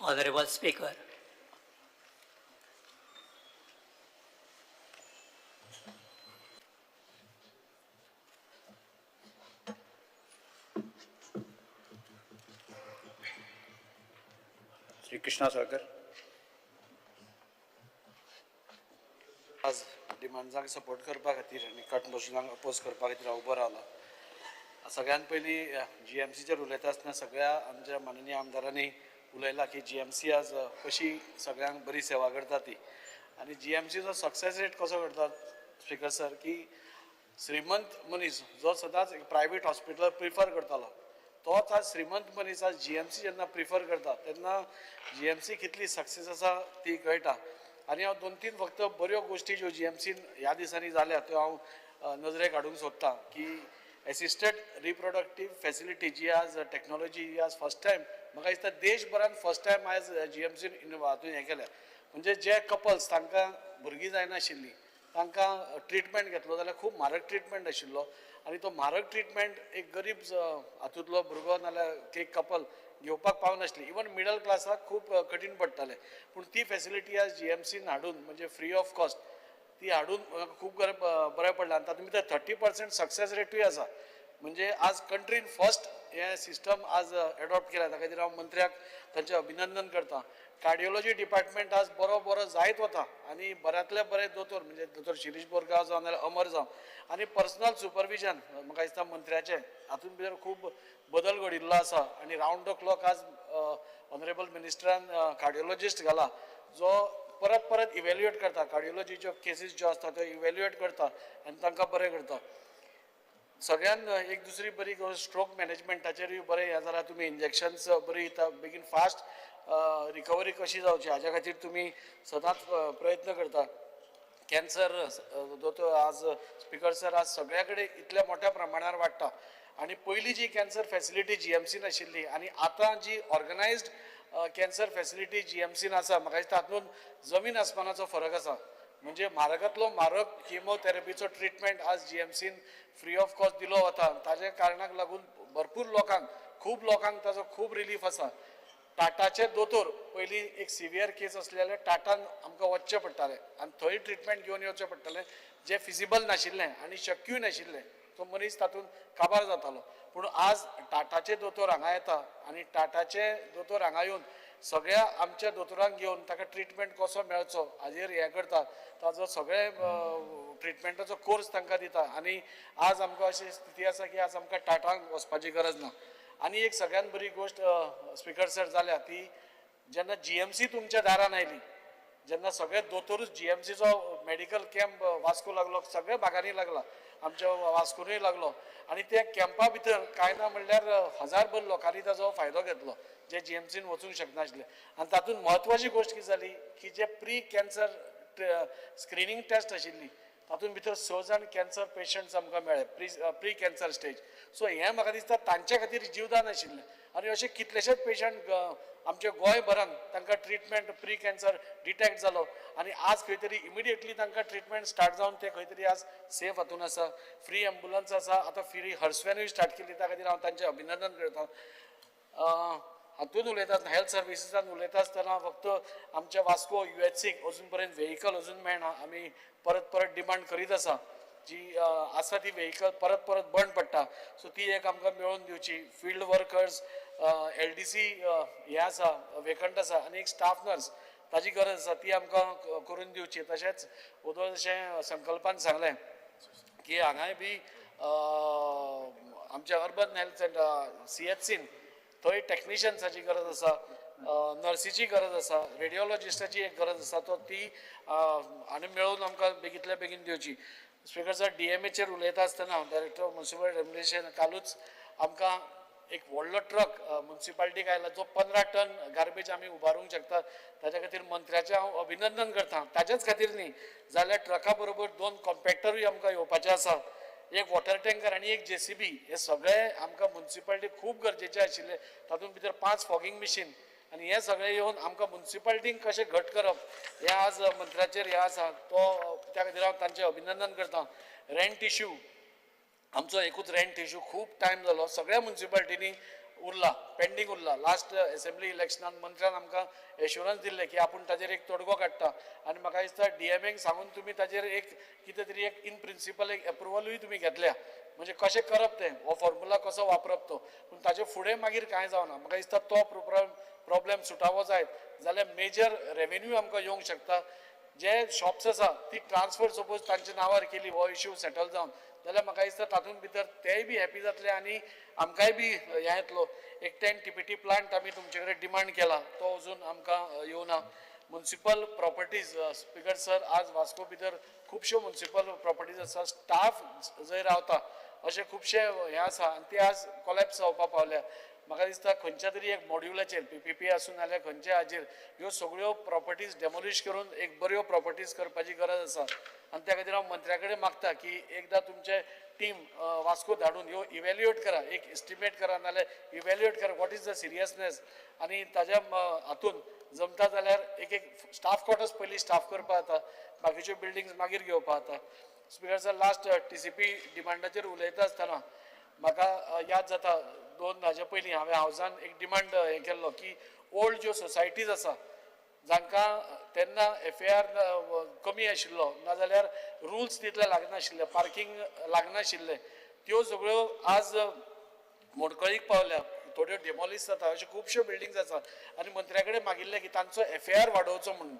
Honorable Speaker, Shri Krishna Salkar. आज डिमांड्सांक support करपा खातीर आनी कट मोशनाक अपोज करपा खातीर हांव उबो रावला. सगळ्यात पयलीं GMCचेर उलयता आसतना सगळ्या आमच्या माननीय आमदारांनी उलयला की GMC आज कशी सगळ्यांक बरी सेवा करता ती. आनी GMCचो सक्सेस रेट कसो करता स्पीकर सर की श्रीमंत मनीस जो सदांच प्रायवेट हॉस्पिटल प्रिफर करतालो तोच आज श्रीमंत मनीस आज GMC जेन्ना प्रिफर करता तेन्ना GMC कितली सक्सेस आसा ती कळटा. आनी हांव 2-3 फक्त बऱ्यो गोश्टी ज्यो GMCन ह्या दिसांनी जाल्या त्यो हांव नजरेक हाडूंक सोदतां की एसिस्टेड रिप्रोडक्टीव फॅसिलिटी जी आज टॅक्नॉलॉजी ही आज फर्स्ट टायम म्हाका दिसता देशभरान फर्स्ट टायम आज GMCन हातून हें केल्या. म्हणजे जे कपल्स तांकां भुरगीं जायनाशिल्लीं तांकां ट्रिटमेंट घेतलो जाल्यार खूब म्हारग ट्रिटमेंट आशिल्लो आनी तो म्हारग ट्रिटमेंट एक गरीब हातूंतलो भुरगो नाल्यार एक कपल घेवपाक पावनाशिल्ली. इवन मिडल क्लासाक खूब कठीण पडटालें. पूण ती फॅसिलिटी आज GMCन हाडून म्हणजे फ्री ऑफ कॉस्ट ती हाडून खूब बरें पडलें. आनी तातूंत भितर 30% सक्सेस रेटूय आसा. म्हणजे आज कंट्रीन फर्स्ट हें सिस्टम आज एडॉप्ट केला. ताका खातीर हांव मंत्र्याक तांचें अभिनंदन करतां. कार्डिओलॉजी डिपार्टमेंट आज बरो जायत वता आनी बऱ्यांतले बरे दोतोर म्हणजे दोतोर शिरीश बोरगांव जावं नाल्यार अमर जावं आनी पर्सनल सुपरविजन म्हाका दिसता मंत्र्याचें हातूंत भितर खूब बदल घडिल्लो आसा. आनी रावंड द क्लॉक आज ऑनरेबल मिनिस्टरान कार्डिओलॉजिस्ट घाला जो परत इवॅल्युएट करता कार्डिओलॉजीच्यो केसीस ज्यो आसता त्यो इवॅल्युएट करता आनी तांकां बरें करता. सगळ्यान एक दुसरी बरी गोश्ट स्ट्रोक मॅनेजमेंटाचेरूय बरें हें जाल्यार तुमी इंजेक्शन्स बरी दिता बेगीन फास्ट रिकवरी कशी जावची हाज्या खातीर तुमी सदांच प्रयत्न करता. कॅन्सर दोतोर आज स्पीकर सर आज सगळ्या कडेन इतल्या मोठ्या प्रमाणार वाडटा आनी पयलीं जी कॅन्सर फॅसिलिटी GMCन आशिल्ली आनी आतां जी ऑर्गनायज्ड कॅन्सर फॅसिलिटी GMCन आसा म्हाका दिसता हातूंत जमीन आसमानाचो फरक आसा. म्हणजे म्हारगांतलो म्हारग किमोथेरपीचो ट्रिटमेंट आज GMCन फ्री ऑफ कॉस्ट दिलो वता. ताज्या कारणाक लागून भरपूर लोकांक खूब लोकांक ताजो खूब रिलीफ आसा. टाटाचे दोतोर पयलीं एक सिवियर केस असले जाल्यार टाटान आमकां वचचें पडटालें आनी थंय ट्रिटमेंट घेवन येवचें पडटालें जें फिजिबल नाशिल्लें आनी शक्यूय नाशिल्लें. तो मनीस तातूंत काबार जातालो. पूण आज टाटाचे दोतोर हांगा येता आनी टाटाचे दोतोर हांगा येवन सगळ्या आमच्या दोतोरांक घेवन ताका ट्रिटमेंट कसो मेळचो हाजेर हें करता. ताजो सगळे ट्रिटमेंटाचो कोर्स तांकां दिता आनी आज आमकां अशी स्थिती आसा की आज आमकां टाटांक वचपाची गरज ना. आनी एक सगळ्यात बरी गोश्ट स्पीकर सर जाल्या ती जेन्ना GMC तुमच्या दारान आयली जेन्ना सगळे दोतोरूच GMCचो मॅडिकल कॅम्प वास्को लागलो सगळ्या भागांनी लागला आमच्या वास्कोनूय लागलो आनी त्या कॅम्पा भितर कांय ना म्हणल्यार हजारभर लोकांनी ताजो फायदो घेतलो जे GMCन वचूंक शकनाशिल्ले. आनी तातूंत म्हत्वाची गोश्ट कितें जाली की जे प्री कॅन्सर स्क्रिनींग टेस्ट आशिल्ली तातूंत भितर 6 जाण कॅन्सर पेशंट्स आमकां मेळ्ळे प्री कॅन्सर स्टेज. सो हें म्हाका दिसता तांचे खातीर जीवदान आशिल्लें आनी अशे कितलेशेच पेशंट आमच्या गोंयभरान तांकां ट्रिटमेंट प्री कॅन्सर डिटेक्ट जालो आनी आज खंय तरी इमिडिएटली तांकां ट्रिटमेंट स्टार्ट जावन ते खंय तरी आज सेफ हातून आसा. फ्री एम्बुलन्स आसा आतां फ्री हर्सवॅनूय स्टार्ट केली त्या खातीर हांव तांचें अभिनंदन करतां. हातून उलयता हेल्थ सर्विसीसान उलयता आसतना फक्त आमच्या वास्को UHCक अजून पर्यंत व्हेहिकल अजून मेळना. आमी परत डिमांड करीत आसा जी आसा ती व्हेहिकल परत बंद पडटा. सो ती एक आमकां मेळोवन दिवची. फील्ड वर्कर्स LDC हे आसा वेकंट आसा आनी एक स्टाफ नर्स ताजी गरज आसा ती आमकां करून दिवची. तशेंच उदो जशें संकल्पान सांगलें की हांगाय बी आमच्या अर्बन हेल्थ सेंटर CHCन थंय टॅक्निशियन्साची गरज आसा नर्सीची गरज आसा रेडिओलॉजिस्टाची एक गरज आसा तो ती आनी मेळोवन आमकां बेगींतल्या बेगीन दिवची. स्पीकर सर DMAचेर उलयता आसतना डायरेक्टर ऑफ म्युनिसिपल एडमिनिस्ट्रेशन कालूच आमकां एक व्हडलो ट्रक म्युनिसिपालिटीक आयला जो 15 टन गार्बेज आमी उबारूंक शकता. ताच्या खातीर मंत्र्याचें हांव अभिनंदन करतां. ताच्याच खातीर न्ही जाल्यार ट्रका बरोबर 2 कॉम्पॅक्टरूय आमकां येवपाचे आसा एक वॉटर टँकर आनी एक JCB हे सगळे आमकां म्युनिसिपालिटीक खूब गरजेचे आशिल्ले. तातूंत भितर 5 फॉगिंग मशीन आनी हे सगळे येवन आमकां म्युनिसिपालिटीक कशें घट करप हे आज मंत्र्याचेर हे आसा तो त्या खातीर हांव तांचें अभिनंदन करतां. रेंट इश्यू आमचो एकूच रेंट इश्यू खूब टायम जालो सगळ्या म्युनिसिपालिटींनी उरला पेंडींग उरला लास्ट असेंब्ली इलेक्शनान मंत्र्यान आमकां एश्युरन्स दिल्ले की आपूण ताजेर एक तोडगो काडटा आनी म्हाका दिसता डीएमएक सांगून तुमी ताजेर एक कितें तरी एक इन प्रिंसिपल एक एप्रुवलूय तुमी घेतल्या म्हणजे कशें करप तें हो फॉर्म्युला कसो वापरप तो पूण ताजे फुडें मागीर कांय जावना म्हाका दिसता तो प्रॉब्लेम सुटावो जायत जाल्यार मेजर रेवेन्यू आमकां येवंक शकता जे शॉप्स आसा ती ट्रान्सफर सपोज तांच्या नांवार केली हो इश्यू सेटल जावन जाल्यार म्हाका दिसता तातूंत भितर तेय बी हॅपी जातले आनी आमकांय बी हें येतलो एक 10 TPT प्लांट आमी तुमचे कडेन डिमांड केला तो अजून आमकां येवना म्युनिसिपल प्रॉपर्टीज स्पीकर सर आज वास्को भितर खुबश्यो म्युनिसिपल प्रॉपर्टीज आसा स्टाफ जंय रावता अशे खुबशे हे आसा आनी ते आज कोलॅप्स जावपाक पावल्या म्हाका दिसता खंयच्या तरी एक मॉड्युलाचेर PPP आसूं नाल्यार खंयच्या हाचेर ह्यो सगळ्यो प्रॉपर्टीज डेमोलिश करून एक बऱ्यो प्रॉपर्टीज करपाची गरज आसा आनी त्या खातीर हांव मंत्र्या कडेन मागता की एकदां तुमचे टीम वास्को धाडून ह्यो इवॅल्युएट करा एक एस्टिमेट करा नाल्यार इवॅल्युएट करा वॉट इज द सिरियसनेस आनी ताज्या हातून जमता जाल्यार एक स्टाफ क्वॉर्टर्स पयलीं स्टाफ करपा जाता बाकीच्यो बिल्डिंग्स मागीर घेवपा जाता स्पीकर सर लास्ट TCP डिमांडाचेर उलयता आसतना म्हाका याद जाता 2 हाजे पयलीं हांवें हावजान एक डिमांड हें केल्लो की ओल्ड ज्यो सोसायटीज आसा जांकां तेन्ना FAR कमी आशिल्लो नाजाल्यार रुल्स तितले लागनाशिल्ले पार्किंग लागनाशिल्ले त्यो सगळ्यो आज मोडकळीक पावल्या थोड्यो डेमॉलिश जाता अश्यो खुबश्यो बिल्डिंग्स आसा आनी मंत्र्या कडेन मागिल्ले की तांचो FAR वाडोवचो म्हणून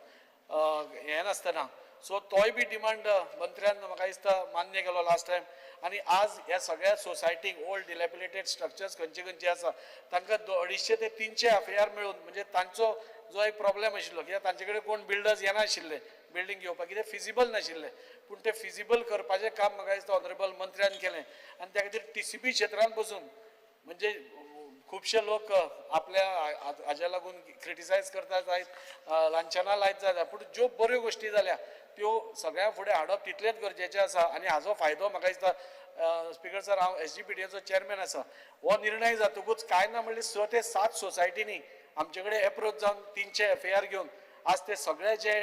हें नासतना सो तोय बी डिमांड मंत्र्यान म्हाका दिसता मान्य केलो लास्ट टायम आनी आज ह्या सगळ्या सोसायटीक ओल्ड डिलॅपिलेटेड स्ट्रक्चर्स खंयचे खंयचे आसा तांकां 250 ते 300 FAR मेळून म्हणजे तांचो जो एक प्रॉब्लेम आशिल्लो कित्याक तांचे कडेन कोण बिल्डर्स येनाशिल्ले बिल्डींग घेवपाक कितें फिजिबल नाशिल्लें पूण तें फिजिबल करपाचें काम म्हाका दिसता ऑनरेबल मंत्र्यान केलें आनी त्या खातीर TCP क्षेत्रांत बसून म्हणजे खुबशे लोक आपल्या हाज्या लागून क्रिटिसायज करतात आयज लांछनां लायत जाता पूण ज्यो बऱ्यो गोश्टी जाल्या त्यो सगळ्या फुडें हाडप तितलेंच गरजेचें आसा आनी हाजो फायदो म्हाका दिसता स्पीकर सर हांव SGPTचो चेअरमॅन आसा हो निर्णय जातकूच कांय ना म्हणल्यार 6 ते 7 सोसायटींनी आमचे कडेन एप्रोच जावन 300 FAR घेवन आज ते सगळे जे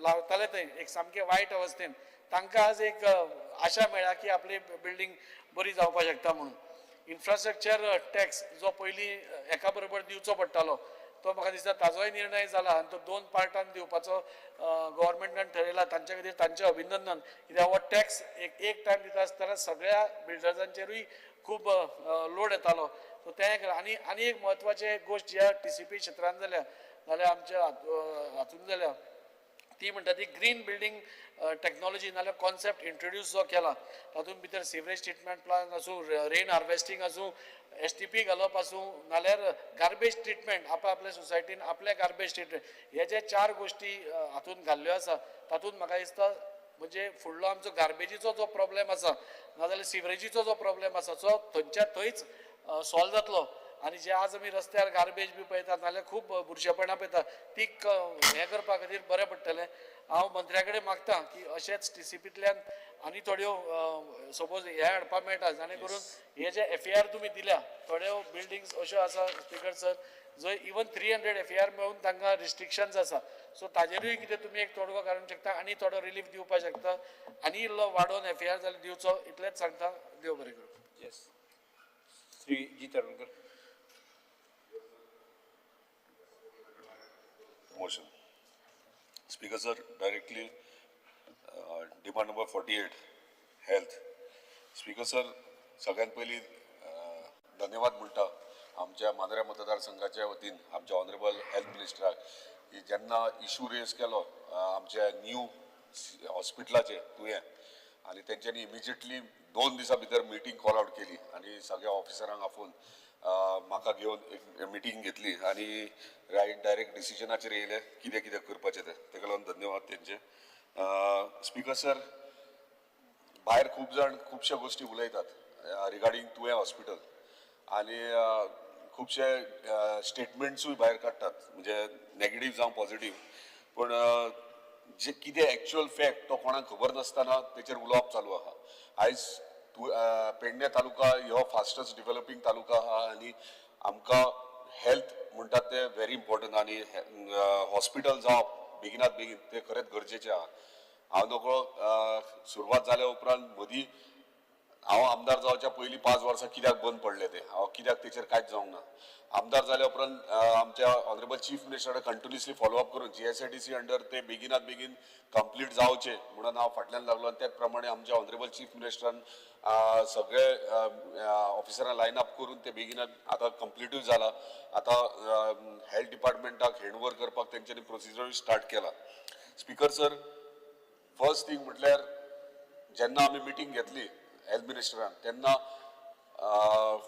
लावताले थंय एक सामके वायट अवस्थेन तांकां आज एक आशा मेळ्ळ्या की आपली बिल्डींग बरी जावपाक शकता म्हणून इन्फ्रास्ट्रक्चर टॅक्स जो पयलीं एका बरोबर दिवचो पडटालो तो म्हाका दिसता ताजोय निर्णय जाला आनी तो 2 पार्टान दिवपाचो गव्हर्मेंटान ठरयला तांचे खातीर तांचें अभिनंदन कित्याक हो टॅक्स एक टायम दिता आसतना सगळ्या बिल्डर्सांचेरूय खूब लोड येतालो सो तें आनी एक म्हत्वाची गोश्ट ज्या TCP क्षेत्रांत जाल्या नाल्यार आमच्या हातूंत जाल्या ती म्हणटा ती ग्रीन बिल्डींग टेक्नॉलॉजी नाल्यार कॉन्सेप्ट इंट्रोड्यूस जो केला तातूंत भितर सिवरेज ट्रिटमेंट प्लांट आसूं रेन हार्वेस्टिंग आसूं STP घालप आसूं नाल्यार गार्बेज ट्रिटमेंट आपल्या सोसायटीन आपले गार्बेज ट्रिटमेंट हे जे 4 गोश्टी हातूंत घाल्ल्यो आसा तातूंत म्हाका दिसता म्हणजे फुडलो आमचो गार्बेजीचो जो प्रॉब्लेम आसा नाजाल्यार सिवरेजीचो जो प्रॉब्लेम आसा तो थंयच्या थंयच सॉल्व जातलो आनी जे आज आमी रस्त्यार गार्बेज बी पळयतात नाल्यार खूब बुरशेपणां पळयतात ती हें करपा खातीर बरें पडटलें हांव मंत्र्या कडेन मागता की अशेंच TCPंतल्यान आनी थोड्यो सपोज हे हाडपाक मेळटा जाणे करून हे जे FAR तुमी दिल्या थोड्यो बिल्डिंग्स अश्यो आसा स्पीकर सर जंय इवन 300 FAR मेळून तांकां रिस्ट्रिक्शन्स आसा सो ताजेरूय कितें तुमी एक तोडगो काडूंक शकता आनी थोडो रिलीफ दिवपाक शकता आनी इल्लो वाडोवन FAR जाल्यार दिवचो इतलेंच सांगता देव बरें करूं येस श्री जी Talwalkar Motion. Speaker sir, directly demand number 48, health. Speaker sir, सगळ्यात पहिली धन्यवाद म्हणटा आमच्या मांद्रे मतदारसंघाच्या वतीन आमच्या ऑनरेबल हेल्थ मिनिस्टराक की जेन्ना इशू रेज केलो आमच्या न्यू हॉस्पिटलाचे तुवें आनी तेंच्यांनी इमिजिएटली 2 दिसां भितर मिटींग कॉल आउट केली आनी सगळ्या ऑफिसरांक आफोवन म्हाका घेवन एक मिटींग घेतली आनी डायरेक्ट डिसिजनाचेर येयले कितें कितें करपाचें तेका लागून धन्यवाद तेंचे स्पीकर सर भायर खूब जाण खुबश्यो गोश्टी उलयतात रिगार्डींग तुवें हॉस्पिटल आनी खुबशे स्टेटमेंट्सूय भायर काडटात म्हणजे नेगेटीव जावं पॉझिटीव पूण जे कितें एक्चुअल फॅक्ट तो कोणाक खबर नासतना तेचेर उलोवप चालू आहा आयज पेडणे तालुका हो फास्टस्ट डेव्हलपिंग तालुका आहा आनी आमकां हेल्थ म्हणटात ते व्हेरी इम्पॉर्टंट आनी हॉस्पिटल जावप बेगिनात बेगीन ते खरेंच गरजेचें आहा हांव नकळो सुरवात जाल्या उपरांत मदीं हांव आमदार जावच्या पयलीं 5 वर्सां कित्याक बंद पडले ते हांव कित्याक तेचेर कांयच जावंक ना आमदार जाल्या उपरांत आमच्या ऑनरेबल चीफ मिनिस्टरान कंटिन्युअसली फॉलोअप करून GSIDC अंडर ते बेगिनात बेगीन कंप्लीट जावचे म्हणून हांव फाटल्यान लागलो आनी त्याच प्रमाणे आमच्या ऑनरेबल चीफ मिनिस्टरान सगळे ऑफिसरां लायन अप करून ते बेगिनात आतां कंप्लीटूय जाला आतां हेल्थ डिपार्टमेंटाक हँडओवर करपाक तेंच्यांनी प्रोसिजरूय स्टार्ट केला स्पीकर सर फर्स्ट थिंग म्हटल्यार जेन्ना आमी मिटींग घेतली हेल्थ मिनिस्टरान तेन्ना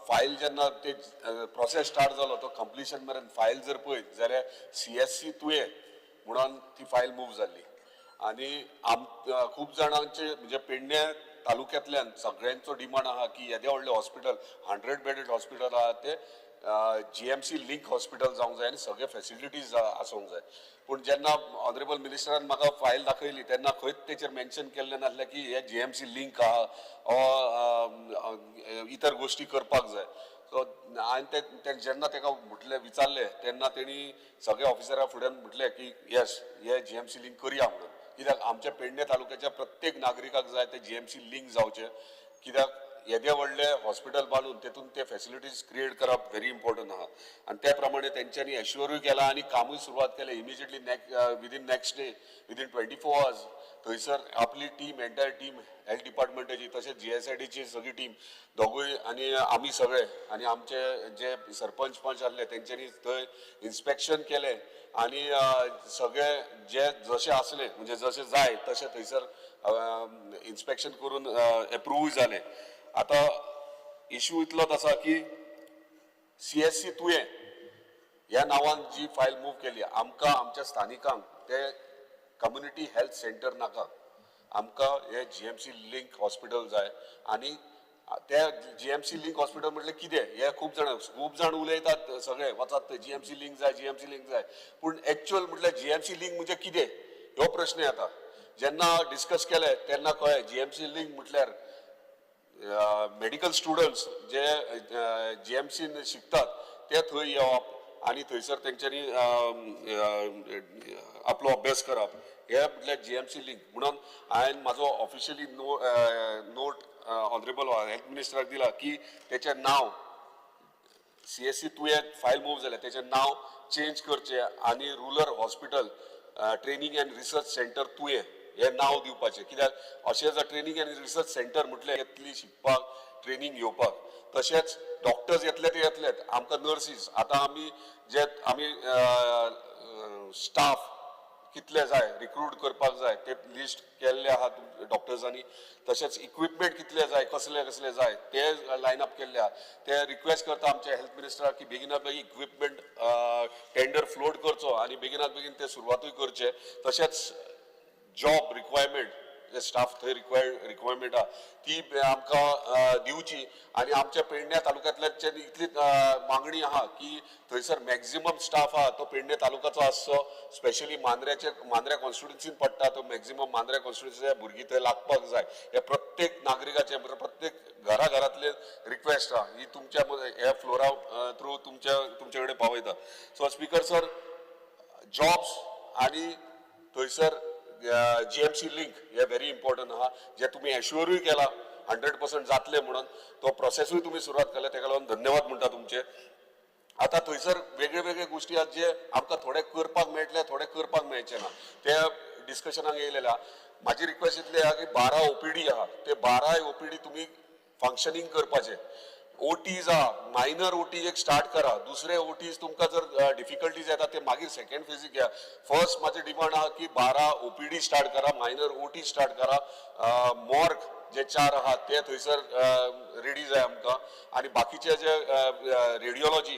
फायल जेन्ना ते प्रोसेस स्टार्ट जालो तो कंप्लिशन मेरेन फायल जर पळयत जाल्यार CSC तुये म्हणून ती फायल मूव जाल्ली आनी खूब जाणांचे म्हणजे पेडणे तालुक्यांतल्यान सगळ्यांचो डिमांड आहा की येदे व्हडले हॉस्पिटल 100 बेडेड हॉस्पिटल आहा ते GMC लिंक हॉस्पिटल जावंक जाय आनी सगळे फॅसिलिटीज आसूंक जाय पूण जेन्ना ऑनरेबल मिनिस्टरान म्हाका फायल दाखयली तेन्ना खंयच तेचेर मेन्शन केल्लें नासलें की हे GMC लिंक आहा वा इतर गोश्टी करपाक जाय सो हांवें ते जेन्ना ताका म्हटलें विचारलें तेन्ना तेणी सगळ्या ऑफिसरां फुड्यान म्हटलें की येस हे GMC लिंक करया म्हणून कित्याक आमच्या पेडणे तालुक्याच्या प्रत्येक नागरिकाक जाय ते GMC लिंक जावचे कित्याक येदे व्हडले हॉस्पिटल बांदून तेतून ते फॅसिलिटीज क्रिएट करप व्हेरी इम्पॉर्टंट आहा आनी त्या प्रमाणे तेंच्यांनी एश्योरूय केला आनी कामूय सुरवात केलें immediately within next day within 24 hours थंयसर आपली टीम एंटायर टीम हेल्थ डिपार्टमेंटाची तशेंच GSIDची सगळी टीम दोगूय आनी आमी सगळे आनी आमचे जे सरपंच पंच आसले तेंच्यांनी थंय इन्स्पेक्शन केलें आनी सगळे जे जशें आसले म्हणजे जशें जाय तशें थंयसर इन्स्पेक्शन करून एप्रूव्ह जालें आता इश्यू इतलोच आसा की CSC तुये ह्या नांवान जी फायल मूव केली आमकां आमच्या स्थानिकांक ते कम्युनिटी हेल्थ सेंटर नाका आमकां हे GMC लिंक हॉस्पिटल जाय आनी त्या GMC लिंक हॉस्पिटल म्हटलें कितें हे खूब जाण उलयतात सगळे वचात GMC लिंक जाय पूण एक्चुअल म्हटल्यार GMC लिंक म्हणजे कितें ह्यो प्रश्न येता जेन्ना डिस्कस केले तेन्ना कळ्ळें GMC लिंक म्हटल्यार मेडिकल स्टुडंट्स जे GMC शिकतात ते थंय येवप आनी थंयसर तेंच्यांनी आपलो अभ्यास करप हे म्हटल्यार GMC लिंक म्हणून हांवें म्हाजो ऑफिशियली नोट ऑनरेबल हेल्थ मिनिस्टराक दिला की तेचें नांव CSC तुये फायल मूव जालें तेचें नांव चेंज करचें आनी rural hospital training and research centre Tuem हे नांव दिवपाचें कित्याक अशें जर ट्रेनिंग एंड रिसर्च सेंटर म्हटलें येतली शिकपाक ट्रेनिंग घेवपाक तशेंच डॉक्टर्स येतले ते येतलेच आमकां नर्सीस आतां आमी स्टाफ कितले जाय रिक्रूट करपाक जाय ते लिस्ट केल्ले आहा डॉक्टर्सांनी तशेंच इक्विपमेंट कितले जाय कसले कसले जाय ते लायन अप केल्ले आहा ते रिक्वेस्ट करता आमच्या हेल्थ मिनिस्टराक की बेगिनात बेगीन इक्विपमेंट टेंडर फ्लोट करचो आनी बेगिनात बेगीन ते सुरवातूय करचे तशेंच जॉब रिक्वायरमेंट जे स्टाफ थंय रिक्वायरमेंट आहा ती आमकां दिवची आनी आमच्या पेडणे तालुक्यांतल्यान इतली मागणी आहा की थंयसर मॅक्झिमम स्टाफ आहा तो पेडणे तालुक्याचो आसचो स्पेशली मांद्र्या कॉन्स्टिट्युन्सीन पडटा तो मॅक्झिमम मांद्र्या कॉन्स्टिट्युन्सीचे भुरगीं थंय लागपाक जाय हे प्रत्येक नागरिकाचे प्रत्येक घराघरांतले रिक्वेस्ट आहा ही तुमच्या ह्या फ्लोरा थ्रू तुमचे कडेन पावयता सो स्पीकर सर जॉब्स आनी थंयसर GMC लिंक हे व्हेरी इम्पॉर्टंट आहा जे तुमी एश्युअरूय केला 100% जातले म्हणून तो प्रोसेसूय तुमी सुरवात केला तेका लागून धन्यवाद म्हणटा तुमचे आता थंयसर वेगळे वेगळे गोष्टी आहात जे आमकां थोडे करपाक मेळटले थोडे करपाक मेळचे ना ते डिस्कशनाक येयलेले आहा म्हाजी रिक्वेस्ट इतली आहा की 12 OPD आहा ते 12 OPD तुमी फंक्शनिंग करपाचे OTs आहा मायनर OT एक स्टार्ट करा दुसरे OTs तुमकां जर डिफिकल्टीज येता ते मागीर सेकंड फेजीक घ्या फर्स्ट म्हाजी डिमांड आहा की 12 OPD स्टार्ट करा मायनर OT स्टार्ट करा मॉर्ग जे 4 आहात ते थंयसर रेडी जाय आमकां आनी बाकीचे जे रेडिओलॉजी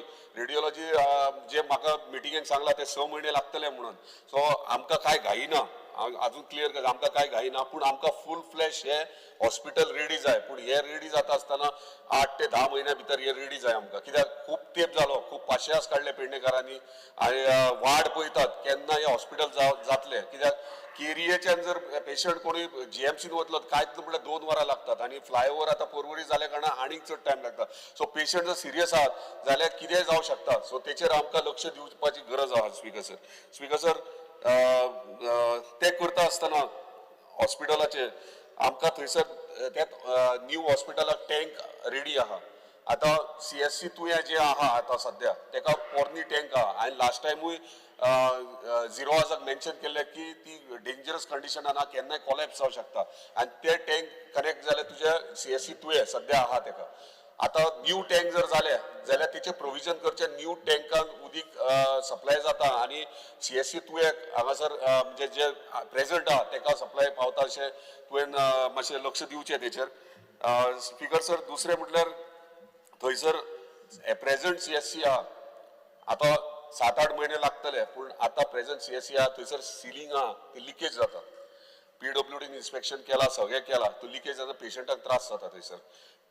जे म्हाका मिटिंगेक सांगला ते 6 म्हयने लागतले म्हणून सो आमकां कांय घाई ना अजून क्लियर कर आमकां कांय घाई ना पूण आमकां फूल फ्लॅश हे हॉस्पिटल रेडी जाय पूण हे रेडी जाता आसतना 8 ते 10 म्हयन्या भितर हे रेडी जाय आमकां कित्याक खूब तेंप जालो खूब पाशयास काडले पेडणेकारांनी आनी वाट पळयतात केन्ना हे हॉस्पिटल जातले कित्याक केरियेच्यान जर पेशंट कोणी GMCन वतलो कांयच म्हळ्यार 2 वरां लागतात आनी फ्लायओव्हर आतां पर्वरी जाल्या कारणान आनीक चड टायम लागता सो पेशंट जर सिरियस आहात जाल्यार कितेंय जावं शकता सो तेचेर आमकां लक्ष दिवपाची गरज आहा स्पीकर सर ते करता आसतना हॉस्पिटलाचेर आमकां थंयसर त्यात न्यू हॉस्पिटलाक टँक रेडी आहा. आता CSC तुवें जे आहा आता सध्या तेका पोरनी टँक आहा. हांवें लास्ट टायमूय झिरो आवाजाक मेन्शन केल्लें की ती डेंजरस कंडिशनान आहा, केन्नाय कॉलॅप्स जावं शकता आनी ते टँक कनेक्ट जाले तुज्या CSC तुवें सध्या आहा तेका. आता न्यू टँक जर जाले जाल्यार तेचे प्रोविजन करचे न्यू टँकान उदीक सप्लाय जाता आनी CSC तुवें हांगासर म्हणजे जे प्रेझंट आहा तेका सप्लाय पावता अशें तुवें मातशें लक्ष दिवचें तेचेर. स्पीकर सर, दुसरें म्हटल्यार थंयसर प्रेझंट CSC आहा. आता 7-8 महिने लागतले पूण आता प्रेझंट CSC आहा थंयसर सिलींग आहा ती लिकेज जाता. PWD इन्स्पेक्शन केला, सगळें केला, तो लिकेज जाता, पेशंटाक त्रास जाता थंयसर.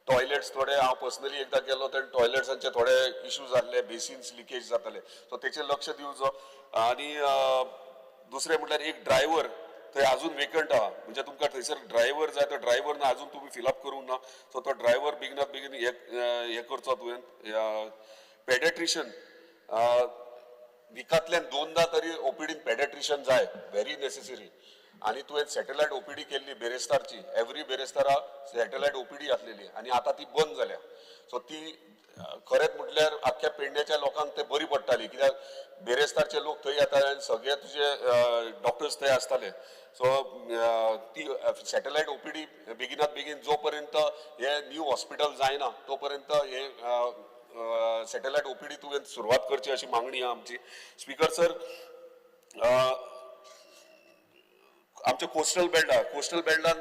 टॉयलेट्स थोडे हांव पर्सनली एकदां गेलो तर टॉयलेट्सांचे थोडे इश्यू जाल्ले, बेसिन्स लिकेज जाताले, सो तेचेर लक्ष दिवचो. आनी दुसरें म्हटल्यार एक ड्रायव्हर थंय अजून वेकंट आहा, म्हणजे तुमकां थंयसर ड्रायव्हर जाय तो ड्रायव्हर ना, अजून तुमी फिलअप करूंक ना, सो तो ड्रायव्हर बेगिनात बेगीन हे करचो तुवें. पेडेट्रिशन विकांतल्यान 2दा तरी OPD पेडेट्रिशन जाय, व्हेरी नेसेसरी. आणि तुवें सॅटेलायट OPD केल्ली बेरेस्तारची, एव्हरी बेरेस्तारा सॅटेलायट OPD आसलेली आनी आतां ती बंद जाल्या. सो ती खरेंच म्हटल्यार आख्ख्या पेडण्याच्या लोकांक ते बरी पडटाली, कित्याक बेरेस्तारचे लोक थंय येताले आनी सगळे तुजे डॉक्टर्स थंय आसताले. सो ती सॅटेलायट OPD बेगिनात बेगीन जो पर्यंत हे न्यू हॉस्पिटल जायना तो पर्यंत हे सॅटेलायट OPD तुवें सुरवात करची अशी मागणी आहा आमची. स्पीकर सर, आमचे कोस्टल बेल्ट आहा, कोस्टल बेल्टान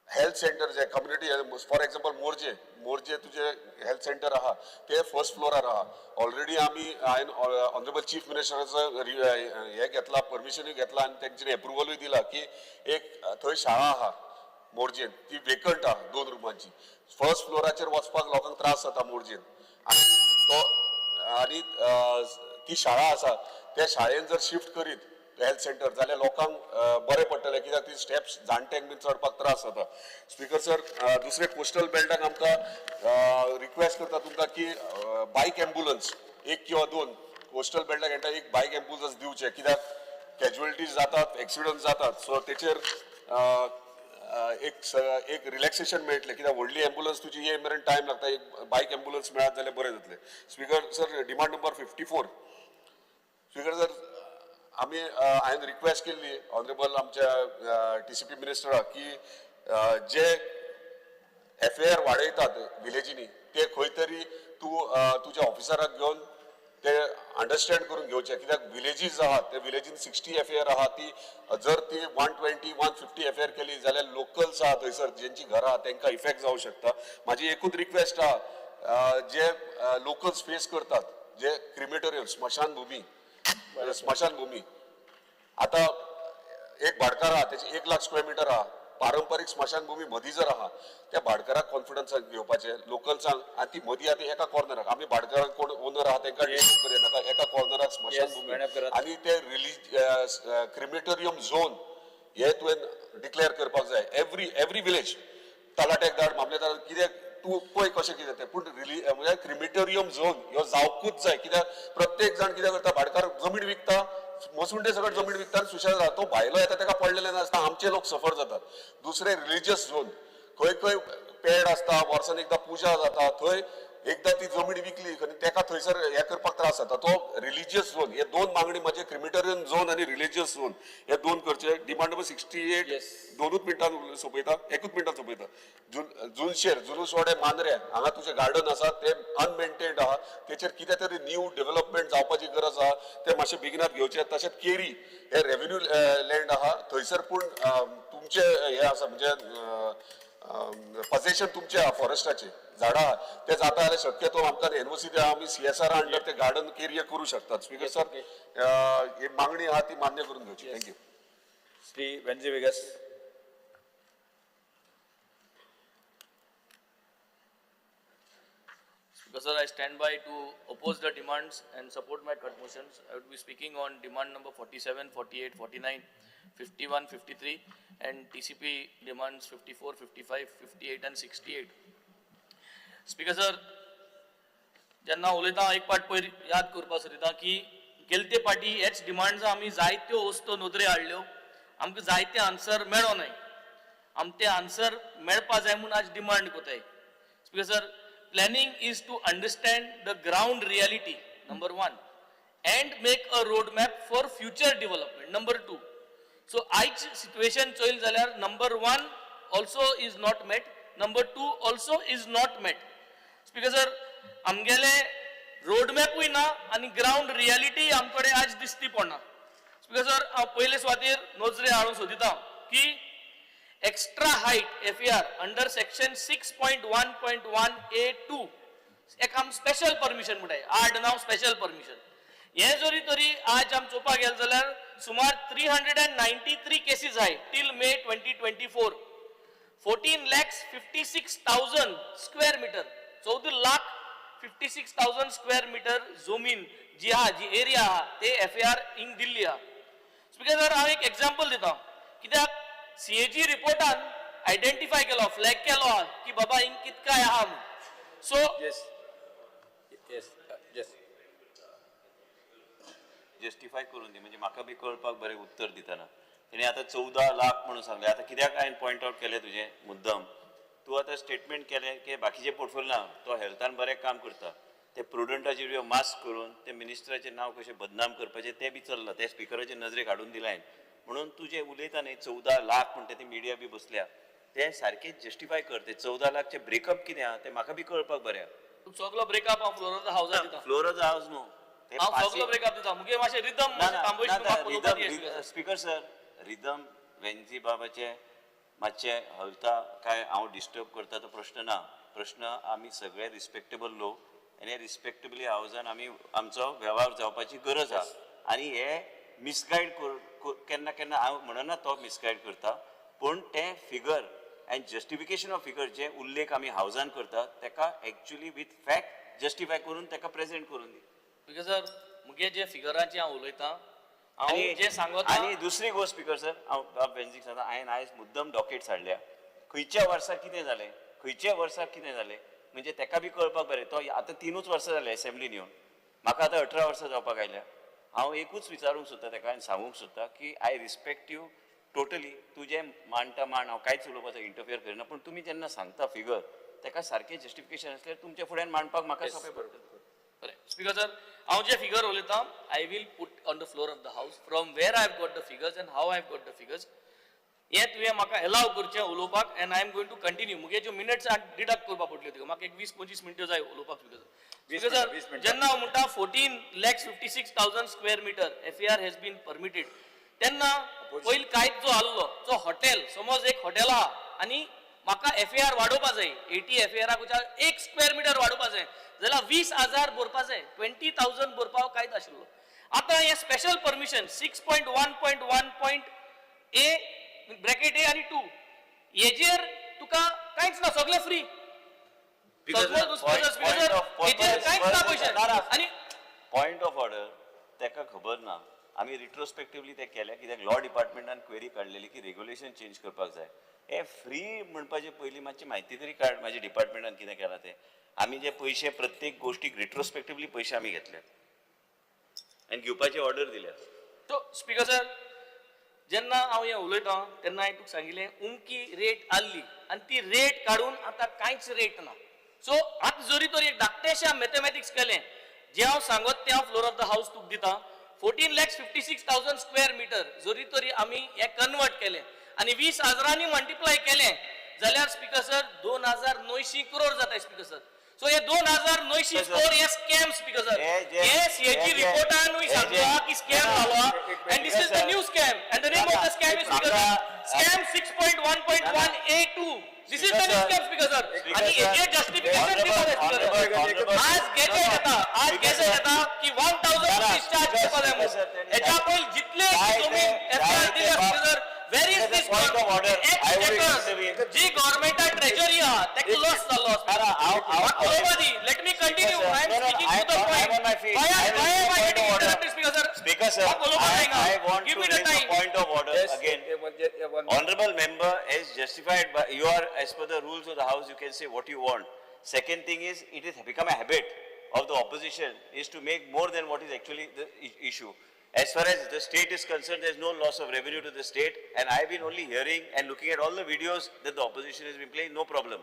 हेल्थ सेंटर जे कम्युनिटी, फॉर एक्झाम्पल मोर्जे तुझे हेल्थ सेंटर आहा ते फर्स्ट फ्लोरार आहा. ऑलरेडी आमी हांवें ऑनरेबल चीफ मिनिस्टराचो हे घेतला, परमिशनूय घेतला आनी तेंच्यानी एप्रुवलूय दिला की एक थंय शाळा आहा मोर्जेन, ती वेकंट आहा 2 रुमांची. फर्स्ट फ्लोराचेर वचपाक लोकांक त्रास जाता मोर्जेन आनी ती शाळा आसा, त्या शाळेन जर शिफ्ट करीत हेल्थ सेंटर जाल्यार लोकांक बरें पडटलें, कित्याक ती स्टेप्स जाणट्यांक बीन चडपाक त्रास जाता. स्पीकर सर, दुसरे कोस्टल बेल्टाक आमकां रिक्वेस्ट करता तुमकां की बायक एम्ब्युलन्स 1 किंवा 2 कोस्टल बेल्टाक येता एक बायक एम्ब्युलन्स दिवचे, कित्याक कॅज्युअलिटीज जातात, एक्सिडंट जातात, सो तेचेर एक रिलॅक्सेशन मेळटलें, कित्याक व्हडली एम्ब्युलन्स तुजी ये मेरेन टायम लागता, एक बायक एम्ब्युलन्स मेळत जाल्यार बरें जातलें. Speaker sir, demand number 54. Speaker sir, हांवें रिक्वेस्ट केल्ली ऑनरेबल आमच्या TCP मिनिस्टराक की जे FIR वाडयतात विलेजींनी ते खंय तरी तूं तुज्या ऑफिसराक घेवन ते अंडरस्टँड करून घेवचे, कित्याक विलेजीस आहात ते विलेजीन 60 FIR आहा, ती जर ती 120-150 FIR केली जाल्यार लोकल्स आहा थंयसर जेंची घरां आहा तांकां इफेक्ट जावं शकता. म्हाजी एकूच रिक्वेस्ट आहा, जे लोकल्स फेस करतात, जे क्रिमेटोरियम स्मशान भूमी आता एक भाडकार आहा त्याची 1 लाख स्क्वेअर मीटर आहा, पारंपरिक स्मशानभूमी मदीं जर आहा त्या भाडकाराक कॉन्फिडन्स घेवपाचे लोकल्सांक, आनी ती मदीं आतां एका कॉर्नराक आमी भाडकाराक कोण ओनर आहा तांकां करिनाका, एका कॉर्नराक स्मशानभूमी आनी ते क्रिमेटोरियम झोन हे तुवें डिक्लेअर करपाक जाय. एव्हरी विलेज तलाट्याक धाड, मामलेदार, कित्याक तूं पळय कशें कितें तें, पूण म्हणजे क्रिमेटोरियम झोन ह्यो जावकूच जाय, कित्याक प्रत्येक जाण कितें करता, भाडकार जमीन विकता, मसुंडे सकट जमीन विकता आनी सुशेग जाता, तो भायलो येता ताका पडलेले नासता, आमचे लोक सफर जातात. दुसरे रिलिजियस झोन, खंय खंय पेड आसता, वर्सान एकदां पुजा जाता, थंय एकदां ती जमीन विकली तेका थंयसर हे करपाक त्रास जाता, तो रिलिजियस झोन. हे 2 मागणी म्हणजे क्रिमेटोरियम झोन आनी रिलिजियस झोन हे 2 करचे. डिमांड नंबर 68 2 मिनटान सोंपयता, 1 मिनटान सोंपयता. जुनशेर, जुनूसवाडे, मांद्रे हांगा तुझे गार्डन आसा ते अनमेंटेन्ड आहा, तेचेर कितें तरी न्यू डेव्हलपमेंट जावपाची गरज आहा, ते मातशें बेगिनात घेवचे. तशेंच केरी हे रेव्हेन्यू लँड आहा थंयसर, पूण तुमचे हे आसा म्हणजे पजेशन तुमचे आहा, फॉरेस्टाचे झाडां आहा ते जाता जाल्यार शक्यतो आमकां NOC दिया, आमी CSR अंडर ते गार्डन एरिया करू शकतात. स्पीकर सर, ही मागणी आहा ती मान्य करून घेवची. Thank you. Shri Venzy Viegas. Because I stand by to oppose the demands and support my cut motions. I would be speaking on demand number 47, 48, 49, 51, 53 and TCP demands 54, 55, 58 and 68. Speaker sir, जेन्ना उलयता एक पाट पयर याद करपाक सोदिता की गेलते पाटी हेच डिमांड्स आमी जायत्यो वस्तू नोंदरे हाडल्यो, आमकां जायते आन्सर मेळो नाय. आमचे आन्सर मेळपा जाय म्हणून आज डिमांड कोताय speaker sir planning is to understand the ground reality number 1 and make a roadmap for future development. Number 2. So each situation choil jalyar number 1 also is not met. Number 2 also is not met. Speaker sir, amgele roadmap hui na आणि ground reality आमकडे आज दिसती पडना. Speaker sir, पहिले स्वातीर नोजरे हाडून सोदिता की extra height FAR under section 6.1.1A2 एक आम special permission म्हणटाय आड नाव special permission. हे जरी तरी आज आम चोपा गेल जाल्यार सुमार 393 केसीस आहाय टिल मे 2024 14,56,000 स्क्वेअर मीटर 14,56,000 स्क्वेअर मीटर जमीन जी आहा जी एरिया आहा ते FAR इंग दिल्ली आहा. स्पीकर सर हांव एक एग्जांपल दिता कित्याक CAG रिपोर्टान आयडेंटिफाय केलो फ्लॅग केलो आहा की बाबा इंग कितकाय आहा म्हणून. So Yes. Yes. Yes. Justify करून दी म्हणजे म्हाका बी कळपाक बरें उत्तर दितना तेणी आतां 14 लाख म्हणून सांगले आतां कित्याक हांवें पॉयंट आउट केलें तुजें मुद्दम तूं आतां स्टेटमेंट केलें की बाकीचे पोर्टफोलियो ना तो हेल्थान बरें काम करता ते प्रुडंटाचेर मास्क करून ते मिनिस्टराचें नांव कशें बदनाम करपाचें तें बी चल्लां ते स्पिकराचे नजरेक हाडून दिला हांवें म्हणून तूं जें उलयता न्ही 14 लाख म्हणटा ती मिडिया बी बसल्या ते सारकें जस्टिफाय कर ते 14 लाखचे ब्रेकअप कितें आहा तें म्हाका बी कळपाक बरें आहा. सगळो ब्रेकअप हांव फ्लोराचा हावजात दिता फ्लोराचो हावज न्हू ते हांव सगळो ब्रेकअप दिता मुगे मातशें रिदम रिदम स्पीकर सर रिदम वेंजी बाबाचे मातशे हलता काय हांव डिस्टर्ब करता तो प्रश्न ना प्रश्न आमी सगळे रिस्पेक्टेबल लोक आनी हे रिस्पेक्टेबली हावजान आमी आमचो वेव्हार जावपाची गरज आहा आनी हे मिसगायड केन्ना केन्ना हांव म्हणना तो मिसगायड करता पूण ते figure end justification of figure जे उल्लेख आमी हावजान करता तेका एक्चुअली विथ फॅक्ट जस्टिफाय करून तेका प्रेजेंट करून दी. स्पीकर सर मुगे जे फिगरांची हांव उलयतां हांव जे सांगता आनी दुसरी गोष्ट स्पीकर सर हांव बेंजीक सांगता हांवें आयज मुद्दम डॉकेट्स हाडल्या खंयच्या वर्सा कितें जालें खंयच्या वर्साक कितें जालें म्हणजे तेका बी कळपाक बरें तो आतां 3 वर्सां जाले एसेंब्लीन येवन म्हाका आतां 18 वर्सां जावपाक आयल्या हांव एकूच विचारूंक सोदता तेका आनी सांगूंक सोदता की आय रिस्पेक्ट यू टोटली तूं जें मांडटा मांड हांव कांयच उलोवपाचो इंटरफियर करना पूण तुमी जेन्ना सांगता फिगर तेका सारकें जस्टिफिकेशन आसल्यार तुमच्या फुड्यान मांडपाक म्हाका सोंपें पडटा. बरें स्पीकर सर हांव जे फिगर उलयतां I will put on the floor of the house from where I have got the figures and how I have got the figures हे तुवें म्हाका एलाव करचें उलोवपाक and I am going to continue मुगे ज्यो minutes deduct करपाक पडल्यो तुका म्हाका एक 20-25 मिनटां जाय उलोवपाक स्पीकर सर जेन्ना हांव म्हणटा 14,56,000 square metre FAR has been permitted तेन्ना पयलीं कायद जो आसलो जो हॉटेल समज एक हॉटेल आहा आनी म्हाका FAR वाडोवपा जाय 80 FAR एक स्क्वेअर मिटर वाडोवपा जाय जाल्यार 20,000 भरपा जाय 20,000 भरपाक कायद आशिल्लो आतां हे special permission 6.1.1.A bracket A आनी 2 हेजेर तुका कांयच ना सगळें फ्री पॉयंट ऑफ ऑर्डर तेका खबर ना आमी रिट्रोस्पेक्टिवली ते केल्या कित्याक लॉ डिपार्टमेंटान क्वेरी काडलेली की रेग्युलेशन चेंज करपाक जाय हे फ्री म्हणपाचे पयलीं मातशी म्हायती तरी काड म्हाज्या डिपार्टमेंटान कितें केलां ते आमी जे पयशे प्रत्येक गोष्टीक रिट्रोस्पेक्टिवली पयशे आमी घेतले आनी घेवपाची ऑर्डर दिल्या. तो स्पीकर सर जेन्ना हांव हें उलयतां तेन्ना हांवें तुका सांगिल्लें उमकी रेट आसली आनी ती रेट काडून आतां कांयच रेट ना सो आतां जरी तर एक धाकटेशें मॅथमॅटिक्स केलें जें हांव सांगत तें हांव फ्लोर ऑफ द हावस तुका दितां 14,56,000 स्क्वेअर मिटर जरी तरी आमी हें कन्वर्ट केलें आनी 20,000 मल्टिप्लाय केलें जाल्यार स्पीकर सर 2,900 करोड जाता स्पीकर सर सो हे 2,900 करोड हे स्कॅम स्पीकर सर हे CAG रिपोर्टानूय सांगला की स्कॅम जालो end this is the new scam end the name of the scam is speaker sir scam 6.1.1A2 this is the new scam speaker sir आणि हेचे justification दिता speaker आज gadget येता की 1,000 रुपीज चार्ज करपा जाय म्हणून हेच्या पयलीं जितले जमीन FAR दिले speaker sir where is this point of order जी गव्हर्नमेंटा ट्रेजरी आहा तेका लॉस जाल्लो let me continue I am speaking to the point why am I getting interrupted Speaker sir I want to raise a point of order again honorable member is justified by you are as per the rules of the house you can say what you want second thing is it has become a habit of the opposition is to make more than what is actually the issue As far as the state is concerned, there is no loss of revenue to the state, and I have been only hearing and looking at all the videos that the opposition has been playing, no problem.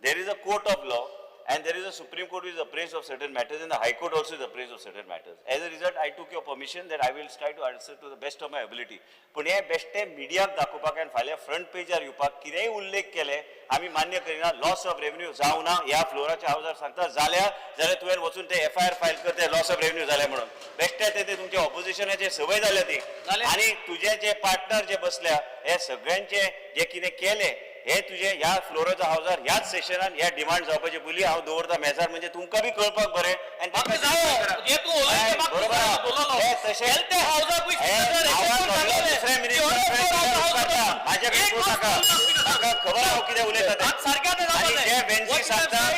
There is a court of law, and there is a Supreme Court which is appraised of certain matters, and the High Court also is appraised of certain matters. As a result, I took your permission that I will try to answer to the best of my ability. पण हे बेश्टे मिडियाक दाखोवपाक आनी फाल्यां front पेजार येवपाक कितेंय उल्लेख केले आमी मान्य करिना लॉस ऑफ रेव्हेन्यू जावं ना ह्या फ्लोराच्या हावजार सांगता जाल्यार तुवें वचून ते FIR फायल कर ते लॉस ऑफ रेव्हेन्यू जाले म्हणून बेश्टे ते तुमच्या ऑपोजिशनाचे संवय जाल्या ती आनी तुजे जे पार्टनर जे बसल्या हे सगळ्यांचे जे कितें केले हे तुझे ह्या फ्लोराच्या हावजार ह्याच सेशनान ह्या डिमांड जावपाचे पयलीं हांव दवरता मेजार म्हणजे तुमकां बी कळपाक बरें आनी दुसरे मिनिस्टर माझ्या म्हाका खबर हांव कितें उलयता तें आनी जे बेंची सांगता हे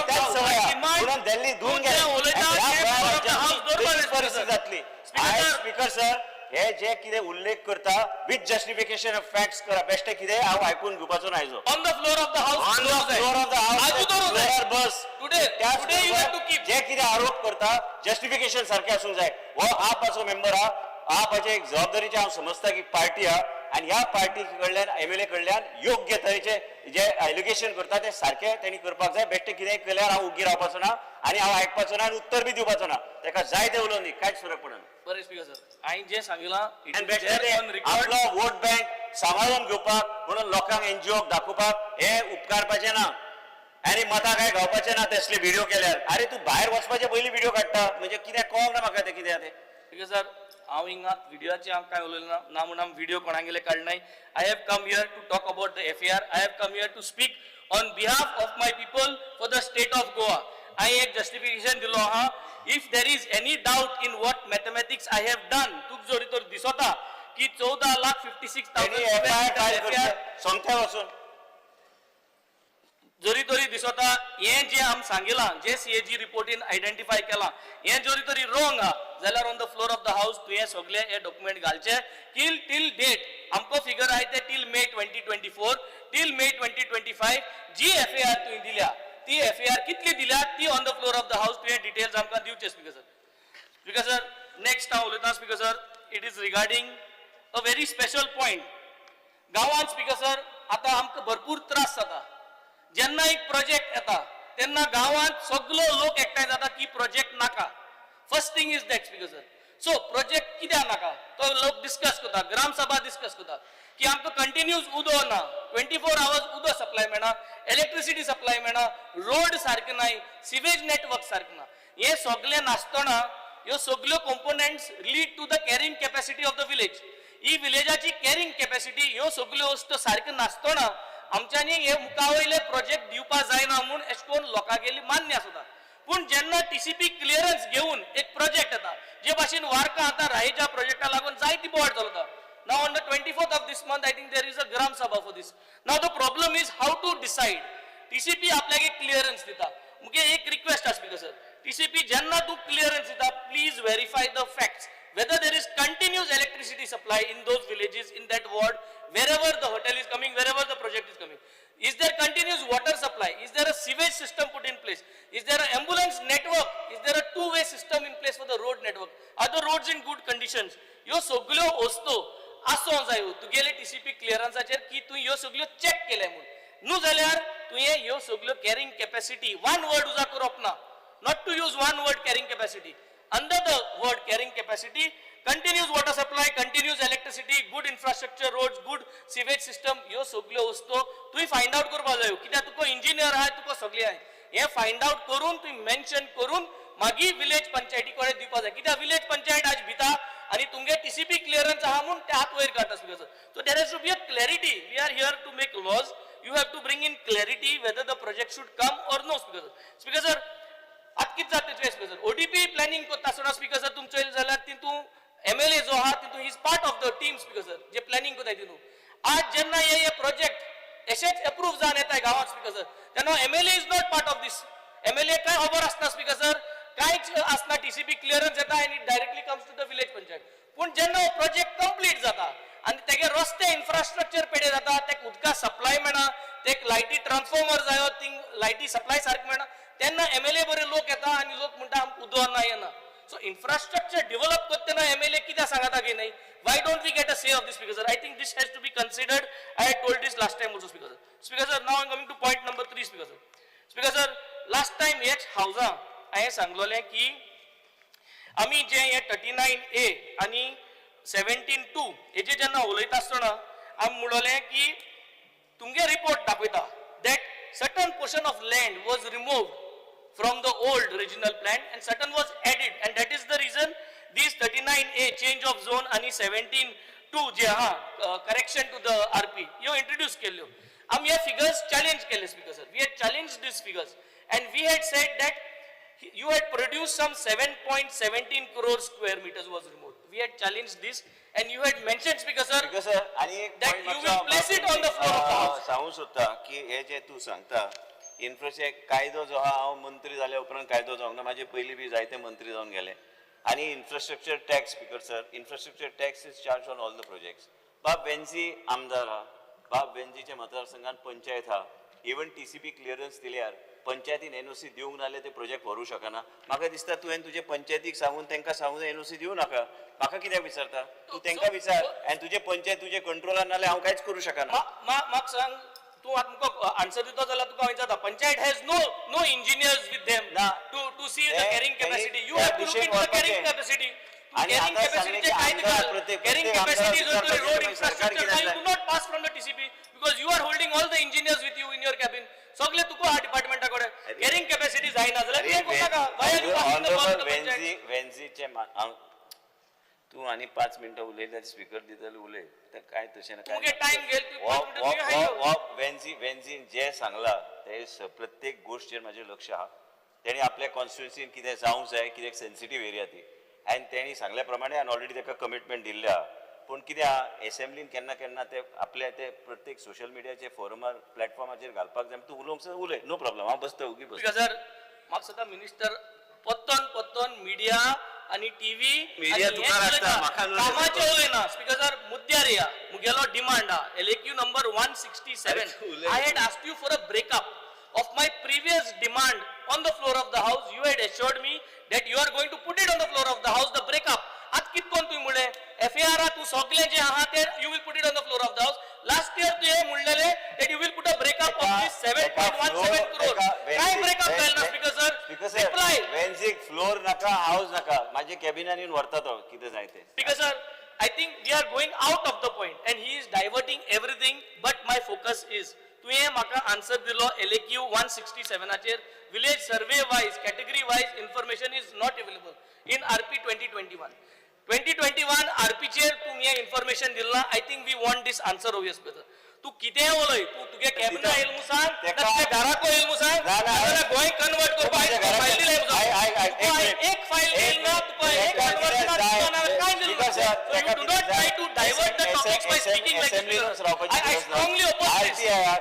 त्याच सवय म्हणून दिल्ली धुवन परिस्थिती जातली स्पीकर सर हे जे कितें उल्लेख करता विथ जस्टिफिकेशन ऑफ फॅक्ट्स करा बेश्टे कितें हांव आयकून घेवपाचो नायजो on the floor of the house बस जे कितें आरोप करता जस्टिफिकेशन सारखें आसूंक जाय हो आपाचो मेंबर आपाचे एक जबाबदारीचे हांव समजता की पार्टी आनी ह्या पार्टी कडल्यान MLA कडल्यान योग्य तरेचे जे एलिगेशन करता ते सारखे त्यांनी करपाक जाय बेश्टे कितेंय केल्यार हांव उगी रावपाचो ना आनी हांव आयकपाचो ना आनी उत्तर बी दिवपाचो ना तेका जाय ते उलोवन दी कांयच फरक पडना बरें स्पीकर सर हांवें जें सांगिलां आपलो वोट बँक सांबाळून घेवपाक म्हणून लोकांक NGO दाखोवपाक हे उपकारपाचें ना आनी मतां काय घावपाचें ना तसले व्हिडिओ केल्यार अरे तूं भायर वचपाचे पयलीं व्हिडिओ काडटा म्हणजे कितें कळोंक ना म्हाका तें कितें तें स्पीकर सर हांव हिंगा व्हिडिओचे हांव कांय उलयना ना म्हणून हांव व्हिडिओ कोणागेले काडनाय I have come here to talk about the FIR I have come here to speak on behalf of my people for the state of Goa हांवें एक जस्टिफिकेशन दिलो आहा if there is any doubt in what mathematics I have done तुका जरी तर दिसता की 14,56,000 सोमत्या वचून जरी तरी दिसता हे जे आम सांगिलां जे CAG रिपोर्टीन आयडेंटिफाय केलां हे जरी तरी रॉंग आहा जाल्यार on the floor of the house तुवें सगळे हे डॉक्युमेंट घालचे टील डेट आमको फिगर आहाय ते टील मे 2024 टील मे 2025 जी FIR तुवें दिल्या ती FIR कितली दिल्या ती on the floor of the house तुवें डिटेल्स आमकां दिवचे स्पीकर सर नेक्स्ट हांव उलयतां speaker sir it is regarding a very special point गांवांत स्पीकर सर आतां आमकां भरपूर त्रास जाता जेन्ना एक प्रोजेक्ट येता तेन्ना गांवांत सगळो लोक एकठांय जाता की प्रोजेक्ट नाका first thing is that speaker sir so project कित्याक नाका तो लोक डिस्कस करता ग्राम सभा डिस्कस करता की आमकां कंटिन्यूस उदो ना 24 आवर्स उदो सप्लाय मेळना इलेक्ट्रिसिटी सप्लाय मेळना रोड सारके नाय सिवेज नेटवर्क सारके ना हे सगळे नासतना ह्यो सगळ्यो components lead to the carrying capacity of the village ही विलेजाची कॅरिंग कॅपॅसिटी ह्यो सगळ्यो वस्तू सारक्यो नासतना आमच्यांनी हे मुखावयले प्रोजेक्ट दिवपा जायना म्हूण अशें करून लोकांगेली मान्य आसता पूण जेन्ना TCP क्लियरन्स घेवन एक प्रोजेक्ट येता जे भाशेन वार्का आतां राहेच्या प्रोजेक्टा लागून जायती बोवाळ चलता नाव on the 24th of this month I think there is a gram sabha for this now the problem is how to decide TCP आपल्याक एक क्लियरन्स दिता मुगे एक रिक्वेस्ट आसा स्पीकर सर TCP जेन्ना तूं क्लियरन्स दिता please verify the facts whether there is continuous electricity supply in those villages in that ward wherever the hotel is coming wherever the project is coming is there continuous water supply is there a sewage system put in place is there an ambulance network is there a two-way system in place for the road network are the roads in good conditions ह्यो सगळ्यो वस्तू आसों जायो तुगेले TCP क्लियरन्साचेर की तूं ह्यो सगळ्यो check केल्या म्हूण न्हू जाल्यार तुवें ह्यो सगळ्यो कॅरिंग कॅपॅसिटी वन वर्ड उजा करप ना not to use one word carrying capacity under the word carrying capacity continuous water supply continuous electricity good infrastructure roads good sewage system ह्यो सगळ्यो वस्तू तुवें फाइंड आउट करपाक जायो कित्याक तुका इंजिनियर आहाय तुका सगळें आहाय हे फाइंड आउट करून तुवें मेन्शन करून मागीर विलेज पंचायती कडेन दिवपाक जाय कित्याक विलेज पंचायत आज भिता आनी तुमगे TCP क्लियरन्स आहा म्हूण ते हात वयर काडटा speaker so there has to be a clarity we are here to make laws you have to bring in clarity whether the project should come or no speaker sir आतां कितें जाता speaker sir ODP planning करता आसतना speaker sir तुमचो जाल्यार तितून MLA जो आहा तितून is part of the team speaker sir जे प्लॅनिंग करता तितून आज जेन्ना हे प्रोजेक्ट अशेंच अप्रूव जावन येता गांवांत स्पीकर सर तेन्ना MLA is not part of these MLA काय खबर आसना स्पीकर सर कांयच आसना TCP क्लियरन्स येता आनी directly comes to the village panchayat पूण जेन्ना हो प्रोजेक्ट कंप्लीट जाता आनी तेगे रस्ते इन्फ्रास्ट्रक्चर पेडे जाता तेका उदका सप्लाय मेळना तेका लायटी ट्रान्सफॉर्मर जायो थिंग लायटी सप्लाय सारकी मेळना तेन्ना MLA बरे लोक येता आनी लोक म्हणटा आमकां उदो ना येना So infrastructure develop करते ना MLA किती सांगता की नाही? Why don't we get a say of this, Speaker sir? I think this has to be considered. I had told this last time also, Speaker sir. Speaker sir, now I'm coming to point number 3, Speaker sir. Speaker sir, last time H Hausa I सांगलोले की आम्ही जे हे 39A आणि 17(2) हेजे जेन्ना उलयता आसतना आमी म्हणले की तुमगे रिपोर्ट दाखयता that certain portion of land was removed from the old regional plan and certain was added, and that is the reason these 39A change of zone आणि 17(2) जे correction to the RP you introduce केल्यो. आम्ही हे figures challenge केले, Speaker sir. We had challenged these figures and we had said that you had produced some 7.17 crore square meters was removed. We had challenged this and you had mentioned, Speaker sir, आणि एक that point you will place it on the floor of the house. सांगू सोदता की हे जे तू सांगता infrastructure कायदो जो हा हांव मंत्री जाल्या उपरांत कायदो जावंक ना, म्हाजे पयलीं बी जायते मंत्री जावन गेले. आणि infrastructure tax, speaker sir, infrastructure tax is charge on all the projects. बाब वेन्झी आमदार हा, बाब वेन्झीच्या मतदारसंघात पंचायत हा, इवन TCP क्लियरन्स दिल्यार पंचायतीन NOC दिवंक नाल्यार ते प्रोजेक्ट व्हरू शकना. म्हाका दिसता तुवें तुजे पंचायतीक सांगून तांकां सांगून NOC दिवं नाका. म्हाका कित्याक विचारता? तूं तांकां विचार आनी तुजे पंचायत तुजे कंट्रोलान नाल्यार हांव कांयच करूं शकना. म्हाका सांग, तू आमकां आन्सर दिता जाल्यार तुका हांव विचारता, panchayat has no engineers with them to see the carrying capacity. You have to look into the carrying capacity. Carrying कॅपॅसिटीचे काय दितात? Carrying capacity is also road infrastructure. You do not pass from the TCP because you are holding all the engineers with you in your cabin. सगळे तुका हा डिपार्टमेंटा कडे carrying capacity जायना जाल्यार तुवें कोणाका why are you passing the ball to the panchayat? वेन्झीचे तू आनी 5 मिनटां उलयल्यार speaker दितले उलय, तर काय तशें ना. तुमगे टाइम गेल, तू 5 मिनिटं तुगे हायो. वेन्झीन जे सांगला ते प्रत्येक गोश्टीर म्हाजें लक्ष आहा. तेणी आपल्या कॉन्स्टिट्युएन्सीन कितें जावंक जाय, कित्याक सेन्सिटीव एरिया ती, आनी तेणी सांगल्या प्रमाणे आनी ऑलरेडी ताका कमिटमेंट दिल्ले आहा. पूण कित्याक एसेंब्लीन केन्ना केन्ना ते आपल्या ते प्रत्येक सोशल मिडियाचे फोरमार प्लॅटफॉर्माचेर घालपाक जाय. तूं उलोवंक उलय, नो प्रॉब्लेम, हांव बसता उगी बसता. सर म्हाका सदां मिनिस्टर पत्तन मिडिया आणि टीव्ही Media तुका लागता, म्हाका न्हू. कामाचे उलयना. स्पीकर सर मुद्द्यार या मुगेलो डिमांड हा LAQ number 167. I had asked you for a breakup of my previous demand on the floor of the house. You had assured me that you are going to put it on the floor of the house, the breakup. आत कितकोन तुवें म्हणलें FAR तू सगळे जे आहा ते you will put it on the floor of the house. Last year तुवें म्हणलेले that you will put a breakup of this 7.17 crore. काय breakup जायना, स्पीकर सर? Reply. वेन्झीक फ्लोर नाका, हाऊस नाका, माझे कॅबिनान येवन व्हरता तो कितें जाय ते. Speaker sir, I think we are going out of the point and he is diverting everything, but my focus is तुवें म्हाका आन्सर दिलो LAQ 167 चेर village survey wise, category wise information is not available in RP 2021. 2021 RP chair तुमी information दिलना. I think we want this answer obvious better. तू कितें उलय, तू तुगे कॅबिना L मु सांग, तुगे घराको येल मु सांग, नाजाल्यार गोंय कन्वर्ट करपा फायल दिले मु सांग. एक फायल येल ना, तुका एक कन्वर्ट करना काय जरूरत. So you do not try to divert the topics by speaking like this. I strongly oppose this.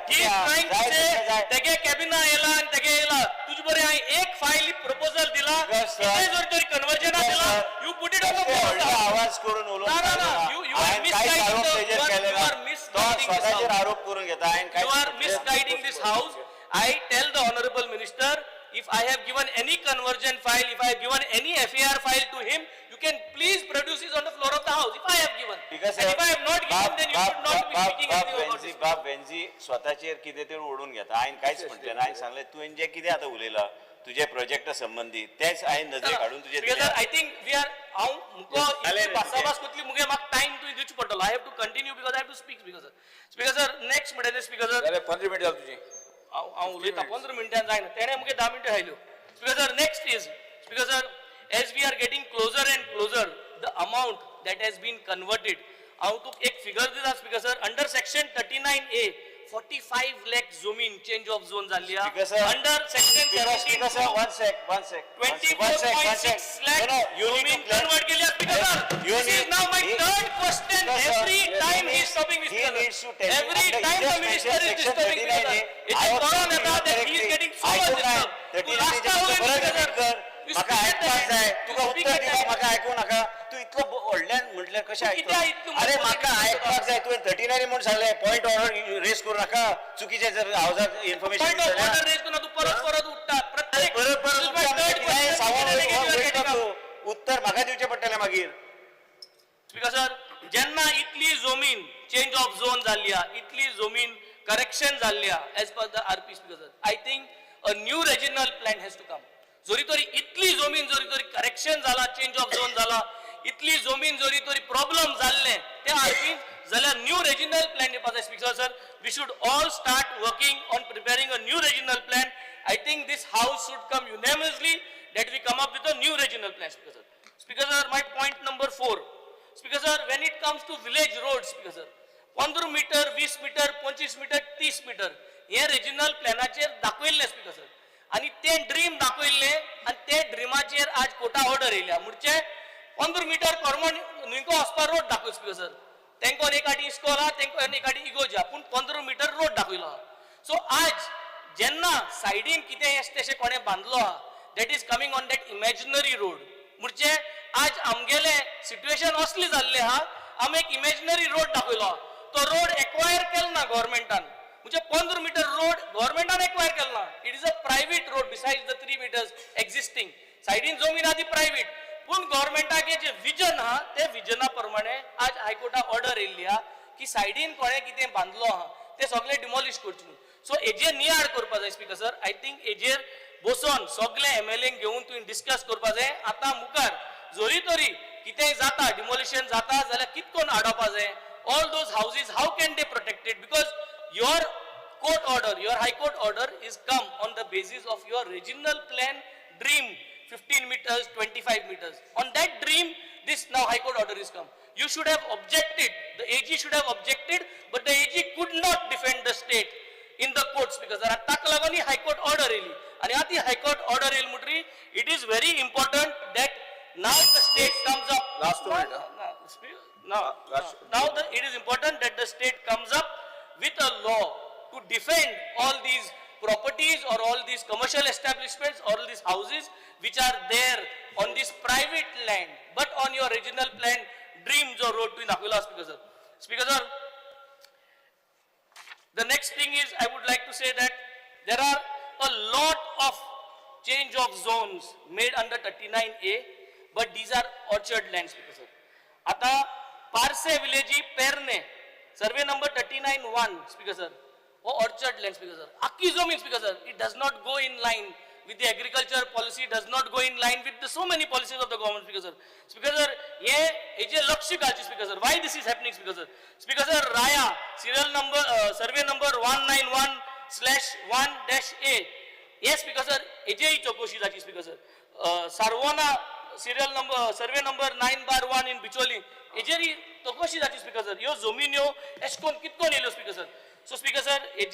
He is trying to say तेगे कॅबिना येला आणि तेगे येला. तुझ बरे हांवें एक फायल प्रपोजल दिला, कितें जर तरी कन्वर्जन दिला, you put it on the floor. आवाज करून उलोवंक you are misguiding स्वतःचेर आरोप करून घेता. You are misguiding this house. I tell the honorable minister, if I have given any conversion file, if I have given any FAR file to him, you can please produce it on the floor of the house. If I have given, and if I have not given, then you should not be speaking anything about this. बाब वेन्झी स्वतःचेर कितें तरी ओडून घेता. हांवें कांयच म्हटलें ना. हांवें सांगलें तुवें जे कितें आतां उलयलां तुजे प्रोजेक्टा संबंधी तेच हांवें नजरे काडून तुजे Because I think we are हांव मुको बासाबास कोतली मुगे म्हाका टाइम तू दिवची पडटलो. I have to continue because I have to speak, Speaker sir. Speaker sir, next म्हणटा Speaker sir. जाल्यार 15 मिनिट जाली तुजी. हांव उलयता 15 मिनिटां जायना. तेणे मुगे 10 मिनिटां हायल्यो. Speaker sir, next is, Speaker sir, as we are getting closer and closer, the amount that has been converted. हांव तुका एक फिगर दिता, Speaker sir, under section 39A 45 lakh zomin change of zone जाल्ली हा. Under section 17 Speaker sir, one sec 24.6 lakh zomin convert केली. Speaker sir, this is now my third question. Every time he is stopping me, Speaker sir. Every time the minister is disturbing me, Speaker sir. It is gone that he is getting so much disturbed. तू रास्ता उलय, Speaker sir. म्हाका आयकपाक जाय, तुका उत्तर दिता, म्हाका आयकूं नाका. तू इतलो व्हडल्यान म्हटल्यार कशें आयकता? अरे म्हाका आयकपाक जाय. तुवें 39 म्हणून सांगलें पॉयंट ऑर्डर रेज करूं नाका. चुकीचें जर हावजाक information point of order raise करून तू परत उठता. प्रत्येक परत उठता. सांगून उत्तर म्हाका दिवचें पडटलें मागीर. स्पीकर सर, जेन्ना इतली जमीन चेंज ऑफ झोन जाल्ली आहा, इतली जमीन करेक्शन जाल्ली आहा as per the RP speaker sir, I think a new regional plan has to come. जोरी तरी इतली जमीन जोरी तरी करेक्शन जाला, चेंज ऑफ झोन जाला, इतली जमीन जोरी तरी प्रॉब्लम जाल्ले त्या आरपीन जाल्यार न्यू रिजनल प्लॅन दिवपाक जाय speaker sir. We should all start working on preparing a new regional plan. I think this house should come unanimously that we come up with a new regional plan, Speaker sir. Speaker sir, my point number 4. Speaker sir, when it comes to village roads, Speaker sir, 15 meter, 20 meter, 25 meter, 30 meter, हे regional planaचेर दाखयल्ले Speaker sir. आणि ते dream दाखयल्ले आणि ते ड्रीमाचेर आज Kota order येयल्या. म्हणजे 15 meter परमन नुंको वचपा road दाखय Speaker sir. तेंकोन एक आटी इस्कोला, तेंकोन एक आटी इगोजा, पूण 15 meter रोड दाखयलो आहा. सो आज जेन्ना सायडीन कितें तेशें कोणें बांदलो आहा, that is coming on that imaginary road. म्हणजे आज आमगेले सिच्युएशन असली जाल्ले हा, आम एक इमेजिनरी रोड दाखयलो. तो रोड एक्वायर केलो ना गव्हर्नमेंटान. म्हणजे 15 meter रोड गव्हर्नमेंटान एक्वायर केलो ना. It is a private road beside the 3 meters existing. सायडीन जमीन आदी प्रायव्हेट, पूण गव्हर्नमेंटाचे जे विजन हा ते विजना प्रमाणे आज हायकोर्टा ऑर्डर येयल्ली हा की सायडीन कोणे कितें बांदलो हा ते सगळे डिमॉलिश करचे. सो हेजेर नियाळ करपा जाय स्पीकर सर. आय थिंक हेजेर बसून सगळे एमएलए घेऊन तुम्ही डिस्कस करपा जाय. आता मुखार जोरी तरी कितेंय जाता, डिमोलिशन जाता जाल्यार कितकोन आडोवपा जाय. All those houses how can they protected, because your court order, your high court order is come on the basis of your regional plan dream 15 meters, 25 meters. On that dream, this now High Court order is come. You should have objected. The AG should have objected, but the AG could not defend the state in the courts because there are ताका लागून ही High Court order येयली. आणि आती High Court order येयली म्हणटरी it is very important that now the state comes up. Last 2 minutes. It is important that the state comes up with a law to defend all these properties or all these commercial establishments, all these houses which are there on this private land, but on your regional plan dream jo road to Nakula, Speaker sir. Speaker sir, the next thing is I would like to say that there are a lot of change of zones made under 39A, but these are orchard lands, Speaker sir. Ata Parse village Perne, survey number 39-1, Speaker sir. Oh, orchard land, Speaker sir. Akki zomin, Speaker sir. It does not go in line with the agriculture policy, does not go in line with the so many policies of the government, Speaker sir. Speaker sir, ye je lakshya galchi, Speaker sir. Why this is happening, Speaker sir? Speaker sir, Raya, serial number, survey number 191/1-A. Yes, Speaker sir, ye chokoshi jachi, Speaker sir. Sarvona, serial number, survey number 9/1 in Bicholi. Ye chokoshi jachi, Speaker sir. Yo zomin yo eshkon kitkon yelo, Speaker sir. So, Speaker sir, ye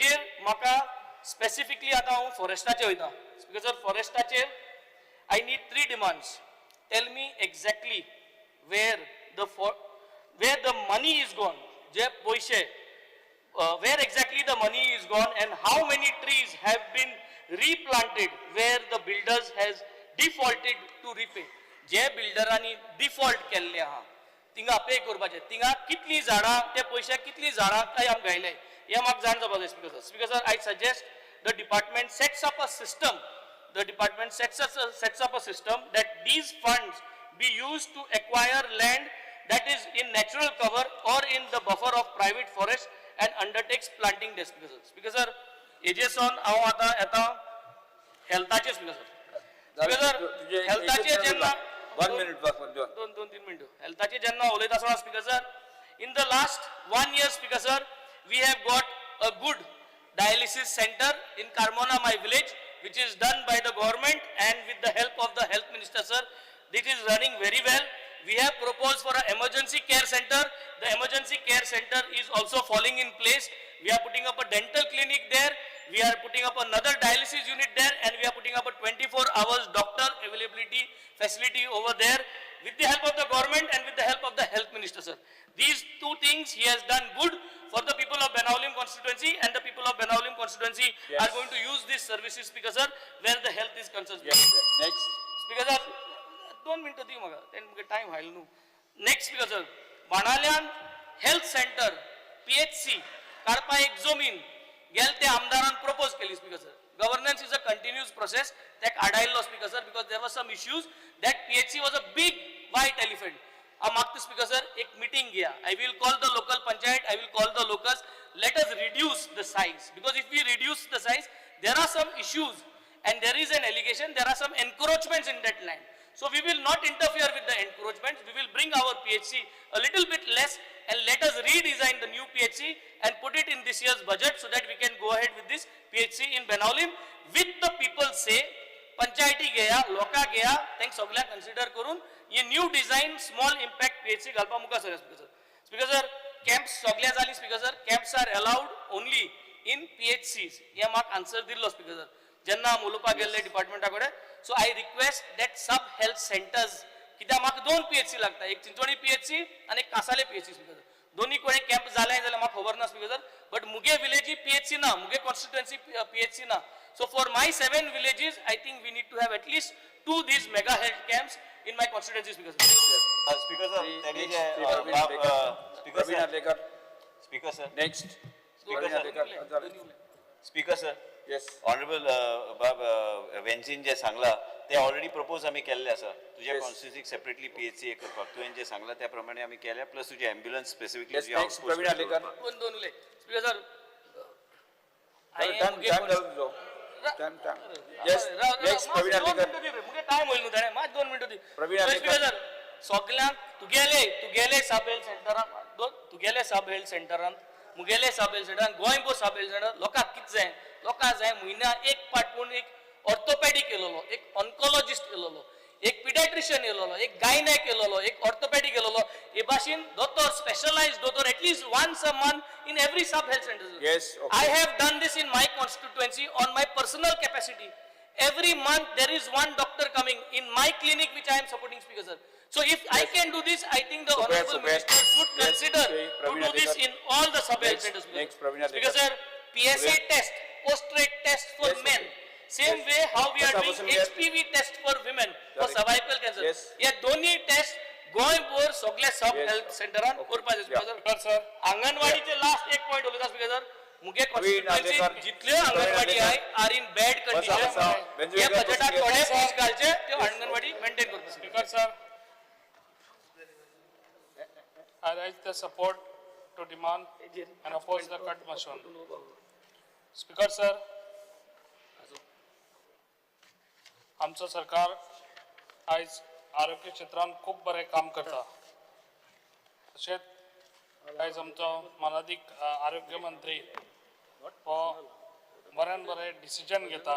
maka specifically आता हूँ फॉरेस्टाचे वयता. Speaker sir, फॉरेस्टाचे I need 3 demands. Tell me exactly where the money is gone. जे पैसे where exactly the money is gone and how many trees have been replanted where the builders has defaulted to repay. जे बिल्डरांनी default केल्ले आहा तिंगा पे करपाचे. तिंगा कितली झाडां ते पैसे कितली झाडां काय आम घायले हे म्हाका जाण जावपा जाय. Speaker sir. Speaker sir, I suggest the department sets up a system. The department sets up a system that these funds be used to acquire land that is in natural cover or in the buffer of private forest and undertakes planting there. Speaker sir. Speaker sir, एजेसन हांव आतां येता हेल्थाचे. Speaker sir. Speaker sir, हेल्थाचे जेन्ना 1 minute बस 2-3 minute हेल्थाचे जेन्ना उलयता आसतना Speaker sir, in the last 1 year, Speaker sir, we have got a good dialysis center in Carmona, my village, which is done by the government and with the help of the health minister, sir. This is running very well. We have proposed for an emergency care center. The emergency care center is also falling in place. We are putting up a dental clinic there. We are putting up another dialysis unit there, and we are putting up a 24 hours doctor availability facility over there with the help of the government and with the help of the health minister, sir. These 2 things he has done good for the people of Benaulim constituency, and the people of Benaulim constituency are going to use these services, Speaker sir, where the health is concerned. Yes, sir. Next. Speaker sir, 2 minutes दी मगा, then मुझे time हाइल नू. Next, Speaker sir, बाणाल्यान health center, PHC, कारपा एक जमीन गेल ते आमदारान propose केली, Speaker sir. governance is a continuous process. That adile speaker sir, because there were some issues that PHC was a big white elephant. Speaker sir, एक meeting gaya. I will call the local panchayat, I will call the locals. Let us reduce the size, because if we reduce the size, there are some issues and there is an allegation, there are some encroachments in that land. So we will not interfere with the encroachments. We will bring our PHC a little bit less and let us redesign the new PHC and put it in this year's budget so that we can go ahead with this PHC in Benaulim with the people say, पंचायती गया, लोका गया, thanks सगळ्या consider करून ये new design small impact PHC घालपा मुका sir speaker sir camps सगळ्या जाली speaker sir camps are allowed only in PHCs या माक answer दिल्लो speaker sir जेन्ना उलोवपाक गेल्ले डिपार्टमेंटाकडे so I request that sub health centers कित्याक म्हाका 2 PHC लागता एक चिंचोणी PHC आणि एक कासाले PHC speaker sir दोन्ही कोणी कॅम्प जाले जाल्यार म्हाका खबर ना speaker sir but मुगे विलेजी PHC ना मुगे constituency PHC ना. So for my 7 villages, I think we need to have at least 2 these mega health camps in my constituencies because speaker sir त्यांनी जे speaker Praveen sir Adekar. Speaker sir Next. Speaker sir speaker sir Yes. Honourable बाब वेन्सीन जे सांगला ते already propose आम्ही केल्ले आसा तुझ्या कॉन्स्टिट्युन्सीक सेपरेटली PHC करपाक तुवें जे सांगला त्या प्रमाणे आम्ही केल्या प्लस तुझे ambulance specifically Yes, next. Praveen Adekar. दोन उले speaker sir Time झालो. Time. Yes. Next. Praveen Adekar. मुगे टाइम होईल न्हू ताणे मात 2 मिनिटं दी Praveen speaker Adekar. sir सगळ्यांक तुगेले सब हेल्थ सेंटरान तुगेले सब हेल्थ सेंटरान मुगेले सब हेल्थ सेंटरान गोंयभर सब हेल्थ सेंटर लोकांक कितें जाय लोकांक जाय म्हयन्या एक पाटपून एक ऑर्थोपॅडिक येयलो एक ऑन्कोलॉजिस्ट येयलो एक पिडियाट्रिशियन येयलो एक गायनेक येयलो एक ऑर्थोपॅडिक येयलो हे भाशेन दोतोर स्पेशलाइज्ड दोतोर at least once a month in every sub health centre. Yes, okay. I have done this in my constituency on my personal capacity. Every month there is one doctor coming in my clinic which I am supporting speaker sir. So if I can do this, I think the honorable minister should Yes, consider okay, to Praveen do this Adekar. in all the sub health Next, centers. next, Praveen Speaker Adekar. sir, PSA test, post-rate test for Yes, men. okay. Same way how we are Basa, doing basa, HPV test for women for Sorry. cervical cancer. Yes. या दोन्ही taste गोंयभर सगळ्या सब Yes. Health सेंटरान करपाचे Yeah. Speaker sir अंगणवाडीचे last एक point उलयता speaker sir मुगे Praveen constituency Adekar. जितले anganwadi Adekar. आहे आर इन बॅड बसा. कंडिशन Benjamin या Adekar, बजेटात yes. थोडे पयशे घालचे ते अंगणवाडी मेंटेन करपाचे Speaker sir, I raise the support to demand and oppose the cut motion. Speaker sir, आमचं सरकार आयज आरोग्य क्षेत्रात खूप बरें काम करता तशेंच आयज आमचो मानाधीक आरोग्य मंत्री हो बऱ्यान बरें डिसिजन घेता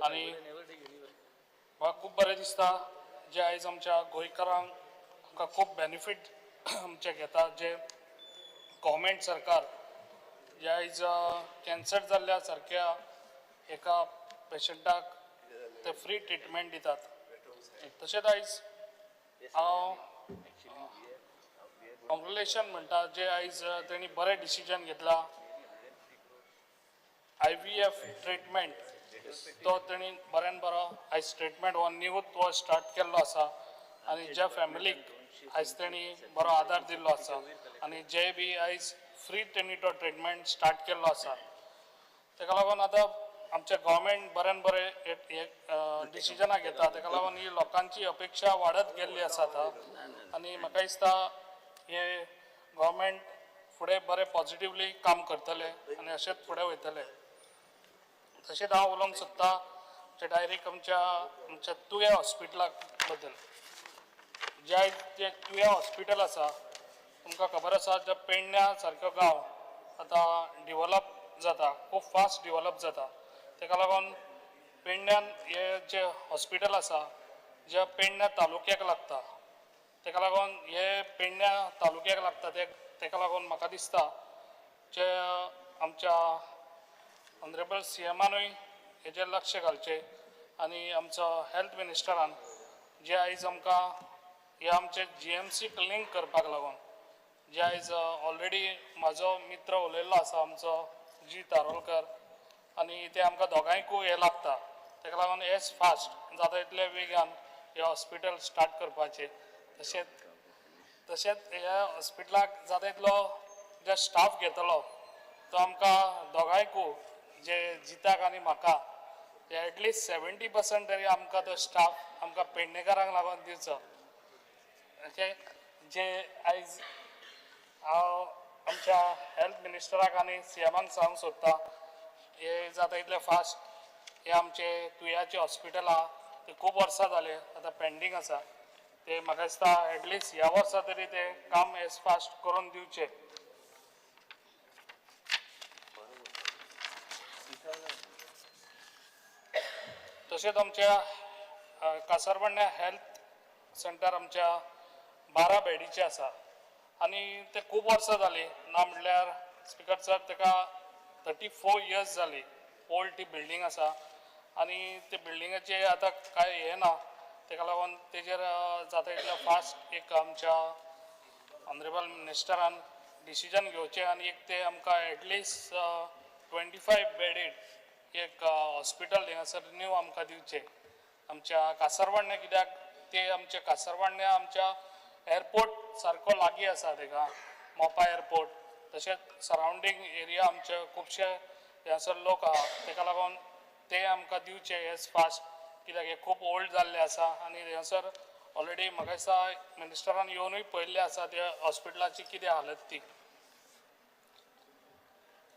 आनी म्हाका खूब बरें दिसता जे आयज आमच्या गोंयकारांक आमकां खूब बेनिफीट आमचे घेता जे गव्हर्मेंट सरकार जे आयज कॅन्सर जाल्ल्या सारक्या एका पेशंटाक ते फ्री ट्रिटमेंट दितात तशेंच आयज हांव कॉंग्रेच्युलेशन म्हणटा जे आयज तेणी बरें डिसिजन घेतला IVF ट्रिटमेंट तो तेणी बऱ्यान बरो आयज ट्रिटमेंट हो न्यूत तो स्टार्ट केल्लो आसा आनी ज्या फॅमिलीक आयज तेणी बरो आदार दिल्लो आसा आनी जे बी आयज फ्री तेणी तो ट्रिटमेंट स्टार्ट केल्लो आसा तेका लागून आतां आमचे गव्हर्मेंट बऱ्यान बरें डिसिजनां घेता तेका लागून ही लोकांची अपेक्षा वाडत गेल्ली आसा आतां आनी म्हाका दिसता हे गव्हर्मेंट फुडें बरें पॉझिटिवली काम करतले आनी अशेंच फुडें वयतले तशेंच हांव उलोवंक सोदतां जे डायरेक्ट आमच्या तुया हॉस्पिटलाक बद्दल जे तुया हॉस्पिटल आसा तुमकां खबर आसा जे पेडण्या सारको गांव आतां डिवलप जाता खूब फास्ट डिवलप जाता तेका लागून पेडण्यान हे जे हॉस्पिटल आसा जे पेडण्या तालुक्याक लागता तेका लागून हे पेडण्या तालुक्याक लागता तेका लागून म्हाका दिसता जे आमच्या ऑनरेबल CMानूय हेजेर लक्ष घालचें आनी आमचो हेल्थ मिनिस्टरान जे आयज आमकां हे आमचे GMC लिंक करपाक लागून जे आयज ऑलरेडी म्हाजो मित्र उलयल्लो आसा आमचो G तारोलकर आनी ते आमकां दोगांयकूय हे लागता तेका लागून एज फास्ट जाता तितले वेगान हे हॉस्पिटल स्टार्ट करपाचें तशेंच ह्या हॉस्पिटलाक जाता तितलो जे स्टाफ घेतलो तो आमकां दोगांयकूय जे जिताक आनी म्हाका एटलिस्ट 70% तरी आमकां तो स्टाफ आमकां पेडणेकारांक लागून दिवचो जे आयज हांव आमच्या हेल्थ मिनिस्टराक आनी सीएमाक सांगूंक सोदता हे जाता इतले फास्ट हे आमचे तुयाचे हॉस्पिटल आहा ते खूब वर्सां जाले आतां पेंडींग आसा ते म्हाका दिसता एटलिस्ट ह्या वर्सा तरी ते काम एज फास्ट करून दिवचे तशेंच आमच्या कासारवण्या हेल्थ सेंटर आमच्या 12 बेडीचे आसा आनी ते खूब वर्सां जाली ना म्हणल्यार स्पिकर सर ताका 34 इयर्स जाली ओल्ड ती बिल्डींग आसा आनी ते बिल्डिंगेचे आतां कांय हें ना ताका लागून तेजेर जाता इतले फास्ट एक आमच्या ऑनरेबल मिनिस्टरान डिसिजन घेवचें आनी एक ते आमकां एटलिस्ट 25 बेडीड एक हॉस्पिटल हिंगासर न्यू आमकां दिवचें आमच्या कासारवाड्या कित्याक ते आमच्या कासारवाड्या आमच्या एअरपोर्ट सारको लागीं आसा ताका मोपा एअरपोर्ट तशेंच सरावंडींग एरिया आमचे खुबशे हांगासर लोक आहा ताका लागून ते आमकां दिवचे एज फास्ट कित्याक हे खूब ओल्ड जाल्ले आसा आनी हांगासर ऑलरेडी म्हाका दिसता मिनिस्टरान येवनूय पळयल्ले आसा त्या हॉस्पिटलाची कितें हालत ती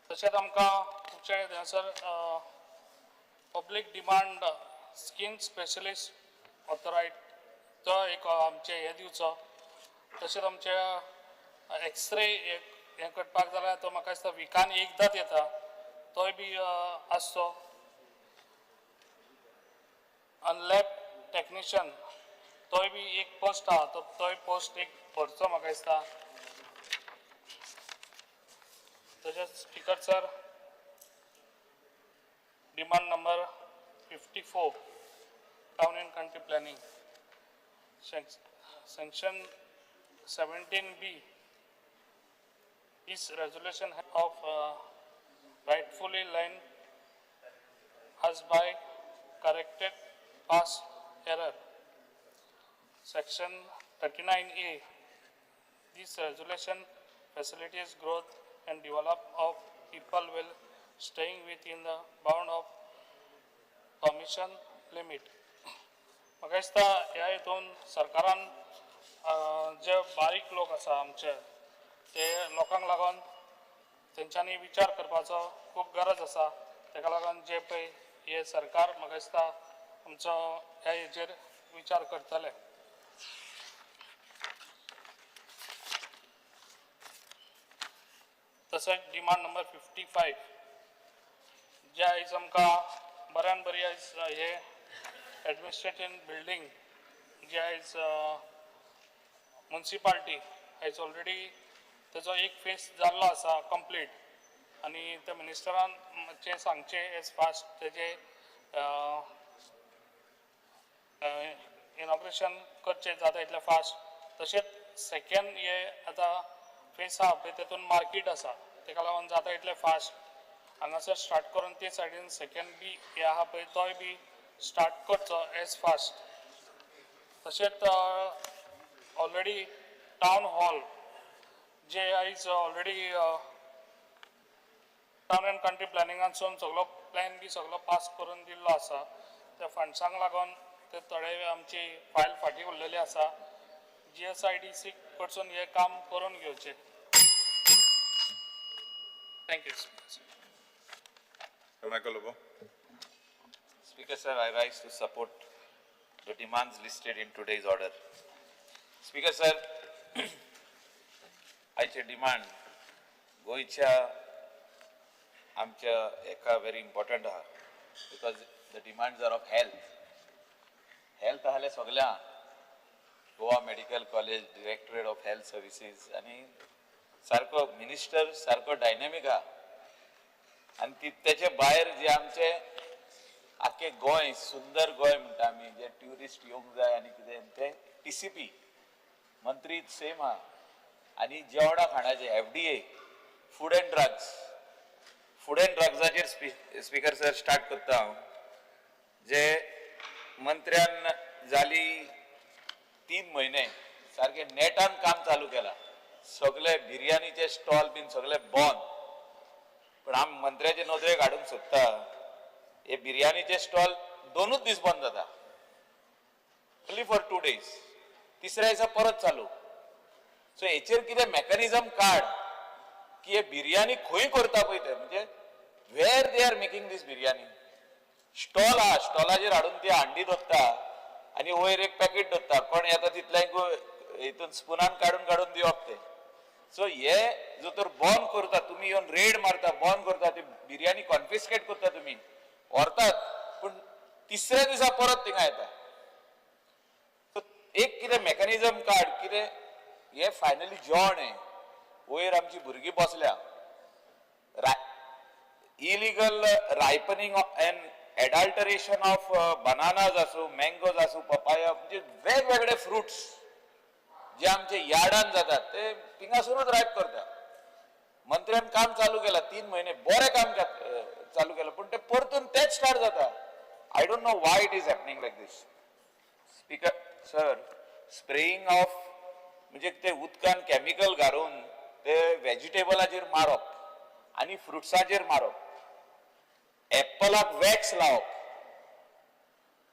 तशेंच आमकां खुबशे हांगासर पब्लीक डिमांड स्कीन स्पेशलिस्ट ऑथोरायज तो एक आमचे हे दिवचो तशेंच आमचे एक्सरे हें करपाक जाल्यार तो म्हाका दिसता विकान एकदांच येता तोय बी आसचो आनी लॅब टॅक्निशियन तोय बी एक पोस्ट आहा तोय पोस्ट एक भरचो म्हाका दिसता तशेंच speaker sir demand number 54 town end country planning section 17B this resolution of rightfully line as by corrected past error. Section 39A this resolution facilitates growth and development of people while staying within the bound of permission limit. म्हाका दिसता ह्या हितून सरकारान जे बारीक लोक आसा आमचे ते लोकांक लागून तेंच्यांनी विचार करपाचो खूब गरज आसा ताका लागून जे पळय हे सरकार म्हाका दिसता आमचो ह्या हेचेर विचार करतले तशेंच डिमांड नंबर 55 जे आयज आमकां बऱ्यान बरी आयज हे एडमिनिस्ट्रेटिव्ह बिल्डींग जे आयज म्युनिसिपालिटी आयज ऑलरेडी तेजो एक फेज जाल्लो आसा कंप्लीट आनी त्या मिनिस्टरान चे सांगचे एज फास्ट तेजे इनॉग्रेशन करचें जाता इतलें फास्ट तशेंच सेकेंड हे आतां फेस आहा पळय तेतून मार्केट आसा ताका लागून जाता इतलें फास्ट हांगासर स्टार्ट करून ते सायडीन सेकेंड बी हे आहा पळय तोय बी स्टार्ट करचो एज फास्ट तशेंच ऑलरेडी टावन हॉल जे आयज ऑलरेडी टाउन एंड कंट्री प्लॅनिंगासून सगळो प्लॅन बी सगळो पास करून दिल्लो आसा त्या फंड्सांक लागून ते थोडे आमची फायल फाटी उरलेली आसा GSIDC कडसून हे काम करून घेवचे thank you Michael Lobo. Speaker sir, I rise to support the demands listed in today's order. Speaker sir, आयचे डिमांड गोयच्या आमच्या एका व्हेरी इम्पॉर्टंट आहा because the demands are of health आहले सगळ्या Goa medical college directorate of health services आनी सारको minister सारको डायनॅमीक आहा आनी तेचे भायर जे आमचे आख्खे गोंय सुंदर गोंय म्हणटा आमी जे ट्युरिस्ट येवंक जाय आनी कितें ते TCP मंत्री सेम आहा आनी जेवणा खाणाचे FDA फूड एंड ड्रग्साचेर स्पीकर सर स्टार्ट करता हांव जे मंत्र्यान जाली 3 म्हयने सारखे नेटान काम चालू केला सगळे बिर्याणीचे स्टॉल बीन सगळे बंद पण हांव मंत्र्याचे नदरेक हाडूंक सोदता हे बिर्याणीचे स्टॉल 2च दीस बंद जाता ओन्ली फॉर 2 days तिसऱ्या दिसा परत चालू सो हेचेर कितें मेकॅनिझम काड की हे बिर्याणी खंय करता पळय ते म्हणजे where they are making these biryani stall आहा स्टॉलाचेर हाडून ती हांडी दवरता आनी वयर एक पॅकेट दवरता कोण येता तितल्यांक हितून स्पुनान काडून काडून दिवप ते सो हे जो तर बंद करता तुमी येवन रेड मारता बंद करता ती बिर्याणी कॉन्फिस्केट करता तुमी व्हरतात पूण तिसऱ्या दिसा परत थिंगा येता सो एक कितें मेकॅनिझम काड कितें हे फायनली जेवण हे वयर आमची भुरगीं बसल्या illegal ripening end adulteration of bananas आसूं मँगोज आसूं पपाया म्हणजे वेगवेगळे फ्रुट्स जे आमचे यार्डान जातात ते थिंगासरूच रायप करता मंत्र्यान काम चालू केलां 3 म्हयने बरें काम चालू केलां पूण ते परतून तेच स्टार्ट जाता I don't know why it is happening like this speaker sir spraying of म्हणजे ते उदकान केमिकल घालून ते व्हेजिटेबलाचेर मारप आनी फ्रुट्साचेर मारप एप्पलाक वॅक्स लावप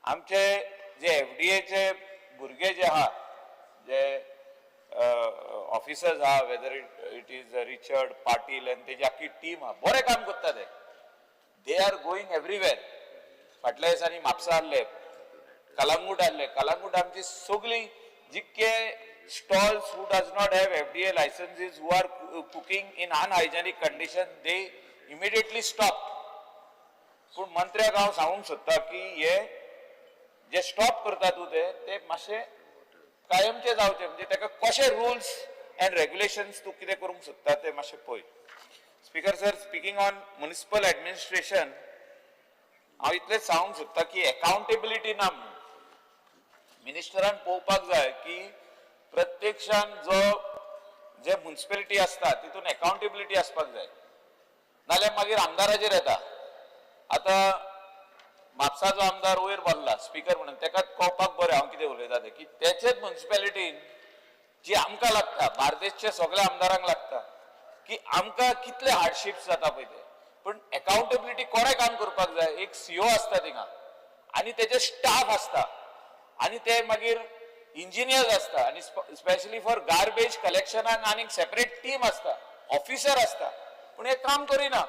आमचे जे एफडीएचे भुरगे जे आहा जे ऑफिसर्स आहा weather it is Richard Patil आनी तेजी आख्खी टीम आहा बरें काम करता ते दे आर गोईंग एवरीवेर फाटल्या दिसांनी म्हापसा आहले कलंगूट आहले कलंगूट आमची सगळी जितके stalls who does not have FDA licenses who are cooking in unhygienic condition they immediately stop पूण मंत्र्याक हांव सांगूंक सोदता की हे जे स्टॉप करता तूं ते मातशे कायमचे जावचे म्हणजे ताका कशे रुल्स एंड रेग्युलेशन्स तूं कितें करूंक सोदता ते मातशे पळय speaker sir speaking on municipal administration हांव इतलेंच सांगूंक सोदता की अकाउंटेबिलिटी ना मिनिस्टरान पळोवपाक जाय की प्रत्यक्षान जो जे म्युनिसिपॅलिटी आसता तितून अकाउंटेबिलिटी आसपाक जाय नाल्यार मागीर आमदाराचेर येता आतां म्हापसाचो आमदार वयर बसला स्पीकर म्हणून तेका कळपाक बरें हांव कितें उलयता तें की तेचेच म्युनिसिपॅलिटीन जी आमकां लागता बार्देसच्या सगळ्या आमदारांक लागता की आमकां कितले हार्डशिप्स जाता पळय ते पूण अकाउंटेबिलिटी कोणें काम करपाक जाय एक सीओ आसता थिंगा आनी तेजे स्टाफ आसता आनी ते मागीर इंजिनियर्स आसता आनी स्पेशली फॉर गार्बेज कलेक्शनाक आनीक सेपरेट टीम आसता ऑफिसर आसता पूण हे काम करिना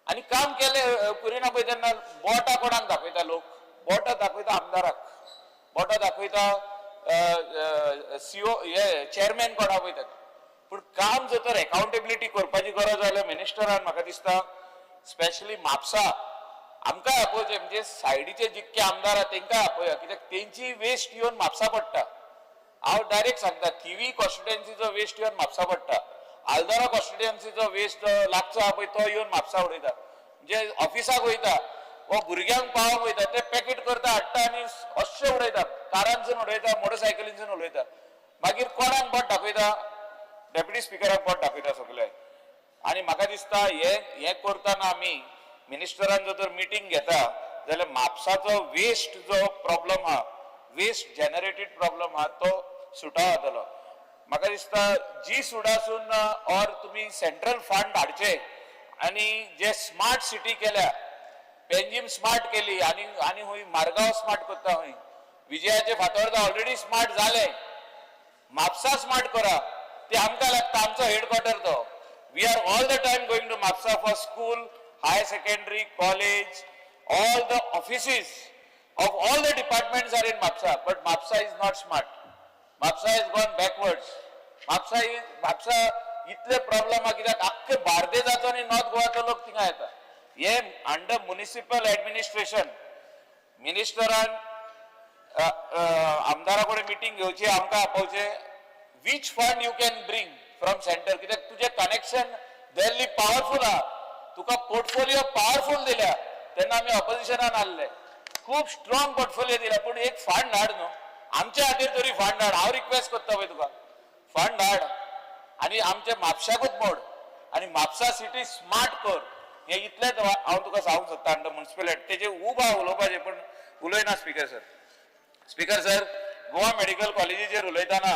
आनी काम केले करिना पळय तेन्ना बोटां कोणाक दाखयता लोक बोटां दाखयता आमदाराक बोटां दाखयता सीओ हे चेअरमॅन कोणा पळय पूण काम जर तर अकाउंटेबिलिटी करपाची गरज जाल्यार मिनिस्टरान म्हाका दिसता स्पेशली म्हापसा आमकां आपोवचें म्हणजे सायडीचे जितके आमदार आहा तांकां आपया कित्याक तेंची वेस्ट येवन म्हापसा पडटा हांव डायरेक्ट सांगता थिवी कॉन्स्टिट्युएन्सीचो वेस्ट येवन म्हापसा पडटा आल्दोरा कॉन्स्टिट्युएन्सीचो वेस्ट जो लागचो आहा पळय तो येवन म्हापसा उडयता म्हणजे ऑफिसाक वयता वो भुरग्यांक पावोवंक वयता ते पॅकेट करता हाडटा आनी अशें उडयता कारांसून उडयता मोटरसायकलींसून उडयता मागीर कोणाक बोट दाखयता डेप्युटी स्पिकराक बोट दाखयता सगळे आनी म्हाका दिसता हे करतना आमी मिनिस्टरान जर तर मिटींग घेता जाल्यार म्हापसाचो वेस्ट जो प्रॉब्लम आहा वेस्ट जनरेटेड प्रॉब्लम आहा तो सुटाव जातलो म्हाका दिसता जी सुडासून ऑर तुमी सेंट्रल फंड हाडचे आनी जे स्मार्ट सिटी केल्या पेंजीम स्मार्ट केली आनी खंय मारगांव स्मार्ट करता खंय विजयाचे फातोर्डा ऑलरेडी स्मार्ट जाले म्हापसा स्मार्ट करा ते आमकां लागता आमचो हेडक्वॉर्टर तो we are all the time going to Mapusa for school higher secondary, college, all the offices of all the departments are in Mapsa, but Mapsa is not smart. Mapsa has gone backwards. Mapsa इतले problem आहा कित्याक आख्खे बार्देजाचो आनी north गोवाचो लोक थिंगा येता हे under municipal administration मिनिस्टरान आमदारा कडेन मिटींग घेवची आमकां आपोवचे which fund you can bring from center कित्याक तुजे कनेक्शन दिल्ली पावरफुल आहा तुका पोर्टफोलिओ पावरफुल दिल्या तेन्ना आमी ऑपोजिशनान आसले खूब स्ट्रॉंग पोर्टफोलिओ दिला पूण एक फंड हाड न्हू आमच्या खातीर तरी फंड हाड हांव रिक्वेस्ट करता पळय तुका फंड हाड आनी आमच्या म्हापशाकूच मोड आनी म्हापसा सिटी स्मार्ट कर हे इतलेंच हांव तुका सांगूंक सोदता अंडर म्युनिसिपॅलिटी तेजे खूब आहा उलोवपाचें पूण उलयना स्पीकर सर गोवा मेडिकल कॉलेजीचेर उलयतना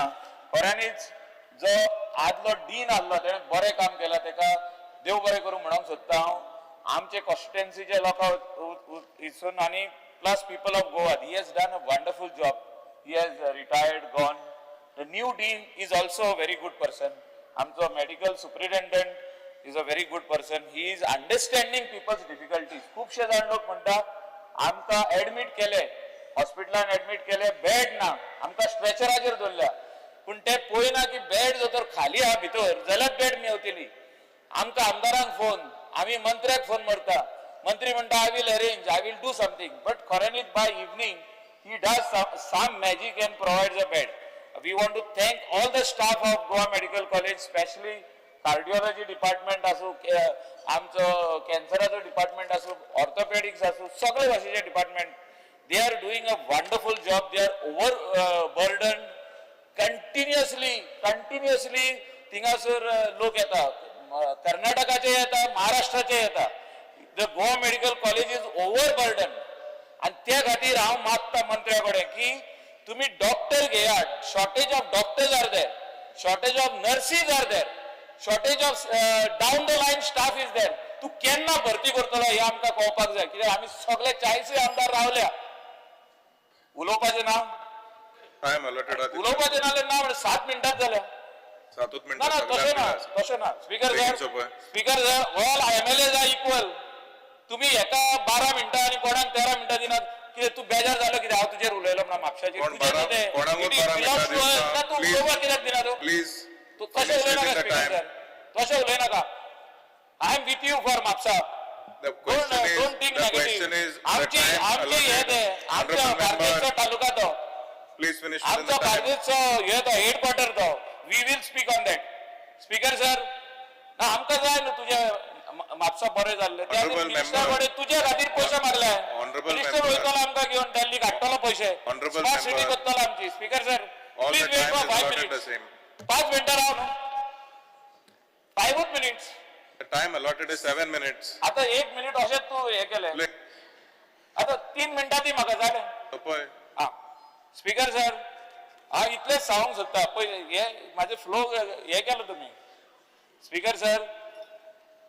खऱ्यांनीच जो आदलो डीन आसलो तेणें बरें काम केलां तेका देव बरें करूं म्हणूंक सोदता हांव आमचे कॉन्स्टिट्युएन्सीचे लोकां हिसून आनी plus people of Goa he has done a wonderful job he has retired gone the new dean is also a very good person आमचो medical superintendent is a very good person he is understanding people's difficulties खुबशे जाण लोक म्हणटा आमकां admit केले हॉस्पिटलान admit केले bed ना आमकां स्ट्रेचराचेर दवरल्या पूण ते पळयना की बेड जर तर खाली आहा भितर जाल्यार बेड मेवतली आमकां आमदारांक फोन आमी मंत्र्याक फोन मारता मंत्री म्हणटा I will arrange I will do something but खऱ्यांनीच by evening he does some magic and provides a bed we want to thank all the staff of Goa medical college specially cardiology department आसूं आमचो कॅन्सराचो department आसूं orthopaedics आसूं सगळे भाशेचे department they are doing a wonderful job they are overburdened continuously थिंगासर लोक येता कर्नाटकाचे येता महाराष्ट्राचे येता the Goa medical college is overburden आणि त्या खातीर हांव मागता मंत्र्या कडेन की तुम्ही डॉक्टर घेयात shortage of doctors are there shortage of nurses are there shortage of down the line staff is there तू केन्ना भरती करतलो हे आमकां कळपाक जाय कित्याक आमी सगळे 40 आमदार रावल्या उलोवपाचें ना टाइम अलॉटेड उलोवपाचें ना जाल्यार ना म्हणजे 7 मिनटांच जाल्या 7 ना ना तशें ना speaker sir all MLAs are equal तुम्ही एका 12 मिनटां आणि कोणाक 13 मिनटां दिनात कितें तू बेजार जालो कितें हांव तुजेर उलयलो म्हणून म्हापशाचेर तू उलोवपाक कित्याक दिना तू प्लीज तू तशें उलयनाका स्पीकर सर तशें उलयनाका I am with you for Mapusa The question is आमची हे ते आमच्या बार्देसचो तालुका तो please finish within आमचो the time. बार्देसचो हे तो हेडक्वार्टर तो we will speak on that speaker sir ना आमकां जाय न्हू तुजे म्हापसा बरें जाल्लें त्या Honorable मिनिस्टर member. कडेन तुजे खातीर पयशे मागले Honorable मिनिस्टर member. वयतलो आमकां घेवन दिल्ली काडटलो पयशे Honorable स्मार्ट सिटी member. करतलो आमची speaker sir All please the wait time for is 5 allotted the minutes same. 5 मिनटां राव न्हू 5 minutes The time allotted is 7 minutes. आता 1 मिनिट अशेंच तू हे केलें Play. आता 3 मिनटां ती म्हाका जालें पळय हा स्पीकर सर हांव इतलेंच सांगूंक सोदता पळय हे म्हाजे फ्लो हे केलो तुमी स्पीकर सर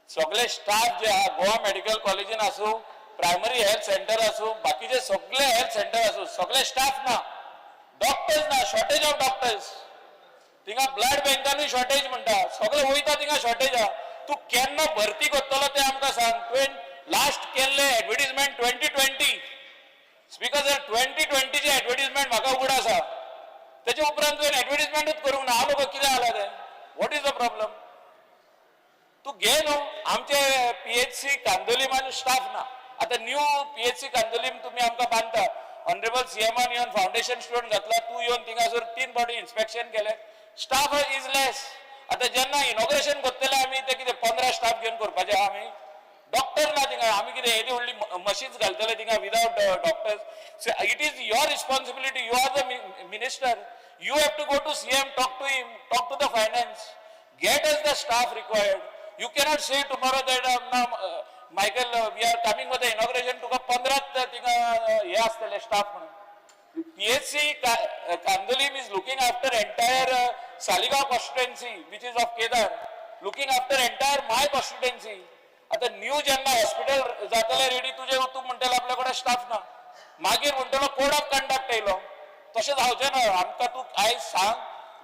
सगळे स्टाफ जे आहा गोवा मेडिकल कॉलेजीन आसूं प्रायमरी हेल्थ सेंटर आसूं बाकीचे सगळे हेल्थ सेंटर आसूं सगळे स्टाफ ना डॉक्टर्स ना शॉर्टेज ऑफ डॉक्टर्स थिंगा ब्लड बँकांनी शॉर्टेज म्हणटा सगळे वयता थिंगा शॉर्टेज आहा तू केन्ना भरती करतलो ते आमकां सांग लास्ट केल्ले एडवर्टिजमेंट 2020 स्पीकर सर 2020 ची एडवर्टिजमेंट म्हाका उगड आसा त्याच्या उपरांत तुवें एडवर्टिजमेंटूच करूंक ना हांव लोक कितें जाला ते वॉट इज द प्रॉब्लम तू घे न्हू आमचे PHC कांदोलीम स्टाफ ना आता न्यू PHC कांदोलीम तुम्ही आमकां बांदता ऑनरेबल CMन येवन फाउंडेशन स्टोन घातला तू येवन थिंगासर 3 फावटी इन्स्पेक्शन केले स्टाफ इज लेस आता जेन्ना इनॉग्रेशन करतले आमी ते कितें 15 स्टाफ घेवन करपाचे आमी डॉक्टर ना थिंगा आमी कितें येदी व्हडली मशीन्स घालतले थिंगा without doctors it is your responsibility you are the minister you have to go to CM talk to him talk to the finance get us the staff required you cannot say tomorrow that Michael, we are coming with the inauguration तुका 15 थिंगा हे आसतले staff म्हणून PHC Kandolim is looking after entire Saligaon constituency which is of Kedar looking after entire my constituency आता new जेन्ना hospital जातले ready तुजे तू म्हणटलो आपल्या कडेन स्टाफ ना मागीर म्हणटलो कोड ऑफ कंडक्ट येयलो तशें जावचें ना आमकां तू आयज सांग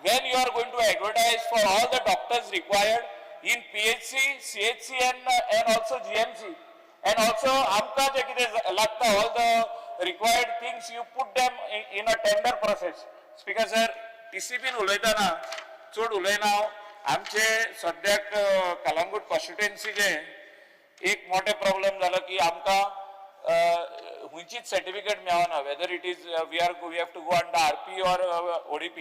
when you are going to advertise for all the doctors required in PHC, CHC and also GMC and also amka je kite lagta all the required things you put them in a tender process. Speaker sir, TCP न उलयतना चड उलयना आमचे सद्याक Calangute constituency जे एक मोठे problem जालो की आमकां हुंचीच सर्टिफिकेट मेळना whether it is we have to go under RP or ODP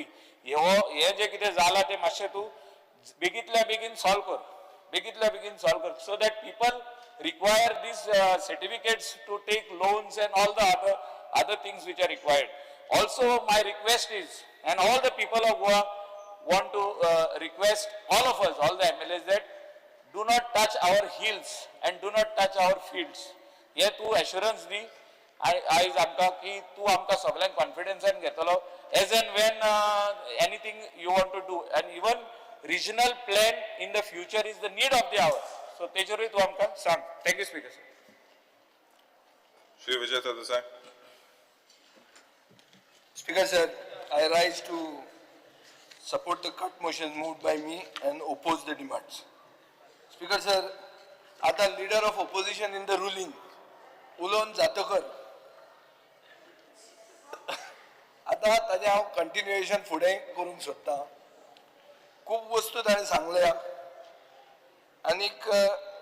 हे जे कितें जाला ते मातशें तूं बेगीतल्या बेगीन सॉल्व कर so that people require these certificates to take loans and all the other things which are required. Also my request is and all the people of Goa want to request all of us all the MLAs that do not touch our hills and do not touch our fields. हे तू assurance दी आयज आमकां की तू आमकां सगळ्यांक कॉन्फिडन्सान घेतलो as and when anything you want to do and even regional plan in the future is the need of the hour. So तेजेरूय तूं आमकां सांग. Thank you speaker sir. Shri Vijay Sardesai. Speaker sir, I rise to support the cut motion moved by me and oppose the demands. Speaker sir, आता leader of opposition in the ruling उलोवन जातकर आता ताजें हांव continuation फुडें करूंक सोदतां. खूब वस्तू ताणें सांगल्या आनीक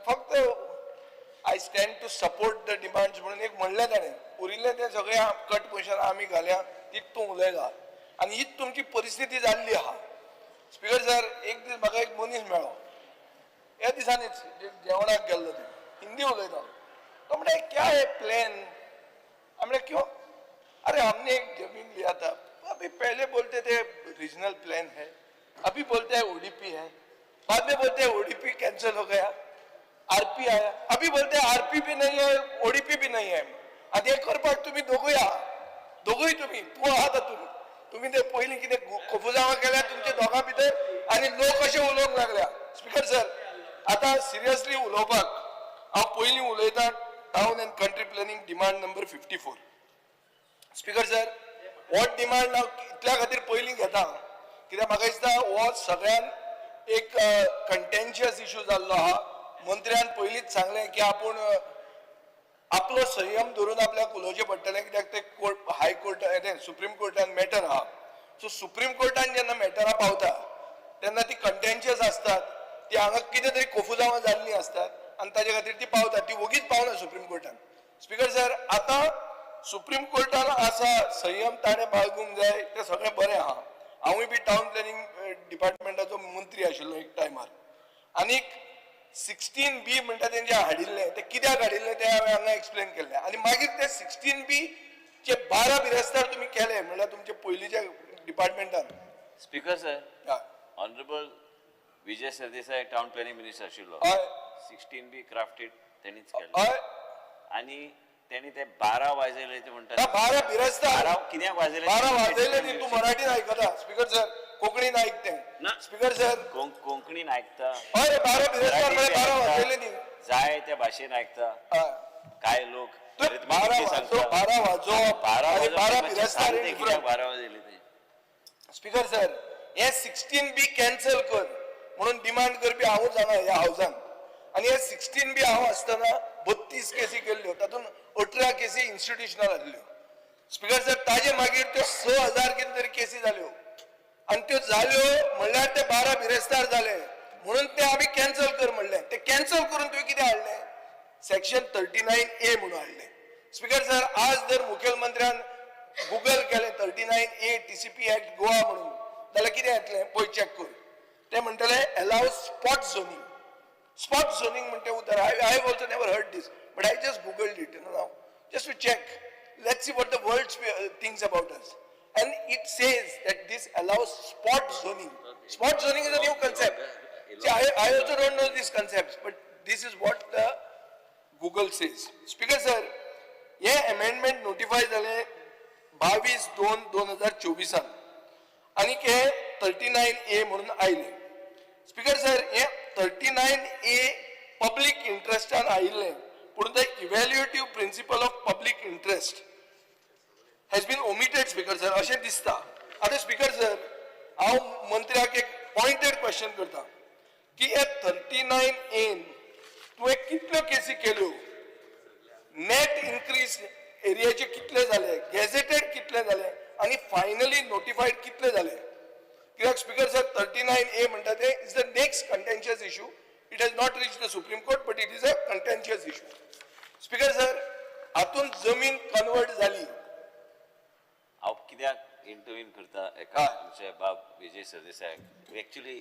फक्त I stand to support the demands म्हणून एक म्हणलें ताणें. उरिल्लें तें सगळें कट मोशन आमी घाल्या तितून उलयला आनी हीच तुमची परिस्थिती जाल्ली आहा. स्पीकर सर, एक दीस म्हाका एक मनीस मेळ्ळो ह्या दिसांनीच जेवणाक गेल्लो तो हिंदी उलयता. तो म्हणटा क्या है प्लान. हमने क्यों, अरे हमने एक जमीन लिया था, अभी पहले बोलते थे रीजनल प्लान है, अभी बोलते हैं ओडीपी है, बाद में बोलते हैं ओडीपी कैंसिल हो गया, आरपी आया, अभी बोलते हैं आरपी भी नहीं है ओडीपी भी नहीं है. आनी एक करपाक तुम्ही दोगूय आहा, दोगूय तूं आहात तातूंत. तुम्ही ते पयलीं कितें कोफुजावां केल्या तुमच्या दोगां भितर आनी लोक अशे उलोवंक लागल्या. स्पीकर सर, आता सिरियसली उलोवपाक हांव पयलीं उलयतां town end country planning demand number 54. Speaker sir, हो डिमांड हांव इतल्या खातीर पयलीं घेता कित्याक म्हाका दिसता हो सगळ्यान एक कंटेन्शियस इशू जाल्लो आहा. मंत्र्यान पयलींच सांगलें की आपूण आपलो संयम धरून आपल्याक उलोवचें पडटलें कित्याक ते हायकोर्ट सुप्रीम कोर्टान मॅटर आहा. सो सुप्रीम कोर्टान जेन्ना मॅटरां पावता तेन्ना ती कंटेन्शियस आसतात, ती हांगा कितें तरी कोफुजावां जाल्लीं आसतात आनी ताजे खातीर ती पावतात, ती वगीच पावना सुप्रीम कोर्टान. स्पीकर सर, आतां सुप्रीम कोर्टान आसा संयम ताणें बाळगूंक जाय तें सगळें बरें आहा. हांवूय बी टावन प्लॅनिंग डिपार्टमेंटाचो मंत्री आशिल्लो एक टायमार. आनीक 16B म्हणटा तेंचे हाडिल्लें तें कित्याक हाडिल्लें तें हांवें हांगा एक्सप्लेन केल्लें. आनी मागीर ते 16B चे 12 बिरेस्तार तुमी केले म्हणल्यार तुमचे पयलींच्या डिपार्टमेंटान. Speaker sir, honourable Vijay Sardesai town planning minister आशिल्लो. हय 16B क्राफ्टेड तेणीच केलें हय आनी तेणी ते 12 वाजयले ते म्हणटा. 12 बिरेस्तार 12 कित्याक वाजयले? 12 वाजयले न्ही. तूं मराठीन आयकता स्पीकर सर, कोंकणीन आयकतें. स्पीकर सर, कोंकणीन आयकता, हय 12 बिरेस्तार म्हळ्यार 12 वाजयले न्ही. जाय त्या भाशेन आयकता. काय लोक 12 वाजो 12 वाजो आनी 12 बिरेस्तार कित्याक 12 वाजयले ते? स्पीकर सर, हे 16B कॅन्सल कर म्हणून डिमांड करपी हांवूच हांगा ह्या हावजान. आनी हे 16B हांव आसतना 32 केसी केल्ल्यो, तातूंत 18 केसी इन्स्टिट्युशनल आसल्यो. स्पीकर सर, ताजे मागीर त्यो 6000 कितें तरी केसी जाल्यो आनी त्यो जाल्यो म्हणल्यार ते 12 बिरेस्तार जाले म्हणून ते आमी कॅन्सल कर म्हणलें. ते कॅन्सल करून तुवें कितें हाडलें? सेक्शन 39A म्हणून हाडलें. स्पीकर सर, आज जर मुखेलमंत्र्यान गुगल केलें 39A TCP एक्ट गोवा म्हणून जाल्यार कितें येतलें पळय चॅक कर. ते म्हणटले allow spot zoning. Spot zoning म्हणटा उतर. I have also never heard this but I just googled it now just to check. Let's see what the world thinks about us. And it says that this allows spot zoning. Spot zoning is a new concept. See, I also don't know these concepts, but this is what the Google says. Speaker sir, हे amendment notify झाले 22/2/2024 आणि हे 39A म्हणून आयले. Speaker sir, हे 39A public इंटरेस्टान आयिल्लें पूण the evaluative principle of public interest has been omitted. Speaker sir, अशें दिसता. आतां स्पीकर सर, हांव मंत्र्याक एक पॉइंटेड क्वेश्चन करता की हे 39A तुवें कितल्यो केसी केल्यो, नेट इन्क्रीज एरियाचे कितले जाले, गॅझेटेड कितले जाले आनी फायनली नोटिफाईड कितले जाले. कित्याक स्पीकर सर, 39A म्हणटा ते is the next contentious issue. It has not reached the Supreme Court, but it is a contentious issue. Speaker sir, हातून जमीन कन्वर्ट जाली. हांव कित्याक इंटरव्यून करता एका तुमचे बाब Vijay Sardesai. Actually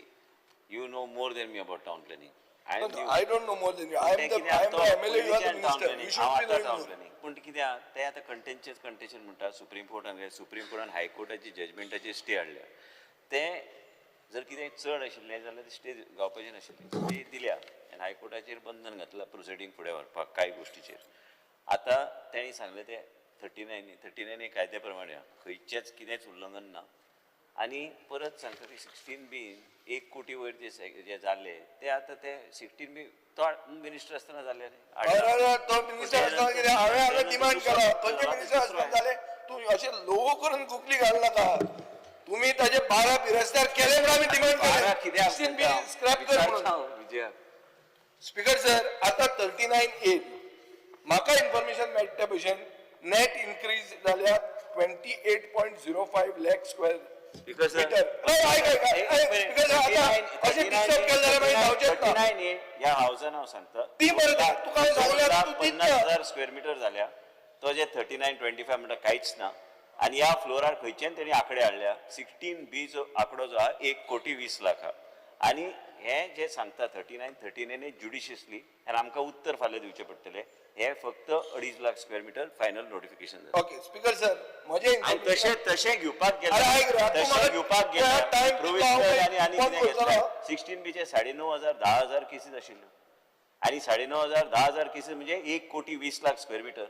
you know more than me about town planning. I don't know more than you. I am the MLA, you are the minister. You should be knowing more. पण कित्याक ते आतां कंटेन्शन म्हणटा सुप्रीम कोर्टान हायकोर्टाची जजमेंटाची स्टे हाडल्या. ते जर कितें चड आशिल्लें जाल्यार ती स्टे गावपाची नाशिल्ली, ती दिल्या आनी हायकोर्टाचेर बंधन घातलां प्रोसिडींग फुडें व्हरपाक कांय गोश्टीचेर. आतां तेणी सांगलें ते 39A कायद्या प्रमाणे खंयचेच कितेंच उल्लंघन ना आणि परत सांगता ते 16B 1 कोटी वयर जे जाल्ले ते आता ते 16B तो मिनिस्टर असताना जाल्ले न्ही तो मिनिस्टर असताना कितें हांवें हांगा डिमांड केला खंयचे मिनिस्टर असताना जाले तूं अशें लोव करून गुगली घाल नाका तुम्ही ताजे 12 बिरेस्तार केले म्हणून आमी डिमांड केले 16B स्क्रॅप कर म्हणून विजया स्पीकर सर आता 39A म्हाका इन्फॉर्मेशन मेळटा त्या भशेन नेट इन्क्रीज जाल्या 28.05 लाख स्क्वेअर स्पीकर सर ह्या हावसान हांव सांगता ती मरता तुका सांगल्यार तूं 50,000 स्क्वेअर मिटर जाल्या तो जे 39.25 म्हणटा कांयच ना आणि ह्या फ्लोरार खंयच्यान तेणी आंकडे हाडल्या 16B जो आंकडो जो आहा 1 कोटी 20 लाख आहा आणि हे जे सांगता 39 ज्युडिशियसली आनी आमकां उत्तर फाल्यां दिवचें पडटलें हे फक्त 2.5 lakh square metre final notification जालें ओके स्पीकर सर म्हजे तशें घेवपाक अरे ऐक रे, तू मला- घेवपाक त्या time प्रोविजनल तुका आनी फोन कितें करतलो. घेतला 16B चे 9,500 10,000 केसीस आशिल्ल्यो आनी 9,500 10,000 केसीस म्हणजे 1 कोटी 20 लाख स्क्वेअर मिटर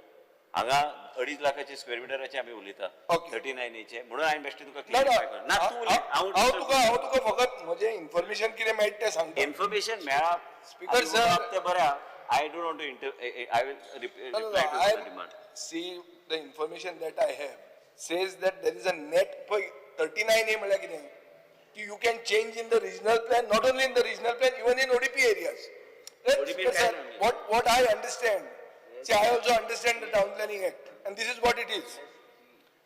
हांगा 2.5 लाखाचे स्क्वेअर मिटराचे आमी उलयता Okay. 39A म्हणून हांवें बेश्टें तुका ना clarify कर ना तूं उलय हांव तुका फकत म्हजें इन्फॉर्मेशन कितें मेळटा तें सांगता इन्फॉर्मेशन मेळा Speaker sir. ते बऱ्या I don't want to I will reply to the demand. See the information that I have says that there is a net 39A म्हळ्यार कितें की you can change in the regional plan not only in the regional plan even in ODP areas. Then, ODP Speaker sir, plan, what I understand, see I also understand the Town Planning Act and this is what it is.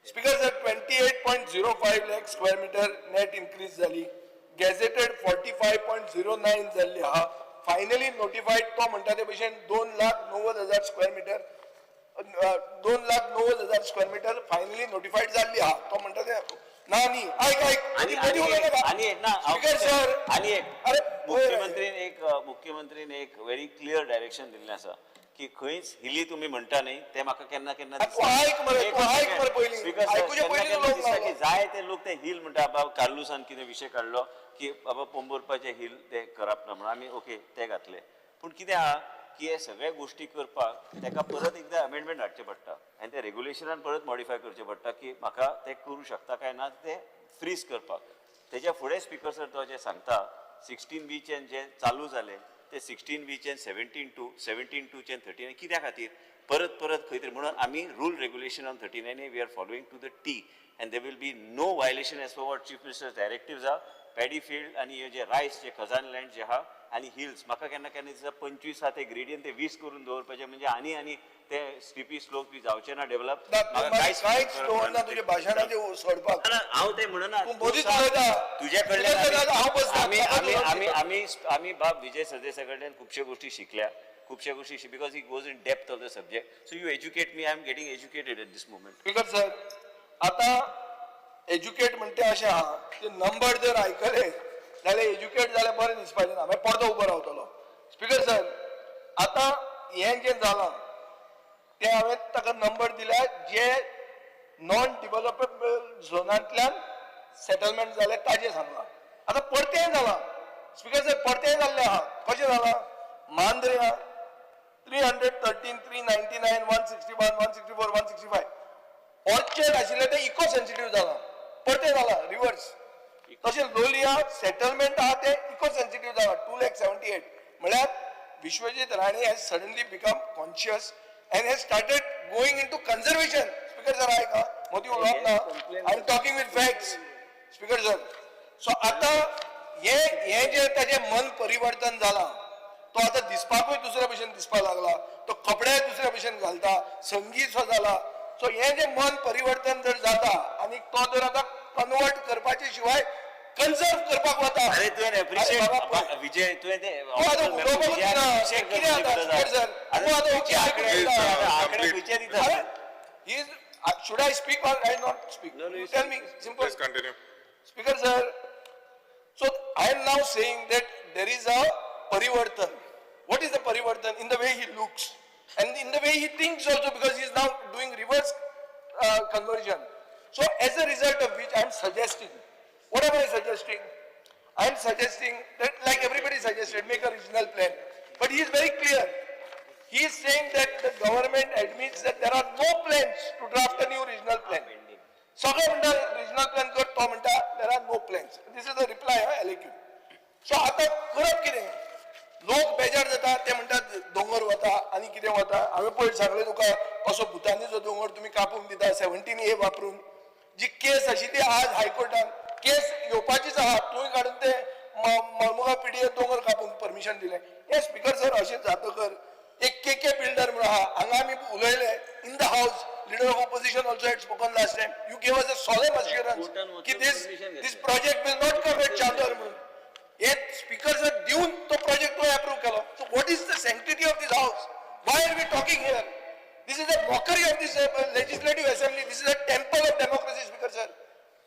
Speaker sir 28.05 lakh square meter net increase झाली gazetted 45.09 झाली हा finally notified तो म्हणटा ते भशेन 2,90,000 square metre 2,90,000 square metre finally notified जाल्ली हा तो म्हणटा ते ना न्ही ऐक आणि एक ना स्पीकर सर आणि एक अरे मुख्यमंत्रीन एक व्हेरी क्लियर डायरेक्शन दिल्लें आसा की खंयच हिली तुम्ही म्हणटा न्ही ते म्हाका केन्ना केन्ना तूं ऐक मरे पयलीं स्पीकर आयकुचे पयलीं केन्ना लोक दिसता की जाय ते लोक ते हिल म्हणटा बाबा कार्लुसान कितें विशय काडलो की बाबा पोंबुरपाचे हिल ते करप ना म्हणून आमी ओके ते घातले पूण कितें आहा की हे सगळे गोष्टी करपाक ताका परत एकदा अमेंडमेंट हाडचें पडटा आनी ते रेग्युलेशनान परत मॉडिफाय करचें पडटा की म्हाका ते करूं शकता काय ना ते फ्रीज करपाक तेच्या फुडें स्पीकर सर तो जे सांगता 16B चे जे चालू जाले ते 16B चे 17.2 चे 39 कित्या खातीर परत खंय तरी म्हणून आमी rule regulation on 39 we are following to the T and there will be no violation as per what chief minister directive आहा पॅडी फील्ड आणि हे जे रायस जे खजान लँड जे आहा आणि हिल्स म्हाका केन्ना केन्ना दिसता 25 हा ते ग्रेडियंट ते 20 करून दवरपाचे म्हणजे आनी ते स्टिपी स्लोप बी जावचे ना डेव्हलप कांयच दवरना तुज्या भाशणाचे सोडपाक हांव ते म्हणना तूं मदींच उलयता तुझ्या हांव बसता आम्ही बाब विजय सरदेसा कडल्यान खुबश्यो गोष्टी शिकल्या खुबश्या गोष्टी because he goes in depth of the subject so you educate me I am getting educated at this moment speaker sir आता एज्युकेट म्हणटा अशें आहा ते नंबर जर आयकले जाल्यार एज्युकेट जाल्यार बरें दिसपाचें ना मागीर पडदो उबो रावतलो स्पीकर सर आता हें जें जालां तें हांवें ताका नंबर दिल्या जे नॉन डिव्हलपेबल झोनांतल्यान सेटलमेंट जालें ताजें सांगलां आतां परतें जालां स्पीकर सर परतें जाल्लें आहा कशें जालां मांद्र्या 313 399 161 164 165 ऑर्चर्ड आशिल्लें तें इको सेन्सिटीव जालां परतें जालां रिवर्स तशें लोलया सेटलमेंट आहा तें इको सेन्सिटीव जालां 2,78,000 म्हळ्यार Vishwajit Rane has suddenly become conscious and has started going into conservation. Speaker sir, I am talking with facts. Speaker sir. So आता हे जे ताजे मन परिवर्तन जाला तो आता दिसपाकूय दुसऱ्या भशेन दिसपाक लागला तो कपडे दुसऱ्या भशेन घालता संगीत सो जाला सो हे जे मन परिवर्तन जर जाता आणि तो जर आता कन्वर्ट करपाचे शिवाय कन्सर्व करपाक वता अरे तुवें एप्रिशिएट विजय तुवें ते आंकडे खंयचे दिता should I speak or I not speak? No, you tell me simple. Please continue. Speaker sir, so I am now saying that there is a parivartan. What is the parivartan? In the way he looks and in the way he thinks also, because he is now doing reverse conversion. So as a result of which I am suggesting, what am I suggesting? I am suggesting that, like everybody suggested, make a regional plan. But he is very clear. He is saying that the government admits that there are no plans to draft a new regional plan. सगळे म्हणटा regional plan कर तो म्हणटा there असो भुतानीचो दोंगर तुम्ही कापून दिता 17A वापरून जी केस अशी ती आज हायकोर्टान केस येवपाचीच आहा तुवें काडून ते मळमुगा पिडीए दोंगर कापून परमिशन दिले हे स्पीकर सर अशें जातकर एक के बिल्डर म्हणून आहा हांगा आमी उलयले in the house leader of opposition also had spoken last time you give us a solemn assurance की this project will not come at Chandor म्हणून हे स्पीकर सर दिवन तो प्रोजेक्ट तो अप्रूव्ह केलो so what is the sanctity of this house why are we talking here this is a mockery of this legislative assembly this is a temple of democracy speaker sir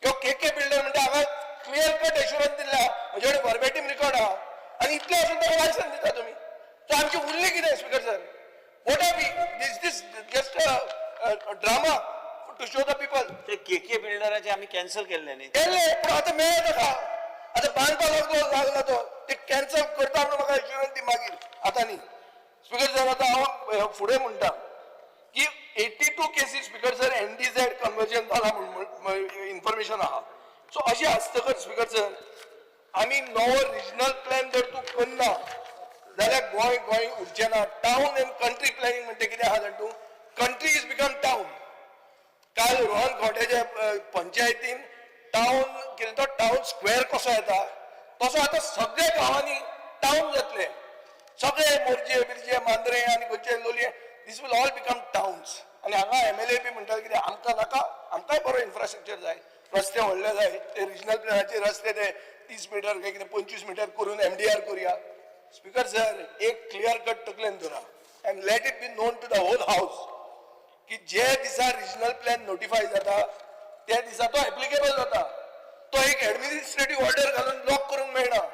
ह्यो के builder म्हणटा हांगा clear cut assurance दिला म्हजे कडेन वर्बेटीम record आहा आनी इतले असून ताका लायसन दिता तुमी सो आमची उरली कितें speaker sir what are we this just drama to show the people ते के बिल्डराचे आम्ही कॅन्सल केले न्ही केले पण आता मेळत का आता बांदपाक लागला तो ते कॅन्सल करता म्हणून म्हाका एश्युरन्स दी मागीर आता न्ही स्पीकर सर आता हांव फुडें म्हणटा की 82 cases speaker sir NDZ conversion जाला म्हणून इन्फॉर्मेशन आहा सो अशें आसतकच स्पीकर सर आमी नवो रिजनल प्लॅन जर तूं करना जाल्यार गोंय उरचें ना टावन एंड कंट्री प्लॅनिंग म्हणटा कितें आहा जाण तूं कंट्री इज बिकम टावन काल रोहन खोट्याच्या पंचायतीन टावन कितें तो टावन स्क्वेअर कसो येता तसो आतां सगळे गांवांनी टावन जातले सगळे मोरजे बिरजे मांद्रे आनी खंयचे लोलये दीस वील ऑल बिकम टाउन्स आनी हांगा MLA बी म्हणटा कितें आमकां नाका आमकांय बरो इन्फ्रास्ट्रक्चर जाय रस्ते व्हडले जाय ते रिजनल प्लॅनाचे रस्ते ते 30 मीटर काय कितें 25 मीटर करून MDR करुया स्पीकर सर एक क्लियर कट तकलेन धरा and let it be known to the whole house की जे दिसा रिजनल प्लॅन नोटिफाय जाता त्या दिसा तो एप्लिकेबल जाता तो एक एडमिनिस्ट्रेटिव्ह ऑर्डर घालून ब्लॉक करूंक मेळना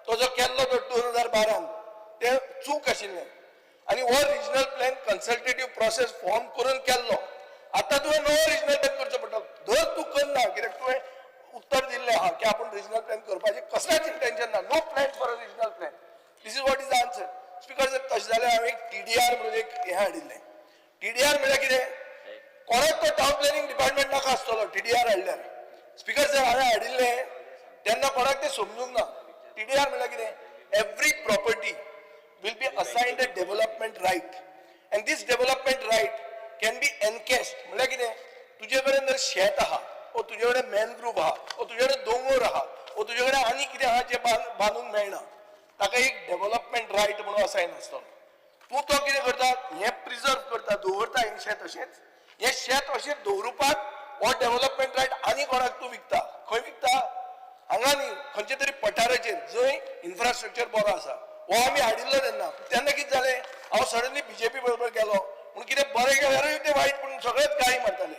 तो जो केल्लो तो 2012 ते चूक आशिल्लें आनी हो रिजनल प्लॅन कन्सल्टेटिव्ह प्रोसेस फॉर्म करून केल्लो आतां तुवें नवो रिजनल प्लॅन करचो पडटा धर तूं करना कित्याक तुवें उत्तर दिल्लें आहा की आपूण रिजनल प्लॅन करपाचें कसलेंच इंटेन्शन ना no plan for a regional plan this is what is the answer speaker जर तशें जाल्यार हांवें एक TDR म्हणून एक हें हाडिल्लें TDR म्हळ्यार कितें कोणाक तो टावन प्लॅनिंग डिपार्टमेंट नाका आसतलो TDR हाडल्यार स्पीकर सर हांवें हाडिल्लें तेन्ना कोणाक तें समजूंक ना TDR म्हळ्यार कितें every property will be assigned a development right and this development right can be encased म्हळ्यार कितें तुजे कडेन जर शेत आहा ओ तुजे कडेन मॅनग्रूव आहा ओ तुजे कडेन दोंगर आहा ओ तुजे कडेन आनी कितें आहा जें बांदूंक मेळना ताका एक डेव्हलपमेंट रायट म्हणून असायन आसतलो तूं तो कितें करता हें प्रिजर्व करता दवरता हें शेत अशेंच हें शेत अशें दवरुपाक हो डेव्हलपमेंट रायट आनी कोणाक तूं विकता खंय विकता हांगा न्ही खंयचे तरी पठाराचेर जंय इन्फ्रास्ट्रक्चर बरो आसा हो आमी हाडिल्लो तेन्ना कितें जालें हांव सडनली BJP बरोबर गेलो पूण कितें बरें गेल्यारूय ते वायट म्हणून सगळेच गाळी मारताले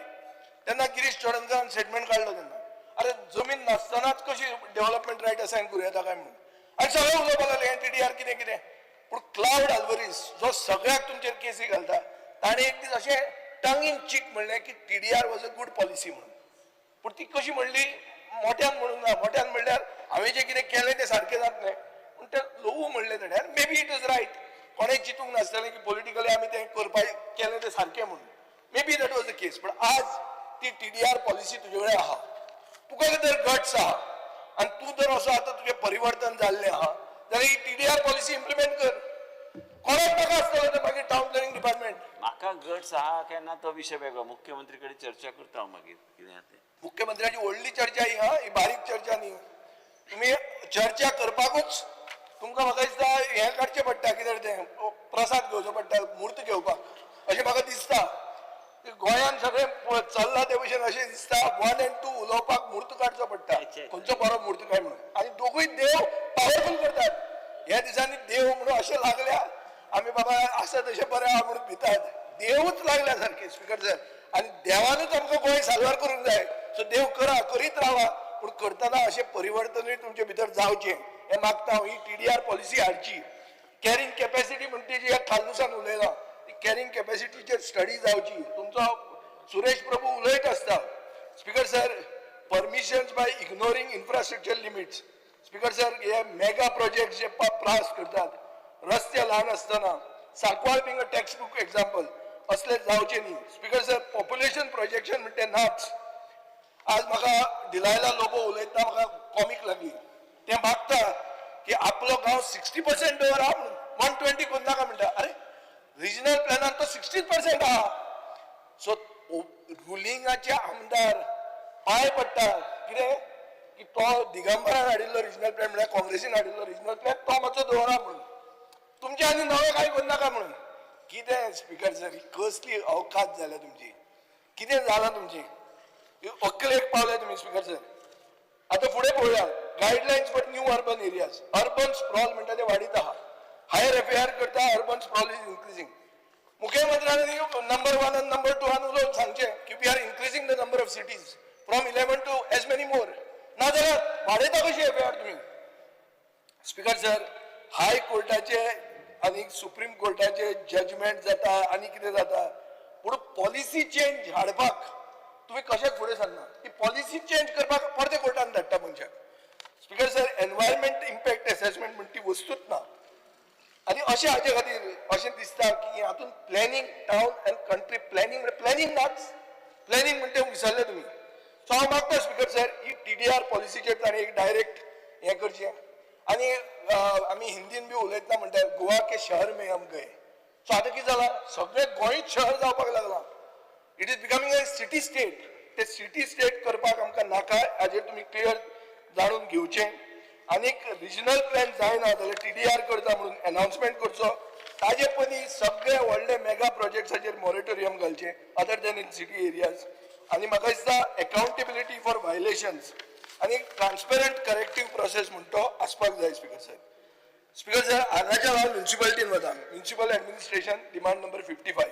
तेन्ना गिरीश चोडणकरान स्टेटमेंट काडलो तेन्ना अरे जमीन नासतनाच कशी डेव्हलपमेंट रायट असायन करूं येता काय म्हणून आनी सगळे उलोवपाक लागले TDR कितें कितें पूण क्लाउड आल्वरीस जो सगळ्याक तुमचेर केसी घालता ताणें एक दीस अशें टंग इन चीक म्हणलें की TDR was a good policy म्हणून पूण ती कशी म्हणली मोठ्यान म्हणूंक ना मोठ्यान म्हणल्यार हांवें जें कितें केलें तें सारकें जातलें पूण तें लोवू म्हणलें ताणें may be it is right कोणें चिंतूंक नासतलें की पॉलिटिकली आमी तें करपाक केलें तें सारकें म्हणून maybe that was the case पण आज ती TDR पॉलिसी तुजे कडेन आहा तुका जर गट्स आहा आनी तूं जर असो आतां तुजें परिवर्तन जाल्लें आहा जाल्यार ही TDR पॉलिसी इम्प्लिमेंट कर कोणाक नाका आसतलो तें मागीर टावन प्लॅनिंग डिपार्टमेंट म्हाका गट्स आहा काय ना तो विशय वेगळो मुख्यमंत्री कडेन चर्चा करता हांव मागीर कितें आहा तें मुख्यमंत्र्याची व्हडली चर्चा ही हा ही बारीक चर्चा न्ही तुमी चर्चा करपाकूच तुमकां म्हाका दिसता हें काडचें पडटा कितें तें प्रसाद घेवचो पडटा मूर्त घेवपाक अशें म्हाका दिसता गोंयान सगळें चल्लां ते भशेन अशें दिसता 1 and 2 उलोवपाक मूर्त काडचो पडटा खंयचो बरो मूर्त काय म्हणून आनी दोगूय देव पावरफूल करतात ह्या दिसांनी देव म्हणून अशें लागल्या आमी बाबा आसा तशें बरें आहा म्हणून भितात देवूच लागल्या सारके स्पीकर सर आनी देवानूच आमकां गोंय साल्वार करूंक जाय सो देव करा करीत रावा पूण करतना अशें परिवर्तनूय तुमचे भितर जावचें हें मागता हांव ही TDR पॉलिसी हाडची कॅरींग कॅपॅसिटी म्हणटा जी खालूसान उलयलां ती कॅरींग कॅपॅसिटीचेर स्टडी जावची तुमचो सुरेश प्रभू उलयत आसता speaker sir permissions by ignoring infrastructure limits speaker sir हे मेगा प्रोजेक्ट जे पास करतात रस्ते ल्हान आसतना Sancoale being a textbook example असले जावचे न्ही स्पीकर सर पॉप्युलेशन प्रोजेक्शन म्हणटा नाच आज म्हाका डिलायला लोबो उलयता म्हाका कॉमीक लागली ते मागता की आपलो गांव 60% दवरा म्हणून 120 कोन्नाका म्हणटा अरे रिजनल प्लॅनान तो 60% आहा सो रुलिंगाचे आमदार पांय पडटा कितें की तो दिगंबरान हाडिल्लो रिजनल प्लॅन म्हळ्यार काँग्रेसीन हाडिल्लो रिजनल प्लॅन तो मातसो दवरा म्हणून तुमचे आनी नवे कांय करनाका म्हणून कितें स्पिकर सर ही कसली अवकात जाल्या तुमची कितें जालां तुमची अकलेक पावल्या तुमी स्पिकर सर आता फुडें पळोवया guidelines for new urban areas urban sprawl म्हणटा ते वाडीत आहा हायर एफआयआर करता अर्बन स्प्रॉल इज इन्क्रीजिंग मुख्यमंत्र्यांनी नंबर 1 आनी नंबर 2 उलोवन सांगचें की we are increasing the number of cities from 11 to as many more नाजाल्यार वाडयता कशी एफआयआर तुमी स्पिकर सर हाय कोर्टाचे आनी सुप्रीम कोर्टाचे जजमेंट जाता आनी कितें जाता पूण पॉलिसी चेंज हाडपाक तुम्ही कशाक फुडें सरना ती पॉलिसी चेंज करपाक परते कोर्टान धाडटा मनशाक speaker sir environment impact assessment म्हणटा ती वस्तूच ना आनी अशें हाचे खातीर अशें दिसता की हातून planning town and country planning नाच प्लॅनिंग म्हणटा तें विसरले तुमी सो हांव मागता स्पिकर सर ही TDR पॉलिसीचेर ताणें एक डायरेक्ट हें करचें आनी आमी हिंदीन बी उलयतना म्हणटा गोवा के शहर में हम गए सो आतां कितें जालां सगळें गोंयच शहर जावपाक लागलां it is becoming a city state ते सिटी स्टेट करपाक आमकां नाका हाजेर तुमी क्लियर जाणून घेवचें आनीक रिजनल प्लॅन जायना जाल्यार TDR करता म्हणून अनाउन्समेंट करचो ताजे पयलीं सगळे व्हडले मेगा प्रोजेक्ट्साचेर मॉरेटोरियम घालचें other than in city areas आनी म्हाका दिसता अकाउंटेबिलिटी फॉर वायलेशन्स आनी ट्रान्सपेरंट करेक्टीव प्रोसेस म्हणटा तो आसपाक जाय स्पिकर सर हांगाच्या हांव म्युन्सिपालिटीन वता municipal administration demand number 55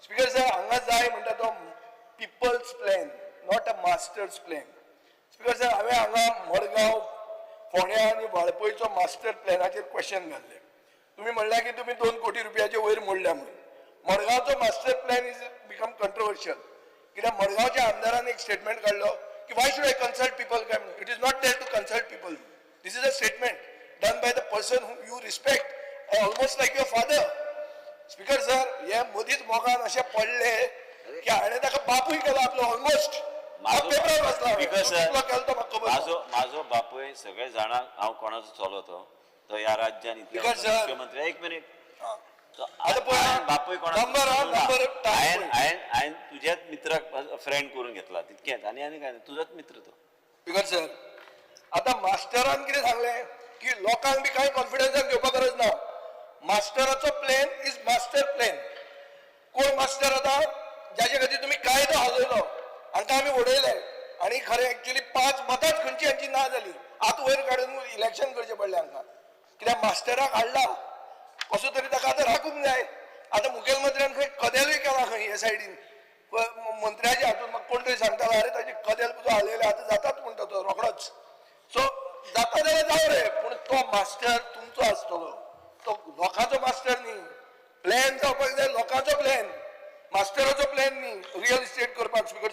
speaker sir हांगा जाय म्हणटा तो people's plan not a master's plan speaker sir हांवें हांगा मडगांव फोंड्या आनी वाळपयचो मास्टर प्लॅनाचेर क्वेश्चन घाल्ले तुमी म्हणलें की तुमी 2 कोटी रुपयाचे वयर मोडल्या म्हणून मडगांवचो master plan is become controversial कित्याक मडगांवच्या आमदारान एक स्टेटमेंट काडलो की why should I consult people काय म्हणून it is not there to consult people this is a statement done by the person who you respect almost like your father speaker sir हे मदींच मोगान अशें पडले की हाणें ताका बापूय केलो आपलो ऑलमोस्ट पेपरार वाचला माझो बापूय सगळे जाणांक हांव कोणाचो चलो तो ह्या राज्यान मुख्यमंत्री एक मिनिट बापूय कोणाचो हांवें तुझ्याच मित्राक फ्रेंड करून घेतला तितकेंच आनी काय ना तुजोच मित्र तो स्पिकर सर आता मास्टरान कितें सांगलें की लोकांक बी कांय कॉन्फिडन्सान घेवपाक गरज ना मास्टराचो प्लॅन इज मास्टर प्लॅन कोण मास्टर आतां ज्याचे खातीर तुमी कायदो हालयलो हांकां आमी उडयले आनी खरें एक्चुअली 5 मतांच खंयची हांची ना जाली आतां वयर काडून इलेक्शन करचें पडलें हांकां कित्याक मास्टराक हाडला कसो तरी ताका आतां राखूंक जाय आतां मुखेलमंत्र्यान खंय कदेलूय केला खंय हे सायडीन मंत्र्याच्या हातून म्हाका कोण तरी सांगतालो अरे ताची कदेल तुजो हालयले आतां जाताच म्हणटा तो रोखडोच सो जाता जाल्यार जावं रे पूण तो मास्टर तुमचो आसतलो तो लोकांचो मास्टर न्ही प्लॅन जावपाक जाय लोकांचो प्लॅन मास्टराचो प्लॅन न्ही रियल इस्टेट करपाक स्पिकर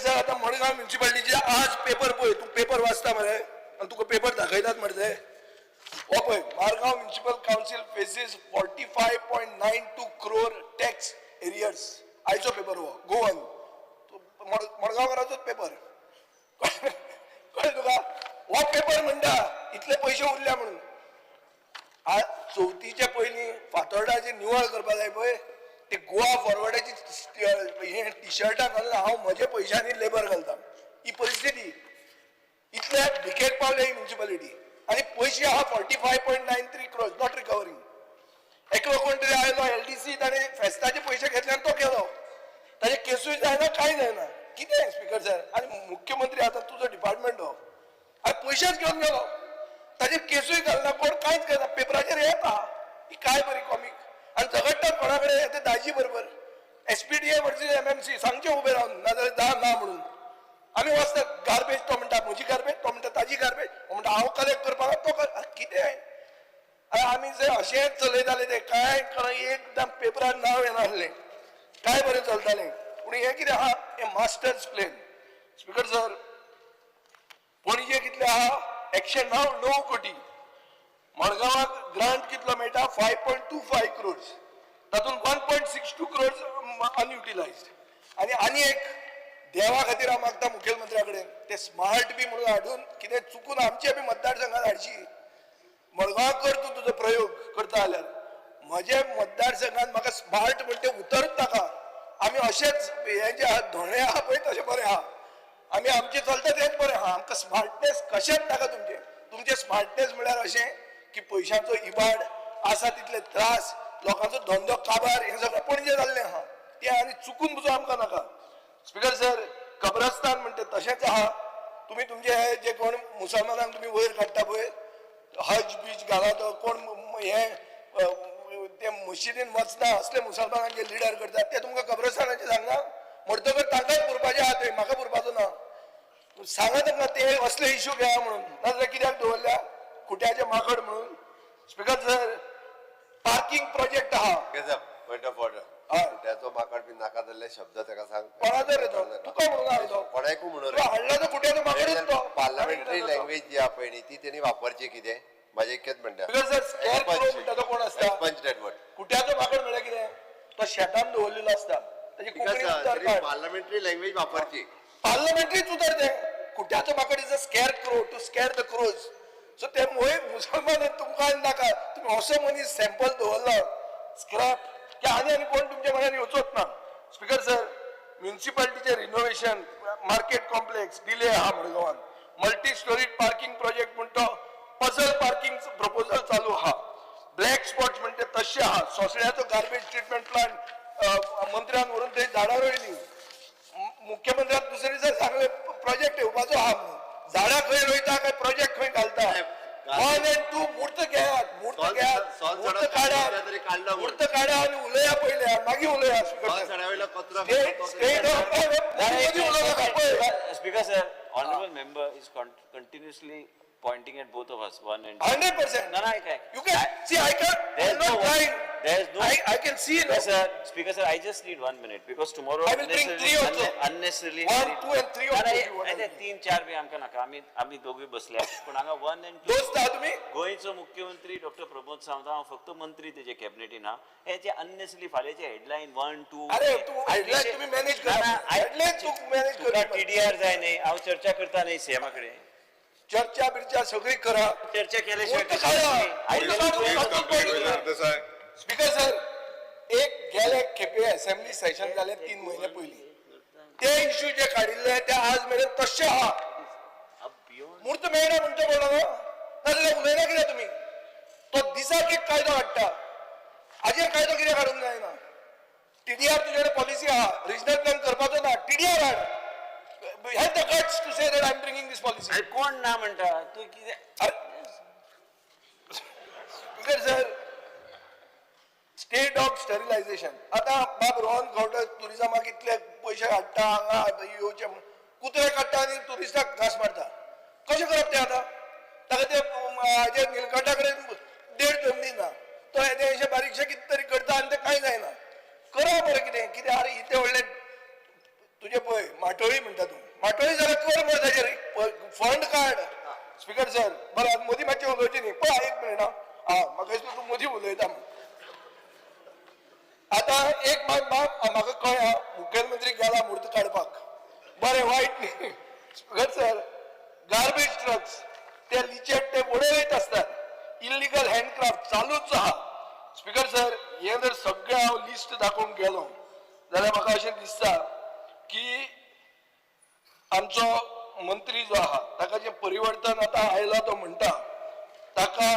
सर आतां मडगांव म्युन्सिपालिटीचे आज पेपर पळय तूं पेपर वाचता मरे आनी तुका पेपर दाखयतात मरे हो पळय Margao municipal council faces 45.92 crore tax arrears आयचो पेपर हो गोवन मडगांवकाराचोच पेपर कळ्ळें तुका हो पेपर म्हणटा इतले पयशे उरल्या म्हणून आज चवथीच्या पयलीं फातोर्डाचे निवळ करपाक जाय पळय ते गोवा फॉरवर्डाची हे टी-शर्टां घालना हांव म्हज्या पयशांनी लेबर घालता ही परिस्थिती इतल्या भिकेक पावल्या ही म्युन्सिपालिटी आनी पयशे आहा 45.93 crores नॉट रिकवरींग एकलो कोण तरी आयलो LDC ताणें फेस्ताचे पयशे घेतले आनी तो केलो ताजे केसूय जायना कांय जायना कितें स्पिकर सर आनी मुख्यमंत्री आतां तुजो डिपार्टमेंट हो आनी पयशेच घेवन गेलो ताजेर केसूय घालना कोण कांयच करना पेपराचेर येता ही काय बरी कॉमीक आनी झगडटात कोणा कडेन येते दाजी बरोबर SPDA वर्सीस MMC सांगचें उबें रावन नाजाल्यार ना म्हणून आमी वचतात गार्बेज तो म्हणटा म्हजी गार्बेज तो म्हणटा ताजी गार्बेज हो म्हणटा हांव कलेक्ट करपाक तो कितें आमी जर अशेंच चलयताले ते कांय एकदम पेपरार नांव येनासलें काय बरें चलतालें पूण हें कितें आहा हें मास्टर्स प्लॅन स्पिकर सर पणजे कितले आहा एक्शन नाव 9 कोटी मडगांवाक ग्रांट कितलो मेळटा 5.25 crores तातूंत 1.62 crores अनयुटिलायज्ड आनी एक देवा खातीर हांव मागता मुखेलमंत्र्या कडेन ते स्मार्ट बी म्हणून हाडून कितें चुकून आमचे बी मतदारसंघात हाडची मडगांव कर तूं तुजो प्रयोग करता जाल्यार म्हजे मतदारसंघात म्हाका स्मार्ट म्हणटा तें उतरच नाका आमी अशेंच हे जे आहा धोणे आहा पळय तशे बरे आहा आमी आमचे चलता तेच बरे आहा आमकां स्मार्टनेस कशेंच नाका तुमचे स्मार्टनेस म्हळ्यार अशें की पयशांचो इबाड आसा तितले त्रास लोकांचो धंदो काबार हें सगळें पणजे जाल्लें आहा तें आनी चुकून बुजो आमकां नाका स्पिकर सर कब्रस्तान म्हणटा तशेंच आहा तुमी तुमचे हे जे कोण मुसलमानांक तुमी वयर काडटा पळय हज बीज घाला तो कोण हे ते मशिदीन वचना असले मुसलमानांचे लिडर करतात ते तुमकां कब्रस्तानाचे सांगना मरतकर तांकांच पुरपाचे आहा थंय म्हाका पुरपाचो ना सांगा तांकां ते असले इश्यू घेया म्हणून नाजाल्यार कित्याक दवरल्या खुट्याचे माकड म्हणून स्पिकर सर पार्किंग प्रोजेक्ट आहा पॉइंट ऑफ ऑर्डर हय त्याचो माकड बी नाका जाल्ले शब्द ताका सांग कोणाचो रे तो तुका म्हणून हाडलो कोणाकू म्हणून तो हाडला तो खुट्याचो माकडच तो पार्लमेंटरी लँग्वेज जी आहा पळय न्ही ती तेणी वापरची कितें माझे एकच म्हणटा स्पिकर सर स्कॅर करो म्हणटा तो कोण असता पंच डेट वर्ड खुट्याचो माकड म्हळ्यार कितें तो शेतान दवरलेलो असता ताची कोंकणी उतर काड पार्लमेंटरी लँग्वेज वापरची पार्लमेंटरीच उतर ते खुट्याचो माकड is a scarecrow to scare the crows so ते मोय मुसलमान तुमकां नाका तुम्ही असो मनीस सॅम्पल दवरला स्क्रॅप की आनी कोण तुमच्या मनान येवचोच ना स्पिकर सर म्युनिसिपालिटीचे रिनोव्हेशन मार्केट कॉम्प्लेक्स डिले आहा मडगांवान मल्टी स्टोरीड पार्किंग प्रोजेक्ट म्हणतो पझल पार्किंग प्रपोजल चालू आहा ब्लॅक स्पॉट्स म्हणते तशे आहा सोसड्याचो गार्बेज ट्रीटमेंट प्लांट मंत्र्यान व्हरून थंय झाडां रोयली मुख्यमंत्र्याक दुसरे दिसा सांगले प्रोजेक्ट येवपाचो आहा म्हणून झाडां खंय रोयता काय प्रोजेक्ट खंय घालता 1 and 2 मूर्त घेयात मूर्त काढा आणि उलया पयल्या मागीर उलया Speaker sir, honorable member is continuously pointing at both of us, 1 and 2. 100%. No, You can see. I can. I'm not trying. There's no. I can see. Speaker sir, I just need 1 minute because tomorrow. I will bring 3 also. Unnecessarily. 1, 2 and 3 also. I think 3-4 बी आमकां नाका आमी दोघे बसल्या पण हांगा 1 and 2. दोस्त आहा तुम्ही गोंयचो मुख्यमंत्री डॉक्टर प्रमोद सावंत हांव फक्त मंत्री तेजे कॅबिनेटीन हा हेचे अननेसली फाल्याचे हेडलायन 1, 2. अरे तू हेडलायन तुम्ही मॅनेज करा हेडलायन तू मॅनेज कर TDR जाय न्ही हांव चर्चा करता न्ही सीएमा कडेन चर्चा बिर्चा सगळी करा चर्चा स्पीकर सर एक गेले खेपे असेंब्ली सेशन जाले 3 महिने पयलीं ते इश्यू जे काडिल्ले ते आज मेरेन तशे आहा मूर्त मेळना म्हणटा पडलो न्हू नाजाल्यार उलयना कित्याक तुमी तो दिसाक एक कायदो हाडटा हाजेर कायदो कित्याक हाडूंक जायना TDR तुजे कडेन पॉलिसी आहा रिजनल प्लॅन करपाचो ना TDR हाड have the guts to say that I'm bringing this policy. अरे कोण ना म्हणटा तू कितें Because sir, state of sterilization. आता बाब रोहन खंवटे टुरिझमाक इतले पयशे हाडटा हांगा येवचे कुत्रे काडटा आनी टुरिस्टाक घास मारता कशें करप तें आतां ताका ते हाजे निलकंठा कडेन 1.5 जमनी ना तो हेजे अशें बारीकशें कितें तरी करता आनी तें कांय जायना करा बरें कितें अरे इतले व्हडले तुझे पळय माटोळी म्हणटा तूं माटोळी जाल्यार कर मरे ताचेर फंड काड स्पीकर सर बरं मोदी मातशें उलोवचें न्ही पळय 1 मिनीट म्हाका दिसता तूं मोदी उलयता आतां एक म्हाका कळ्ळा मुखेलमंत्री गेला मूर्त काडपाक बरें वायट न्ही स्पीकर सर गार्बेज ट्रक्स ते लिचेट ते उडयत असतात इल्लिगल हँडक्राफ्ट चालूच आहा स्पीकर सर हे जर सगळें हांव लिस्ट दाखोवंक गेलो जाल्यार म्हाका अशें दिसता की आमचो मंत्री जो आहा ताका जे परिवर्तन आतां आयला तो म्हणटा ताका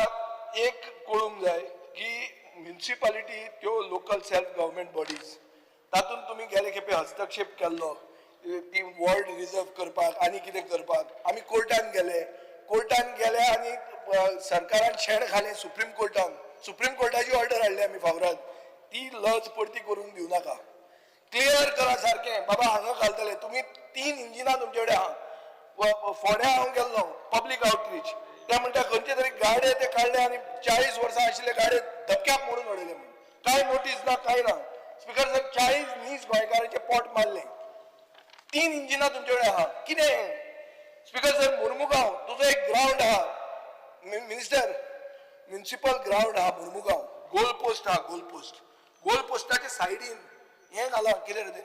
एक कळूंक जाय की म्युनिसिपालिटी त्यो लोकल सेल्फ गव्हर्मेंट बॉडीज तातूंत तुमी गेले खेपे हस्तक्षेप केल्लो ती वॉर्ड रिजर्व करपाक आनी कितें करपाक आमी कोर्टान गेले आनी सरकारान शेण खालें सुप्रीम कोर्टाची ऑर्डर हाडली आमी फावरात ती लज परती करून दिवं नाका क्लियर करा सारकें बाबा हांगा घालतले तुमी 3 इंजिनां तुमचे कडेन आहा फोंड्या हांव गेल्लो पब्लीक आउटरीच ते म्हणटा खंयचे तरी गाडे ते काडले आनी 40 वर्सां आशिल्ले गाडे धपक्याक मोडून उडयले म्हणून कांय नोटीस ना कांय ना स्पीकर सर 40 नीस गोंयकारांचे पोट मारले 3 इंजिनां तुमचे कडेन आहा कितें स्पीकर सर मुर्मुगांव तुजो एक ग्राउंड आहा मिनिस्टर म्युनिसिपल ग्राउंड आहा मुर्मुगांव गोल पोस्टाच्या सायडीन हें घाला कितें रे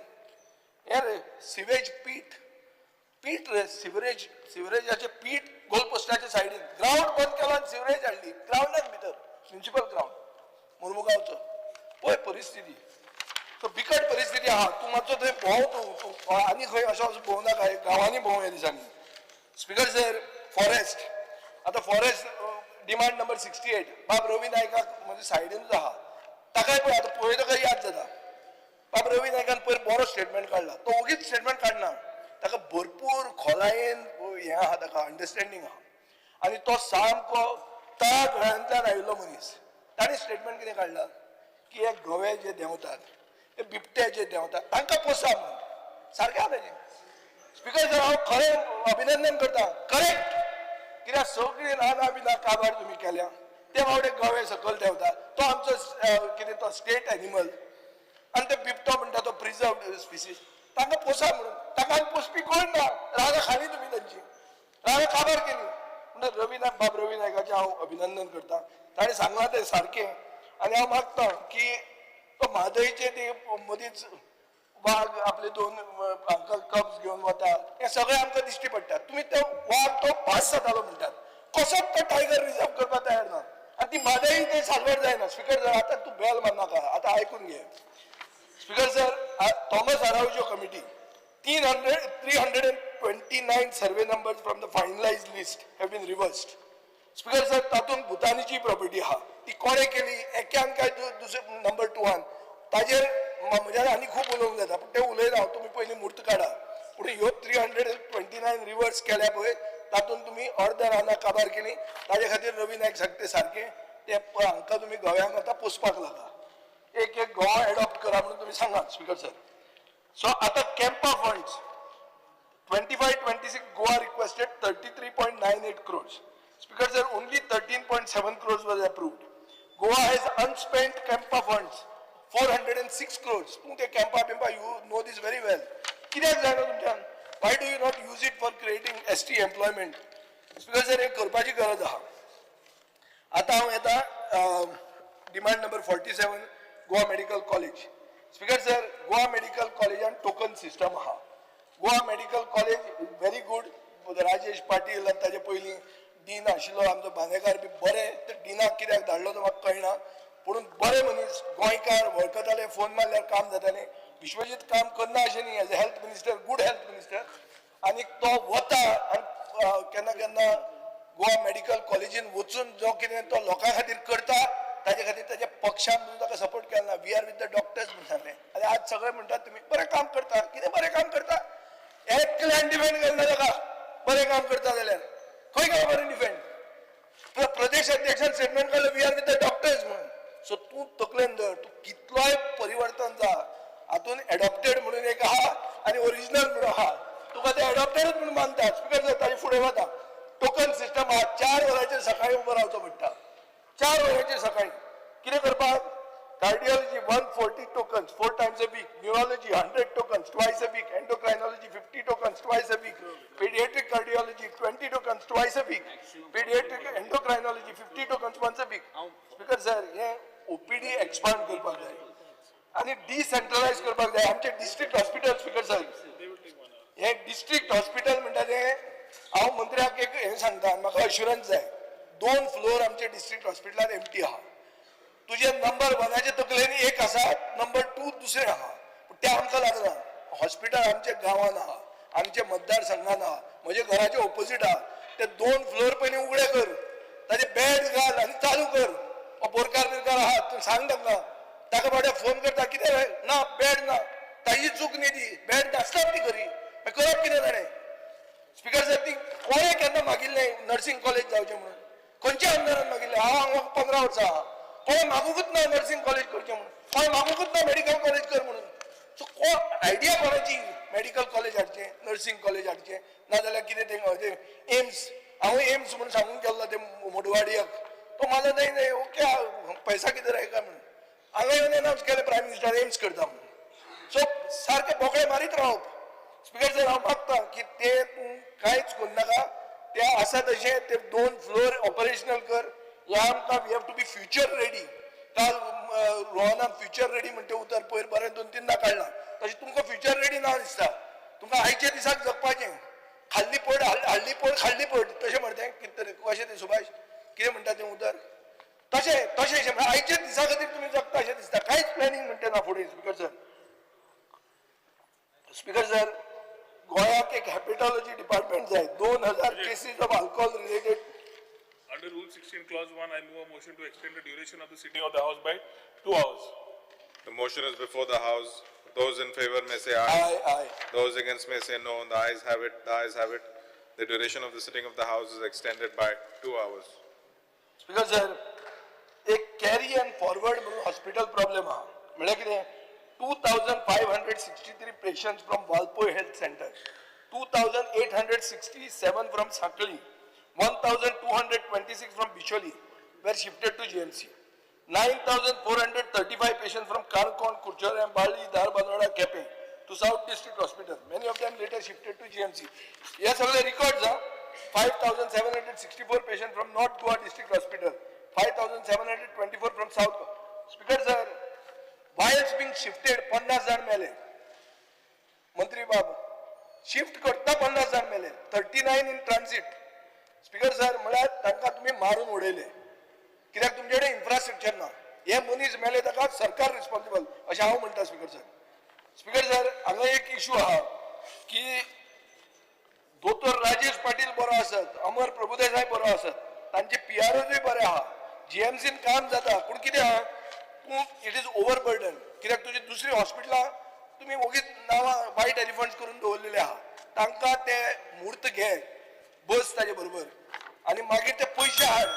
हें रे सिवेज पीठ रे सिवरेजाचे पीठ गोल पोस्टाच्या सायडीन ग्राउंड बंद केलो आनी सिवरेज हाडली ग्राउंडान भितर म्युनिसिपल ग्राउंड मुर्मुगांवचो पळय परिस्थिती तो बिकट परिस्थिती आहा तूं मातसो थंय भोंव तूं आनी खंय अशें भोंव नाका गांवांनी भोंव ह्या दिसांनी स्पीकर सर फॉरेस्ट आतां फॉरेस्ट डिमांड नंबर 68 बाब रवी नायकाक म्हणजे सायडीनूच आहा ताकाय पळय आतां पळयतकच याद जाता बाब रवी नायकान पयर बरो स्टेटमेंट काडला तो ओगीच स्टेटमेंट काडना ताका भरपूर खोलायेन हें आहा ताका अंडरस्टँडींग आहा आनी तो सामको तळागळ्यांतल्यान आयिल्लो मनीस ताणें स्टेटमेंट कितें काडला की हे गवे जे देंवतात हे बिबटे जे देंवतात तांकां पोसा म्हणून सारकें आहा तेजें स्पीकर सर हांव खरें अभिनंदन करता करेक्ट कित्याक सगळीं रानां बिनां काबार तुमी केल्या ते बावडे गवे सकयल देंवता तो आमचो कितें तो स्टेट एनिमल आनी ते बिबटो म्हणटा तो प्रिजर्वड स्पिसीस तांकां पोसा म्हणून ताका पोसपी कोण ना रानां खाली तुमी तांची रानां काबार केली म्हणून रवी नायकाचें हांव अभिनंदन करता ताणें सांगलां तें सारकें आनी हांव मागतां की तो म्हादयचे ते मदींच वाघ आपले दोन हांकां कब्स घेवन वता हें सगळें आमकां दिश्टी पडटा तुमी तो वाघ तो पास जातालो म्हणटात कसोच तो टायगर रिजर्व करपाक तयार ना आनी ती म्हादय ते साल्वार जायना स्पीकर सर आतां तूं बेल मारनाका आतां आयकून घे स्पीकर सर थॉमस आरावजो committee 329 survey numbers from the finalised list have been reversed speaker sir तातूंत भुतानीची प्रॉपर्टी आहा ती कोणे केली एक्यान काय दुसरे नंबर 2 ताजेर म्हज्यान आनी खूब उलोवंक जाता पूण तें उलयना हांव तुमी पयलीं मूर्त काडा पूण ह्यो 329 रिवर्स केल्या पळय तातूंत तुमी अर्द रानां काबार केली ताजे खातीर रवी नायक सांगता सारकें ते हांकां तुमी गोव्यांक आतां पोसपाक लागा एक गोवा एडॉप्ट करा म्हणून तुमी सांगात स्पीकर सर सो आतां CAMPA funds 25-26 Goa requested 33.98 crores speaker sir only 13.7 crores was approved Goa has unspent campa funds 406 crores पूण ते कॅम्पा बिम्पा you know this very well कित्याक जायना तुमच्यान why do you not use it for creating ST employment speaker sir एक करपाची गरज आहा आतां हांव येता demand number 47 Goa medical college speaker sir Goa medical कॉलेजान टोकन सिस्टम आहा Goa medical college very good Rajesh Patil आनी ताजे पयलीं डीन आशिल्लो आमचो बांदेकार बी बरें ते डिनाक कित्याक धाडलो तो म्हाका कळना पूण बरे मनीस गोंयकार वळखताले फोन मारल्यार काम जातालें विश्वजीत काम करना अशें न्ही as a health minister good health minister आनी तो वता आनी केन्ना केन्ना गोवा मेडिकल कॉलेजीन वचून जो कितें तो लोकां खातीर करता ताजे खातीर ताच्या पक्षान ताका सपोर्ट केला we are with the doctors म्हणून सांगलें आनी आज सगळे म्हणटात तुमी बरें काम करता कितें बरें काम करता एकल्यान डिफेंड करना ताका बरें काम करता जाल्यार खंय गेलो बरें डिफेंड प्रदेश अध्यक्षान स्टेटमेंट काडलें we are with the doctors म्हणून सो तूं तकलेन धर तूं कितलोय परिवर्तन जा हातून एडॉप्टेड म्हणून एक आहा आनी ओरिजिनल म्हणून आहा तुका ते एडॉप्टेडच म्हणून मानता स्पीकर सर ताजे फुडें वता टोकन सिस्टम आहा 4 वरांचेर सकाळीं उबो रावचो पडटा 4 वरांचेर सकाळीं कितें करपाक cardiology 140 tokens 4 times a week neurology 100 tokens twice a week endocrinology 50 tokens twice a week pediatric cardiology 20 tokens twice a week pediatric endocrinology 50 tokens once a week speaker sir हे OPD एक्सपांड करपाक जाय आनी डिसेंट्रलायज करपाक जाय आमचे district hospital speaker sir हे district hospital म्हणटा ते हांव मंत्र्याक एक हें सांगता म्हाका अश्युरन्स जाय 2 फ्लोर आमचे डिस्ट्रिक्ट हॉस्पिटलान एम्प्टी आहा तुझे नंबर 1 तकलेन एक आसा नंबर 2 दुसरे आहा पूण ते आमकां लागना हॉस्पिटल आमच्या गांवान आहा आमच्या मतदारसंघान आहा म्हज्या घराचे ऑपोजीट आहा ते 2 फ्लोर पयलीं उगडे कर ताजे बेड घाल आनी चालू कर बोरकार बिरकार आहा तूं सांग ताका बाबड्या फोन करता कितें ना बेड ना ताजी चूक न्ही ती बेड नासतात ती खरी मागीर करप कितें ताणें स्पीकर सर ती कोणें केन्ना मागिल्लें नर्सिंग कॉलेज जावचें म्हणून खंयच्या आमदारान मागिल्लें हांव हांगा 15 वर्सां आहा कोण मागूंकूच ना नर्सिंग कॉलेज करचें म्हणून कोण मागूंकूच ना मेडिकल कॉलेज कर म्हणून सो आयडिया कोणाची मेडिकल कॉलेज हाडचें नर्सिंग कॉलेज हाडचें नाजाल्यार कितें तें एम्स हांव एम्स म्हणून सांगून गेल्लो ते मोडवाडियाक तो मला नाही ओके पैसा कितें रहेगा म्हणून हांगा येवन अनावन्स केलें प्रायम मिनिस्टर एम्स करता म्हणून सो सारकें बोकळे मारीत रावप स्पीकर सर हांव मागता की ते तूं कांयच करूं नाका ते आसा तशें ते 2 फ्लोर ऑपरेशनल कर हे आमकां we have to be future ready काल रोहनान फ्युचर रेडी म्हणटा उतर पयर बरें 2-3 काडलां तशें तुमकां फ्युचर रेडी ना दिसता तुमकां आयच्या दिसाक जगपाचें खाल्ली पड हाडली पड खाल्ली पड तशें म्हणटें कितें तरी कशें तें सुभाष कितें म्हणटा तें उतर तशें आयच्या दिसा खातीर तुमी जगता अशें दिसता कांयच प्लॅनिंग म्हणटा ना फुडें स्पीकर सर स्पीकर सर, गोयात एक हेपेटॉलॉजी डिपार्टमेंट जाय 2000 cases of alcohol related. Under Rule 16, Clause 1, I move a motion to extend the duration of the sitting of the House by 2 hours. The motion is before the House. Those in favor may say aye. Aye, aye. Those against may say no. The ayes have it. The ayes have it. The duration of the sitting of the House is extended by 2 hours. Speaker sir, एक carry and forward म्हणून hospital problem हा. म्हणजे कितें 2563 patients from Valpoi health centre, 2867 from Sakhali, 1226 from Bicholi were shifted to GMC. 9435 patients from Karkon, Kurchar, and Bali, Dhar, Banwada, Kepe to South District Hospital. Many of them later shifted to GMC. Yes, all the records are 5764 patients from North Goa District Hospital, 5724 from South Goa. Speaker sir, whilst being shifted, 50 जण मेले. मंत्री बाब, shift करता 50 जण मेले. 39 in transit. Speaker sir, म्हळ्यार तांकां तुम्ही मारून उडयले, कित्याक तुमचे कडेन इन्फ्रास्ट्रक्चर ना. हे मनीस मेले ताका सरकार रिस्पॉन्सिबल अशें हांव म्हणटा. स्पीकर सर, स्पीकर सर, हांगा एक इशू आहा की दोतोर राजेश पाटील बरो आसत, अमर प्रभुदेसाय बरो आसत, तांचे PROजूय बरे आहा, GMCन काम जाता, पूण कितें आहा, तूं इट इज ओवर बर्डन. कित्याक तुजी दुसरी हॉस्पिटलां तुमी ओगीच नांवां वायट एलिफंट्स करून दवरलेले आहा. तांकां ते म्हूर्त घे, बस ताजे बरोबर, आणि मागीर ते पयशे हाड.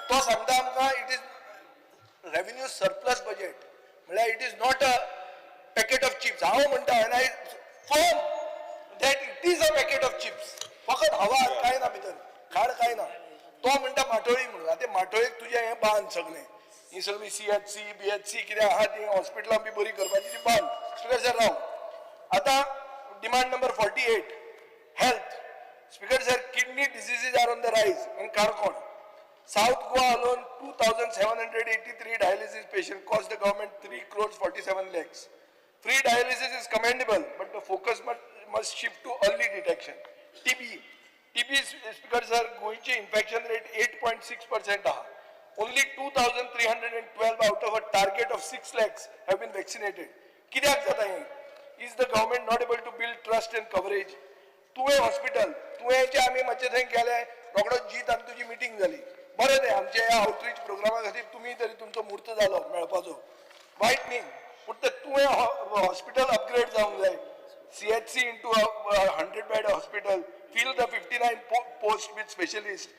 तो सांगता आमकां it is revenue surplus budget, म्हळ्यार it is not a packet of chips. हांव म्हणटा and I firm that it is a packet of chips. फकत हवा, काय ना भितर, खाड काय ना. तो म्हणटा माटोळी म्हणून. आतां माटोळेक तुजें हें बांद सगळें, ही सगळी CHC BHC कितें आहा ती हॉस्पिटलां बी बरी करपाची ती बांद. स्पीकर सर राव, आतां demand number 48 health. Speaker sir, kidney diseases are on the rise in Karkon. South Goa alone, 2,783 dialysis patients cost the government 3 crores 47 lakhs. Free dialysis is commendable, but the focus must shift to early detection. TB, Speaker sir, goinchi infection rate 8.6% aha. Only 2,312 out of a target of 6 lakhs have been vaccinated. Kidyak jata hai? Is the government not able to build trust and coverage? तुवें hospital, तुवेंचे आमी मातशे थंय गेले, रोखडोच जीत आनी तुजी meeting जाली. बरें तें आमचे ह्या आउटरीच प्रोग्रामा खातीर तुमी तरी तुमचो म्हूर्त जालो मेळपाचो, वायट न्ही. पूण तें तुवें हॉस्पिटल अपग्रेड जावंक जाय. CHC into a 100-bed hospital, fill the 59 posts with specialists,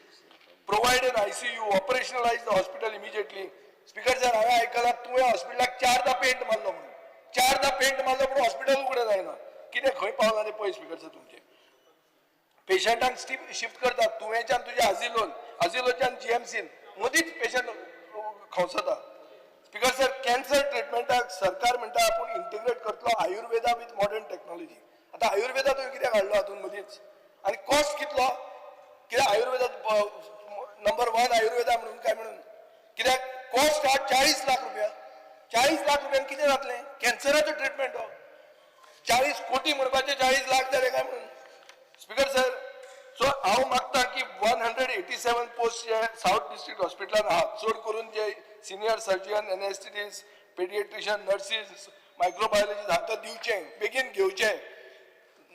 provide an ICU, operationalize the hospital immediately. Speaker sir, हांवें आयकलां तुवें हॉस्पिटलाक 4दा पेंट मारलो म्हणून. 4दा पेंट मारलो पूण हॉस्पिटल उगडें जायना. कितें खंय पावला तें पळय स्पीकर सर. तुमचें पेशंटांक शिफ्ट करतात, तुवेंच्यान तुज्या अजिलोच्यान GMCन मदींच पेशंट खवसता. स्पीकर सर, कॅन्सर ट्रिटमेंटाक सरकार म्हणटा आपूण इंटिग्रेट करतलो आयुर्वेदा विथ मॉडर्न टेक्नॉलॉजी. आतां आयुर्वेदा तुवें कित्याक हाडलो हातून मदींच, आनी कॉस्ट कितलो? कित्याक आयुर्वेदा नंबर 1 आयुर्वेदा म्हणून काय म्हणून, कित्याक कॉस्ट हा 40 लाख रुपया. 40 लाख रुपयान कितें जातलें? कॅन्सराचो ट्रिटमेंट हो 40 कोटी म्हणपाचे 40 लाख जाले काय म्हणून. स्पीकर सर, सो हांव मागता की 187 पोस्ट जे साऊथ डिस्ट्रिक्ट हॉस्पिटलान आहात, चड करून जे सिनियर सर्जन, एनेस्थिटिस्ट, पेडिएट्रिशियन, नर्सीस, मायक्रोबायोलॉजिस्ट हांकां दिवचे, बेगीन घेवचे.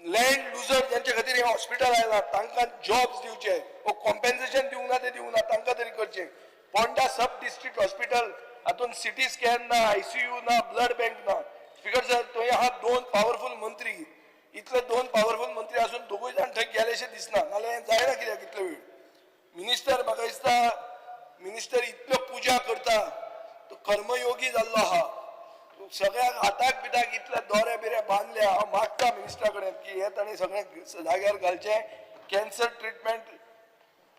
लँड लुजर ज्यांचे खातीर हे हॉस्पिटल आयला तांकां जॉब्स दिवचे, वो कॉम्पेन्सेशन दिवंक ना ते दिवंक ना, तांकां तरी करचे. पोंडा सब डिस्ट्रिक्ट हॉस्पिटल हातून CT स्कॅन ना, ICU ना, ब्लड बँक ना. स्पीकर सर, थंय आहा 2 पॉवरफुल मंत्री. इतले 2 पॉवरफुल मंत्री असून दोगूय जाण थंय गेलेशे दिसना, नाल्यार हें जायना कित्याक इतलो वेळ. मिनिस्टर म्हाका दिसता मिनिस्टर इतल्यो पुजा करता, तो कर्मयोगी जाल्लो आहा. सगळ्याक हाताक बिताक इतले दोरे बिरे बांदले. हांव मागता मिनिस्टरा कडेन की हे ताणें सगळें जाग्यार घालचें. Cancer treatment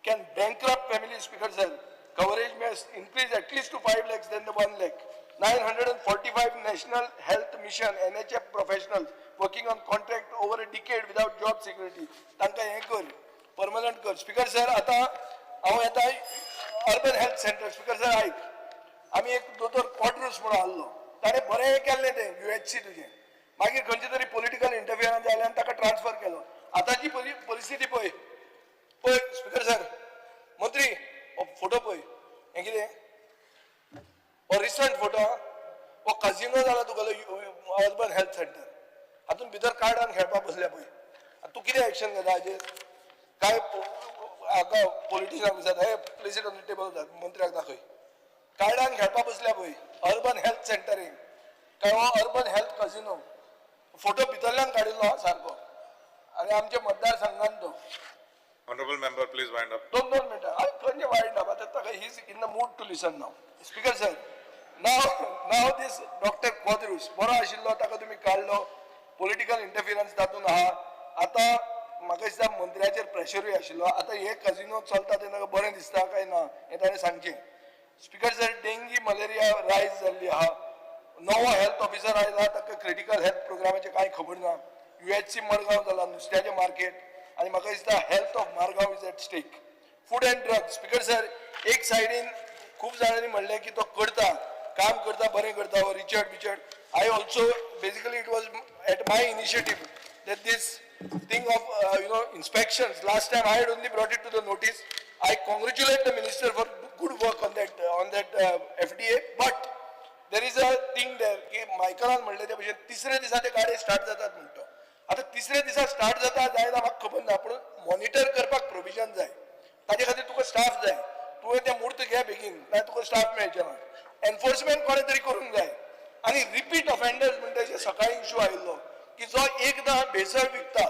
can bankrupt family. Speaker sir, coverage may increase at least to 5 lakhs than the 1 lakh. 945 National Health Mission NHF professionals working on contract over a decade without job security. तांकां हें कर, permanent कर. Speaker sir, आतां हांव येता urban health centre. Speaker sir आयक, आमी एक दोतोर क्वॉड्रूस म्हणून हाडलो, ताणें बरें केल्लें तें UHC तुजें. मागीर खंयचे तरी पॉलिटिकल इंटरफियरन्स जालें आनी ताका ट्रान्सफर केलो. आतांची परिस्थिती पळय पळय. स्पीकर सर, मंत्री फोटो पळय, हें कितें हो रिसंट फोटो, हो कजिनो जाला तुगेलो अर्बन हेल्थ सेंटर. हातूंत तातूंत भितर कार्डान खेळपाक बसल्या पळय तूं कितें एक्शन घेता हाजेर काय हाका पॉलिटिशियनाक विचारता हे प्लेसीट ऑन द टेबल मंत्र्याक दाखय कार्डान खेळपाक बसल्या पळय अर्बन हेल्थ सेंटरींग काय हो अर्बन हेल्थ कजिनो फोटो भितरल्यान काडिल्लो हा सारको आनी आमच्या मतदारसंघान तो Honorable member, please wind up. दोन मिनटां खंय वायट ना आतां ताका he is in the mood to listen now speaker sir now these doctor Quadros बरो आशिल्लो ताका तुमी काडलो पॉलिटिकल इंटरफिरन्स तातूंत आहा आतां म्हाका दिसता मंत्र्याचेर प्रेशरूय आशिल्लो आतां हे कजिनो चलता तें ताका बरें दिसता काय ना हें ताणें सांगचें स्पीकर सर डेंगी मलेरिया रायज जाल्ली आहा नवो हेल्थ ऑफिसर आयला ताका क्रिटिकल हेल्थ प्रोग्रामाचें कांय खबर ना UHC मडगांव जाला नुस्त्याचें मार्केट आनी म्हाका दिसता health of Margao is at stake food and drugs speaker sir एक सायडीन खूब जाणांनी म्हणलें की तो करता काम करता बरें करता हो Richard I also basically it was at my initiative that this thing of inspections last time I had only brought it to the notice. I congratulate the minister for good work on that FDA, but there is a thing there की मायकलान म्हणले त्या भशेन तिसऱ्या दिसा ते गाडी start जातात म्हणतो आता तिसऱ्या दिसा स्टार्ट जाता जायना म्हाका खबर ना पूण मॉनिटर करपाक प्रोविजन जाय ताजे खातीर तुका स्टाफ जाय तुवें तें म्हूर्त घे बेगीन नाल्यार तुका स्टाफ मेळचे ना एनफोर्समेंट कोणें तरी करूंक जाय आनी रिपीट ऑफेंडर्स म्हणटा सकाळी इशू आयिल्लो की जो एकदा भेसळ विकता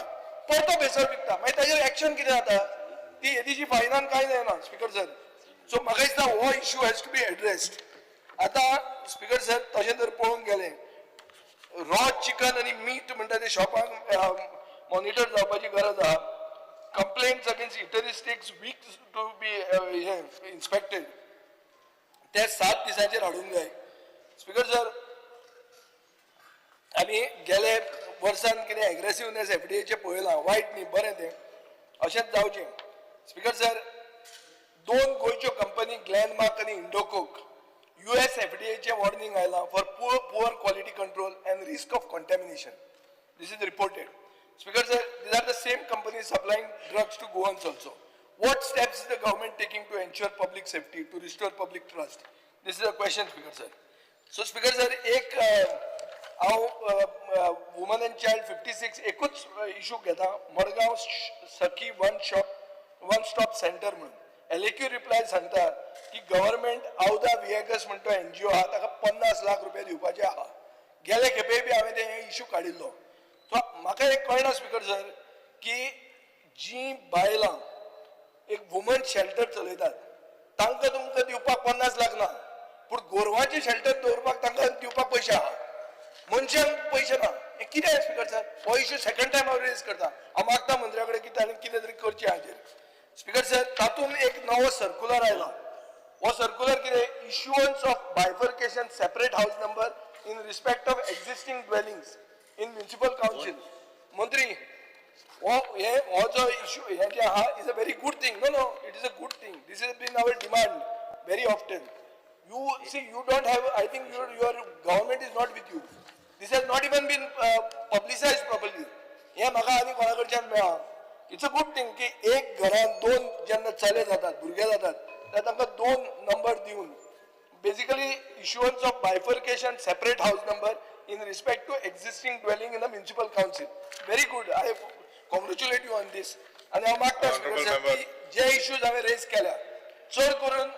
तो भेसळ विकता मागीर ताजेर एक्शन कितें जाता ती येदीची फायनान कांय जायना स्पीकर सर सो म्हाका दिसता हो issue has to be addressed आतां स्पीकर सर तशें जर पळोवंक गेलें रॉ चिकन आनी मीट म्हणटा ते शॉपाक मॉनिटर जावपाची गरज आहा complaints against इटरिस्टिक्स weak to be इन्स्पेक्टेड ते 7 दिसांचेर हाडूंक जाय स्पीकर सर आमी गेले वर्सान कितें एग्रेसिवनेस एफडीएचे पळयलां वायट न्ही बरें तें अशेंच जावचें स्पीकर सर 2 गोंयच्यो कंपनी ग्लॅनमार्क आनी इंडोकोक US FDAचे वॉर्निंग आयलां for poor quality control end risk of contamination this is reported speaker sir these are the same companies supplying drugs to Goans also what steps is the government taking to ensure public safety to restore public trust this is a question speaker sir so speaker sir एक हांव woman and child 56 एकूच issue घेता मडगांव सखी one stop centre म्हणून LAQ reply सांगता की government औदा VHS म्हणतो NGO आहा ताका 50 लाख रुपया दिवपाचे आहा गेले खेपे बी हांवें ते इशू काडिल्लो सो म्हाका एक कळना स्पीकर सर की जी बायलां एक वुमन शेल्टर चलयतात तांकां तुमकां दिवपाक 50 लाख ना पूण गोरवांचे शेल्टर दवरपाक तांकां दिवपाक पयशे आहा मनशांक पयशे ना हे कितें स्पीकर सर हो इशू सेकंड टायम हांव रेज करता हांव मागता मंत्र्या कडेन की ताणें कितें तरी करचें हाजेर स्पीकर सर तातूंत एक नवो सर्क्युलर आयला हो सर्क्युलर कितें issuance of bifurcation separate house number in respect of existing dwellings in municipal council मंत्री हो जो इशू हे जे आहा is a very good thing no it is a good thing this is been our demand very often you don't have I think your government is not with you this has not even been publicized properly हे म्हाका आनी कोणा कडच्यान मेळ्ळा it's a good thing की एक घरान 2 जेन्ना चले जातात भुरगे जातात तेन्ना तांकां 2 नंबर दिवन basically issuance of bifurcation separate house number in respect to existing dwelling in the municipal council very good I congratulate you on this आनी हांव मागता स्पीकर सर की जे इश्यूज हांवें रेज केल्या चड करून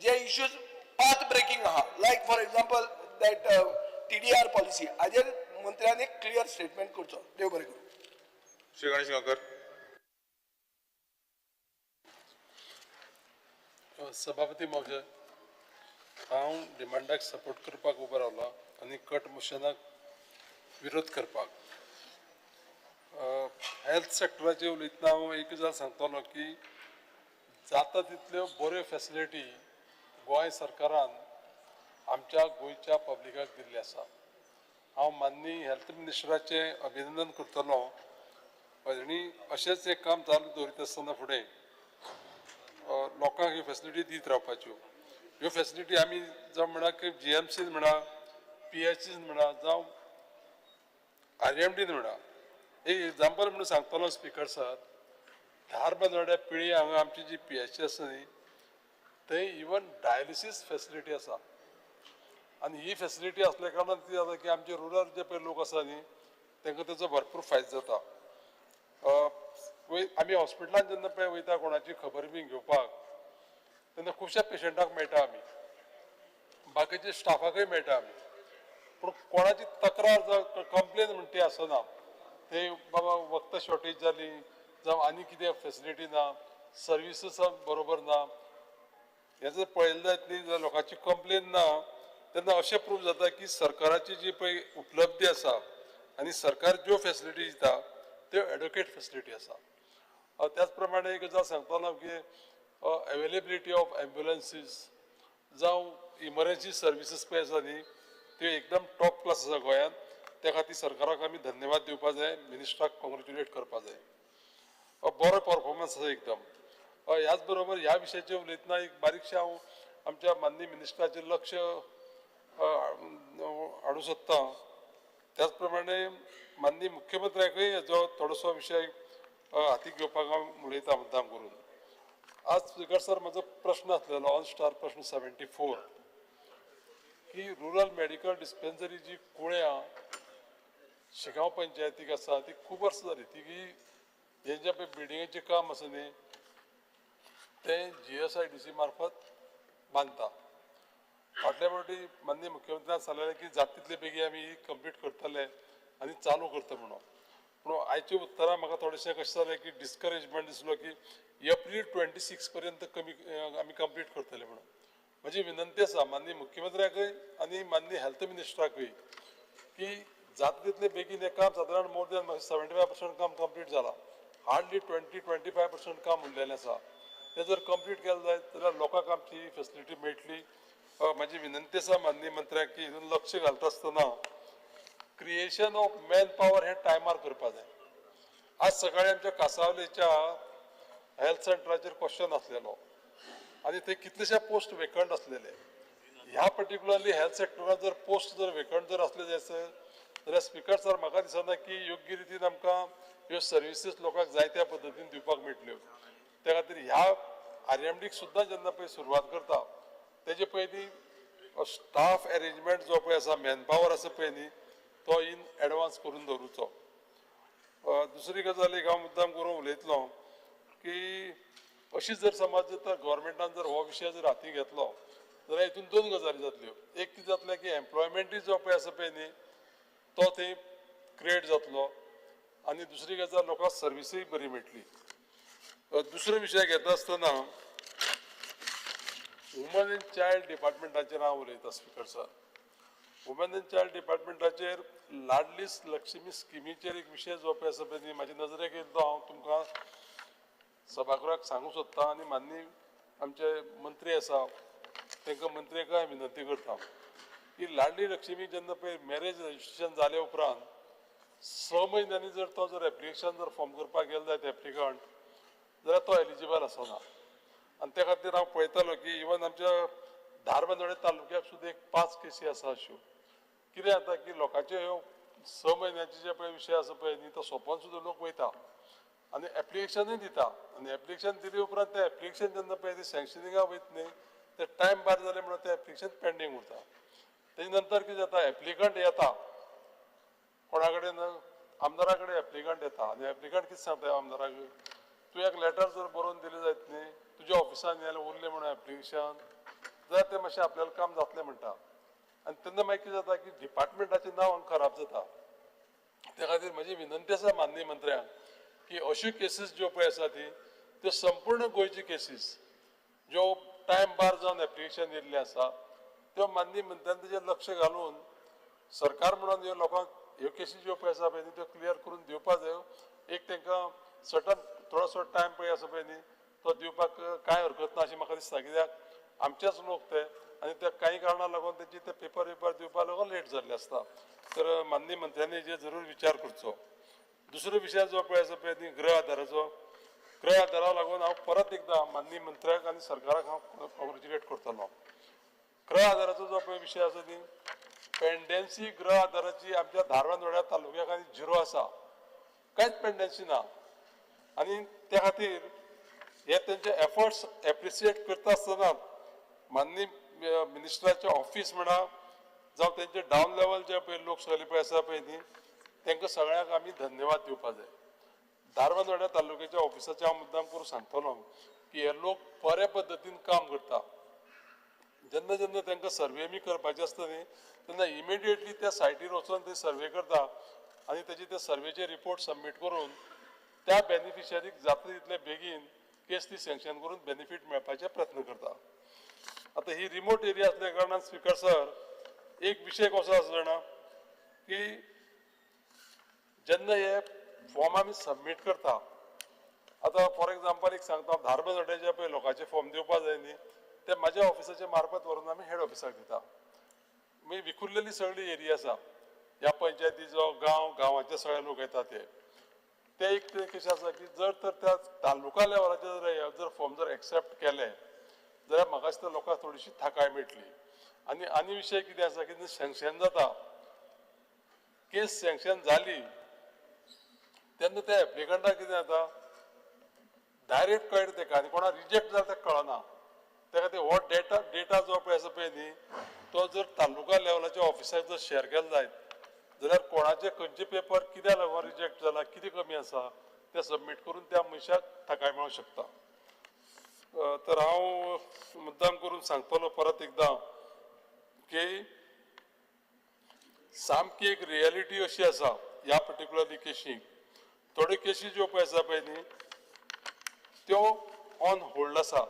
जे इश्यूज path breaking आहा like for example that TDR policy हाजेर मंत्र्यांनी क्लियर स्टेटमेंट करचो देव बरें करूं Shri Ganesh Gankar. सभापती महोदय हांव डिमांडाक सपोर्ट करपाक उबो रावला आनी कट मोशनाक विरोध करपाक हेल्थ सेक्टराचेर उलयतना हांव एक गजाल सांगतलो की जाता तितल्यो बऱ्यो फॅसिलिटी गोंय सरकारान आमच्या गोंयच्या पब्लिकाक दिल्ली आसा हांव माननीय हेल्थ मिनिस्टराचें अभिनंदन करतलो आनी अशेंच एक काम चालू दवरीत आसतना फुडें लोकांक ह्यो फॅसिलिटी दीत रावपाच्यो ह्यो फॅसिलिटी आमी जावं म्हणा की GMCन म्हणा PHCन म्हणा जावं RMDन म्हणा एक एग्जाम्पल म्हणून सांगतलो स्पीकर सर धारबांदोड्या पिळी हांगा आमची जी PHC आसा न्ही थंय इवन डायलिसीस फॅसिलिटी आसा आनी ही फॅसिलिटी आसल्या कारणान कितें जाता की आमचे रुरल जे पळय लोक आसा न्ही तांकां तेजो भरपूर फायदो जाता. आमी हॉस्पिटलांत जेन्ना पळय वयता कोणाची खबर बी घेवपाक तेन्ना खुबश्या पेशंटाक मेळटा आमी, बाकीच्या स्टाफाकय मेळटा आमी, पूण कोणाची तक्रार जावं कंप्लेन म्हणटा ती आसना. ते बाबा वखदां शॉर्टेज जाली जावं आनी कितें फेसिलिटी ना, सर्विसीस बरोबर ना, हें जर पळयलें जायत न्ही जाल्यार लोकांची कंप्लेन ना. तेन्ना अशें प्रूव जाता की सरकाराची जी पळय उपलब्धी आसा आनी सरकार ज्यो फेसिलिटी दिता त्यो एडुकेट फेसिलिटी आसा. त्याच प्रमाणे एक गजाल सांगतालो की अवेलेबिलिटी ऑफ एम्ब्युलन्सीस जावं इमर्जन्सी सर्विसीस पळय आसा न्ही त्यो एकदम टॉप क्लास आसा गोंयांत. त्या खातीर सरकाराक आमी धन्यवाद दिवपा जाय, मिनिस्टराक कॉंग्रेच्युलेट करपा जाय. बरो परफॉर्मन्स आसा एकदम. ह्याच बरोबर ह्या विशयाचेर उलयतना एक बारीकशें हांव आमच्या माननीय मिनिस्टराचेर लक्ष हाडूं सोदतां. त्याच प्रमाणे माननीय मुख्यमंत्र्याकय हेजो थोडोसो विशय हातीक घेवपाक हांव उलयतां मुद्दाम करून. आज स्पीकर सर म्हजो प्रश्न आसलेलो ऑन स्टार प्रश्न 74 की रुरल मेडिकल डिस्पेन्सरी जी कुळ्यां शिगांव पंचायतीक आसा ती खूब वर्सां जाली. ती हें जें पळय बिल्डिंगेचें काम आसा न्ही तें GSIDC मार्फत बांदता. फाटल्या फावटी माननीय मुख्यमंत्र्यान सांगलेलें की जाता तितले बेगीन आमी कंप्लीट करतले आनी चालू करता म्हणून. पूण आयच्या उतरां म्हाका थोडेशें कशें जालें की डिस्करेजमेंट दिसलो की एप्रील 26 पर्यंत आमी कंप्लीट करतले म्हणून. म्हजी विनंती आसा माननीय मुख्यमंत्र्याकय आनी माननीय हेल्थ मिनिस्टराकय की जाता तितले बेगीन हें काम सादारण मोर दॅन 75% काम कंप्लीट जालां. हार्डली 20-25% काम उरलेलें आसा. तें जर कंप्लीट केलें जायत जाल्यार लोकांक आमची फेसिलिटी मेळटली. म्हाजी विनंती आसा माननीय मंत्र्याक की हितून लक्ष घालता आसतना क्रिएशन ऑफ मॅन पावर हें टायमार करपा जाय. आज सकाळीं आमच्या कांसावलेच्या हेल्थ सेंटराचेर क्वेश्चन आसलेलो आनी थंय कितलेशे पोस्ट वेकंट आसलेले. ह्या पर्टिक्युलरली हेल्थ सेक्टरान जर पोस्ट जर वेकंट जर आसले जायसर जाल्यार स्पीकर सर म्हाका दिसना की योग्य रितीन आमकां ह्यो सर्विसीस लोकांक जाय त्या पद्दतीन दिवपाक मेळटल्यो. त्या खातीर ह्या RMDक सुद्दां जेन्ना पळय सुरवात करता तेजे पयलीं स्टाफ अरेंजमेंट जो पळय आसा मॅनपावर आसा पळय न्ही तो इन एडवान्स करून दवरूचो. दुसरी गजाल एक हांव मुद्दाम करून उलयतलो की अशी जर समज जर गव्हर्मेंटान जर हो विशय जर हाती घेतलो जाल्यार हितून दोन गजाली जातल्यो. एक कितें जातलें की एम्प्लॉयमेंटूय जो पळय आसा पळय न्ही तो थंय क्रिएट जातलो आनी दुसरी गजाल लोकांक सर्विसूय बरी मेळटली. दुसरो विशय घेता आसतना वुमन एंड चायल्ड डिपार्टमेंटाचेर हांव उलयतां speaker sir. Woman and child डिपार्टमेंटाचेर लाडली लक्ष्मी स्किमीचेर एक विशय जो पळय आसा पळय न्ही म्हाजे नजरेक येयलो हांव तुमकां सभागृहाक सांगूंक सोदतां आनी माननीय आमचे मंत्री आसा तांकां मंत्र्याकय हांव विनंती करतां की लाडली लक्ष्मी जेन्ना पळय मॅरेज रजिस्ट्रेशन जाले उपरांत 6 म्हयन्यांनी जर तो जर एप्लिकेशन जर फॉर्म करपाक गेलो जायत एप्लिकंट जाल्यार तो एलिजिबल आसना. आनी त्या खातीर हांव पळयतालो की इवन आमच्या धारबांदोडे तालुक्याक सुद्दां एक 5 केसी आसा अश्यो. कितें जाता की लोकांचे ह्यो 6 म्हयन्याचे जे पळय विशय आसा पळय न्ही तो सोंपोवन सुद्दां लोक वयता आनी एप्लिकेशनूय दिता आनी एप्लिकेशन दिले उपरांत तें एप्लिकेशन जेन्ना पळय सँक्शनिंगाक वयता न्ही ते टायम भायर जाले म्हणून तें एप्लिकेशन पेंडींग उरता. तेजे नंतर कितें जाता एप्लिकंट येता कोणा कडेन आमदारा कडेन एप्लिकंट येता आनी एप्लिकंट कितें सांगता आमदाराक तूं एक लेटर जर बरोवन दिलें जायत न्ही तुज्या ऑफिसान येयलें उरलें म्हणून एप्लिकेशन जाल्यार तें मातशें आपल्यालें काम जातलें म्हणटा आनी तेन्ना मागीर कितें जाता की डिपार्टमेंटाचें नांव खराब जाता. त्या खातीर म्हजी विनंती आसा माननीय मंत्र्यांक की अश्यो केसीस ज्यो पळय आसा त्यो संपूर्ण गोंयची केसीस ज्यो टायम बार जावन एप्लिकेशन येयल्लें आसा त्यो माननीय मंत्र्यान तेजेर लक्ष घालून सरकार म्हणून ह्यो लोकांक ह्यो केसी ज्यो पळय आसा पळय न्ही त्यो क्लियर करून दिवपा जायो. एक तांकां सर्टन थोडोसो टायम पळय आसा पळय न्ही तो दिवपाक कांय हरकत ना अशें म्हाका दिसता. कित्याक आमचेच लोक ते आनी त्या कांय कारणां लागून तेंची ते पेपर दिवपाक लागून लेट जाल्ले आसता. तर माननीय मंत्र्यांनी हेजेर जरूर विचार करचो. दुसरो विशय जो पळय आसा पळय न्ही गृह आदारा लागून हांव परत एकदां माननीय मंत्र्याक आनी सरकाराक हांव कॉंग्रेच्युलेट करतलो. गृह आदाराचो जो पळय विशय आसा न्ही पेंडन्सी गृह आदाराची आमच्या धारबांदोड्या तालुक्याक आनी झिरो आसा, कांयच पेंडन्सी ना. आनी त्या खातीर हे तेंचे एफर्ट्स एप्रिशिएट करता आसतना माननीय मिनिस्टराचें ऑफिस म्हणा जावं तेंचे डावन लेवल जे पळय लोक सगळे पळय आसा पळय न्ही तांकां सगळ्यांक आमी धन्यवाद दिवपाक जाय. धारबांदोड्या तालुक्याच्या ऑफिसाचे हांव मुद्दाम करून सांगतलो की हे लोक बऱ्या पद्दतीन काम करता. जेन्ना जेन्ना तांकां सर्वे बी करपाचे आसता न्ही तेन्ना इमिडिएटली त्या सायटीर वचून ते सर्वे करता आनी तेजे ते सर्वेचे रिपोर्ट सबमीट करून त्या बेनिफिशरीक जाता तितले बेगीन केस ती सँक्शन करून बेनिफीट मेळपाचे प्रयत्न करता. आतां ही रिमोट एरिया आसल्या कारणान स्पीकर सर एक विशय कसो आसा जाणा की जेन्ना हे फॉर्म आमी सबमीट करता, आतां फॉर एग्जाम्पल एक सांगता, धारबांदोड्याचे पळय लोकांचे फॉर्म दिवपा जाय न्ही ते म्हाज्या ऑफिसाच्या मार्फत व्हरून आमी हेड ऑफिसाक दिता. मागीर विखुरलेली सगळी एरिया आसा, ह्या पंचायतीचो गांवाचे सगळे लोक येता ते एक कशें आसा की जर तर त्या तालुका लेवलाचेर जर फॉर्म जर एक्सेप्ट केले जाल्यार म्हाका दिसता लोकांक थोडीशी थाकाय मेळटली. आनी विशय कितें आसा की सँक्शन जाता, केस सँक्शन जाली तेन्ना त्या एप्लिकंटाक कितें जाता डायरेक्ट कळटा तेका आनी कोणा रिजेक्ट जाता तेका कळना. त्या खातीर हो डेटा जो पळय आसा पळय न्ही तो जर तालुका लेवलाच्या ऑफिसाक जर शेअर केलो जायत जाल्यार कोणाचे खंयचे पेपर कित्याक लागून रिजेक्ट जाला, कितें कमी आसा ते सबमीट करून त्या मनशाक थाकाय मेळूंक शकता. तर हांव मुद्दाम करून सांगतलो परत एकदां की सामकी एक रियलिटी अशी आसा ह्या पर्टिक्युलरली केशीक. थोड्यो केसी ज्यो पळय आसा पळय न्ही त्यो ऑन होल्ड आसा.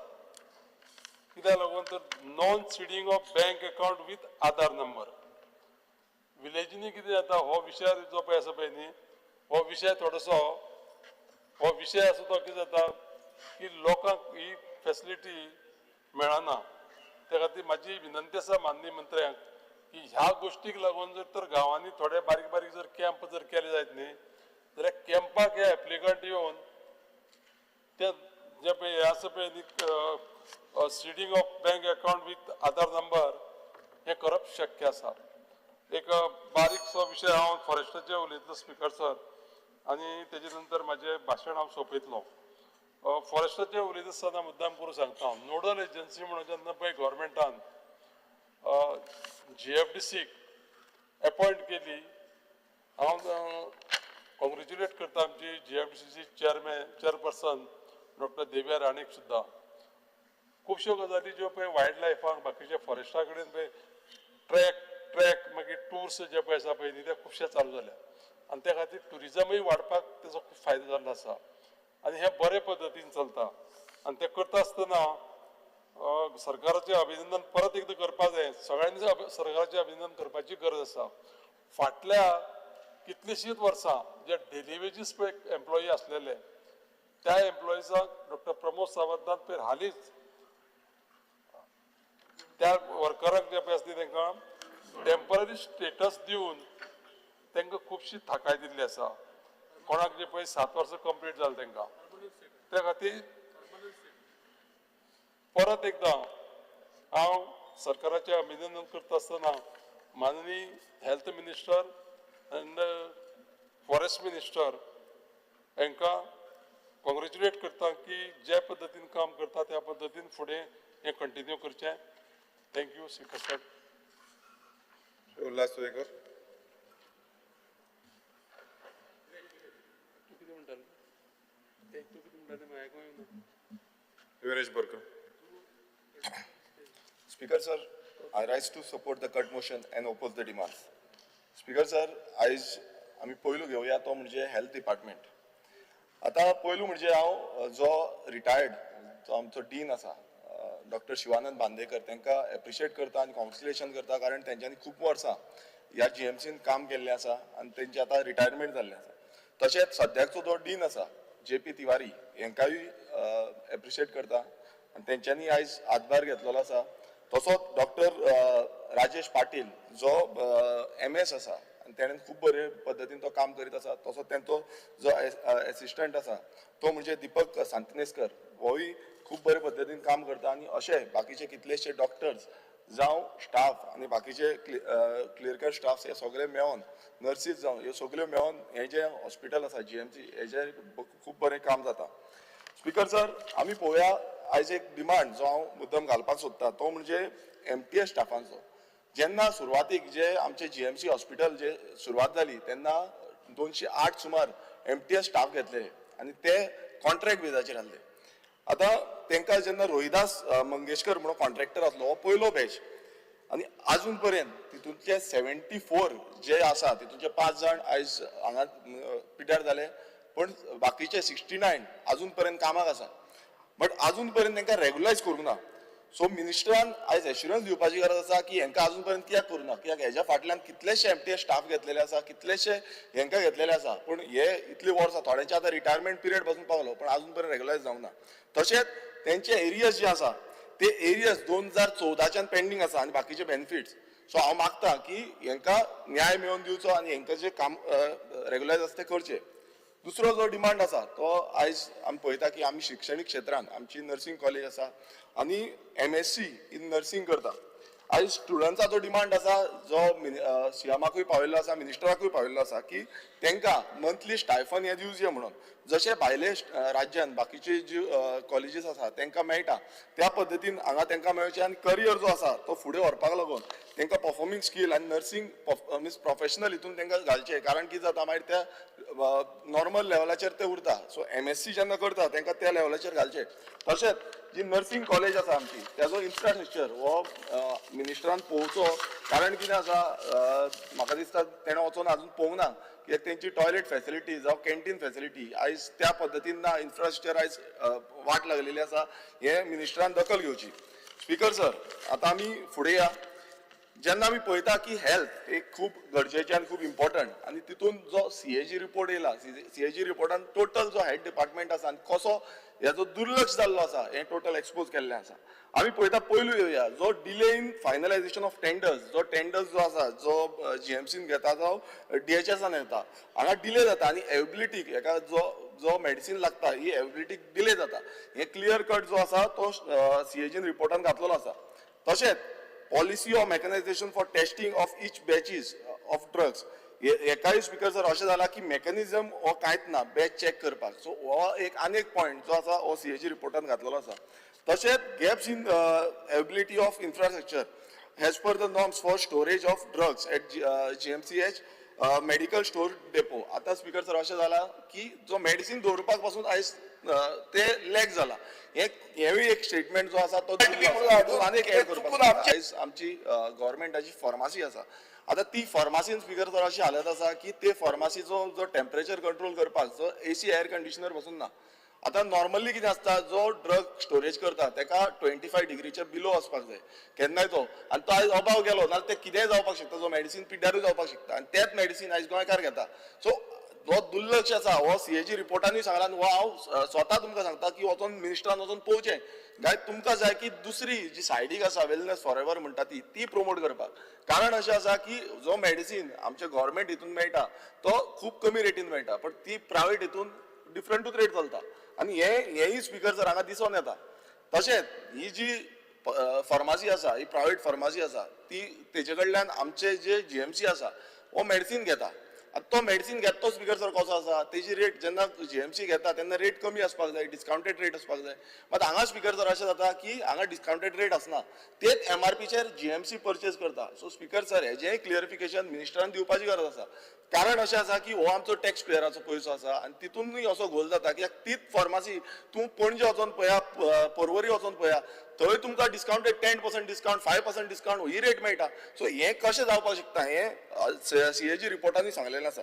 कित्याक लागून तर non seeding of bank account with Aadhaar number. विलेजींनी कितें जाता हो विशय जो पळय आसा पळय न्ही हो विशय थोडोसो हो विशय आसा तो कितें जाता की लोकांक ही फॅसिलिटी मेळना. त्या खातीर म्हाजी विनंती आसा माननीय मंत्र्यांक की ह्या गोश्टीक लागून जर तर गांवांनी थोडे बारीक बारीक जर कॅम्प जर केले जायत न्ही जाल्यार कॅम्पाक हे एप्लिकंट येवन ते जे पळय हे आसा पळय न्ही seeding of bank account with Aadhaar number हे करप शक्य आसा. एक बारीकसो विशय हांव फॉरेस्टाचे उलयतलो स्पीकर सर आनी तेजे नंतर म्हाजें भाशण हांव सोंपयतलो. फॉरेस्टाचे उलयता आसतना मुद्दाम करून सांगता हांव नोडल एजन्सी म्हणून जेन्ना पळय गोवोरमेंटान GFDCक अपॉयंट केली हांव कॉंग्रेच्युलेट करता आमची GFDCची चेअरपर्सन डॉक्टर देव्या राणेक सुद्दां. खुबश्यो गजाली ज्यो पळय वायल्ड लायफाक बाकीच्या फॉरेस्टा कडेन पळय ट्रॅक मागीर टूर्स जे पळय आसा पळय न्ही ते खुबशे चालू जाल्या आनी त्या खातीर ट्युरिजमूय वाडपाक तेजो खूब फायदो जाल्लो आसा आनी हे बरे पद्दतीन चलता. आनी ते करता आसतना सरकाराचें अभिनंदन परत एकदां करपाक जाय. सगळ्यांनी सरकाराचें अभिनंदन करपाची गरज आसा. फाटल्या कितलींशींच वर्सां जे डेली वेजीस पळय एम्प्लॉई आसलेले त्या एम्प्लॉईजांक डॉक्टर प्रमोद सावंतान पळय हालींच त्या वर्करांक जे पळय आसली तांकां टेम्पररी स्टेटस दिवन तांकां खुबशी थाकाय दिल्ली आसा. कोणाक जे पळय 7 वर्सां कंप्लीट जाले तांकां. त्या खातीर परत एकदां हांव सरकाराचें अभिनंदन करता आसतना माननीय health minister end forest minister हांकां कॉंग्रेच्युलेट करता की जे पद्दतीन काम करता त्या पद्दतीन फुडें हें कंटिन्यू करचें. Thank you speaker sir. Ulhas Suyekar. Viresh Borkar. Speaker sir, I rise to support the cut motion and oppose the demands. Speaker sir, आयज आमी पयलू घेवया तो म्हणजे हेल्थ डिपार्टमेंट. आतां पयलू म्हणजे हांव जो रिटायर्ड जो आमचो डीन आसा डॉक्टर शिवानंद बांदेकर तांकां एप्रिशिएट करता आनी कॉंग्रेच्युलेशन करता कारण तेंच्यांनी खूब वर्सां ह्या GMCन काम केल्लें आसा आनी तेंचे आतां रिटायरमेंट जाल्लें आसा. तशेंच सद्याचो जो डीन आसा JP तिवारी हांकांय एप्रिशिएट करता आनी तेंच्यांनी आयज हातभार घेतलेलो आसा. तसोच डॉक्टर राजेश पाटील जो MS आसा आनी तेणेन खूब बरे पद्दतीन तो काम करीत आसा. तसोच तेंचो जो एसिस्टंट आसा तो म्हणजे दीपक सांतनेस्कर होय खूब बरे पद्दतीन काम करता आनी अशे बाकीचे कितलेशे डॉक्टर्स जावं स्टाफ आनी बाकीचे क्लिनिकल स्टाफ हे सगळे मेळोन नर्सीस जावं ह्यो सगळ्यो मेळोन हें जें हॉस्पिटल आसा GMC हेजें खूब बरें काम जाता. स्पीकर सर आमी पळोवया आयज एक डिमांड जो हांव मुद्दम घालपाक सोदता तो म्हणजे MTS स्टाफांचो. जेन्ना सुरवातीक जे आमचे GMC हॉस्पिटल जे सुरवात जाली तेन्ना 208 सुमार MTS स्टाफ घेतले आनी ते कॉन्ट्रॅक्ट बेजाचेर आहले. आतां तांकां जेन्ना रोहिदास मंगेशकर म्हणून कॉन्ट्रॅक्टर आसलो हो पयलो बॅच आनी आजून पर्यंत तितूंतले 74 जे आसा तितूंतले 5 जाण आयज हांगा पिड्ड्यार जाले, पण बाकीचे 69 आजून पर्यंत कामाक आसा. बट आजून पर्यंत तांकां रेग्युलायज करूंक ना. सो मिनिस्टरान आयज एश्युरन्स दिवपाची गरज आसा की हांकां आजून पर्यंत कित्याक करूं ना, कित्याक हेज्या फाटल्यान कितलेशे MTS स्टाफ घेतलेले आसा, कितलेशे हांकां घेतलेले आसा, पूण हे इतली वर्सां थोड्यांचे आतां रिटायरमेंट पिरियड पासून पावलो पण आजून पर्यंत रेग्युलायज जावंक ना. तशेंच तेंचे एरियाज जे आसा ते एरियाज 2014च्यान पेंडींग आसा आनी बाकीचे बेनिफिट्स. सो हांव मागतां की हांकां न्याय मेळोवन दिवचो आनी हांकां जे काम रेग्युलायज आसा ते करचे. दुसरो जो डिमांड आसा तो आयज आमी पळयता की आमी शिक्षणीक क्षेत्रांत आमची नर्सिंग कॉलेज आसा आनी MSc इन नर्सिंग करता. आयज स्टुडंट्साचो डिमांड आसा जो CMाकूय पावयल्लो आसा, मिनिस्टराकूय पावयल्लो आसा की तांकां मंथली स्टायफन हे दिवचे म्हणून जशे भायले राज्यान बाकीचे जी कॉलेजीस आसा तांकां मेळटा त्या पद्दतीन हांगा तांकां मेळचे आनी करियर जो आसा तो फुडें व्हरपाक लागून तांकां परफॉर्मिंग स्कील आनी नर्सिंग मीन्स प्रोफेशनल हितून तांकां घालचे, कारण कितें जाता मागीर त्या नॉर्मल लेवलाचेर ते उरता. सो MSc जेन्ना करता तांकां त्या लेवलाचेर घालचे. तशेंच जी नर्सिंग कॉलेज आसा आमची त्याचो इन्फ्रास्ट्रक्चर हो मिनिस्टरान पळोवचो, कारण कितें आसा म्हाका दिसता तेणें वचून आजून पळोवंक ना कित्याक तेंची टॉयलेट फॅसिलिटी जावं कॅन्टीन फॅसिलिटी आयज त्या पद्दतीन ना. इन्फ्रास्ट्रक्चर आयज वाट लागलेली आसा, हे मिनिस्टरान दखल घेवची. स्पीकर सर, आतां आमी फुडें या. जेन्ना आमी पळयता की हेल्थ एक खूब गरजेचें आनी खूब इम्पॉर्टंट आनी तितून जो CAG रिपोर्ट येयला, CAG रिपोर्टान टोटल जो हेल्थ डिपार्टमेंट आसा आनी कसो ह्याचो दुर्लक्ष जाल्लो आसा हें टोटल एक्सपोज केल्लें आसा. आमी पळयता पयलू येवया जो delay in finalisation of tenders, जो टेंडर्स जो आसा जो GMCन घेता जावं DHSन येता, हांगा डिले जाता आनी एवेबिलिटीक हेका जो मेडिसीन लागता ही एवेबिलिटीक डिले जाता. हे क्लियर कट जो आसा तो CAGन रिपोर्टान घातलेलो आसा. तशेंच policy of mechanisation for testing of each batches of drugs एकाय स्पीकर सर अशें जाला की मेकॅनिझम हो कांयच ना बॅच चॅक करपाक. सो हो एक आनी एक पॉयंट जो आसा हो CAG रिपोर्टान घातलेलो आसा. तशेंच gaps in ability of infrastructure age per the norms for storage of drugs eight GMCH medical store depot. आतां स्पीकर सर अशें जाला की जो मेडिसीन दवरपाक पासून आयज ते लॅक जाला. हेवूय एक स्टेटमेंट जो आसा तो आनी एक एड करपाक आयज आमची गव्हर्मेंटाची फार्मासी आसा. आतां ती फार्मासीन स्पीकर सर अशी हालत आसा की ते फार्मासीचो जो टेम्परेचर कंट्रोल करपाक जो AC एअर कंडिशनर पासून ना. आतां नॉर्मली कितें आसता जो ड्रग स्टोरेज करता ताका 25 डिग्रीच्या बिलो वचपाक जाय केन्नाय तो, आनी तो आयज अबाव गेलो नाल्यार ते कितेंय जावपाक शकता, जो मेडिसीन पिड्ड्यारूय जावपाक शकता आनी तेच मेडिसीन आयज गोंयकार घेता. सो हो दुर्लक्ष आसा हो CAG रिपोर्टानूय सांगला आनी हो हांव स्वता तुमकां सांगता की वचून मिनिस्टरान वचून पळोवचें. काय तुमकां जाय की दुसरी जी सायडीक आसा वेलनेस फॉरएवर म्हणटा ती प्रमोट करपाक. कारण अशें आसा की जो मेडिसीन आमच्या गव्हर्मेंट हितून मेळटा तो खूब कमी रेटीन मेळटा, पण ती प्रायवेट हितून डिफरंटूच रेट चलता आनी हेय स्पीकर सर हांगा दिसून येता. तशेंच ही जी फार्मासी आसा ही प्रायवेट फार्मासी आसा ती तेजे कडल्यान आमचे जे GMC आसा हो मेडिसीन घेता. आतां तो मेडिसीन घेता तो स्पीकर सर कसो आसा तेजी रेट जेन्ना GMC घेता तेन्ना रेट कमी आसपाक जाय, डिस्काउंटेड रेट आसपाक जाय. मात हांगा स्पीकर सर अशें जाता की हांगा डिस्काउंटेड रेट आसना, तेच MRPचेर GMC परचेज करता. सो स्पीकर सर हेजेंय क्लियरिफिकेशन मिनिस्टरान दिवपाची गरज आसा. कारण अशें आसा की हो आमचो टॅक्स पेयराचो पयसो आसा आनी तितूनय असो घोल जाता कित्याक तीच फार्मासी तूं पणजे वचोन पळया, पर्वरी वचोन पळया, थंय तुमकां डिस्काउंटेड 10% डिस्काउंट 5% डिस्काउंट ही रेट मेळटा. सो हें कशें जावपाक शकता हें CAG रिपोर्टांनी सांगलेलें आसा.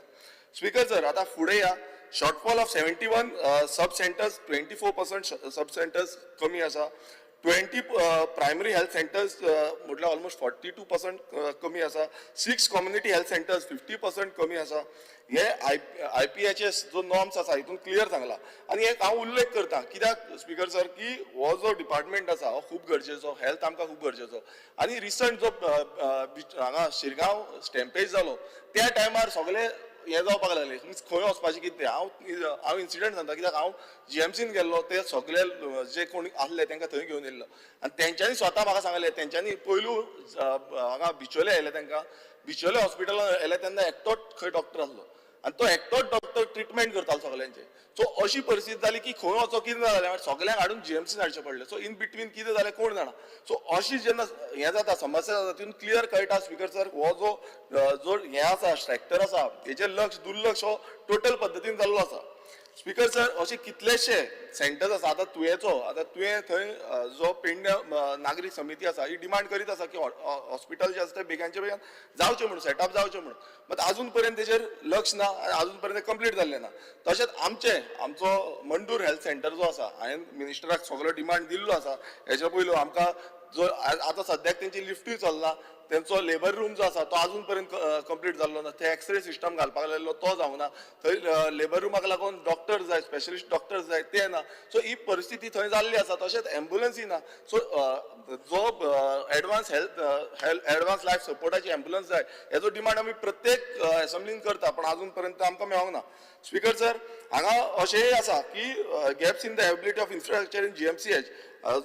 स्पीकर सर आतां फुडें या. Shortfall of 71 sub centres 24% sub centres कमी आसा. 20 प्रायमरी हेल्थ सेंटर्स म्हटल्यार ऑलमोस्ट 42% कमी आसा. 6 कम्युनिटी हेल्थ सेंटर्स 50% कमी आसा. हे IPHS जो नॉर्म्स आसा हितून क्लियर सांगला आनी एक हांव उल्लेख करता कित्याक स्पीकर सर की हो जो डिपार्टमेंट आसा हो खूब गरजेचो, हेल्थ आमकां खूब गरजेचो. आनी रिसंट जो हांगा शिरगांव स्टॅम्पेज जालो त्या टायमार सगळे हे जावपाक लागले मिन्स खंय वचपाचें कितें. हांव इन्सिडंट सांगता कित्याक हांव GMCन गेल्लो ते सगळे जे कोण आसले तांकां थंय घेवन येयल्लो आनी तेंच्यांनी स्वता म्हाका सांगलें तेंच्यांनी पयलू हांगा बिचोले आयले तांकां बिचोले हॉस्पिटलान आयले तेन्ना एकटोच खंय डॉक्टर आसलो आनी तो एकटोच डॉक्टर ट्रिटमेंट करतालो सगळ्यांचे. सो अशी परिस्थिती जाली की खंय वचो कितें जालें सगळ्यांक हाडून जीएमसीन हाडचें पडलें. सो इन बिटवीन कितें जालें कोण जाणा. सो अशी जेन्ना हें जाता समस्या जाता तितून क्लियर कळटा स्पीकर सर हो जो हें आसा स्ट्रक्चर आसा हेचेर लक्ष दुर्लक्ष हो टोटल पद्दतीन जाल्लो आसा. स्पीकर सर असे कितलेशे सेंटर्स आसा. आतां तुवें थंय जो पेडण्या नागरीक समिती आसा ही डिमांड करीत आसा की हॉस्पिटल जे आसा ते बेगांच्या बेगान जावचें म्हणून सेटअप जावचें म्हणून. बट अजून पर्यंत तेजेर लक्ष ना आनी अजून पर्यंत कंप्लीट जाल्लें ना. तशेंच आमचो मंडूर हेल्थ सेंटर जो आसा हांवें मिनिस्टराक सगळो डिमांड दिल्लो आसा. हेच्या पयलू आमकां जो आतां सद्याक तेंची लिफ्टूय चलना. तेंचो लेबर रूम जो आसा तो अजून पर्यंत कंप्लीट जाल्लो ना. थंय एक्सरे सिस्टम घालपाक लायल्लो तो जावना. थंय लेबर रूमाक लागून डॉक्टर जाय स्पेशलिस्ट डॉक्टर्स जाय ते ना. सो ही परिस्थिती थंय जाल्ली आसा. तशेंच एम्ब्युलन्सय ना. सो जो एडवान्स लायफ सपोर्टाची एम्ब्युलन्स जाय हेजो डिमांड आमी प्रत्येक असेंब्लीन करता पण अजून पर्यंत आमकां मेळोंक ना. स्पीकर सर हांगा अशेंय आसा की gaps in the ability of infrastructure in GMCH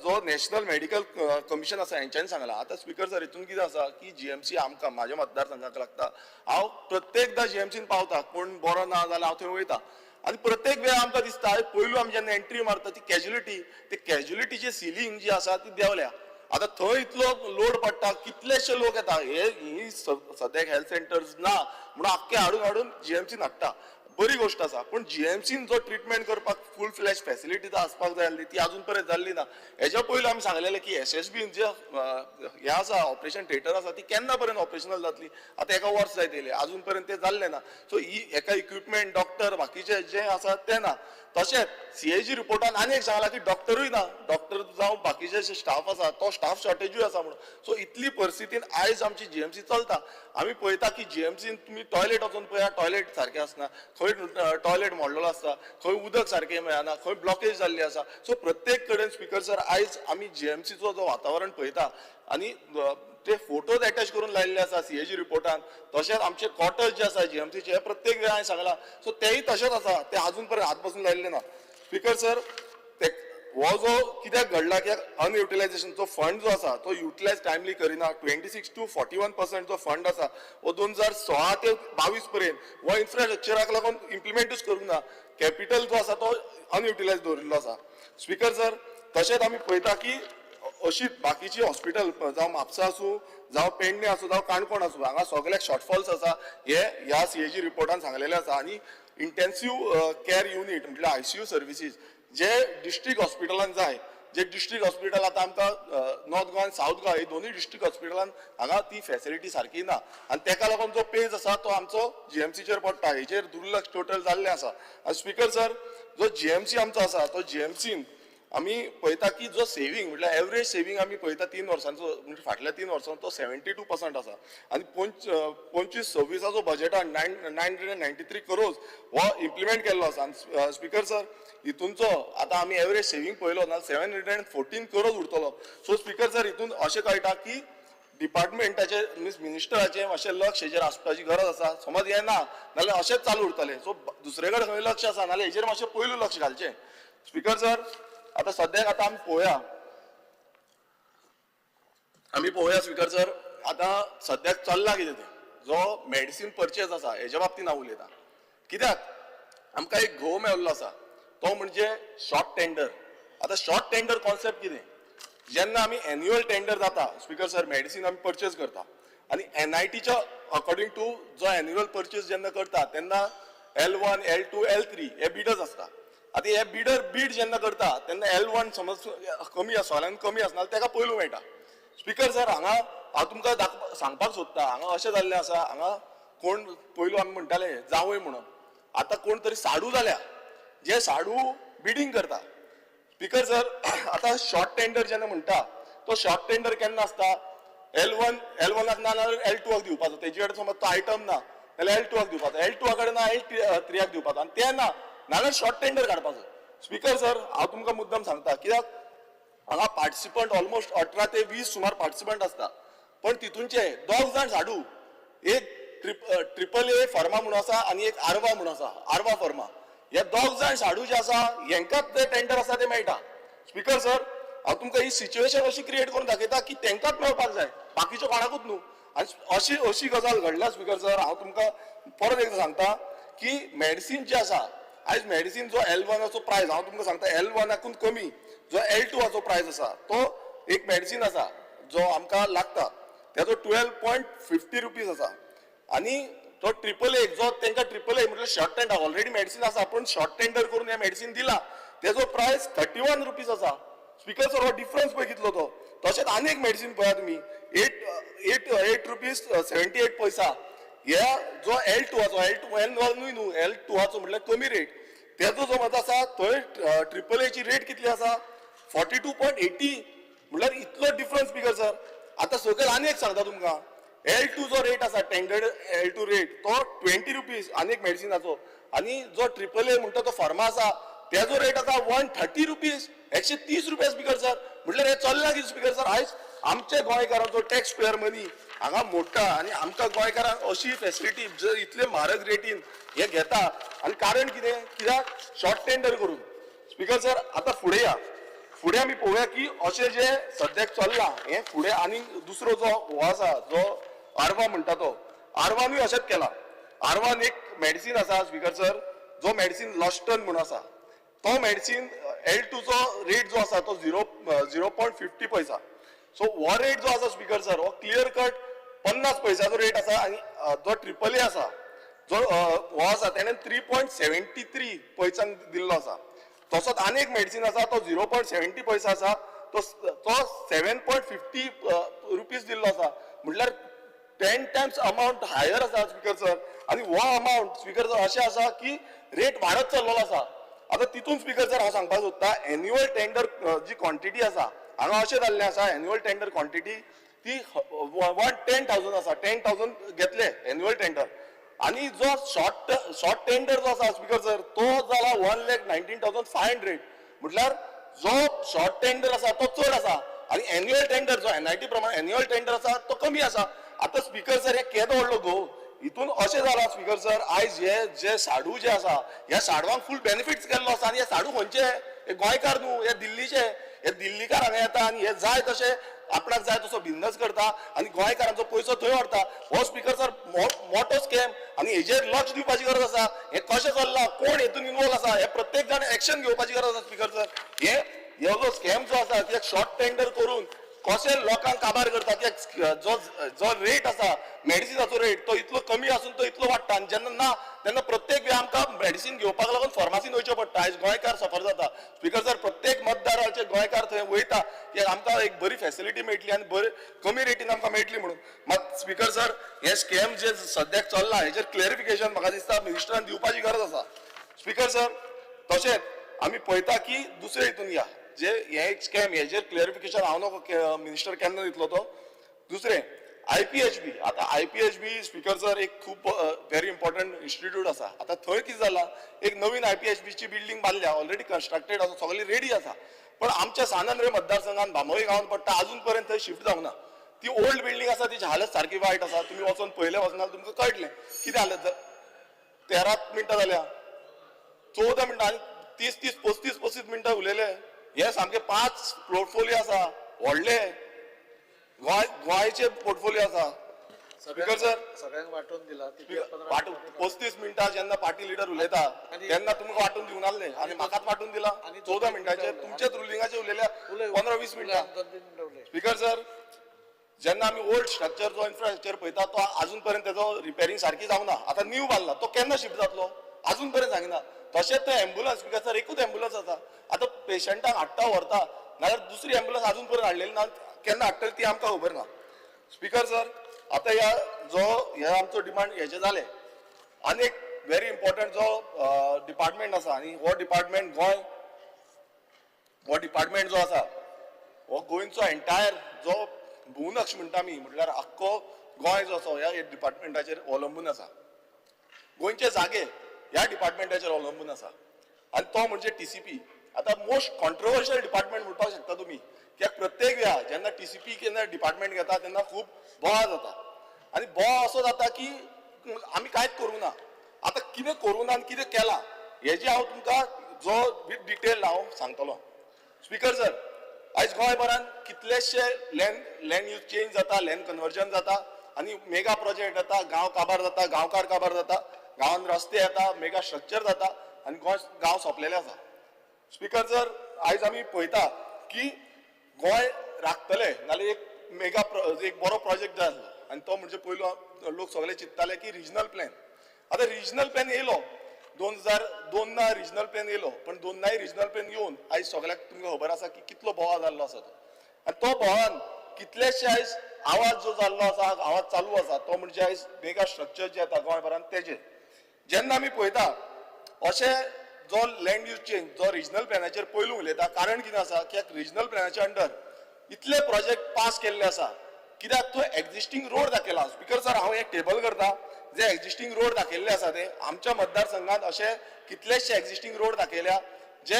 जो नॅशनल मेडिकल कमिशन आसा हेंच्यांनी सांगला. आतां स्पीकर सर हितून कितें आसा की जीएमसी आमकां म्हाज्या मतदारसंघाक लागता. हांव प्रत्येकदां जीएमसीन पावता कोण बरो ना जाल्यार हांव थंय वयता आनी प्रत्येक वेळा आमकां दिसता पयलू आमी जेन्ना एंट्री मारता ती कॅज्युलिटीची सिलींग जी आसा ती देंवल्या. आतां थंय इतलो लोड पडटा कितलेशे लोक येता. ही सद्याक हेल्थ सेंटर्स ना म्हणून आख्खे हाडून जीएमसीन हाडटा. बरी गोष्ट आसा पूण जीएमसीन जो ट्रिटमेंट करपाक फूल फ्लॅश फॅसिलिटी आसपाक जाय आसली ती अजून पर्यंत जाल्ली ना. हेच्या पयलीं आमी सांगलेलें की एसएसबीन जे हें आसा ऑपरेशन थिएटर आसा ती केन्ना पर्यंत ऑपरेशनल जातली. आतां एका वर्स जायत येयलें अजून पर्यंत तें जाल्लें ना. सो ही एका इक्विपमेंट डॉक्टर बाकीचे जे आसा ते ना. तशेंच सीएजी रिपोर्टान आनी एक सांगलां की डॉक्टरूय ना. डॉक्टर जावं बाकीचे जे स्टाफ आसा तो स्टाफ शॉर्टेजूय आसा म्हणून. सो इतली परिस्थितीन आयज आमची जीएमसी चलता. आमी पळयता की जीएमसीन तुमी टॉयलेट वचून पळया टॉयलेट सारकें आसना. खंय टॉयलेट मोडलेलो आसता खंय उदक सारकें मेळना खंय ब्लॉकेज जाल्ली आसा. सो प्रत्येक कडेन स्पीकर सर आयज आमी जीएमसीचो जो वातावरण पळयता आनी ते फोटोज अटॅच करून लायिल्ले आसा सीएजी रिपोर्टान. तशेंच आमचे क्वॉर्टर्स जे आसा जीएमसीचे हे प्रत्येक वेळा हांवें सांगलां. सो तेय तशेंच आसा ते अजून पर्यंत हात बसून लायिल्ले ना. स्पीकर सर हो जो कित्याक घडला कित्याक अनयुटिलायजेशनचो फंड जो आसा तो युटिलायज टायमली करिना. 26 to 41% जो फंड आसा हो 2016 ते 22 पर्यंत हो इन्फ्रास्ट्रक्चराक लागून इम्प्लिमेंटूच करूंक ना. कॅपिटल जो आसा तो अनयुटिलायज दवरिल्लो आसा. स्पीकर सर तशेंच आमी पळयता की अशी बाकीची हॉस्पिटल जावं म्हापसा आसूं जावं पेडणे आसूं जावं काणकोण आसूं हांगा सगळ्याक शॉर्टफॉल्स आसा हे ह्या सीएजी रिपोर्टान सांगलेले आसा. आनी इंटेन्सिव्ह केअर युनिट म्हटल्यार आयसीयू सर्विसीस जे डिस्ट्रिक्ट हॉस्पिटलान जाय जे डिस्ट्रिक्ट हॉस्पिटल आतां आमकां नॉर्थ गोवा आनी सावथ गोवा ही दोनूय डिस्ट्रिक्ट हॉस्पिटलान हांगा ती फॅसिलिटी सारकी ना. आनी तेका लागून जो पेज आसा तो आमचो जीएमसीचेर पडटा. हेचेर दुर्लक्ष टोटल जाल्लें आसा. आनी स्पीकर सर जो जीएमसी आमचो आसा तो जीएमसीन आमी पळयता की जो सेव्हिंग म्हटल्यार एवरेज सेव्हिंग आमी पळयता 3 वर्सांचो म्हणजे फाटल्या 3 वर्सांचो तो 72% आसा. आनी 25-26 जो बजेटान 993 crores हो इम्प्लिमेंट केल्लो आसा. आनी स्पीकर सर हितूनचो आतां आमी एवरेज सेव्हिंग पळयलो ना 714 crores उरतलो. सो स्पीकर सर हितून अशें कळटा की डिपार्टमेंटाचे मिन्स मिनिस्टराचें मातशें लक्ष हेचेर आसपाची गरज आसा. समज हें ना नाल्यार अशेंच चालू उरतलें. सो दुसरे कडेन खंय लक्ष आसा नाल्यार हेचेर मातशें पयलू लक्ष घालचें. स्पीकर सर आतां सद्याक आतां आमी पळोवया स्पीकर सर आतां सद्याक चल्ला कितें तें जो मेडिसीन परचेज आसा हेच्या बाबतींत हांव उलयतां. कित्याक आमकां एक घोव मेळिल्लो आसा तो म्हणजे शॉर्ट टेंडर. आतां शॉर्ट टेंडर कॉन्सेप्ट कितें जेन्ना आमी एन्युअल टेंडर जाता स्पीकर सर मेडिसीन आमी परचेज करता आनी एनआयटीच्या अकॉर्डिंग टू जो एन्युअल परचेज जेन्ना करता तेन्ना L1, L2, L3 हे बिडर्स आसता. आतां हे बीड जेन्ना करता तेन्ना L1 समज कमी सोल्यान कमी आसना तेका पयलू मेळटा. स्पीकर सर हांगा हांव तुमकां सांगपाक सोदता हांगा अशें जाल्लें आसा हांगा कोण पयलू आमी म्हणटाले जावय म्हणून आतां कोण तरी साडू जाल्या जे साडू बिडिंग करता. स्पीकर सर आतां शॉर्ट टेंडर जेन्ना म्हणटा तो शॉर्ट टेंडर केन्ना आसता L1 ना जाल्यार L2 दिवपाचो. तेजे कडेन समज तो आयटम ना जाल्यार L2 दिवपाचो. L2 कडेन ना L3 दिवपाचो आनी ते ना नाल्यार शॉर्ट टेंडर काडपाचो. स्पीकर सर हांव तुमकां मुद्दम सांगता कित्याक हांगा पार्टिसिपंट ऑलमोस्ट 18 ते 20 सुमार पार्टिसिपंट आसता. पण तितूनचे 2 जाण साडू एक AAA फर्मा म्हणून आसा आनी एक आर्वा म्हणून आसा आर्वा फर्मा. हे 2 जाण साडू जे आसा हेंकाच ते टेंडर आसा ते मेळटा. स्पीकर सर हांव तुमकां ही सिच्युएशन अशी क्रिएट करून दाखयता की तेंकाच मेळपाक जाय बाकीच्यो कोणाकूच न्हू. आनी अशी गजाल घडल्या स्पीकर सर हांव तुमकां परत एकदां सांगता की मेडिसीन जे आसा आयज मेडिसीन जो L1 प्रायस हांव तुमकां सांगता L1 कमी जो L2 प्रायस आसा तो एक मेडिसीन आसा जो आमकां लागता तेजो 12.50 रुपीज आसा आनी तो AAA जो तांकां AAA म्हटल्यार शॉर्ट टेंडर ऑलरेडी मेडिसीन आसा पूण शॉर्ट टेंडर करून हे मेडिसीन दिला तेजो प्रायस 31 रुपीज आसा. स्पीकर सर हो डिफरन्स पळय कितलो तो. तशेंच आनी एक मेडिसीन पळया तुमी 8 रुपीज 78 पैसा ह्या जो L2 L1 न्हू L2 म्हटल्यार कमी रेट तेजो जो मत आसा थंय AAA ची रेट कितली आसा 42.80 म्हटल्यार इतलो डिफरन्स स्पीकर सर. आता सकयल आनी एक सांगता तुमकां L2 जो रेट आसा टेंडर्ड L2 रेट तो 20 रुपीज आनी एक मेडिसिनाचो आनी जो AAA म्हणटा तो फार्मा आसा तेजो रेट आसा 130 रुपीज 130 रुपया स्पीकर सर. म्हटल्यार हे चल्ला कितें स्पीकर सर. आयज आमच्या गोंयकारांचो टॅक्स पेयर मनी हांगा मोडटा आनी आमकां गोंयकारांक अशी फेसिलिटी जर इतले म्हारग रेटीन हे घेता आनी कारण कितें कित्याक शॉर्ट टेंडर करून स्पीकर सर. आता फुडें आमी पळोवया की अशें जे सद्याक चल्ला हे फुडें आनी दुसरो जो हो आसा जो आर्वा म्हणटा तो आर्वानूय अशेंच केला. आर्वान एक मेडिसीन आसा स्पीकर सर जो मेडिसीन लॉस्टन म्हणून आसा तो मेडिसीन L2 चो रेट जो आसा तो 0.50 पैसा. सो हो रेट जो आसा स्पीकर सर हो क्लियर कट 50 पैसाचो रेट आसा आनी जो AAA आसा जो हो आसा तेणें 3.73 पैसान दिल्लो आसा. तसोच आनी एक मेडिसीन आसा तो 0.70 पैसा आसा तो 7.50 रुपीज दिल्लो आसा. म्हटल्यार 10 टायम्स अमाउंट हायर आसा स्पीकर सर. आनी हो अमाउंट स्पीकर सर अशें आसा की रेट वाडत चल्लेलो आसा. आता तितून स्पीकर सर हांव सांगपाक सोदता एन्युअल टेंडर जी क्वॉन्टिटी आसा हांगा अशें जाल्लें आसा एन्युअल टेंडर क्वॉन्टिटी ती 10,000 आसा 10,000 घेतले एन्युअल टेंडर आनी जो शॉर्ट टेंडर जो आसा स्पीकर सर तो जाला 1,19,500 म्हटल्यार जो शॉर्ट टेंडर आसा तो चड आसा आनी एन्युअल टेंडर जो NIT प्रमाणे एन्युअल टेंडर आसा तो कमी आसा. आता स्पीकर सर हे केदो व्हडलो गो हितून अशें जाला स्पीकर सर आयज हे जे साडू जे आसा ह्या साडवांक फूल बेनिफिट्स केल्लो आसा आनी हे साडू खंयचे हे गोंयकार न्हू हे दिल्लीचे हे दिल्लीकार हांगा येता आनी हे जाय तशे आपणाक जाय तसो बिझनस करता आनी गोंयकारांचो पयसो थंय व्हरता. हो स्पीकर सर मोठो स्कॅम आनी हेजेर लक्ष दिवपाची गरज आसा. हे कशें चल्ला कोण हेतून इन्वॉल्व आसा हे प्रत्येक जाण एक्शन घेवपाची गरज आसा स्पीकर सर. हे जो स्कॅम जो आसा कित्याक शॉर्ट टेंडर करून कशें लोकांक काबार करता कित्याक जो रेट आसा मेडिसिनाचो रेट तो इतलो कमी आसून तो इतलो वाडटा आनी जेन्ना ना तेन्ना प्रत्येक वेळ आमकां मेडिसीन घेवपाक लागून फार्मासीन वयचें पडटा. आयज गोंयकार सफर जाता स्पीकर सर. प्रत्येक मतदाराचे गोंयकार थंय वयता की आमकां एक बरी फेसिलिटी मेळटली आनी बरी कमी रेटीन आमकां मेळटली म्हणून. मात स्पीकर सर हे स्कॅम जे सद्याक चल्ला हेजेर क्लॅरिफिकेशन म्हाका दिसता मिनिस्टरान दिवपाची गरज आसा स्पीकर सर. तशेंच आमी पळयता की दुसरे हितून या जे हे एक स्कॅम हेजेर क्लॅरिफिकेशन हांव नको मिनिस्टर केन्ना दितलो तो. दुसरें IPHB आता IPHB स्पीकर सर एक खूब व्हेरी इम्पॉर्टंट इन्स्टिट्यूट आसा. आता थंय कितें जाला एक नवीन IPHB ची बिल्डींग बांदल्या ऑलरेडी कन्स्ट्रक्टेड आसा सगळी रेडी आसा पण आमच्या सानंद्रे मतदारसंघात बांबोळी गांवांत पडटा अजून पर्यंत थंय शिफ्ट जावना. ती ओल्ड बिल्डींग आसा तिची हालत सारकी वायट आसा. तुम्ही वचून पयले वचनाल तुमकां कळटलें कितें हालत. 13 मिनटां जाल्या 14 मिनटां आनी 30 35 मिनटां उलयले. हे सामके 5 पोर्टफोलियो आसा व्हडले गोंयचे पोर्टफोलियो आसा स्पीकर सर. सगळ्यांक वांटून दिला 35 मिनटां जेन्ना पार्टी लिडर उलयता तेन्ना तुमकां वांटून दिवं नासलें आनी म्हाकाच वांटून दिला 14 मिनटांचे तुमचेच रुलिंगाचे उलयल्या 15-20 मिनटां. स्पीकर सर जेन्ना आमी ओल्ड स्ट्रक्चर जो इन्फ्रास्ट्रक्चर पळयता तो अजून पर्यंत तेजो रिपेरिंग सारकी जावना. आतां न्यू बांदला तो केन्ना शिफ्ट जातलो अजून पर्यंत सांगिना. तशेंच ते एम्ब्युलन्स स्पीकर सर एकूच एम्ब्युलन्स आसा. आतां पेशंटाक हाडटा व्हरता नाल्यार दुसरी एम्ब्युलन्स अजून पर्यंत हाडलेली ना केन्ना हाडटली ती आमकां खबर ना स्पीकर सर. आता हे आमचो डिमांड हेचे जाले आनी एक व्हेरी इम्पॉर्टंट जो डिपार्टमेंट आसा आनी हो डिपार्टमेंट जो आसा हो गोंयचो एंटायर जो भूनक्ष म्हणटा आमी म्हटल्यार आख्खो गोंय जो आसा ह्या डिपार्टमेंटाचेर अवलंबून आसा. गोंयचे जागे ह्या डिपार्टमेंटाचेर अवलंबून आसा आनी तो म्हणजे TCP. आता मोस्ट कॉन्ट्रोवर्शियल डिपार्टमेंट म्हणपाक शकता तुमी कित्याक प्रत्येक वेळा जेन्ना TCP केन्ना डिपार्टमेंट घेता तेन्ना खूब बोवाळ जाता आनी बोवाळ असो जाता की आमी कांयच करूं ना. आतां कितें करूं ना आनी कितें केलां हेजे हांव तुमकां जो विथ डिटेल हांव सांगतलो स्पीकर सर. आयज गोंयभरान कितलेशे लँड यूज चेंज जाता लँड कन्वर्जन जाता आनी मेगा प्रोजेक्ट जाता गांव काबार जाता गांवकार काबार जाता गांवांत रस्ते येता, मेगा स्ट्रक्चर जाता आनी गांव सोंपलेले आसा. स्पीकर सर, आयज आमी पळयता की गोंय राखतले नाल्यार एक बरो प्रोजेक्ट जाय आसलो आनी तो म्हणजे पयलो लोक सगळे चिंतताले की रिजनल प्लॅन. आतां रिजनल प्लॅन येयलो 2002 रिजनल प्लॅन येयलो, पण दोनाय रिजनल प्लॅन येवन आयज सगळ्याक तुमकां खबर आसा की कितलो बोवाळ जाल्लो आसा तो. आनी तो बोवाळान कितलेशे आयज आवाज जो जाल्लो आसा, आवाज चालू आसा, तो म्हणजे आयज मेगा स्ट्रक्चर जे येता गोंयभरान तेजे. जेन्ना आमी पळयता अशे जो लँड यूज चेंज जो रिजनल प्लॅनाचेर पयलू उलयता, कारण कितें आसा कित्याक रिजनल प्लॅनाच्या अंडर इतले प्रोजेक्ट पास केल्ले आसा कित्याक थंय एक्झिस्टींग रोड दाखयला. स्पीकर सर, हांव एक टेबल करता जे एक्झिस्टींग रोड दाखयल्ले आसा ते आमच्या मतदारसंघात अशे कितलेशे एक्झिस्टींग रोड दाखयल्या जे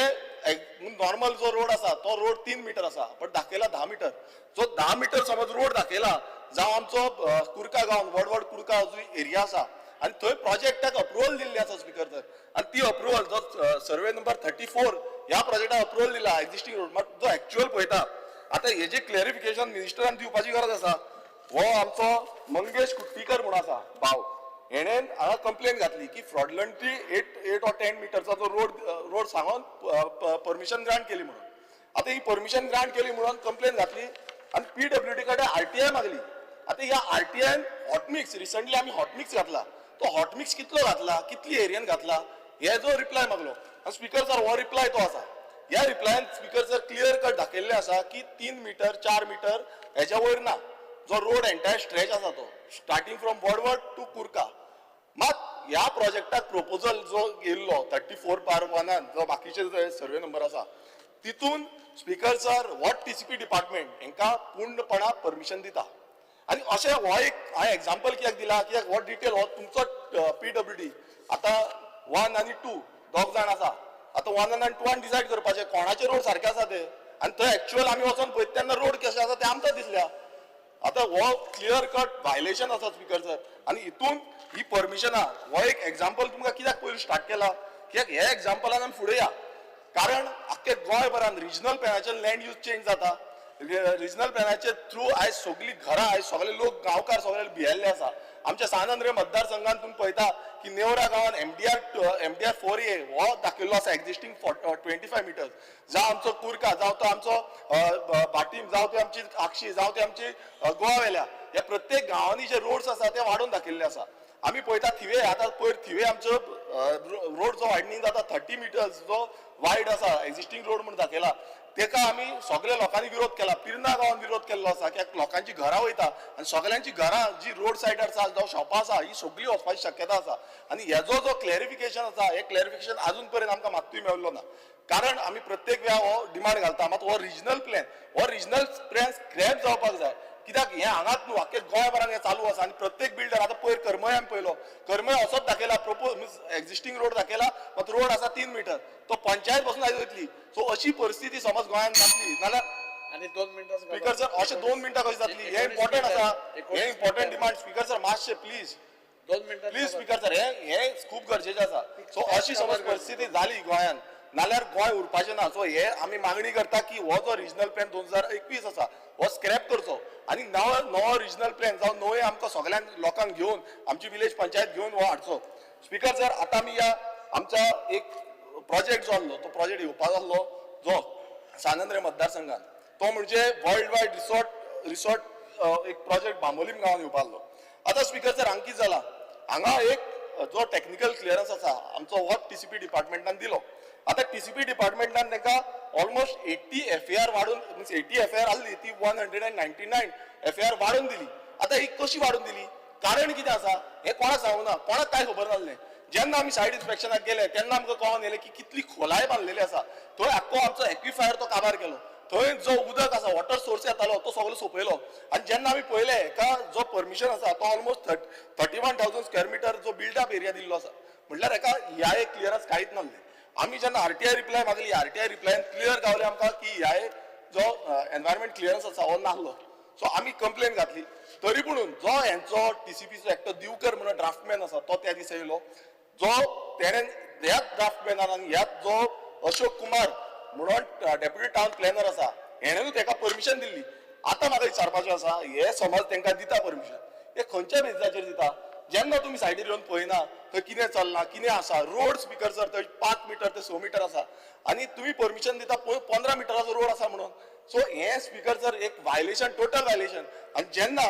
नॉर्मल जो रोड आसा तो रोड 3 मीटर आसा, पण दाखयला 10 मीटर. जो 10 मीटर समज रोड दाखयला जावं आमचो कुर्का गांव व्हड कुर्का जो एरिया आसा आनी थंय प्रोजेक्टाक अप्रुवल दिल्ली आसा स्पीकर सर. आनी ती अप्रुवल जो सर्वे नंबर 34 ह्या प्रोजेक्टाक अप्रुवल दिला एक्झिस्टींग रोड. मात जो एक्च्युअल पळयता आतां हेजे क्लॅरिफिकेशन मिनिस्टरान दिवपाची गरज आसा. हो आमचो मंगेश कुट्टीकर म्हणून आसा भाव, हेणेन हांगा कंप्लेन घातली की फ्रॉडलंटली 8 or 10 मिटरचा जो रोड सांगून परमिशन ग्रांट केली म्हणून. आता ही परमिशन ग्रांट केली म्हणून कंप्लेन घातली आणि PWD कडे RTI मागली. आता ह्या RTI हॉटमिक्स रिसंटली आम्ही हॉटमिक्स घातला, तो हॉटमिक्स कितलो घातला, कितली एरियन घातला हे जो रिप्लाय मागलो. आणि स्पीकर सर हो रिप्लाय तो आसा. ह्या रिप्लायन स्पीकर सर क्लियर कट दाखयल्ले आसा की 3 मीटर 4 मीटर हेच्या वयर ना. जो रोड एंटायर स्ट्रेच आसा तो स्टार्टिंग फ्रॉम वडवड टू कुर्का. मात ह्या प्रोजेक्टाक प्रपोजल जो येयल्लो 34/1 जो बाकीचे सर्वे नंबर आसा तितून स्पीकर सर हो TCP डिपार्टमेंट हांकां पूर्णपणान परमिशन दिता. आनी अशें हो एक हांवें एग्जाम्पल कित्याक दिला कित्याक हो डिटेल हो तुमचो PWD आतां 1 आनी 2 दोग जाण आसा. आतां 1 आनी 2 डिसायड करपाचें कोणाचे रोड सारके आसा ते, आनी थंय एक्च्युअल आमी वचोन पळयता तेन्ना रोड कशे आसा ते आमकां दिसल्या. आता हो क्लियर कट व्हायलेशन आसा स्पीकर सर. आनी हितून ही परमिशनां हो एक एग्जाम्पल तुमकां कित्याक पयलीं स्टार्ट केला कित्याक हे एग्जाम्पलान आमी फुडें या. कारण आख्खे गोंयभरान रिजनल प्लॅनाचेर लँड यूज चेंज जाता. रिजनल प्लॅनाचे थ्रू आयज सगळीं घरां आयज सगळे लोक गांवकार सगळे भियेल्ले आसा. आमच्या सानंद्रे मतदारसंघात तुम्ही पळयता की नेवरा गांवान MDR 4A हो दाखयल्लो आसा एक्झिस्टींग 25 मिटर्स. जावं आमचो कुर्का, जावं तो आमचो भाटीम, जावं ते आमची आक्षी, जावं ते आमची गोवावेल्या, ह्या प्रत्येक गांवांनी जे रोड्स आसा ते वाडोवन दाखयल्ले आसा. आमी पळयता थिवे आतां पयर थिवे आमचो रोड जो वायडनींग जाता 30 मिटर्स जो वायड आसा एक्झिस्टींग रोड म्हणून दाखयला तेका आमी सगळ्या लोकांनी विरोध केला. पिर्ना गांवान विरोध केल्लो आसा कित्याक लोकांची घरां वयता आनी सगळ्यांची घरां जी रोड सायडार आसा जावं शॉपां आसा ही सगळी वचपाची शक्यता आसा. आनी हेजो जो क्लॅरिफिकेशन आसा हे क्लॅरिफिकेशन अजून पर्यंत आमकां मात्तूय मेळिल्लो ना. कारण आमी प्रत्येक वेळा हो डिमांड घालता मात हो रिजनल प्लॅन स्क्रॅप जावपाक जाय. कित्याक हे हांगाच न्हू आख्खे गोंयभरान हे चालू आसा. आनी प्रत्येक बिल्डर आतां पयर करमय आमी पळयलो, करमय असोच दाखयला एक्झिस्टींग रोड दाखयला मात रोड आसा 3 मीटर, तो पंचायत पासून आयज वयतली. सो अशी परिस्थिती समज गोंयांत जातली जाल्यार आनी 2 मिनटां स्पीकर सर अशे 2 मिनटां कशी जातली हे इम्पॉर्टंट आसा. हे इम्पॉर्टंट डिमांड स्पीकर सर मातशे प्लीज 2 मिनटां प्लीज स्पीकर सर हे खूप गरजेचें आसा. सो अशी समज परिस्थिती जाली गोंयांत नाल्यार गोंय उरपाचें ना. सो हे आमी मागणी करता की हो जो रिजनल प्लॅन 2021 आसा हो स्क्रॅप करचो आनी नवो रिजनल प्लॅन जावं नवे आमकां सगळ्यांक लोकांक घेवन आमची विलेज पंचायत घेवन हो हाडचो. स्पीकर सर आतां आमी ह्या आमचा एक प्रोजेक्ट जो आसलो तो प्रोजेक्ट येवपाक जाल्लो जो सानंद्रे मतदारसंघात तो म्हणजे वर्ल्ड वायड रिसॉर्ट एक प्रोजेक्ट बांबोलीम गांवांत येवपाक लागलो. आतां स्पीकर सर हांगा कितें जालां हांगा एक जो टेक्निकल क्लियरन्स आसा आमचो हो TCP डिपार्टमेंटान दिलो. आतां TCP डिपार्टमेंटान तांकां ऑलमोस्ट 80 FAR वाडून मिन्स 80 FAR आसली ती 199 FAR वाडून दिली. आतां ही कशी वाडून दिली कारण कितें आसा हे कोणाक सांगूं ना, कोणाक कांय खबर नासलें. जेन्ना आमी सायड इन्स्पेक्शनाक गेले तेन्ना आमकां कळोन येलें की कितली खोलाय बांदलेली आसा. थंय आख्खो आमचो एक्विफायर तो काबार केलो. थंय जो उदक आसा वॉटर सोर्स येतालो तो सगळो सोंपयलो. आनी जेन्ना आमी पळयलें हेका जो परमिशन आसा तो ऑलमोस्ट 31,000 स्क्वेअर मिटर जो बिल्डअप एरिया दिल्लो आसा म्हटल्यार हेका ह्या एक क्लियरन्स कांयच नासलें. आमी जेन्ना RTI रिप्लाय मागली RTI रिप्लायन क्लियर गावलें आमकां की ह्या जो एनवायरमेंट क्लियरन्स आसा हो नासलो. सो आमी कंप्लेन घातली. तरी पूण जो हेंचो TCPचो एकटो दिवकर म्हणून ड्राफ्टमॅन आसा तो त्या दिसा येयलो. जो तेणेन ह्याच ड्राफ्टमॅनान आनी ह्याच जो अशोक कुमार म्हणून डेप्युटी टावन प्लॅनर आसा हेणेनूच ताका परमिशन दिल्ली. आतां म्हाका विचारपाचें आसा हे समज तांकां दिता परमिशन हे खंयच्या बेजिसाचेर दिता. जेन्ना तुम्ही सायडीर येवन पळयना थंय कितें चलना कितें आसा रोड स्पीकर सर थंय 5 मीटर ते 6 मीटर आसा आनी तुम्ही परमिशन दिता 15 मिटराचो रोड आसा म्हणून सो हे स्पीकर सर एक वायलेशन टोटल वायलेशन आनी जेन्ना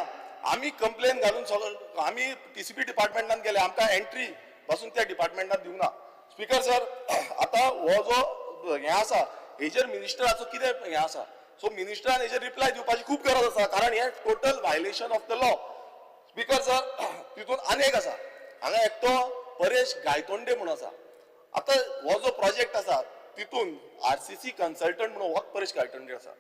आमी कंप्लेन घालून सगळं आमी टीसीपी डिपार्टमेंटान गेले आमकां एंट्री पासून त्या डिपार्टमेंटान दिवना स्पीकर सर आता हो जो हे आसा हेजेर मिनिस्टराचो कितें हे आसा सो मिनिस्टरान हेजेर रिप्लाय दिवपाची खूब गरज आसा कारण हे total violation of the law speaker sir तितून आनेक आसा हांगा एकटो परेश गायतोंडे म्हणून आसा आता हो जो प्रोजेक्ट आसा तितून आरसीसी कन्सल्टंट म्हणून हो परेश गायतोंडे आसा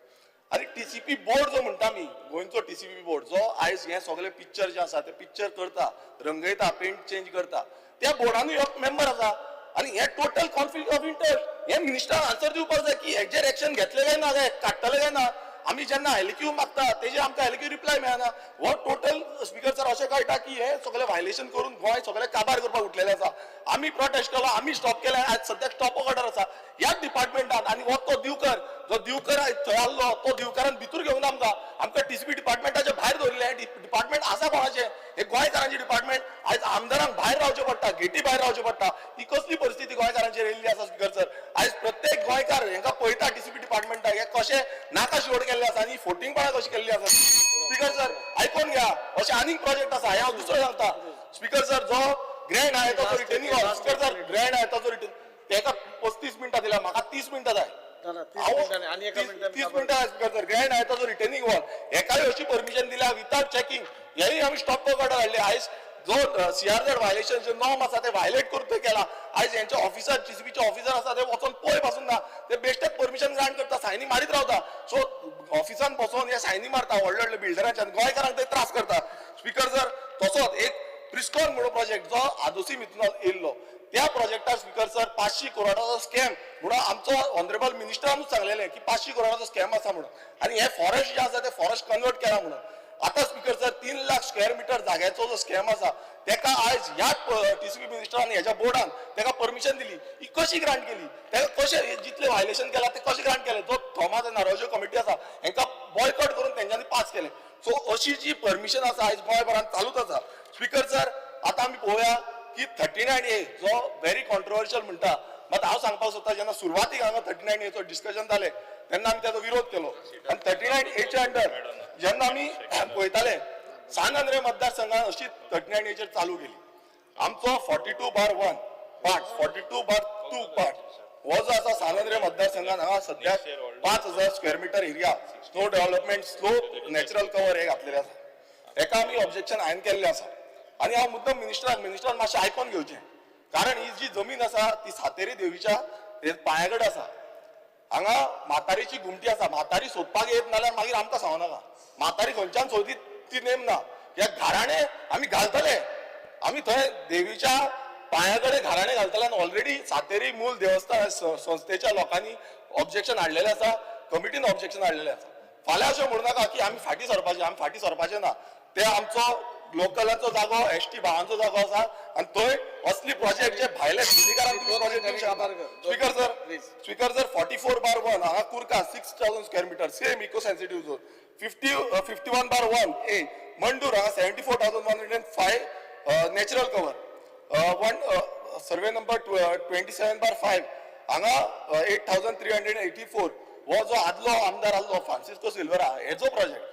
आणि टीसीपी बोर्ड जो म्हणटा आमी गोंयचो टीसीपी बोर्ड जो आयज हे सगळे पिक्चर जे आसा ते पिक्चर करता रंगयता पेंट चेंज करता त्या बोर्डानूय एक मेंबर आसा आणि हे टोटल कॉन्फ्लिक्ट ऑफ इंटरेस्ट हे मिनिस्टरान आन्सर दिवपाक जाय की हेजेर एक्शन घेतले काय ना काय काडटले काय ना आमी जेन्ना एलक्यू मागता तेजे आमकां एलक्यू रिप्लाय मेळना हो टोटल स्पीकर सर अशें कळटा की हे सगळे वायलेशन करून गोंय सगळे काबार करपाक उठलेले आसा आमी प्रोटेस्ट केलो आमी स्टॉप केले आज सद्याक स्टॉप ऑर्डर आसा ह्याच डिपार्टमेंटान आनी हो तो दिवकर जो दिवकर थंय आसलो तो दिवकारान भितूर घेवन आमकां टीसीपी डिपार्टमेंटाचे भायर दवरले डिपार्टमेंट आसा कोणाचे हे गोंयकारांचे डिपार्टमेंट आयज आमदारांक भायर रावचे पडटा गेटी भायर रावचे पडटा ही कसली परिस्थिती गोंयकारांचेर येयल्ली आसा स्पीकर सर आयज प्रत्येक गोंयकार हेंका पळयता टीसीपी डिपार्टमेंटाक हे कशे नाका शिवड केल्ले आसा आनी फोटिंगपणां कशी केल्ली आसा स्पीकर सर आयकून घ्या अशे आनीक प्रोजेक्ट आसा हे हांव दुसरो सांगता स्पीकर सर जो ग्रँड आहा ताचो returning hall speaker sir grand आहा ताचो रिटर्न तेका 35 मिनटां दिल्या म्हाका 30 मिनटां जाय 30 मिनटां स्पीकर सर ग्रँड आहा ताचो रिटर्निंग हॉल हेकाय अशी परमिशन दिल्या विथआउट चॅकिंग हेय आमी स्टॉप ऑर्डर हाडले आयज जो सीआरझेड वायलेशन जे नॉर्म आसा ते वायलेट करून केला आयज यांचे ऑफिसर टीसीपीचे ऑफिसर आसा ते वचून पळय पासून ना ते बेश्टेच परमिशन ग्रांट करता सायनी मारीत रावता सो ऑफिसान बसून हे सायनी मारता व्हडले व्हडले बिल्डरांच्या गोंयकारांक ते त्रास करता स्पीकर सर तसोच एक प्रिस्कॉन म्हणून प्रोजेक्ट जो आदोसी मिथुनान येयल्लो त्या प्रोजेक्टार स्पीकर सर 500 करोडाचो स्कॅम म्हणून आमचो ऑनरेबल मिनिस्टरानूच सांगलेले की 500 करोडाचो स्कॅम आसा म्हणून आणि हे फॉरेस्ट जे आसा ते फॉरेस्ट कन्वर्ट केला म्हणून आता speaker sir 3 lakh square metre जाग्याचो जो स्कॅम आसा तेका आयज ह्या टीसीपी मिनिस्टरान ह्याच्या बोर्डान तेका परमिशन दिली ही कशी ग्रांट केली तेका कशे जितले वायलेशन केला ते कशे ग्रांट केले जो थॉमस एंड नारोजो कमिटी आसा हेंका बॉयकॉट करून तेंच्यांनी पास केले सो अशी जी परमिशन आसा आयज गोंयभरांत चालूच आसा स्पीकर सर आता आमी पळोवया की 39A जो व्हेरी कॉन्ट्रोवर्शियल म्हणटा मात हांव सांगपाक सोदता जेन्ना सुरवातीक हांगा 39A डिस्कशन जालें तेन्ना आमी ताचो विरोध केलो आनी 39A अंडर जेन्ना आमी पळयताले सान आंद्रे मतदारसंघान अशी 39A चालू केली आमचो 42/1 पार्ट 42/2 पार्ट हो जो आसा सान आंद्रे मतदारसंघान हांगा सद्याक 5000 square metre area slow development slow natural cover हे घातलेले आसा हेका आमी ऑब्जेक्शन हांवें केल्लें आसा आनी हांव मुद्दम मिनिस्टरान मातशें आयकून घेवचें कारण ही जी जमीन आसा ती सातेरी देवीच्या पांयाकडेन आसा हांगा म्हातारीची घुमटी आसा म्हातारी सोदपाक येत नाल्यार मागीर आमकां सांगनाका म्हातारी खंयच्यान सोदी ती नेम ना हे घराणे आमी घालतले आमी थंय देवीच्या पांयाकडे घराणे घालतले आनी ऑलरेडी सातेरी मूल देवस्थान संस्थेच्या लोकांनी ऑब्जेक्शन हाडलेलें आसा कमिटीन ऑब्जेक्शन हाडलेलें आसा फाल्यां अशें म्हणू नाका की आमी फाटीं सरपाचे ना ते आमचो लोकलाचो जागो एसटी भावांचो जागो आसा आनी थंय असली प्रोजेक्ट जे भायले स्पीकर सर 44/1 हांगा Curca 6000 square metre same eco sensitive zone 51/1 A Mandur हांगा 74,105 नॅचरल कवर सर्वे नंबर 27/5 हांगा 8,384 हो जो आदलो आमदार आसलो फ्रांसिस्को सिल्वेरा हेजो प्रोजेक्ट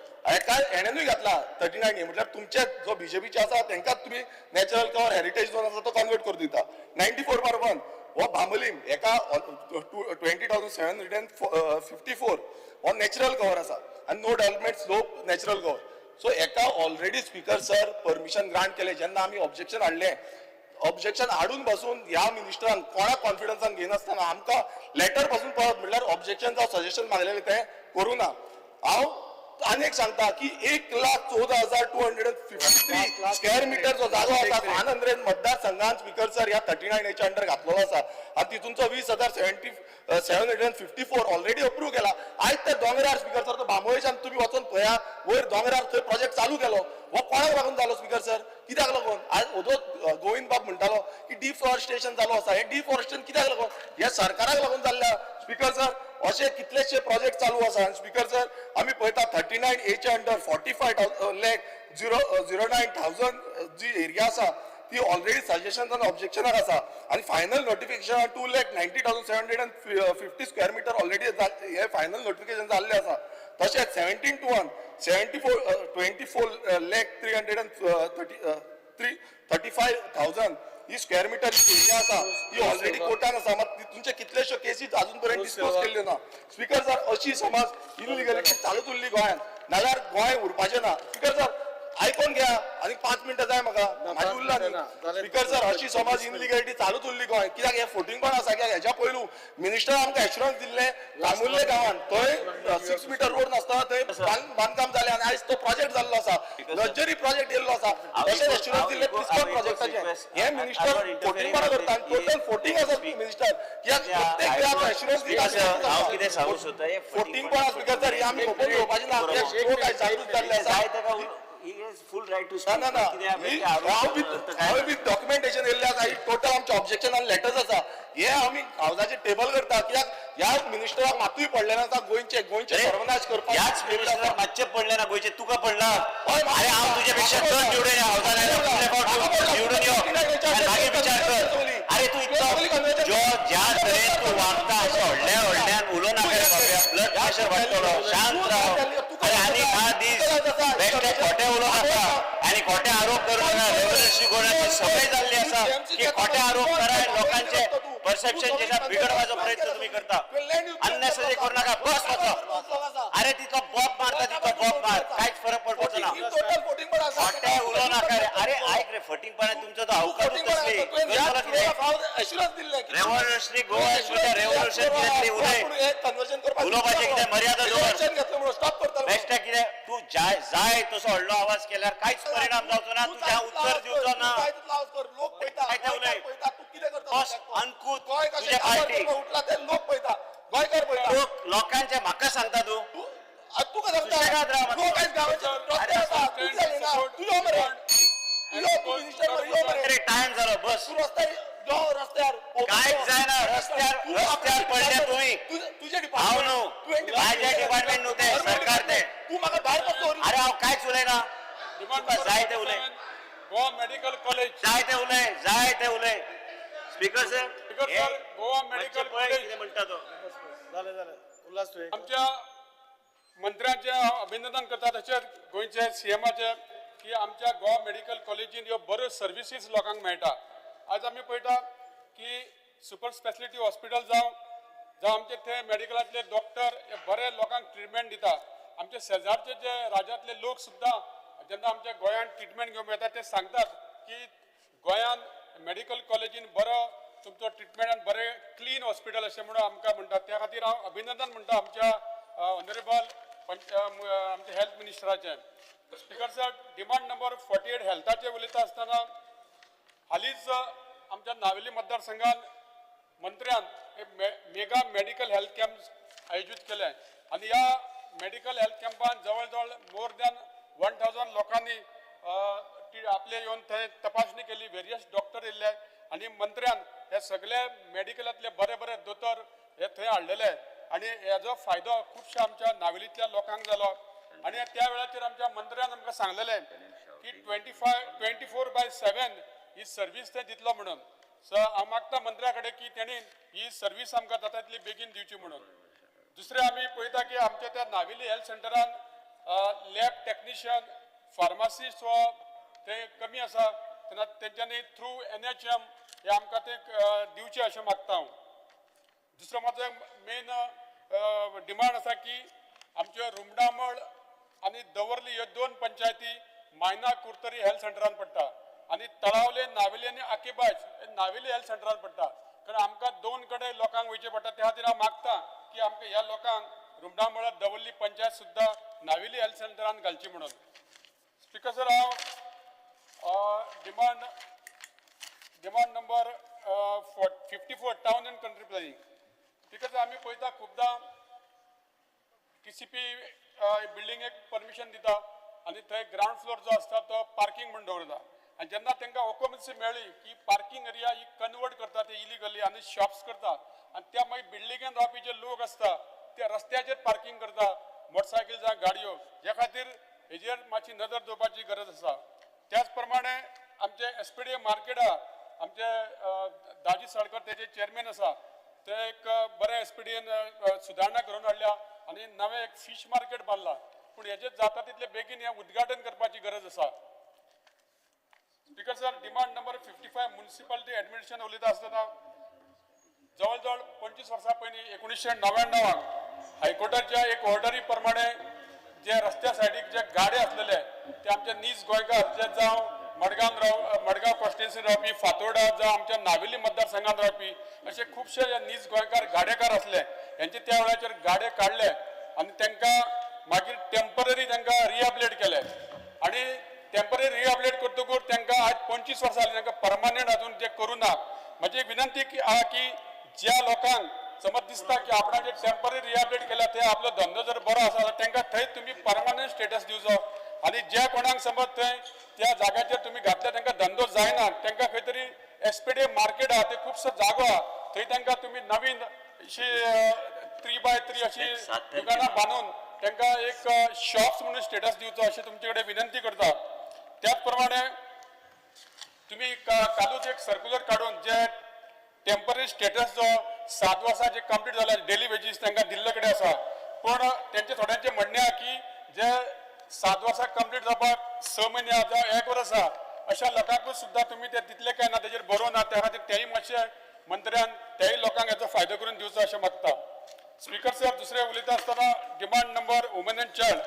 काय हेणेनूय घातला 39A म्हटल्यार तुमचे जो बीजेपीचे आसा तांकां तुम्ही नॅचरल कवर हेरिटेज झोन आसा तो कन्वर्ट करून दिता 94/1 हो बांबोलीम हेका 20,754 हो नॅचरल कवर आसा आनी no development slope natural cover so हेका already speaker sir permission grant केले जेन्ना आमी ऑब्जेक्शन हाडलें ऑब्जेक्शन हाडून बसून ह्या मिनिस्टरान कोणाक कॉन्फिडन्सान घेनासतना आमकां लेटर पासून पळत म्हटल्यार ऑब्जेक्शन जावं सजेशन मागलेलें तें करूं ना हांव आनी एक सांगता की 1,14,253 स्क्वेअर मीटर जो जागो आसा सान आंद्रे मतदारसंघात स्पीकर सर ह्या 39A अंडर घातलेलो आसा आनी तितूनचो 20,754 ऑलरेडी अप्रूव्ह केला आयज ते दोंगरार स्पीकर सर तो बांबोळेच्यान तुमी वचून पळया वयर दोंगरार थंय प्रोजेक्ट चालू केलो हो कोणाक लागून जालो स्पीकर सर कित्याक लागून आज ओदो गोविंद बाब म्हणटालो की डिफॉरेस्टेशन जालो आसा हे डिफॉरेस्टेशन कित्याक लागून हे सरकाराक लागून जाल्ल्या स्पीकर सर असे कितलेशे प्रोजेक्ट चालू आसा स्पीकर सर आम्ही पळयता 39A अंडर 45,09,000 जी एरिया आसा ती ऑलरेडी सजेशन आणि ऑब्जेक्शनाक आसा आणि final notification 2,90,750 square metre already हे फायनल नोटिफिकेशन जाल्ले आसा तशेंच 17:1 34,35,000 ही स्क्वेअर मिटर एरिया आसा ही ऑलरेडी कोर्टान आसा मात तुमचे कितलेशे केसीस अजून पर्यंत डिस्पोज केल्ले ना स्पीकर सर अशी समज इनलिगलिटी चालूच उरली गोंयांत नाल्यार गोंय उरपाचें ना स्पीकर सर आयकोन घ्या आणि 5 मिनिटं जाय म्हाका म्हाजी उरला न्ही स्पीकर सर अशी समज इनलिगलिटी चालूच उरली गोंय कित्याक हे फोटींग पण आसा कित्याक हेच्या पयलू मिनिस्टर आमकां एश्युरन्स दिल्ले लांबुर्ले गांवांत थंय 6 मीटर रोड नासतना थंय बांदकाम जालें आनी आयज तो प्रोजेक्ट जाल्लो आसा लक्झरी प्रोजेक्ट येयल्लो आसा तशेंच एश्युरन्स दिल्ले प्रिस्कॉन प्रोजेक्टाचे हे मिनिस्टर फोटींग पण करता आनी टोटल फोटींग आसा मिनिस्टर कित्याक प्रत्येक वेळार एश्युरन्स फोटींग पण स्पीकर सर हे आमी ओपन घेवपाची ना कित्याक काय जायरूच जाल्ले आसा फुल रायट टू ना हांव विथ डॉक्युमेंटेशन येयल्ले आसा ही टोटल आमचे ऑब्जेक्शन आनी लेटर्स आसा हे आमी हावजाचे टेबल करता कित्याक ह्या मिनिस्टराक मातूय पडले ना गोंयचे सर्वनाश करपाक याच मिनिस्टर मातशे पडले ना गोयचे तुका पडला अरे हांव तुझ्या पेक्षा चड निवडून हावजान निवडून यो मागीर विचार कर अरे तू इतलो ज्या तरेन तू वागता अशें व्हडल्यान उलोवं नाका रे बाबा ब्लड प्रेशर वाडटलो शांत राव अरे आनी 10 दीस बेश्टे खोटे उलोवं नाका आनी खोटे आरोप करूं नाका रेव्होल्युशनरी गोवनाची संवय जाल्ली आसा की खोटे आरोप कराय लोकांचे परसेप्शन जेच्या बिगडपाचो प्रयत्न तुम्ही करता अननेसेसरी करू नका बस वाचो अरे तितलो बॉब मारता तितलो बॉब मार कांयच फरक पडपाचो ना खोटे उलोवं नाका रे अरे आयक रे फटींगपणान तुमचो तो अवकाशूच तसली रेव्होल्युशनरी गोवा रेव्होल्युशन कितें उलय उलोवपाचें कितें मर्यादा दवर बेश्टे कितें तूं जाय तसो व्हडलो आवाज केल्यार कांयच परिणाम जावचो ना तुज्या उत्तर दिवचो ना काय ते उलय बस अंकूत तुझे पार्टी लोकांचे म्हाका सांगता तू टाइम जालो बस कांयच जायना रस्त्यार पडले तुम्ही हांव न्हू माझे डिपार्टमेंट न्हू ते सरकार ते अरे हांव कांयच उलयना जाय ते उलय गोवा मेडिकल कॉलेज जाय ते उलय speaker sir Goa medical college म्हणटा तो आमच्या मंत्र्यांचे अभिनंदन करता तशेंच गोंयचे सीएमाचे की आमच्या गोवा मेडिकल कॉलेजीन ह्यो बऱ्यो सर्विसीस लोकांक मेळटा आज आमी पळयता की सुपर स्पेशलिटी हॉस्पिटल जावं आमचे थंय मेडिकलांतले डॉक्टर हे बरे लोकांक ट्रिटमेंट दिता आमचे शेजारचे जे राज्यांतले लोक सुद्दां जेन्ना आमच्या गोंयांत ट्रिटमेंट घेवंक येता ते सांगतात की गोंयांत मेडिकल कॉलेजीन बरो तुमचो ट्रिटमेंट आनी बरें क्लीन हॉस्पिटल अशें म्हणून आमकां म्हणटात त्या खातीर हांव अभिनंदन म्हणटा आमच्या ऑनरेबल आमचे हेल्थ मिनिस्टराचें स्पीकर सर डिमांड नंबर 48 हेल्थाचे उलयता आसतना हालींच आमच्या नावेली मतदारसंघात मंत्र्यान मेगा मेडिकल हेल्थ कॅम्प आयोजीत केले आनी ह्या मेडिकल हेल्थ कॅम्पान जवळ जवळ मोर दॅन 1000 लोकांनी आपले येवन थंय तपासणी केली वेरियस डॉक्टर येयल्ले आनी मंत्र्यान हे सगळे मेडिकलांतले बरे बरे दोतोर हे थंय हाडलेले आनी हेजो फायदो खुबशा आमच्या नावेलींतल्या लोकांक जालो आनी त्या वेळाचेर आमच्या मंत्र्यान आमकां सांगलेलें की 24/7 ही सर्वीस ते दितलो म्हणून सो हांव मागता मंत्र्या कडेन की तेणी ही सर्वीस आमकां जाता तितली बेगीन दिवची म्हणून दुसरें आमी पळयता की आमच्या त्या नावेली हेल्थ सेंटरान लॅब टेक्निशियन फार्मासिस्ट वा ते कमी आसा तेन्ना तेंच्यांनी थ्रू NHM हे आमकां ते दिवचे अशें मागता हांव दुसरो म्हाजो मेन डिमांड आसा की आमच्यो रुमडामळ आनी दवर्ली ह्यो 2 पंचायती मायना कुर्तरी हेल्थ सेंटरान पडटा आनी तळावले नावेली आनी आकेबाज हे नावेली हेल्थ सेंटरान पडटा कारण आमकां 2 कडेन लोकांक वयचें पडटा त्या खातीर हांव मागता की आमकां ह्या लोकांक रुमडामळ दवर्ली पंचायत सुद्दां नावेली हेल्थ सेंटरान घालची म्हणून स्पीकर सर हांव demand number 54 town end country planning because आमी पळयता खुबदां TCP बिल्डिंगेक परमिशन दिता आनी थंय ग्रावंड फ्लोर जो आसता तो पार्किंग म्हणून दवरता आनी जेन्ना तांकां ऑक्युपन्सी मेळ्ळी की पार्किंग एरिया ही कन्वर्ट करता ते इलिगली आनी शॉप्स करता आनी त्या मागीर बिल्डिंगेन रावपी जे लोक आसता ते रस्त्याचेर पार्किंग करता मोटरसायकल जावं गाडयो ह्या खातीर हेजेर मातशी नदर दवरपाची गरज आसा. त्याच प्रमाणे आमचे एसपीडी मार्केट आहा, आमचे दाजी सळकर तेजे चेअरमॅन आसा, ते एक बरे एसपीडीन सुदारणा करून हाडल्या आनी नवें एक फीश मार्केट बांदलां. पूण हेजेर जाता तितले बेगीन हें उद्घाटन करपाची गरज आसा. Speaker sir, demand number 55 municipality administration उलयता आसतना जवळ जवळ 25 वर्सां पयलीं 1999 हायकोर्टाच्या एक ऑर्डरी प्रमाणे जे रस्त्या सायडीक जे गाडे आसलेले ते आमचे नीज गोंयकार जे जावं मडगांव कॉन्स्टिट्युन्सीन रावपी, फातोर्डा जावं आमच्या नावेली मतदारसंघात रावपी असे खुबशे नीज गोंयकार गाडेकार असले. यांचे त्या वेळाचेर गाडे काडले आनी तांकां मागीर टेम्पररी तांकां रिहॅबिलिट केले आनी टेम्पररी रिहॅबिलिट करतकूच तांकां आज 25 वर्सां जालीं तांकां परमनंट अजून ते करूं ना. म्हजी विनंती आहा की ज्या लोकांक समज दिसता की आपण जे टेम्पररी रिहॅबिलिट केला ते आपलो धंदो जर बरो आसा जाल्यार तांकां थंय तुम्ही परमनंट स्टेटस दिवचो आनी ज्या कोणाक समज थंय त्या जाग्याचेर तुम्ही घातले तांकां धंदो जायना तांकां खंय तरी एसपीडी मार्केट आहा ते खुबसो जागो आहा थंय तांकां तुम्ही नवीन अशी 3x3 अशी दुकानां बांदून तांकां एक शॉप्स म्हणून स्टेटस दिवचो अशी तुमचे कडेन विनंती करता. त्याच प्रमाणे तुम्ही कालूच एक सर्क्युलर काडून जे टेम्पररी स्टेटस जो 7 वर्सां जे कंप्लीट जाला डेली वेजीस तांकां दिल्ले कडेन आसा, पूण तेंचे थोड्यांचे म्हणणें आहा की जे 7 वर्सां कंप्लीट जावपाक 6 म्हयने जावं 1 वर्स आसा अशा लोकांकूच सुद्दां तुम्ही ते दितले काय ना तेजेर बरोवन ना, त्या खातीर तेय मातशे मंत्र्यान तेय लोकांक हेचो फायदो करून दिवचो अशें मागता. स्पीकर सर, दुसरें उलयता आसतना demand number woman and child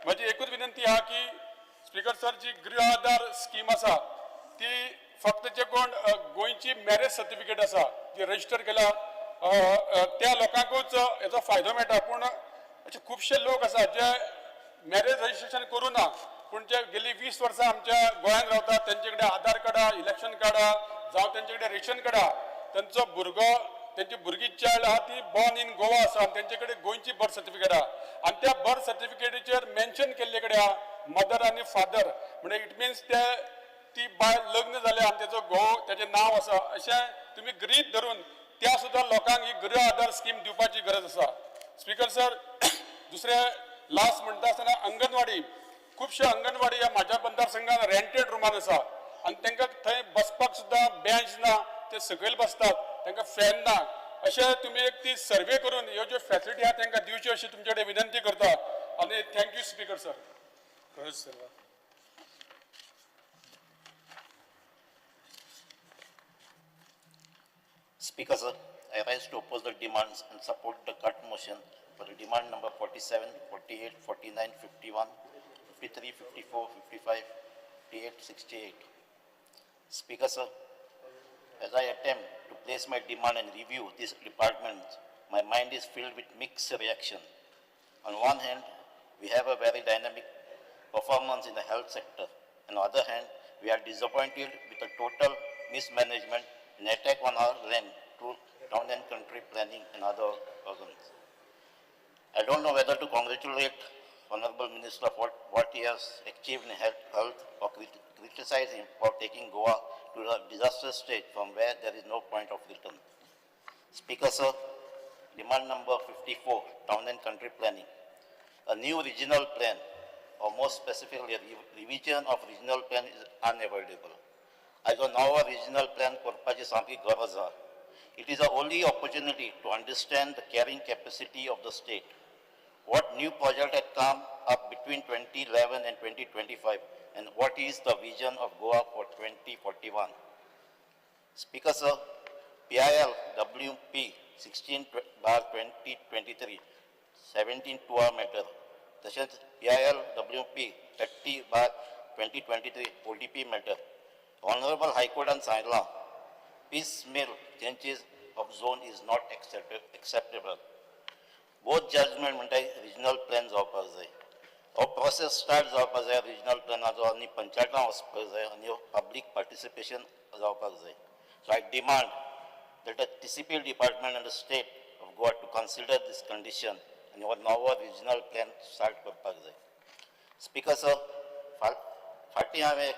म्हजी एकूच विनंती आहा की स्पीकर सर जी गृह आधार स्कीम आसा ती फक्त जे कोण गोंयची मॅरेज सर्टिफिकेट आसा जी रजिस्टर केला त्या लोकांकूच हेचो फायदो मेळटा. पूण अशे खुबशे लोक आसा जे मॅरेज रजिस्ट्रेशन करूं ना पूण जे गेली 20 वर्सां आमच्या गोंयांत रावतात तेंचे कडेन आधार कार्ड आहा, इलेक्शन कार्ड आहा जावं तेंचे कडेन रेशन कार्ड आहा, तेंचो भुरगो तेंची भुरगी चायल्ड आहा ती बॉर्न इन गोवा आसा आनी तेंचे कडेन गोंयची बर्थ सर्टिफिकेट आहा आनी त्या बर्थ सर्टिफिकेटीचेर मेन्शन केल्ले कडेन आहा मदर आनी फादर, म्हणजे इट मिन्स ते ती बायल लग्न जाल्या आनी तेजो घोव तेजें नांव आसा अशें तुमी गृहीत धरून त्या सुद्दां लोकांक ही गृह आधार स्कीम दिवपाची गरज आसा. स्पीकर सर, दुसरे लास्ट म्हणटा आसतना अंगणवाडी खुबशे अंगणवाडी ह्या म्हाज्या मतदारसंघात रेंटेड रुमान आसा आनी तांकां थंय बसपाक सुद्दां बेंच ना, ते सकयल बसतात, तांकां फॅन ना. अशें तुमी एक ती सर्वे करून ह्यो ज्यो फॅसिलिटी आहा तांकां दिवच्यो अशी तुमचे कडेन विनंती करता आनी thank you speaker sir. Speaker sir, I rise to oppose the demands and support the cut motion for the demand number 47, 48, 49, 51, 53, 54, 55, 58, 68. Speaker sir, as I attempt to place my demand and review this department, my mind is filled with mixed reaction. On one hand, we have a very dynamic performance in the health sector. On the other hand, we are disappointed with the total mismanagement and attack on our land through town and country planning and other organs. I don't know whether to congratulate Honorable Minister for what he has achieved in health or criticize him for taking Goa to a disastrous stage from where there is no point of return. Speaker sir, demand number 54, town and country planning. A new regional plan, or more specifically a revision of regional plan is unavoidable. As a now regional plan करपाची सामकी गरज आहा. It is the only opportunity to understand the carrying capacity of the state. What new project had come up between 2011 and 2025, and what is the vision of Goa for 2041? Speaker sir, PIL WP 16/2023, 17 2 matter. तसेच PIL WP 30/2023 ODP matter. Honorable High Court and सांगितला piecemeal changes of zone is not acceptable. Both judgment म्हणटाय regional plan जावपाक जाय. हो process start जावपाक जाय regional planaचो आनी पंचायतां वचपाक जाय आनी public participation जावपाक जाय. So I demand that the TCP department and the state of Goa to consider this condition and our now regional plan start करपाक जाय. Speaker sir, फाटी हांवें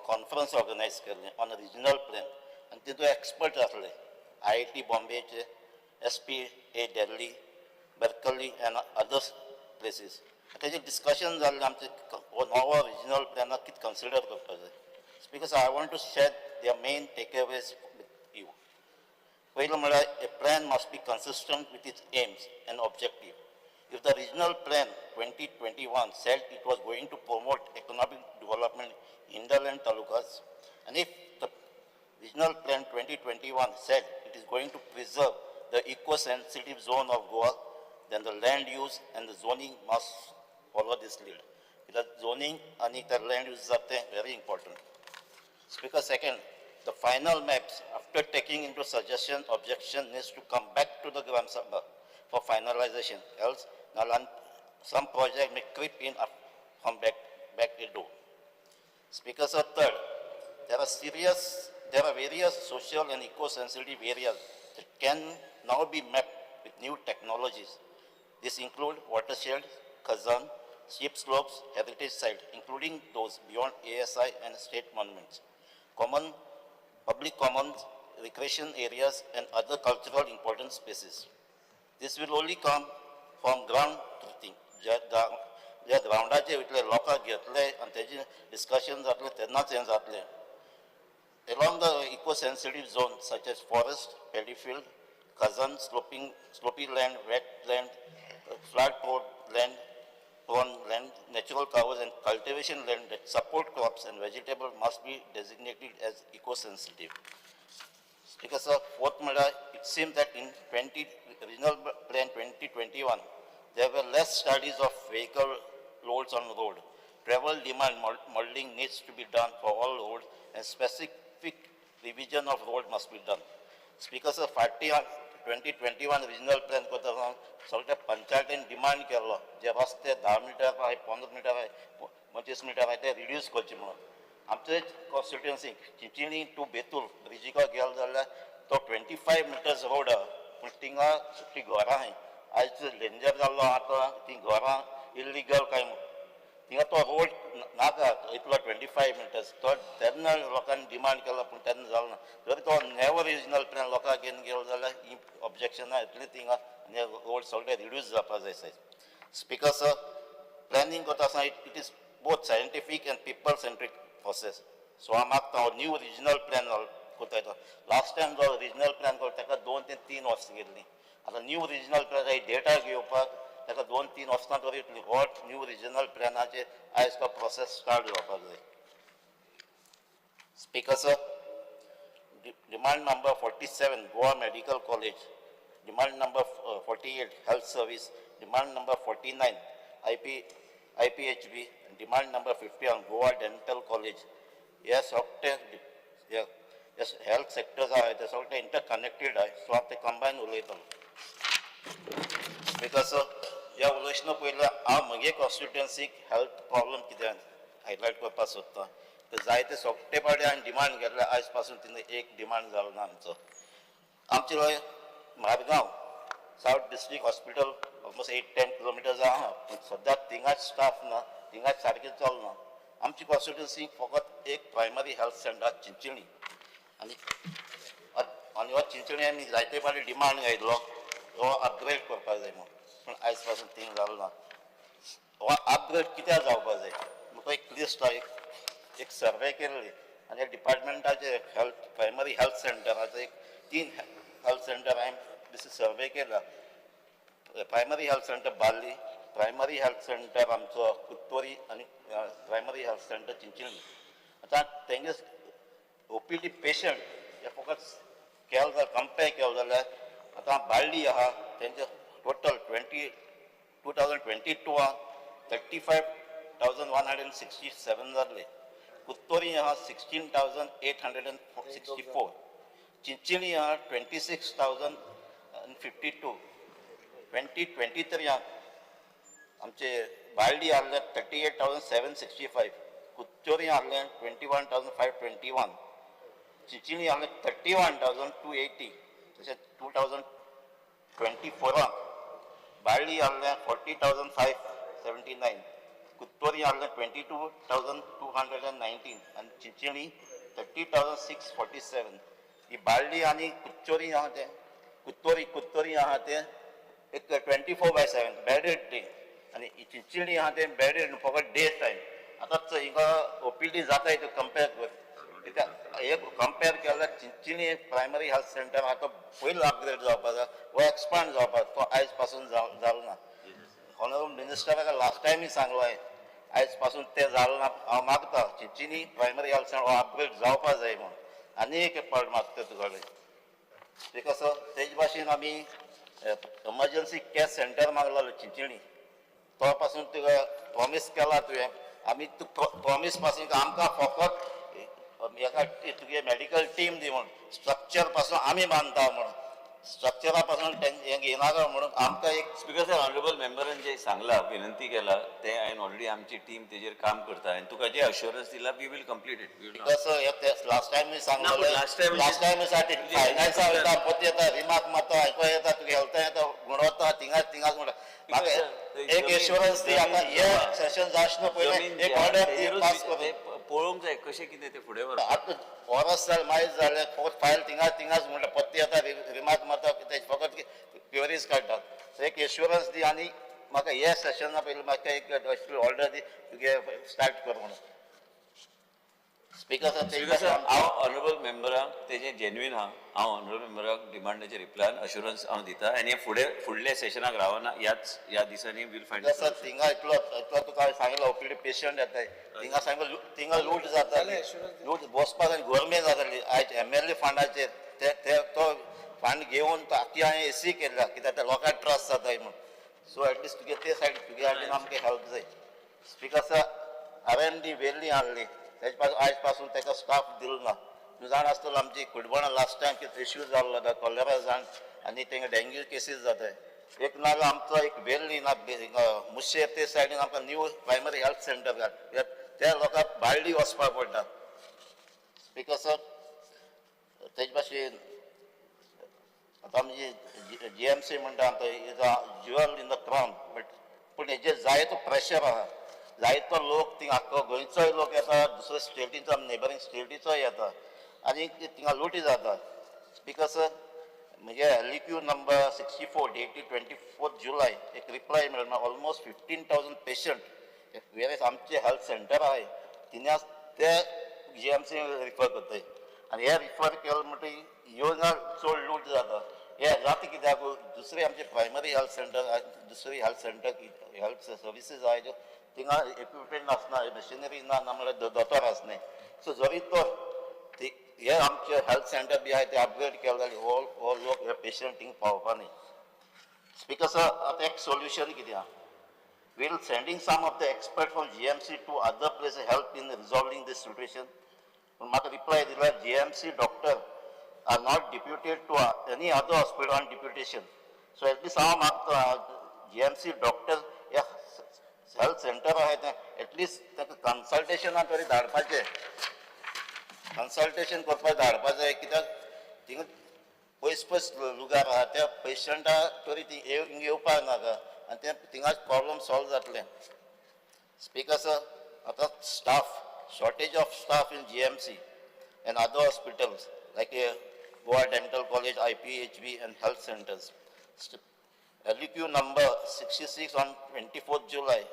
conference organize केल्लें on a regional plan and तितूंत expert आसले IIT Bombay, SPA Delhi, Berkeley and other places. तेजे discussion जाल्लें आमचे नवो रिजनल प्लॅनाक कितें कन्सिडर करपाक जाय. Because I want to share their main takeaways with you. Paylo म्हणल्यार a plan must be consistent with its aims and objective. If the regional plan 2021 said it was going to promote economic development in hinterland talukas, and if the regional plan 2021 said it is going to preserve the eco-sensitive zone of Goa, then the land use and the zoning must follow this lead. Because zoning and the land use are very important. Speaker, second, the final maps, after taking into suggestion, objection needs to come back to the Gram Sabha for finalization. Else, some project may creep in from back door. Speaker, sir, third, there are various social and eco-sensitive areas that can now be mapped with new technologies. This include watersheds, khazan, steep slopes, heritage sites, including those beyond ASI and state monuments, public commons, recreation areas, and other cultural important spaces. This will only come from ground truthing. जे ग्राउंडाचे वयतले लोकांक घेतले आनी तेजे discussion जातले तेन्नाच हें जातलें. Along the eco-sensitive zones such as forest, paddy field, khazan, slopy land, wetland, flood-prone land, natural covers and cultivation land that support crops and vegetables must be designated as eco-sensitive. Because of fourth, it seems that in Regional Plan 2021, there were less studies of vehicle loads on the road. Travel demand modeling needs to be done for all roads, and specific revision of road must be done. Speaker, sir, 2021 regional plan करता सगळ्या पंचायतीन demand केलो जे रस्ते 10 metre आहे 15 metre आहे 25 metre आहे ते रिड्यूस करचे म्हणून. आमचे कॉन्स्टिट्युएन्सी चिंचिणी टू बेतूल ब्रिजीका गेलो जाल्यार तो 25 मिटर्स रोड पूण थिंगा ती घरां आहाय. आयज डेंजर जाल्लो आतां ती घरां इल्लीगल काय थिंगा तो रोड नाका इतलो 25 मिटर्स तो तेन्ना लोकांनी डिमांड केलो पूण तेन्ना जालो ना. जर तो नेवो रिजनल प्लॅन लोकांक घेवन गेलो जाल्यार ही ऑब्जेक्शनां येतली थिंगा आनी रोड सगळे रिड्यूस जावपाक जाय सायज. स्पीकर सर, प्लॅनिंग करता आसतना it is both scientific and people centric process. So हांव मागता हांव न्यू रिजनल प्लॅन करता येतो. लास्ट टायम जो रिजनल प्लॅन करता ताका 2 ते 3 वर्सां गेल्लीं. आतां न्यू रिजनल प्लॅन डेटा घेवपाक ताका 2-3 वर्सां तरी हो न्यू रिजनल प्लॅनाचेर आयज तो प्रोसेस स्टार्ट जावपाक जाय. Speaker sir, demand number 47 Goa medical college, demand number 48 health service, demand number 49 IPHB, demand number 51 Goa dental college हे सगळे हेल्थ सेक्टर्स आहाय ते सगळे इंटरकनेक्टेड आहाय. सो हांव ते कंबायन उलयतां. स्पीकर सर, ह्या उलोवचना पयलीं हांव म्हगे कॉन्स्टिट्युएन्सीक हेल्थ प्रॉब्लम कितें हायलायट करपाक सोदतां. जायते सोगटे पावटी हांवें डिमांड घेतले आयज पासून तिने एक डिमांड जालो ना आमचो. आमचे Margao south district hospital almost 8-10 kilometres आहा पूण सद्या थिंगाच स्टाफ ना, थिंगाच सारकें चलना. आमची कॉन्स्टिट्युएन्सी फकत एक प्रायमरी हेल्थ सेंटर चिंचिणी आनी हो चिंचिणी आमी जायते पावटी डिमांड घायलो हो अपग्रेड करपाक जाय म्हणून पूण आयज पासून थिंग जालो ना. हो अपग्रेड कित्याक जावपाक जाय म्हाका एक लिस्ट एक सर्वे केल्ली आनी डिपार्टमेंटाचे प्रायमरी हेल्थ सेंटराचो 3 हेल्थ सेंटर हांवें सर्वे केला. Primary health centre barley, primary health centre आमचो कुत्तोरी आनी प्रायमरी हेल्थ सेंटर चिंचिणी. आतां तेंगे OPD पेशंट हे फकत केलो जाल्यार कंपेर केलो जाल्यार आतां बार्ली आहा तेंचे टोटल 2022 35,167 जाल्ले. कुत्तोरी आहा 16,864, चिंचिणी आहा 26,052. 2023 आमचे बार्ली आहले 38,765, कुत्तोरी आहले 21,521, चिंचिणी आहले 31,280. तशेंच 2024 बार्ली आहले 40,579, कुत्तोरी आहले 22,219 आनी चिंचिणी 30,647. ही बार्ली आनी कुच्चोरी आहा ते कुत्तोरी आहा ते एक 24/7 बेडेड डे आनी चिंचिणी आहा ते बेड फकत डे टायम आतां हिंगा ओपीडी जाता तो कंपेर कर कित्याक एक कंपेर केल्यार चिंचिणी प्रायमरी हेल्थ सेंटर आहा तो पयलो अपग्रेड जावपाक जाय वो एक्सपांड जावपाक तो आयज पासून जालो ना ऑनरेबल मिनिस्टराक लास्ट टायमी सांगलो हांवें आयज पासून ते जालो ना हांव मागता Chinchinim primary health centre upgrade जावपाक जाय म्हूण आनी एक पावट मागता तुगेलें बिकॉज तेज भाशेन आमी एमर्जन्सी केअर सेंटर मागलो चिंचिणी तो पासून तुका प्रॉमीस केला तुवें आमी प्रॉमीस पासून आमकां फकत एका तुगे मेडिकल टीम दी म्हूण स्ट्रक्चर पासून आमी बांदता म्हूण स्ट्रक्चरा पासून हें घेयनाका म्हणून आमकां एक स्पीकर सर ऑनरेबल मेंबरान जे सांगला विनंती केला ते हांवें ऑलरेडी आमची टीम तेजेर काम करता आनी तुका जे अश्युरन्स दिला we will complete it because last time सांगलो last time लास्ट टायम फायनान्सा वयता पोत येता रिमार्क मारता आयको येता तुगे हेल्था येता गुणवत्ता थिंगाच म्हणटा म्हाका एक एश्युरन्स दी आतां हे सेशन जायना पयलें एक ऑर्डर दी पास कर पळोवंक जाय कशें कितें ते फुडें व्हरप आतां वर्स जालें मायज जालें फकत फायल थिंगाच म्हणटा पत्ती येता रिमार्क मारता तेज फकत क्वेरीज काडटात एक एश्युरन्स दी आनी म्हाका हे सेशना पयलीं म्हाका एक ऑर्डर दी तुगे स्टार्ट कर म्हणून स्पीकर सर हांव ऑनरेबल मेंबराक तेजें जेन्युइन आहा हांव ऑनरेबल मेंबराक डिमांडाचे रिप्लायन अश्युरन्स हांव दिता आनी फुडल्या सेशनाक रावना ह्या दिसांनी वील फायंड सर थिंगा इतलो तुका सांगलो ओपीडी पेशंट येताय थिंगा सांगलो थिंगा लूट जाताली लूट बसपाक आनी गव्हर्मेंट जाताली आयज MLA फंडाचेर तो फंड घेवन तो आख्खी हांवें एसी केला कित्याक ते लोकांक त्रास जाताय म्हूण सो एटलिस्ट तुगे ते सायड तुगे हाडून आमकां हेल्प जाय स्पीकर सर RMD वेल्ली हाडली तेज पासून आयज पासून ताका स्टाफ दिलो ना तूं जाण आसतलो आमची कुडबोणा लास्ट टायम कितें इश्यू जाल्लो आतां कॉलेरा जाण आनी तेंगा डेंग्यू केसीस जाताय एक नाजाल्यार आमचो एक वेल्ली ना मुशेर ते सायडीन आमकां न्यू प्रायमरी हेल्थ सेंटर घाल त्या लोकांक भायली वचपाक पडटा स्पीकर सर तेज भाशेन आतां आमची GMC म्हणटा आतां ज्युअल इन द क्राउन पूण हेजेर जायतो प्रेशर आहा जायतो लोक थिंगा आख्खो गोंयचोय लोक येता दुसऱ्या स्टेटीचो नेबरींग स्टेटीचोय येता आनी थिंगा लुटी जाता स्पीकर सर म्हणजे LEQ नंबर 64 डेटेड 24 जुलै एक रिप्लाय मेळ्ळा ऑलमोस्ट 15,000 पेशंट वेरेस आमचे हेल्थ सेंटर आहाय तिने ते GMC रिफर करताय आनी हे रिफर केलें म्हणटकीर ह्यो चड लूट जाता हे जाता कित्याक दुसरे आमचे प्रायमरी हेल्थ सेंटर दुसरी हेल्थ सेंटर हेल्थ सर्विसीस आहाय ज्यो थिंगा इक्विपमेंट आसना मशिनरी ना म्हणल्यार दोतोर आसनाय सो जरी तर हे आमचे हेल्थ सेंटर बी आहाय ते अपग्रेड केले जाल्यार हो लोक हे पेशंट थिंगा पावपा न्ही स्पीकर सर आतां एक सोल्युशन कितें आहा will sending some of the expert from GMC to other places help in resolving this situation पूण म्हाका रिप्लाय दिल्यार GMC doctor are not deputed to any other hospital on deputation so at least हांव मागता GMC doctor हे health centre आहाय तें at least ताका कन्सल्टेशनाक तरी धाडपाचें कन्सल्टेशन करपाक धाडपाक जाय कित्याक थिंगा पयस लुगार आहा त्या पेशंटाक तरी हिंगा येवपाक नाका आनी तें थिंगाच प्रॉब्लम सॉल्व जातलें स्पीकर सर आतां staff shortage of staff in GMC and other hospitals like Goa Dental College, IPHB and health centers. LEQ number 66 on 24th July.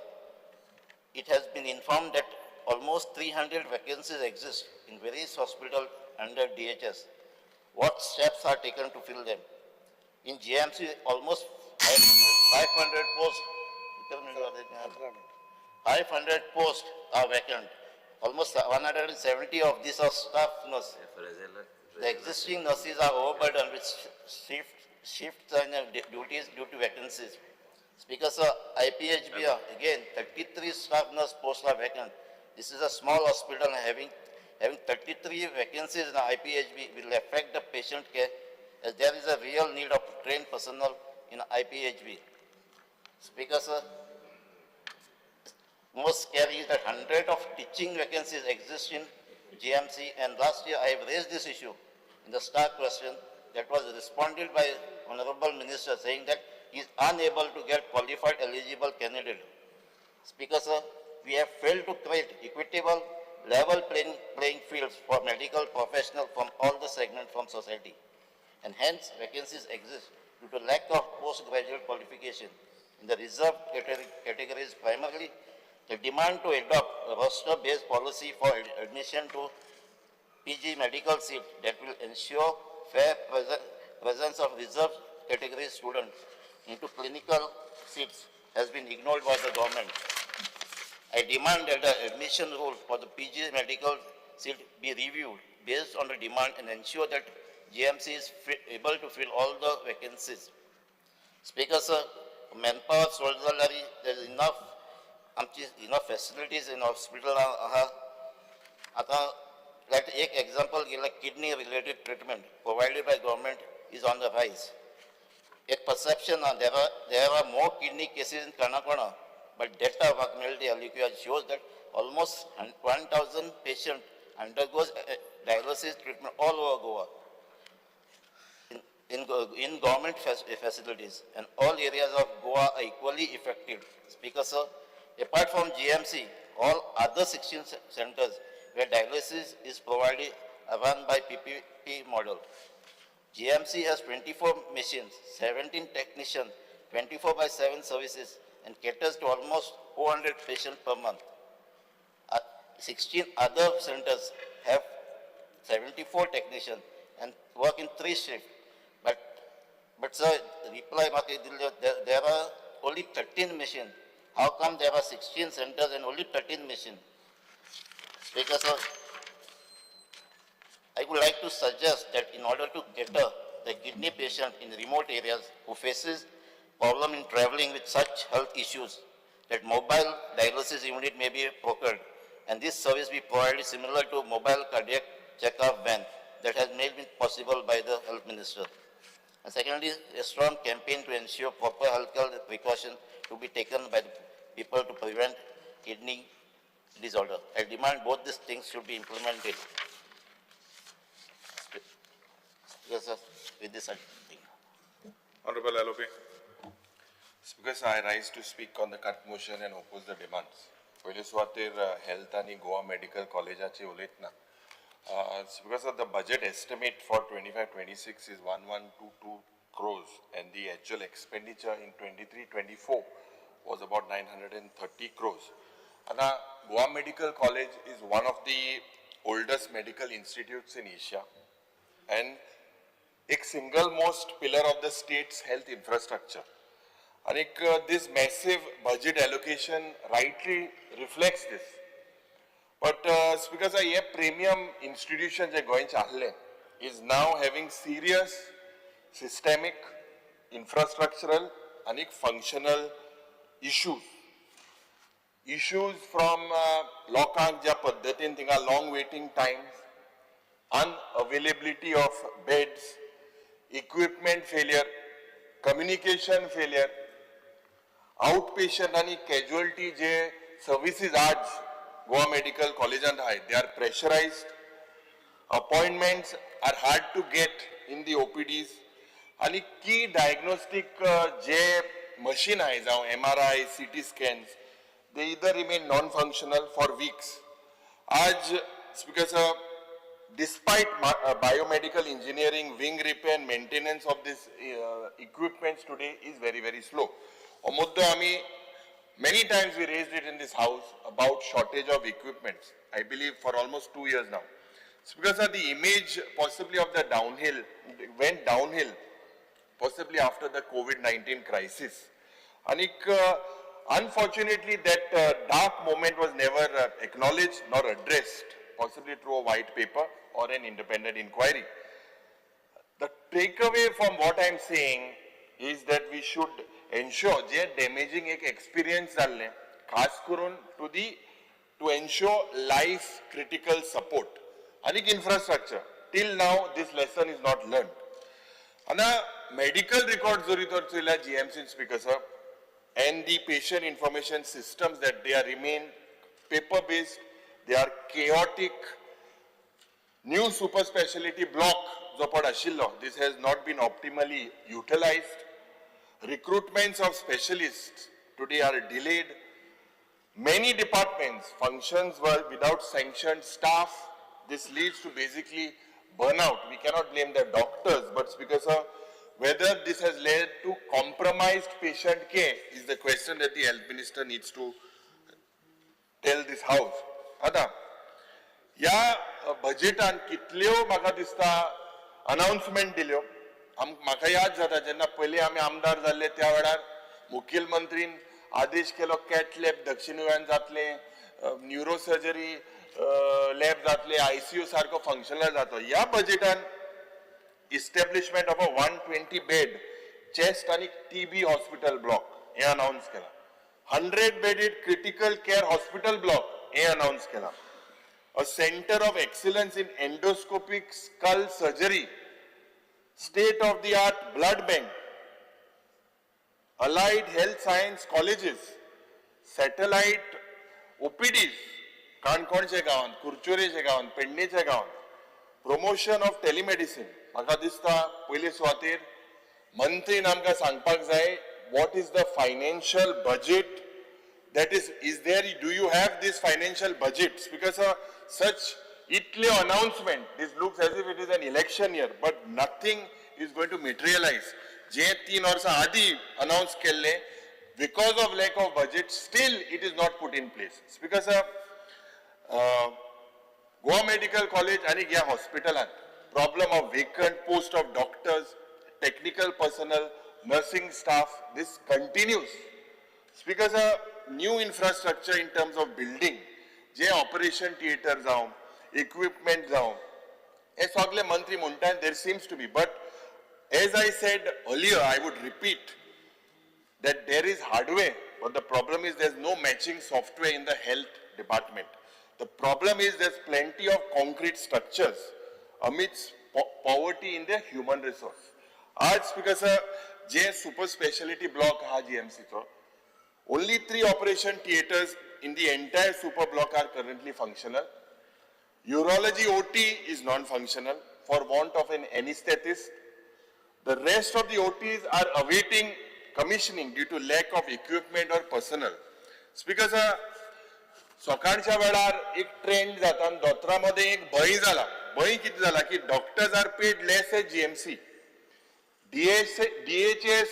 It has been informed that almost 300 vacancies exist in various hospitals under DHS. What steps are taken to fill them? In GMC, almost 500 posts. 500 posts are vacant. Almost 170 of these are staff nurses. The existing nurses are overburdened with shifts and duties due to vacancies. Speaker sir, IPHB again 33 staff nurse posts are vacant. This is a small hospital and having 33 vacancies in IPHB will affect the patient care as there is a real need of trained personnel in IPHB. Speaker sir, most scary is that hundreds of teaching vacancies exist in GMC, and last year I have raised this issue in the staff question that was responded by Honorable Minister saying that he is unable to get qualified eligible candidate. Speaker sir, we have failed to create equitable level playing fields for medical professionals from all the segments from society, and hence vacancies exist due to lack of postgraduate qualification. in the reserved categories, primarily the demand to adopt a roster-based policy for admission to PG medical seat that will ensure fair presence of reserved category students into clinical seats has been ignored by the government. I demand that the admission rule for the PG medical seat be reviewed based on the demand and ensure that GMC is able to fill all the vacancies. Speaker, sir, manpower, soldier, there is enough facilities in hospital. आता like एक example like kidney related treatment provided by government is on the rise. एक perception there are more kidney cases in Karnataka, but data of Alukia shows that almost 1,000 patients undergoes dialysis treatment all over Goa in government facilities, and all areas of Goa are equally affected. Speaker, sir, apart from GMC, all other 16 centers where dialysis is provided are run by PPP model. GMC has 24 machines, 17 technicians, 24/7 services, and caters to almost 400 patients per month. 16 other centers have 74 technicians and work in 3 shifts. But sir, reply, there are only 13 machines. How come there are 16 centers and only 13 machines? Speaker, sir, I would like to suggest that in order to cater the kidney patient in remote areas who faces problem in traveling with such health issues, that mobile dialysis unit may be procured, and this service be provided similar to mobile cardiac checkup van that has made it possible by the health minister. And secondly, a strong campaign to ensure proper health precautions to be taken by the people to prevent kidney disorder. I demand both these things should be implemented. Yes, sir. With this, I think. Honorable LOP. Because I rise to speak on the cut motion and oppose the demands. पहिले सुवातेर health आणि Goa medical collegeचे उलयतना. Because of the budget estimate for 25-26 is 1122 crores, and the actual expenditure in 23-24 was about 930 crores. And Goa Medical College is one of the oldest medical institutes in Asia, and a single most pillar of the state's health infrastructure. And this massive budget allocation rightly reflects this. But because a premium institution is now having serious systemic, infrastructural and functional issues. Issues from long waiting times, unavailability of beds, equipment failure, communication failure, outpatient and casualty services Goa Medical College and High, they are pressurized. Appointments are hard to get in the OPDs. And key diagnostic machine MRI, CT scans, they either remain non-functional for weeks. Because despite biomedical engineering, wing repair and maintenance of this equipments today is very, very slow. Many times we raised it in this house about shortage of equipment. I believe for almost 2 years now. It's because of the image possibly of the downhill, went downhill, possibly after the COVID-19 crisis. And unfortunately that dark moment was never acknowledged nor addressed, possibly through a white paper or an independent inquiry. The takeaway from what I'm saying is that we should ensure damaging experience to ensure life critical support and infrastructure. Till now this lesson is not learned. And medical records GMC speaker sir, and the patient information systems that they are remain paper based, they are chaotic. New super specialty block this has not been optimally utilized. Recruitments of specialists today are delayed. Many departments functions were without sanctioned staff. This leads to basically burnout. We cannot blame the doctors, but because of whether this has led to compromised patient care is the question that the health minister needs to tell this house. आता या बजेटान कितल्यो म्हाका दिसता announcement दिल्यो म्हाका याद जाता जेन्ना पयलीं आमी आमदार जाल्ले त्या वेळार मुखेलमंत्रीन आदेश केलो कॅट लॅब दक्षिण गोंयान जातले न्यूरो सर्जरी लॅब जातले ICU सारको फंक्शनल जातो ह्या बजेटान establishment of a 120 bed chest आणि TB हॉस्पिटल ब्लॉक हे अनाउन्स केला 100 bedded critical care hospital block हे अनाउन्स केला a center of excellence in endoscopic skull surgery state of the art blood bank allied health science colleges satellite OPDs काणकोणच्या गावांत कुरचोरेच्या गावांत पेडणेच्या गावांत promotion of telemedicine म्हाका दिसता पयले सुवातेर मंत्रीन आमकां सांगपाक जाय what is the financial budget that is there, do you have this financial budget? Because such itle announcement, this looks as if it is an election year, but nothing is going to materialize. Je 3 varsa adi announce kelle, because of lack of budget, still it is not put in place. Because Goa Medical College and Goa Hospital problem of vacant post of doctors, technical personnel, nursing staff, this continues. Because new infrastructure in terms of building, जे operation theatre जावं, equipment जावं, हे सगळे मंत्री म्हणतात there seems to be. But as I said earlier, I would repeat that there is hardware, but the problem is there's no matching software in the health department. The problem is there's plenty of concrete structures amidst poverty in the human resource. आज because जे super specialty block हा GMC चो, only 3 operation theatres in the entire super block are currently functional. Urology OT is non-functional for want of an anesthetist. The rest of the OTs are awaiting commissioning due to lack of equipment or personnel. Because सकाळच्या वेळार एक trend जाता दोतरामध्ये एक भय जाला भय किती जाला की doctors are paid less at GMC. DHS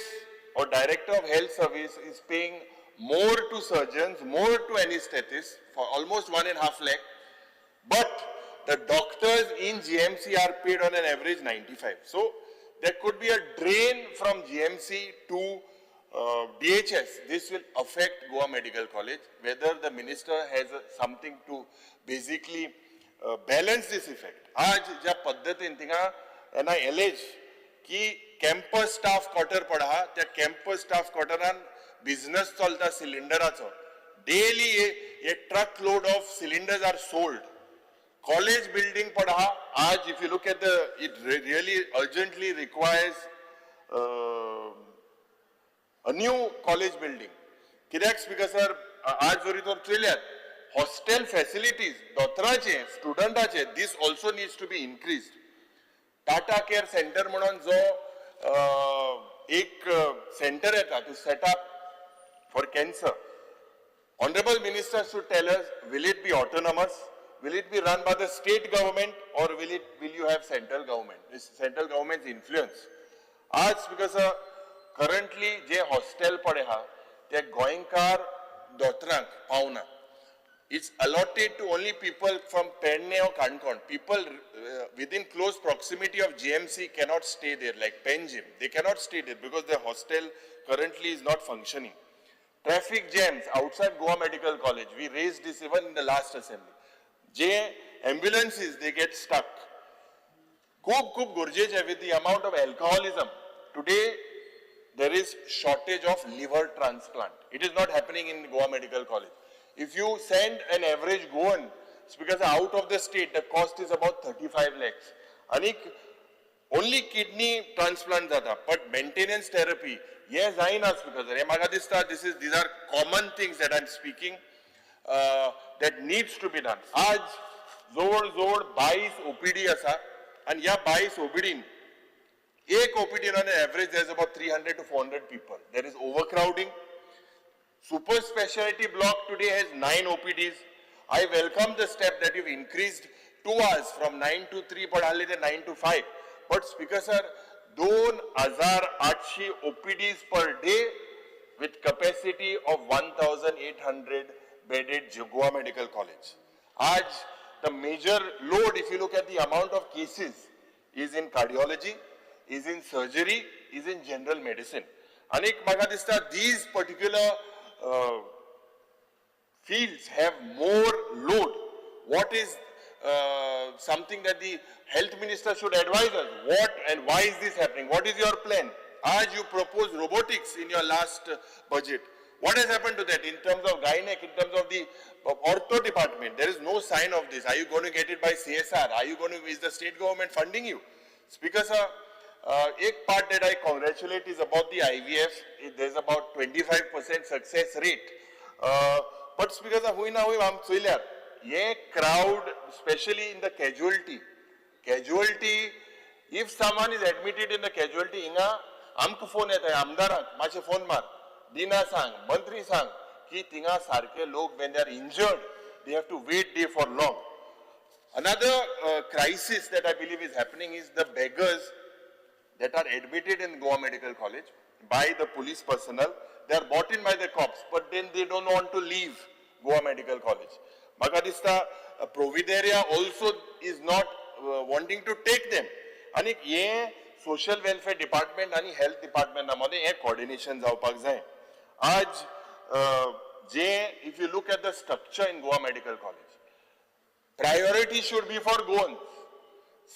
or Director of Health Service is paying more to surgeons, more to anesthetists for almost 1.5 lakh, but the doctors in GMC are paid on an average 95. So there could be a drain from GMC to DHS. This will affect Goa Medical College. Whether the minister has something to basically balance this effect. आज ज्या पद्धतीन थिंगा एना एलेज की campus staff quarter पडा त्या campus staff क्वार्टरान बिझनेस चलता सिलिंडराचो daily a truck load of cylinders are sold college building पडा आज if you look at the it really urgently requires a new college building कित्याक स्पीकर आज जरी तो चलयात hostel facilities दोतराचे स्टुडंटाचे this also needs to be increased. Tata Care Center म्हणून जो एक centre येता to set up for cancer. Honorable Minister should tell us, will it be autonomous? Will it be run by the state government or will you have central government? This central government's influence. आज because currently जे hostel पडे हा ते गोंयकार दोतरांक पावना. It's allotted to only people from Pedne or Kankon. People within close proximity of GMC cannot stay there, like Penjim. They cannot stay there because the hostel currently is not functioning. Traffic jams outside Goa Medical College. We raised this even in the last assembly. Ambulances, they get stuck. खूप गरजेचे with the amount of alcoholism. Today, there is shortage of liver transplant. It is not happening in Goa Medical College. If you send an average Goan, because out of the state, the cost is about 35 lakhs. And only kidney transplant zata, but maintenance therapy, yes, I know, because these are common things that I'm speaking that needs to be done. Aaj, zor 22 OPD asa, and ya 22 OPD. Ek OPD on an average, there's about 300 to 400 people. There is overcrowding. Super specialty block today has 9 OPDs. I welcome the step that you've increased 2 hours from 9 to 3, but only the 9 to 5. But Speaker sir, 2,800 OPDs per day with capacity of 1,800 bedded Goa Medical College. Aj, the major load, if you look at the amount of cases, is in cardiology, is in surgery, is in general medicine. Anik म्हाका दिसता these particular fields have more load. What is something that the health minister should advise us? What and why is this happening? What is your plan? As you propose robotics in your last budget. What has happened to that in terms of gynec, in terms of the ortho department? There is no sign of this. Are you going to get it by CSR? Are you going to, is the state government funding you? Speaker sir, एक part that I congratulate is about the IVF. There's about 25% success rate. But speaker sir, हुई ना हुई हम चोइल्यार. ये crowd, especially in the casualty, if someone is admitted in the casualty, इंगा आमक phone येता है आमदारांक माचे phone मार. Dina sang, Mantri sang, ki tinga sarke log when they are injured, they have to wait there for long. Another crisis that I believe is happening is the beggars that are admitted in Goa Medical College by the police personnel. They are brought in by the cops, but then they don't want to leave Goa Medical College. Magadista Provideria also is not wanting to take them. And ye social welfare department and health department namadhe ye coordination जावपाक जाय. आज if you look at the structure in Goa Medical College, priority should be for Goans.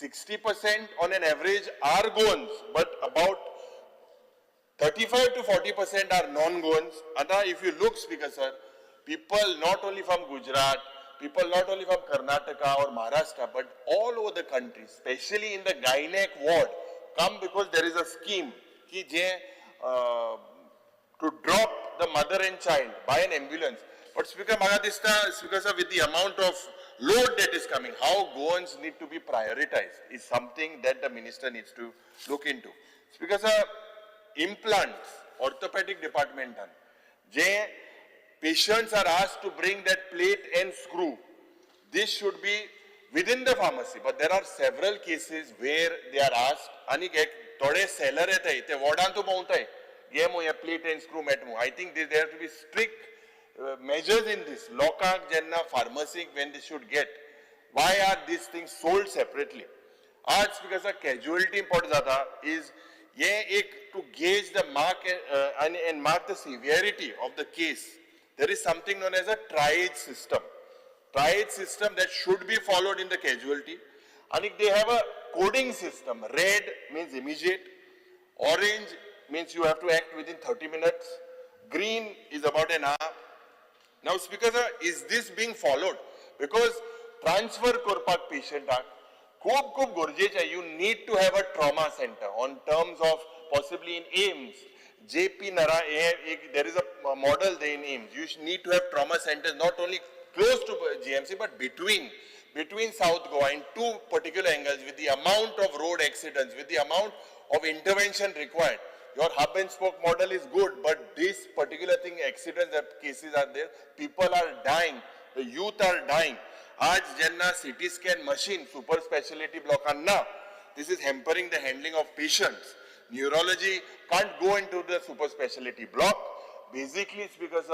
60% on an average are Goans, but about 35 to 40% are non-Goans. And if you look, Speaker sir, people not only from Gujarat, people not only from Karnataka or Maharashtra, but all over the country, especially in the gynec ward, come because there is a scheme ki to drop the mother and child by an ambulance. But Speaker Magadista, Speaker sir, with the amount of load that is coming, how Goans need to be prioritized is something that the minister needs to look into. Speaker sir, implants, orthopedic department, patients are asked to bring that plate and screw. This should be within the pharmacy, but there are several cases where they are asked, आणि थोडे seller येताय ते वॉर्डान तू पावताय घे मो या plate and screw मेटमो. I think there have to be strict measures in this. लोकांक जेन्ना pharmacy when they should get, why are these things sold separately? आज because a casualty import जाता is ये एक to gauge the mark and mark the severity of the case. There is something known as a triage system. Triage system that should be followed in the casualty. And they have a coding system. Red means immediate. Orange means you have to act within 30 minutes. Green is about an hour. Now, Speaker sir, is this being followed? Because transfer korpak patient खूप गरजेचे. You need to have a trauma center on terms of possibly in AIMS. JP Nara, there is a model there in AIMS. You need to have trauma centers not only close to GMC but between South Goa in two particular angles with the amount of road accidents, with the amount of intervention required. Your hub and spoke model is good, but this particular thing, accidents that cases are there, people are dying, the youth are dying. आज jenna CT scan machine super specialty block anna, this is hampering the handling of patients. Neurology can't go into the super specialty block. Basically, it's because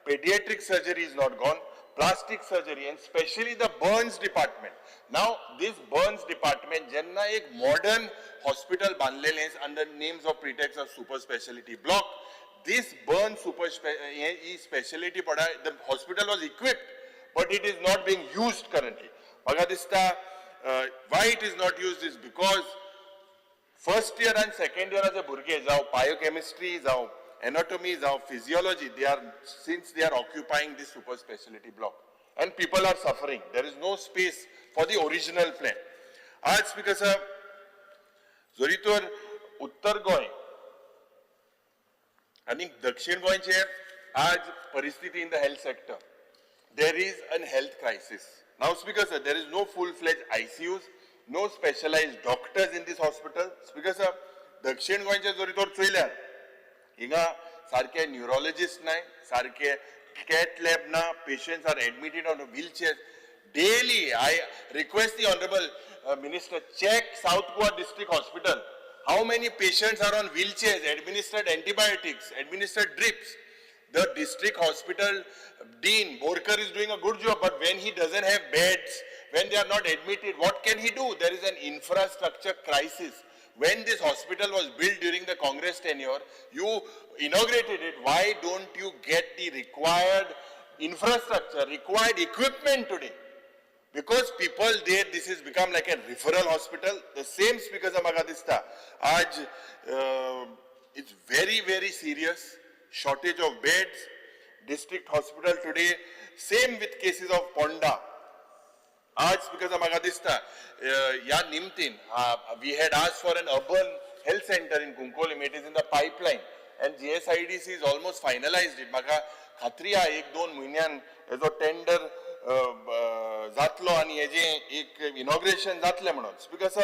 pediatric surgery is not gone, plastic surgery, and especially the burns department. Now, this burns department, jenna ek modern hospital banlele under names of pretext of super specialty block. This burn super specialty, the hospital was equipped, but it is not being used currently. Magadista, why it is not used is because first year and second year as a burge, biochemistry, anatomy, physiology, since they are occupying this super specialty block. And people are suffering. There is no space for the original plan. आज Speaker sir, Zoritor Uttar Goy, I think Dakshin Goyche, आज परिस्थिति in the health sector. There is a health crisis. Now Speaker sir, there is no full-fledged ICUs, no specialized doctors in this hospital. Speaker sir, Dakshin Goyche Zoritor Choiler, Inga sarke neurologist nahi, sarke cat lab na, patients are admitted on wheelchairs. Daily, I request the Honorable Minister, check South Goa District Hospital. How many patients are on wheelchairs, administered antibiotics, administered drips? The district hospital dean, Borkar, is doing a good job, but when he doesn't have beds, when they are not admitted, what can he do? There is an infrastructure crisis. When this hospital was built during the Congress tenure, you inaugurated it. Why don't you get the required infrastructure, required equipment today? Because people there, this has become like a referral hospital. The same Speaker Magadista. It's very, very serious. Shortage of beds. District hospital today. Same with cases of Ponda. Speaker Magadista. Nimtin. We had asked for an urban health center in Kunkolim. It is in the pipeline. And GSIDC is almost finalized it. Maka khatriya 1-2 महिन्यान जो tender जातलो आणि हेजे एक inauguration जातले म्हणून. Because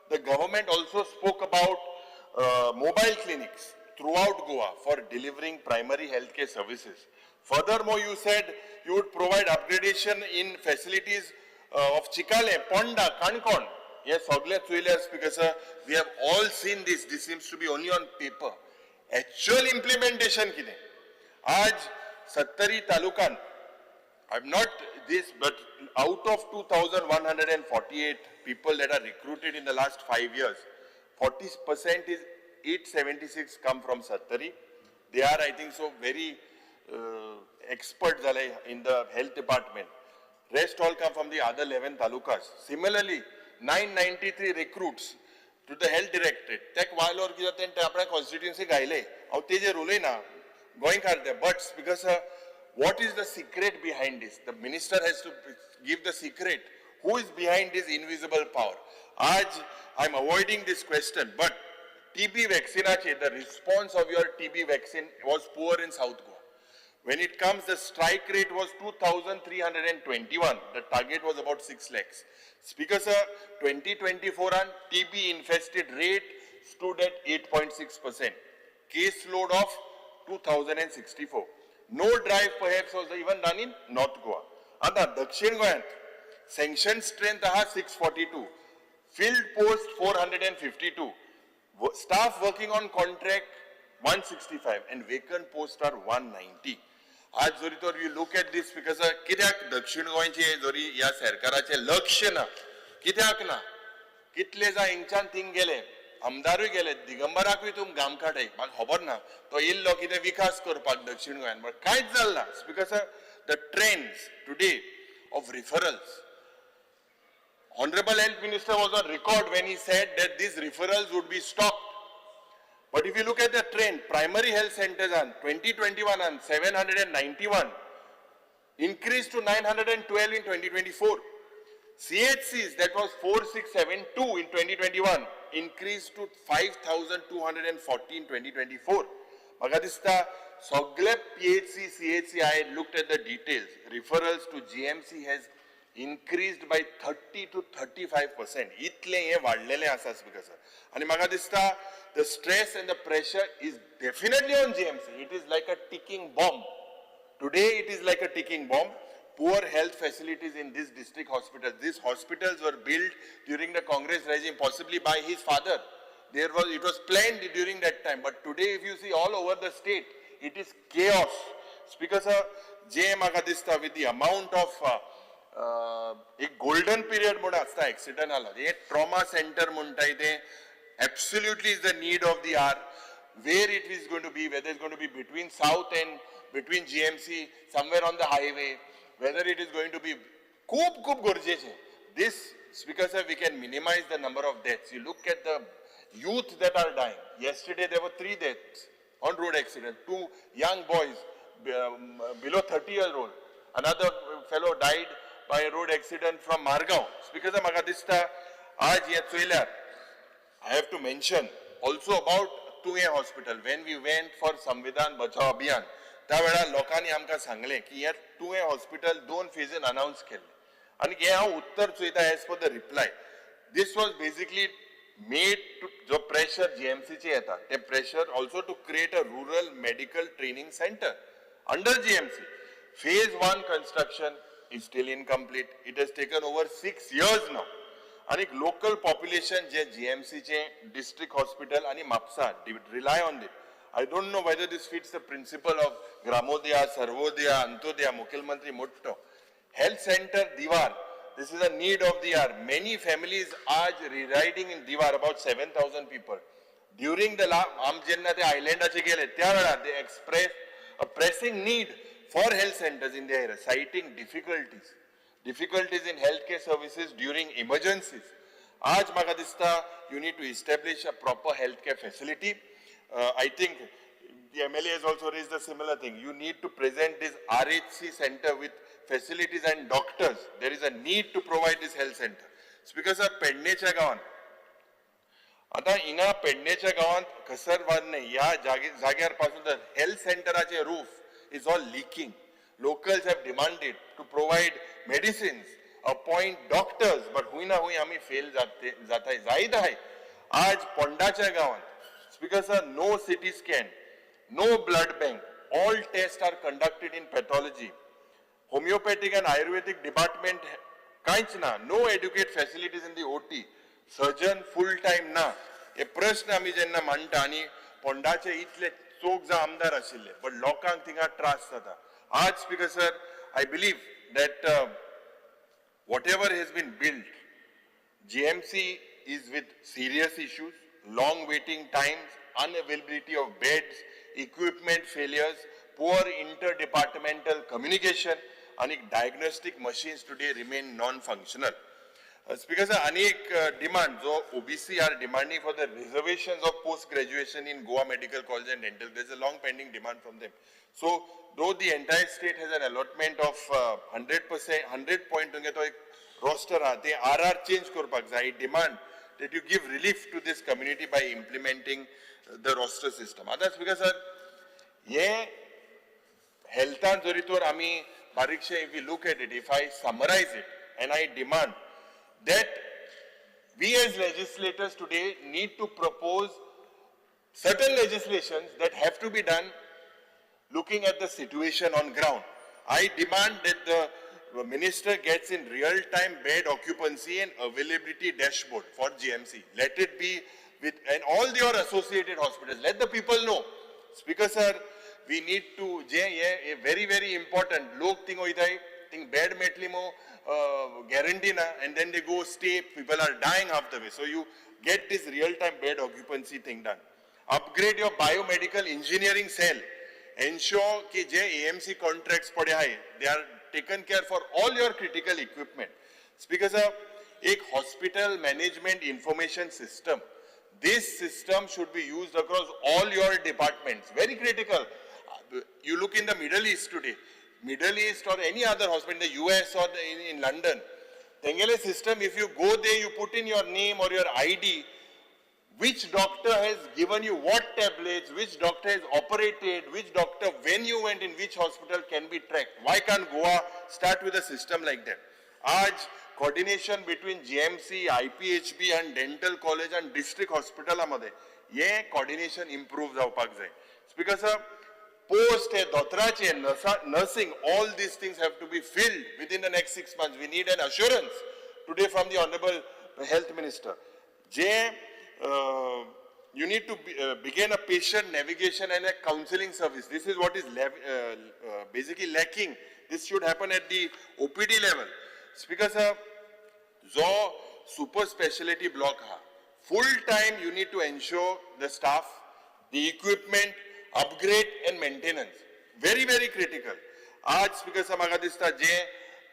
the government also spoke about mobile clinics throughout Goa for delivering primary healthcare services. Furthermore, you said you would provide upgradation in facilities of Chikale, Ponda, Kankon. Yes, Sogle Tsuiler, because we have all seen this. This seems to be only on paper. Actual implementation kide. 70 talukan. I'm not this, but out of 2,148 people that are recruited in the last 5 years, 40% is 876 come from 70. They are, I think, so very expert in the health department. Rest all come from the other 11 talukas. Similarly, 993 recruits to the health directorate. Tech while or apna constituency gaile. Aw teje rule na going there. But because what is the secret behind this? The minister has to give the secret. Who is behind this invisible power? I'm avoiding this question, but TB vaccine, the response of your TB vaccine was poor in South Goa. When it comes, the strike rate was 2,321. The target was about 6 lakhs. Speaker sir, 2024 on TB infested rate stood at 8.6%. Case load of 2,064. No drive perhaps was even done in North Goa. And Dakshin Goa, sanctioned strength 642. Field post 452. Staff working on contract 165 and vacant posts are 190. आज जरी तर you look at this because कित्याक दक्षिण गोंयचे जरी या सरकाराचे लक्ष ना कित्याक ना कितले जा इंचान थिंग गेले आमदारूय गेले दिगंबराकूय तुम गामखाटाय म्हाका खबर ना तो इल्लो कितें विकास करपाक दक्षिण गोंयान बट कांयच जालें ना because the trends today of रिफरल्स Honorable Health Minister was on record when he said that these referrals would be stopped. But if you look at the trend, primary health centers on 2021 and 791 increased to 912 in 2024. CHCs, that was 4672 in 2021, increased to 5240 in 2024. Magadista, Sogle PHC, CHC, I looked at the details. Referrals to GMC has increased by 30 to 35%. Itle ye vadlele asas because ani maga dista the stress and the pressure is definitely on GMC. It is like a ticking bomb. Today it is like a ticking bomb. Poor health facilities in this district hospital. These hospitals were built during the Congress regime, possibly by his father. It was planned during that time. But today, if you see all over the state, it is chaos. Speaker sir, J. Magadista, with the amount of एक golden period म्हणून असता accident आला. हे trauma center म्हणता इथे absolutely is the need of the hour. Where it is going to be, whether it's going to be between South and between GMC, somewhere on the highway, whether it is going to be खूप गरजेचे. This, Speaker sir, we can minimize the number of deaths. You look at the youth that are dying. Yesterday there were 3 deaths on road accident. 2 young boys below 30-year-old. Another fellow died by a road accident from Margao. Speaker sir, Magadista, आज ये चोयल्यार. I have to mention also about Tuye Hospital. When we went for Samvidhan Bachao Abhiyan, त्या वेळार लोकांनी आमकां सांगले की ह्या Tuye Hospital 2 phases announce केले. आणि हे हांव उत्तर Choyta as per the reply. This was basically made to जो pressure GMC चे येता, ते pressure also to create a rural medical training center under GMC. Phase 1 construction is still incomplete. It has taken over 6 years now. आणि local population जे GMC चे district hospital आणि Mapusa rely on that. I don't know whether this fits the principle of Gramodaya, Sarvodaya, Antodaya, Mukhyamantri Motto. Health center Diwar, this is a need of the hour. Many families are residing in Diwar, about 7,000 people. During the Amjenna island they express a pressing need for health centers in the area, citing difficulties in healthcare services during emergencies. Aaj maga dista, you need to establish a proper healthcare facility. I think the MLA has also raised a similar thing. You need to present this RHC center with facilities and doctors. There is a need to provide this health center. Speaker sir, पेडणेच्या गावात आता हिंगा पेडणेच्या गावात कसरवारने या जाग्यार पासून the health centeraचे roof is all leaking. Locals have demanded to provide medicines, appoint doctors, but हुईना हुई आम्ही fail जाताय जायत आहे. आज पोंडाच्या गावात Speaker sir, no CT scan, no blood bank, all tests are conducted in pathology. Homeopathic and Ayurvedic department, kainch na, no adequate facilities in the OT. Surgeon full time na. हे प्रश्न आम्ही जेन्ना मांडटा आणि पोंडाचे इतले चोख जा आमदार आशिल्ले, but लोकांक थिंगा त्रास जाता. आज Speaker sir, I believe that whatever has been built, GMC is with serious issues. Long waiting times, unavailability of beds, equipment failures, poor interdepartmental communication, and diagnostic machines today remain non-functional. Speaker sir, अनेक demand जो OBC are demanding for the reservations of post-graduation in Goa Medical College and Dental. There is a long pending demand from them. So, though the entire state has an allotment of 100%, 100 point to एक roster they RR change करपाक जाय. Demand that you give relief to this community by implementing the roster system. Others, because sir, ye health and zoritor ami barikshe, if we look at it, if I summarize it, and I demand that we as legislators today need to propose certain legislations that have to be done looking at the situation on ground. I demand that the minister gets in real-time bed occupancy and availability dashboard for GMC. Let it be with and all your associated hospitals. Let the people know. Speaker sir, we need to a very very important log thing hoidai thing bed metli mo guarantee na, and then they go stay. People are dying half the way. So you get this real-time bed occupancy thing done. Upgrade your biomedical engineering cell. Ensure कि जे AMC contracts पड़े हैं, they are taken care for all your critical equipment. Speaker sir, एक hospital management information system. This system should be used across all your departments. Very critical. You look in the Middle East today, Middle East or any other hospital, in the US or in London, Tengele system, if you go there, you put in your name or your ID, which doctor has given you what tablets, which doctor has operated, which doctor, when you went in which hospital can be tracked. Why can't Goa start with a system like that? Aaj coordination between GMC, IPHB and dental college and district hospital amade, ye coordination improve जावपाक जाय. Speaker sir, post hai, dotrache, nursing, all these things have to be filled within the next 6 months. We need an assurance today from the Honorable Health Minister. You need to begin a patient navigation and a counseling service. This is what is basically lacking. This should happen at the OPD level. Speaker sir, zo super specialty block ha. Full time you need to ensure the staff, the equipment, upgrade and maintenance. Very, very critical. Aaj Speaker sir, maga dista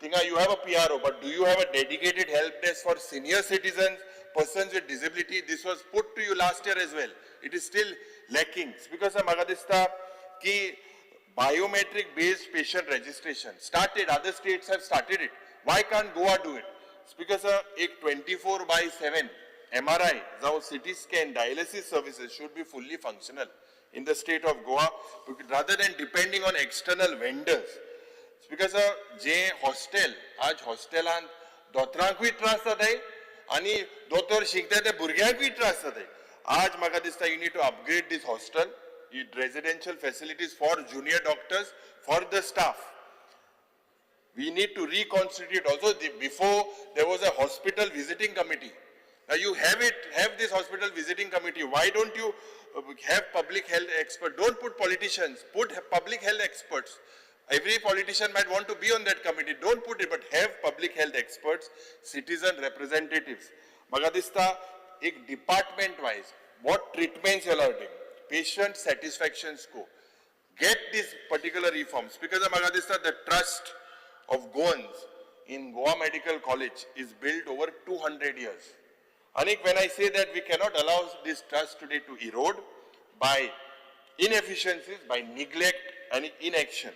thinga you have a PRO, but do you have a dedicated help desk for senior citizens, persons with disability? This was put to you last year as well. It is still lacking. Speaker sir, maga dista ki biometric based patient registration started. Other states have started it. Why can't Goa do it? Speaker sir, ek 24/7 MRI, now CT scan, dialysis services should be fully functional in the state of Goa rather than depending on external vendors. Speaker sir, जे hostel, आज hostelan दोतरांकूय त्रास जाताय आणि दोतोर शिकता ते भुरग्यांकूय त्रास जाताय. आज म्हाका दिसता you need to upgrade this hostel, residential facilities for junior doctors, for the staff. We need to reconstitute also. Before there was a hospital visiting committee. Now you have this hospital visiting committee. Why don't you have public health experts? Don't put politicians, put public health experts. Every politician might want to be on that committee. Don't put it, but have public health experts, citizen representatives. Maga dista ek department wise, what treatments you are doing, patient satisfaction score. Get these particular reforms. Because maga dista the trust of Goans in Goa Medical College is built over 200 years. Anik, when I say that we cannot allow this trust today to erode by inefficiencies, by neglect and inaction.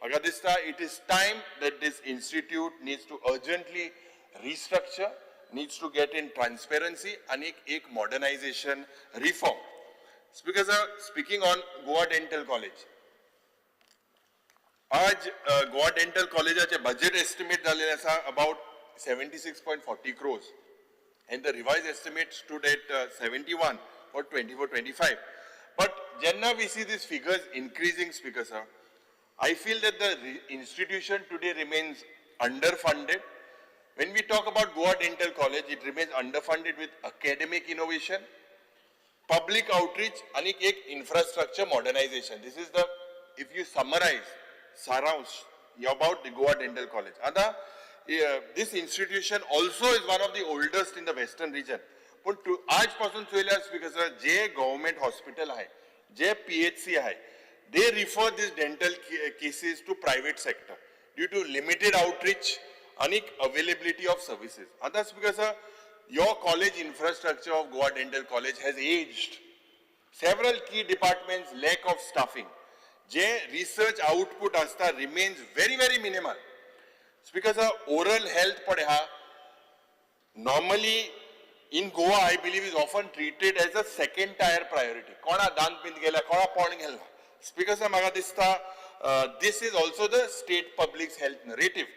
Agadista, it is time that this institute needs to urgently restructure, needs to get in transparency and ek modernization reform. Speaker sir, speaking on Goa Dental College. आज Goa dental कॉलेजाचे budget estimate झालेले आसा about 76.40 crores and the revised estimate stood at 71 for 24-25. But jenna we see these figures increasing, Speaker sir, I feel that the institution today remains underfunded. When we talk about Goa Dental College, it remains underfunded with academic innovation, public outreach and ek infrastructure modernization. This is the, if you summarize, saransh about the Goa Dental College. This institution also is one of the oldest in the western region. But to आज पासून चोयल्यार Speaker sir, जे government hospital आहे, जे PHC आहे, they refer these dental cases to private sector due to limited outreach and availability of services. And that's because your college infrastructure of Goa Dental College has aged. Several key departments lack of staffing. जे research output asta remains very, very minimal. Because oral health normally in Goa, I believe, is often treated as a second tier priority. Kona dant pind gela, kona pon gela. Because this is also the state public health narrative.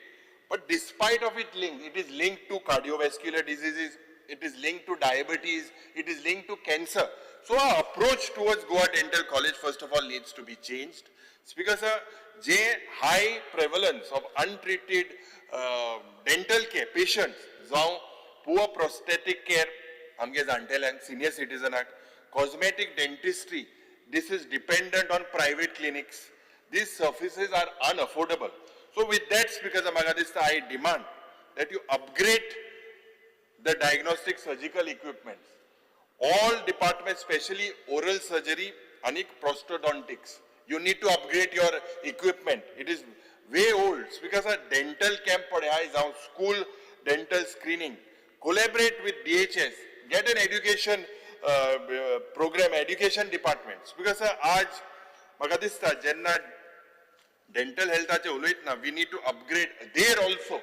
But despite of it is linked to cardiovascular diseases, it is linked to diabetes, it is linked to cancer. So our approach towards Goa Dental College, first of all, needs to be changed. Because high prevalence of untreated dental care patients, poor prosthetic care, senior citizen act, cosmetic dentistry, this is dependent on private clinics. These services are unaffordable. So with that, Speaker Magadista, I demand that you upgrade the diagnostic surgical equipment. All departments, especially oral surgery and prosthodontics, you need to upgrade your equipment. It is way old. Because a dental camp is our school dental screening. Collaborate with DHS. Get an education program, education departments. Because आज म्हाका दिसता जेन्ना dental health we need to upgrade there also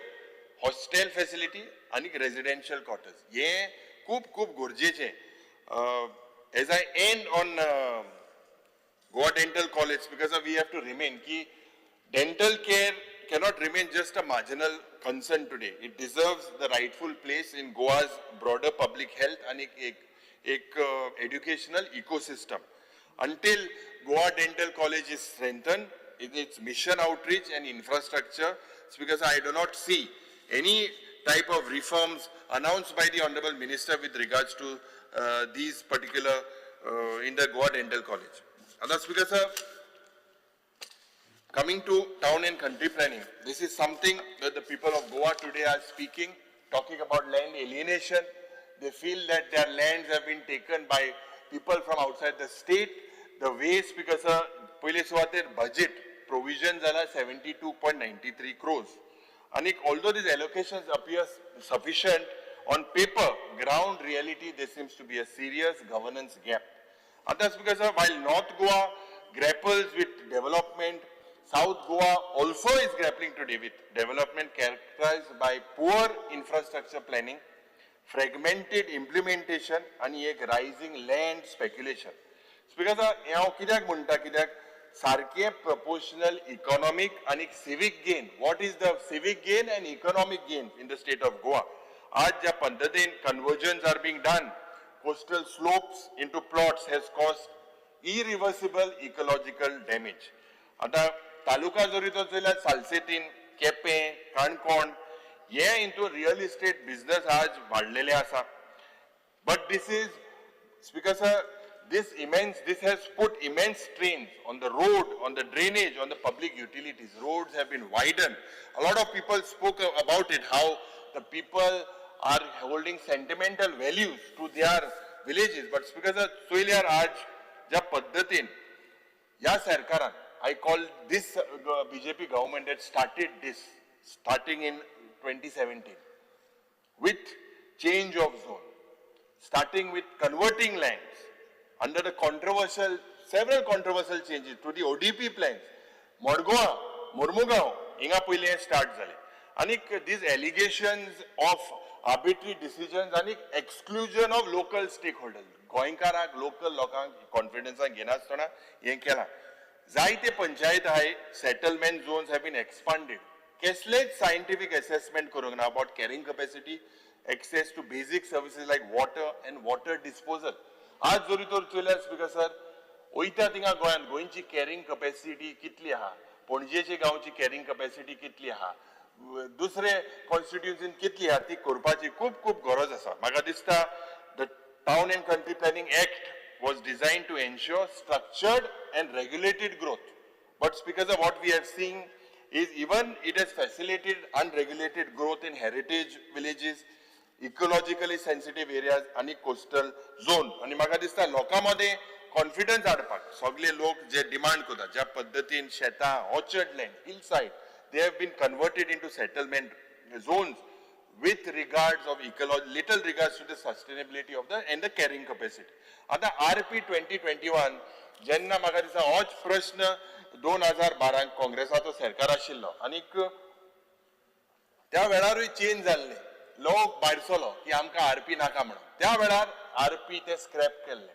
hostel facility and residential quarters. ये खूप गरजेचे. As I end on Goa Dental College, because we have to remain ki dental care cannot remain just a marginal concern today. It deserves the rightful place in Goa's broader public health and educational ecosystem. Until Goa Dental College is strengthened in its mission outreach and infrastructure, it's because I do not see any type of reforms announced by the Honorable Minister with regards to these particular in the Goa Dental College. And that's because coming to town and country planning, this is something that the people of Goa today are speaking, talking about land alienation. They feel that their lands have been taken by people from outside the state. The ways, because budget provisions are 72.93 crores. And although these allocations appear sufficient on paper, ground reality, there seems to be a serious governance gap. And that's because while North Goa grapples with development, South Goa also is grappling today with development characterized by poor infrastructure planning, fragmented implementation, and rising land speculation. Because sarke proportional economic and civic gain. What is the civic gain and economic gain in the state of Goa? Aaj ja paddhatin conversions are being done, coastal slopes into plots has caused irreversible ecological damage. Ata taluka jori to chayla Salsetin, Quepem, Canacona हे into real estate business आज वाडलेले आसा. But this is, Speaker sir, this has put immense strains on the road, on the drainage, on the public utilities. Roads have been widened. A lot of people spoke about it, how the people are holding sentimental values to their villages. But Speaker sir, सोयल्यार आज ज्या पद्धतीन या सरकारान, I call this BJP government that started this, starting in 2017, with change of zone, starting with converting lands under the several controversial changes to the ODP plans. Morgoa, Mormugaon, inga पहिले start झाले. आणि these allegations of arbitrary decisions and exclusion of local stakeholders. गोंयकारांक local लोकांक confidence घेनासतना हें केलां. जायते पंचायत आहाय, settlement zones have been expanded. Kesलेच scientific assessment करूंक ना about carrying capacity, access to basic services like water and water disposal. आज जोरी तोर चोयल्यार स्पीकर सर, वयता थिंगा गोंयान गोंयची कॅरिंग कॅपॅसिटी कितली आहा, पणजेचे गांवची कॅरिंग कॅपॅसिटी कितली आहा, दुसरे कॉन्स्टिट्युएन्सीन कितली आहा ती करपाची खूप गरज आसा. म्हाका दिसता the town end country planning act was designed to ensure structured and regulated growth. But Speaker sir, what we are seeing is even it has facilitated unregulated growth in heritage villages, ecologically sensitive areas आणि coastal zone. आणि म्हाका दिसता लोकांमध्ये confidence हाडपाक सगळे लोक जे demand करतात, ज्या पद्धतीन शेतां, orchard land, hill side, they have been converted into settlement zones with regards of little regards to the sustainability of the and the carrying capacity. आता RP 2021 जेन्ना म्हाका दिसता होच प्रश्न 2012 काँग्रेसाचो सरकार आशिल्लो आणि त्या वेळारूय चेंज जाल्ले, लोक भायर सरलो की आमकां RP नाका म्हणून. त्या वेळार RP ते स्क्रॅप केल्ले.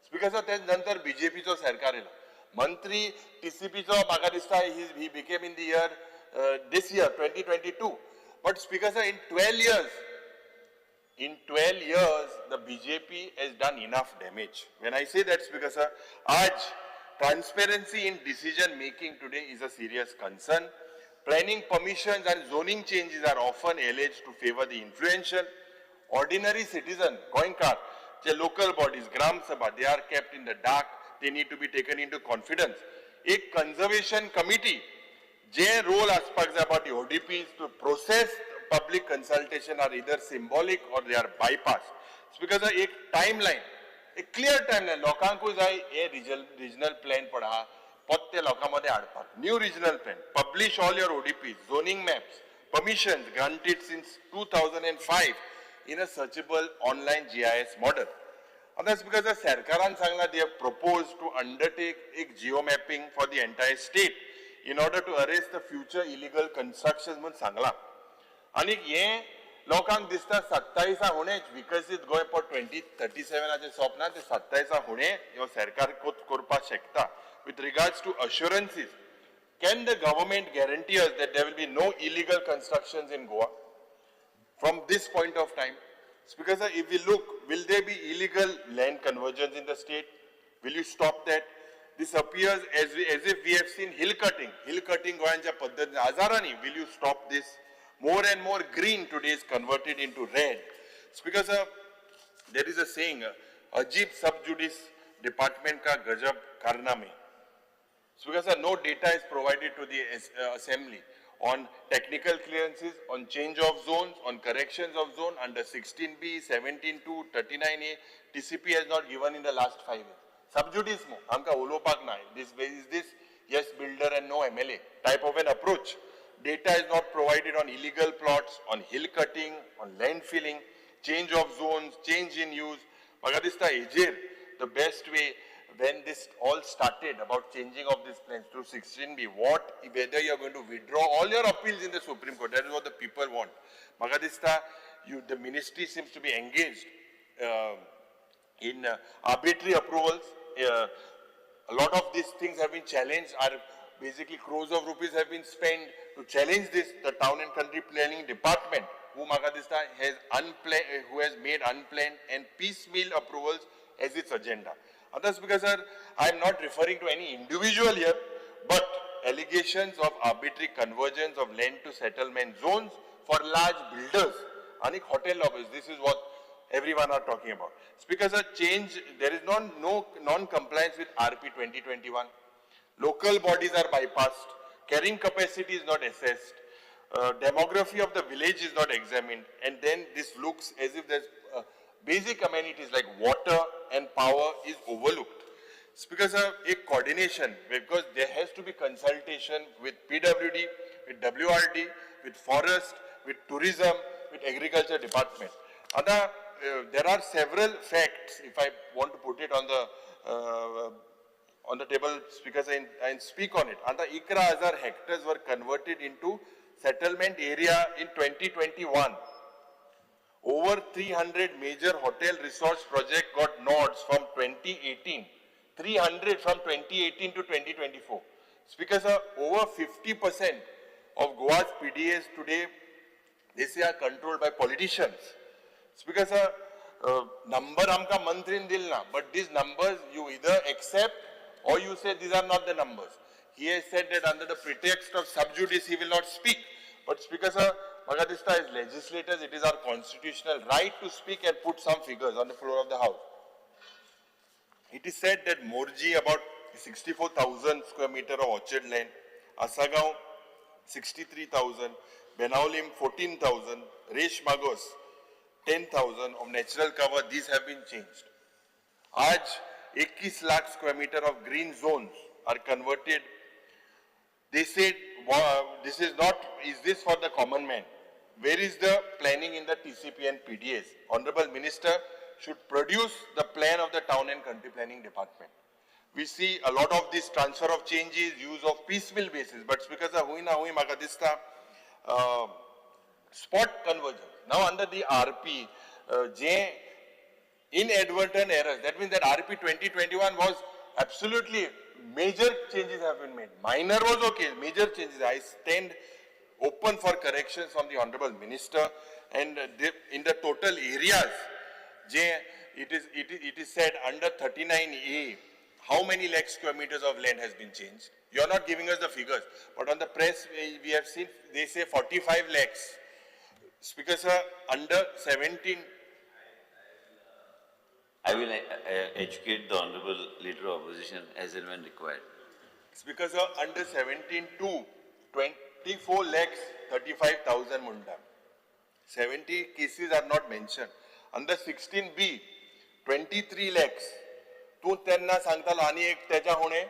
स्पीकर सर, ते नंतर बीजेपीचो सरकार येयलो. मंत्री TCPचो म्हाका दिसता he became in the year this year 2022. But Speaker sir, in 12 years, the BJP has done enough damage. When I say that, Speaker sir, आज transparency in decision making today is a serious concern. Planning permissions and zoning changes are often alleged to favor the influential. Ordinary citizen, Goinkar, the local bodies, Gram Sabha, they are kept in the dark. They need to be taken into confidence. A conservation committee, जे role aspects about the ODPs to process public consultation are either symbolic or they are bypassed. Speaker sir, एक timeline, एक clear timeline, लोकांकू जाय ए regional plan पढ़ा, पत्ते लोकांमध्ये हाडपाक. New regional plan, publish all your ODPs, zoning maps, permissions granted since 2005 in a searchable online GIS model. आता Speaker sir, सरकारान सांगला they have proposed to undertake एक geo mapping for the entire state in order to arrest the future illegal constructions म्हणून सांगला. आणि हे लोकांक दिसता 27 होणेच विकसीत गोंय फॉर 2037 स्वप्न ते 27 होणे ह्यो सरकार करपाक शकता. With regards to assurances, can the government guarantee us that there will be no illegal constructions in Goa from this point of time? Speaker sir, if we look, will there be illegal land conversions in the state? Will you stop that? This appears as if we have seen hill cutting goyanच्या पद्धतीने हजारांनी. Will you stop this? More and more green today is converted into red. Speaker sir, there is a saying, अजीब sub judice department का गजब कारनामे. Speaker sir, no data is provided to the assembly on technical clearances, on change of zones, on corrections of zone under 16B, 17(2), 39A. TCP has not given in the last 5 years. Subjudice mo, amka ulopak na. This is this yes builder and no MLA type of an approach. Data is not provided on illegal plots, on hill cutting, on land filling, change of zones, change in use. Magadista Ejir, the best way when this all started about changing of these plans through 16B, whether you are going to withdraw all your appeals in the Supreme Court, that is what the people want. Magadista, the ministry seems to be engaged in arbitrary approvals. A lot of these things have been challenged, basically crores of rupees have been spent to challenge this. The Town and Country Planning Department, who Magadista has made unplanned and piecemeal approvals as its agenda. Others, because sir, I am not referring to any individual here, but allegations of arbitrary convergence of land to settlement zones for large builders and hotel lobbies. This is what everyone are talking about. Speaker sir, there is no non-compliance with RP 2021. Local bodies are bypassed. Carrying capacity is not assessed. Demography of the village is not examined. And then this looks as if there's basic amenities like water and power is overlooked. Speaker sir, a coordination, because there has to be consultation with PWD, with WRD, with forest, with tourism, with agriculture department. There are several facts, if I want to put it on the table, Speaker sir, and speak on it. 11,000 hectares were converted into settlement area in 2021. Over 300 major hotel resorts project got nods from 2018. 300 from 2018 to 2024. Speaker sir, over 50% of Goa's PDAs today, they say are controlled by politicians. Speaker sir, number amka mantrin dil na, but these numbers you either accept or you say these are not the numbers. He has said that under the pretext of sub judice he will not speak. But Speaker sir, Magadista as legislators, it is our constitutional right to speak and put some figures on the floor of the House. It is said that Morji, about 64,000 square meter of orchard land, Asagaon 63,000, Benaulim 14,000, Resh Magos 10,000 of natural cover, these have been changed. Aaj 21 lakh square meter of green zones are converted. They said, this is not, is this for the common man? Where is the planning in the TCP and PDAs? Honorable Minister should produce the plan of the Town and Country Planning Department. We see a lot of this transfer of changes, use of piecemeal basis, but Speaker sir, hui na hui Magadista spot convergence. Now under the RP, inadvertent errors, that means that RP 2021 was absolutely, major changes have been made. Minor was okay, major changes. I stand open for corrections from the Honorable Minister, and in the total areas, it is said under 39A, how many lakh square meters of land has been changed? You are not giving us the figures, but on the press we have seen, they say 45 lakhs. Speaker sir, under 17. I will educate the Honorable Leader of Opposition as and when required. Speaker sir, under 17 to 24 lakhs 35,000 munda. 70 cases are not mentioned. Under 16B, 23 lakhs. तू त्यांना सांगतालो आणि एक त्याच्या होणे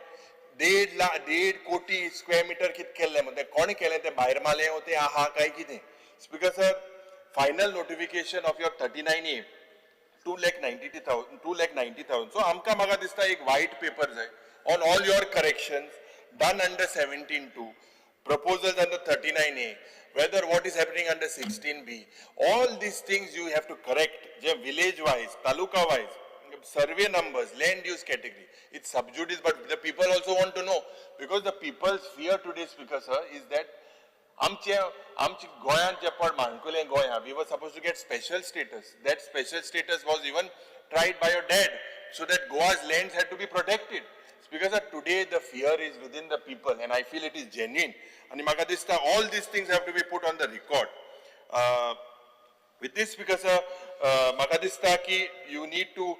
1.5 कोटी square metre कित केले म्हणजे कोणी केले ते बाहेर माले होते आहा काय किती. Speaker sir, final notification of your 39A 2,90,000. So amka maga dista ek white paper hai on all your corrections done under 17.2, proposals under 39A, whether what is happening under 16B, all these things you have to correct. Village wise, taluka wise, survey numbers, land use category. It's sub judice, but the people also want to know, because the people's fear today, Speaker sir, is that we were supposed to get special status. That special status was even tried by your dad, so that Goa's lands had to be protected. Speaker sir, today the fear is within the people, and I feel it is genuine. And Magadista, all these things have to be put on the record. With this, Speaker sir, Magadista ki you need to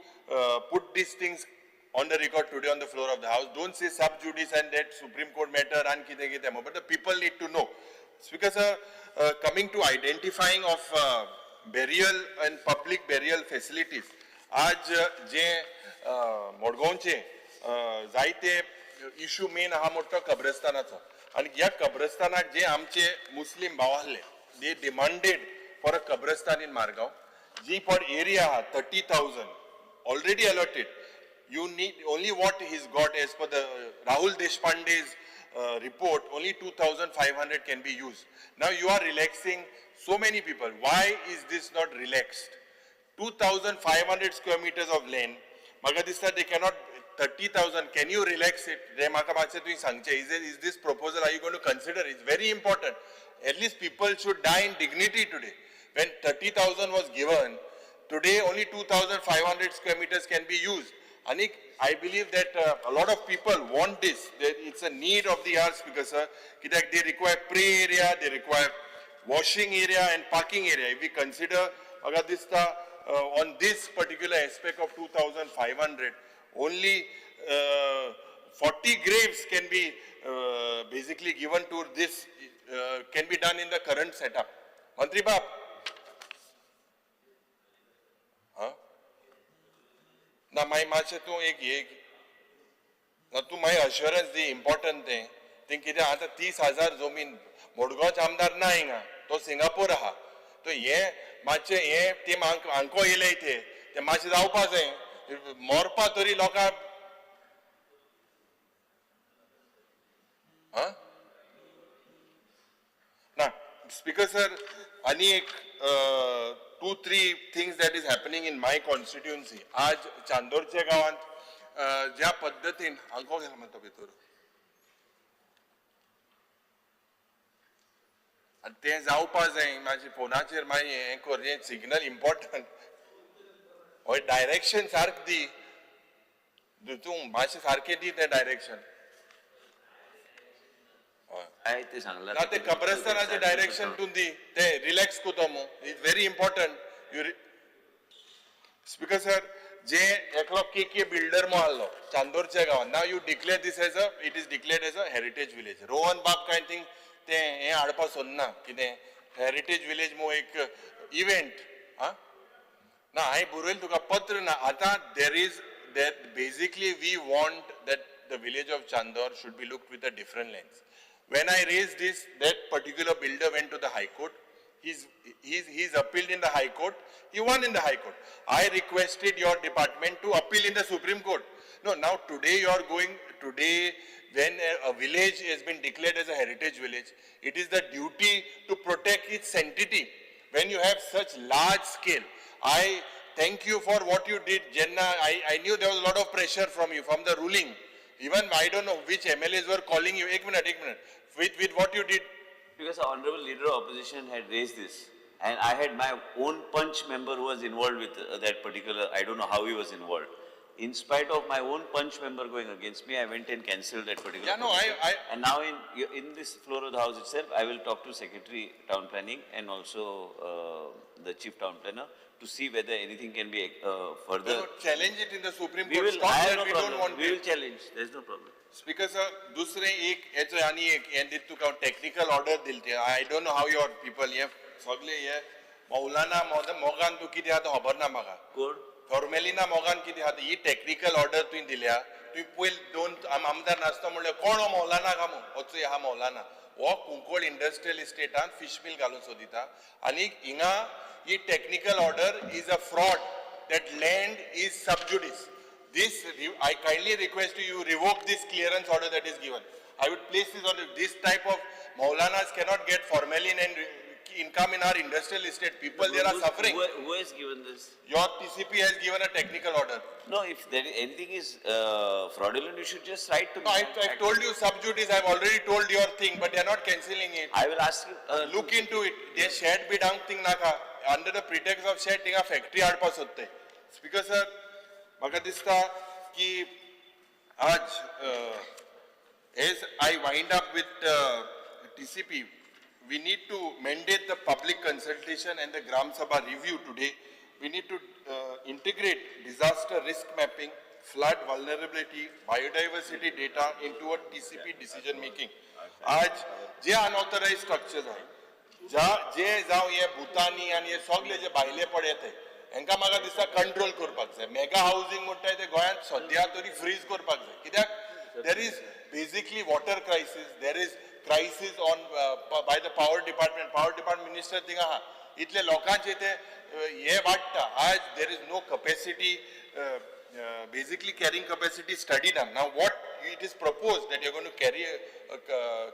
put these things on the record today on the floor of the House. Don't say sub judice and that Supreme Court matter and but the people need to know. Speaker sir, coming to identifying of burial and public burial facilities, आज जे मोडगांवचे जायते issue main हा मोठा कब्रस्तानाचो आणि या कब्रस्तानाक जे आमचे मुस्लिम भाव आहले, they demanded for a kabristan in Margao. G for area 30,000 already allotted. You need only what he's got as per the Rahul Deshpande's report, only 2,500 can be used. Now you are relaxing so many people. Why is this not relaxed? 2,500 square meters of land. Magadista, they cannot, 30,000, can you relax it? Is this proposal, are you going to consider? It's very important. At least people should die in dignity today. When 30,000 was given, today only 2,500 square meters can be used. आणि I believe that a lot of people want this. It's a need of the hour, Speaker sir. Kidak they require play area, they require washing area and parking area. If we consider Agadista on this particular aspect of 2,500, only 40 graves can be basically given to this, can be done in the current setup. Mantri Bab. ना माई मातशें तूं एक ना तूं मागीर assurance दी important तें कितें आतां 30,000 जमीन मोडगांवचो आमदार ना हिंगा तो सिंगापूर आहा तो हे मातशें हे ती हांको येयले इथे ते मातशें जावपा जाय मोरपा तरी लोकां ना स्पीकर सर आनी एक 2-3 things that is happening in my constituency. आज चांदोरच्या गावात ज्या पद्धतीन हांको गेलो म्हणतो भितर आनी तें जावपा जाय म्हाज्या फोनाचेर मागीर हें कर हें सिग्नल इम्पॉर्टंट हय डायरेक्शन सारकें दी तूं मातशें सारकें दी तें डायरेक्शन काय ते सांगला ना ते कब्रस्तानाचे डायरेक्शन तूं दी ते रिलॅक्स कोतो मो it's very important speaker sir जे एकलो के बिल्डर मो आसलो चांदोरच्या गांवांत नाव you declare this as a it is declared as a heritage village Rohan बाब काय थिंक ते हे हाडपा सोदना कितें हेरिटेज विलेज मो एक इव्हेंट ना हांवें बरयलें तुका पत्र ना आतां there is that basically we want that the village of Chandor should be looked with a different lens. When I raised this, that particular builder went to the High Court. He's appealed in the High Court. He won in the High Court. I requested your department to appeal in the Supreme Court. No, now today you are going, today when a village has been declared as a heritage village, it is the duty to protect its sanctity. When you have such large scale, I thank you for what you did, Jenna. I knew there was a lot of pressure from you, from the ruling. Even I don't know which MLAs were calling you. Ek minute. With what you did. Because the Honorable Leader of Opposition had raised this. And I had my own punch member who was involved with that particular, I don't know how he was involved. In spite of my own punch member going against me, I went and cancelled that particular. Yeah, no, And now in this floor of the house itself, I will talk to Secretary Town Planning and also the Chief Town Planner to see whether anything can be further. No, challenge it in the Supreme We Court. will, Stop I have that. no We problem. don't want We will it. challenge. There is no problem. Speaker sir, दुसरे एक हेचो आनी एक हें दित तुका technical order दिलते. I don't know how your people हे सगळे हे मौलाना मोगान तू कितें आहा खबर ना म्हाका. Court. फॉर्मेलिना मोगान कितें आहा ही technical order तुवें दिल्या. तुवें पयली दोन आमदार नासता म्हणल्यार कोण हो मौलाना काय म्हणून होचो हा मौलाना. हो कुंकोळ इंडस्ट्रियल इस्टेटान फिश मिल घालून सोदिता आनी हिंगा ही technical order is a fraud. That land is sub judice. This, I kindly request you revoke this clearance order that is given. I would place this on this type of Maulanas cannot get formalin and income in our industrial estate. People there are suffering. Who has given this? Your TCP has given a technical order. No, if there is anything is fraudulent, you should just write to me. No, I told you sub judice. I have already told your thing, but they are not cancelling it. I will ask you. Look into it. They shed be down thing naka. Under the pretext of shed, tinga factory आडपा सोदते. Speaker sir, म्हाका दिसता की आज as I wind up with TCP, we need to mandate the public consultation and the Gram Sabha review today. We need to integrate disaster risk mapping, flood vulnerability, biodiversity data into a TCP decision making. आज जे unauthorized structures आहे, जे जावं हे भूतानी आणि हे सगळे जे भायले पडयते हेंका म्हाका दिसता कंट्रोल करपाक जाय. मेगा हाऊसिंग म्हणटाय ते गोंयांत सद्या तरी फ्रीज करपाक जाय. कित्याक there is basically water crisis, there is crisis on by the power department minister thing आहा. इतले लोकांचे ते हे वाडटा. आज there is no capacity basically carrying capacity study done. Now what it is proposed that you are going to carry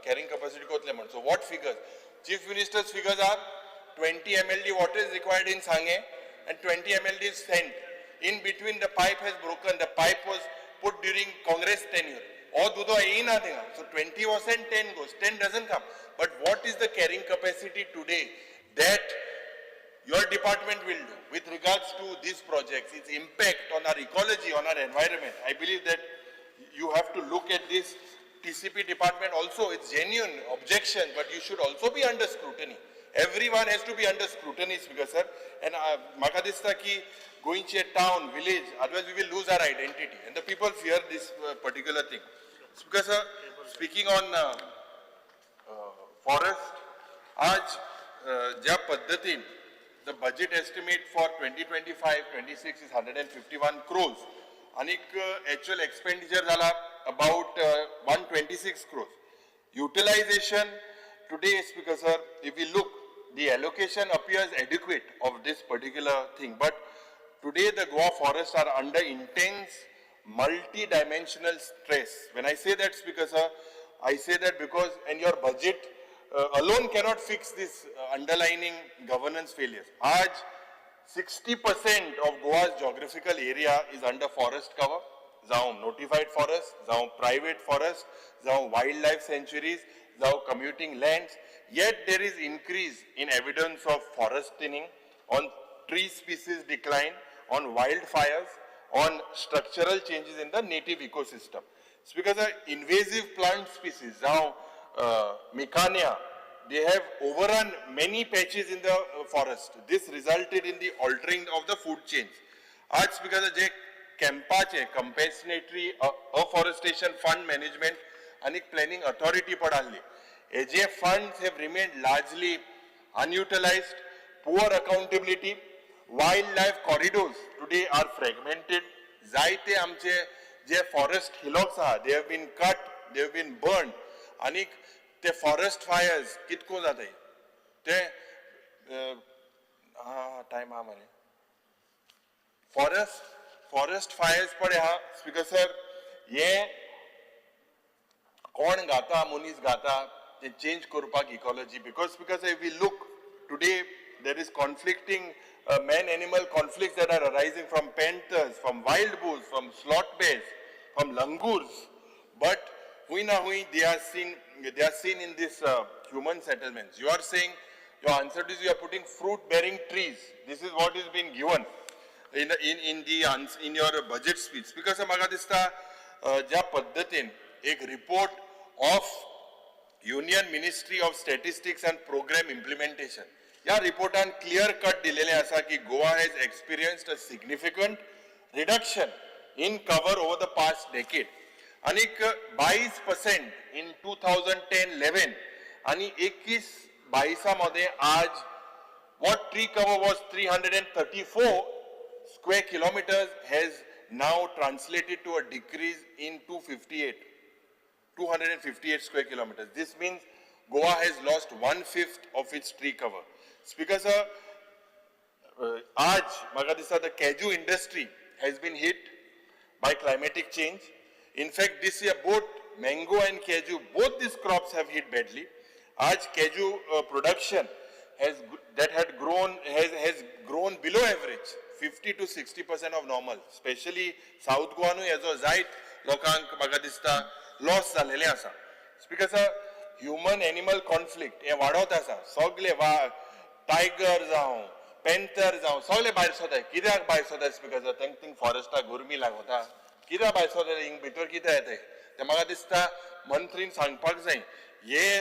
carrying capacity kotle man. So what figures? Chief Minister's figures are 20 MLD water is required in Sanghe and 20 MLD is sent. In between the pipe has broken. The pipe was put during Congress tenure. Or do nothing. So 20 was sent, 10 goes. 10 doesn't come. But what is the carrying capacity today that your department will do with regards to these projects, its impact on our ecology, on our environment. I believe that you have to look at this TCP department also. It's genuine objection, but you should also be under scrutiny. Everyone has to be under scrutiny, Speaker sir. And maka dista ki going to a town, village, otherwise we will lose our identity. And the people fear this particular thing. Speaker sir, speaking on forest, आज ज्या पद्धतीन the budget estimate for 2025-26 is 151 crores. And actual expenditure zala about 126 crores. Utilization today, Speaker sir, if we look, the allocation appears adequate of this particular thing. But today the Goa forests are under intense multi-dimensional stress. When I say that, Speaker sir, I say that because in your budget alone cannot fix this underlining governance failures. Aaj 60% of Goa's geographical area is under forest cover. Jaun notified forest, jaun private forest, jaun wildlife sanctuaries, jaun commuting lands. Yet there is increase in evidence of forest thinning, on tree species decline, on wildfires, on structural changes in the native ecosystem. It's because of invasive plant species, now Micania, they have overrun many patches in the forest. This resulted in the altering of the food chains. It's because of the CAMPA, Compensatory Afforestation Fund Management and Planning Authority padalli. AJF funds have remained largely unutilized, poor accountability, wildlife corridors today are fragmented. Zaite amche je forest hillocks are, they have been cut, they have been burned. And the forest fires, kitko jate? Time amare. Forest fires pade ha, Speaker sir, ye kon gata, munis gata, they change kurpak ecology. Because if we look today, there is conflicting man-animal conflicts that are arising from panthers, from wild bulls, from sloth bears, from langurs. But they are seen in these human settlements. You are saying, your answer is you are putting fruit-bearing trees. This is what is being given in your budget speech. Because of Magadista, ja paddatin, ek report of Union Ministry of Statistics and Program Implementation. या रिपोर्टान clear cut दिलेले असा की Goa has experienced a significant reduction in cover over the past decade. आणि 22% in 2010-11 आणि 21-22 मध्ये आज what tree cover was 334 square kilometers has now translated to a decrease in 258 square kilometers. This means Goa has lost 1/5 of its tree cover. Speaker sir, the Kaju industry has been hit by climatic change. In fact, this year both mango and Kaju, both these crops have hit badly. Kaju production has grown below average, 50 to 60% of normal. Especially South Goa nu yazo zait lokank magadista loss zalele asa. Speaker sir, human-animal conflict हे वाढवत आसा. सगळे tiger जावं, panther जावं, सगळे भायर सोदाय. कित्याक भायर सोदाय? स्पीकर सर, थिंग फॉरेस्टाक गरमी लागता. कित्याक भायर सोदाय? हिंग भितर कितें येता ते म्हाका दिसता मंत्रीन सांगपाक जाय. हे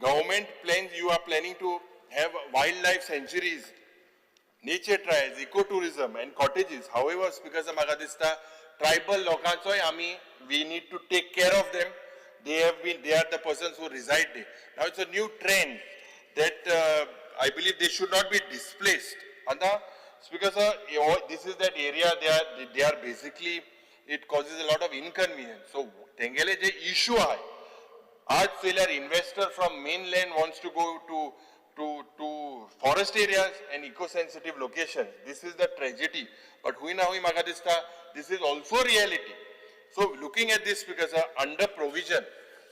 government plans you are planning to have wild life sanctuaries, nature trails, eco tourism and cottages. However speaker sir, म्हाका दिसता ट्रायबल लोकांचोय आमी we need to take care of them. They are the persons who reside there. Now it's a new trend that I believe they should not be displaced. And Speaker sir, this is that area they are basically, it causes a lot of inconvenience. So Tengele je issue hai. Aaj failure investor from mainland wants to go to forest areas and eco-sensitive locations. This is the tragedy. But hui na hui magadista, this is also reality. So looking at this, because under provision,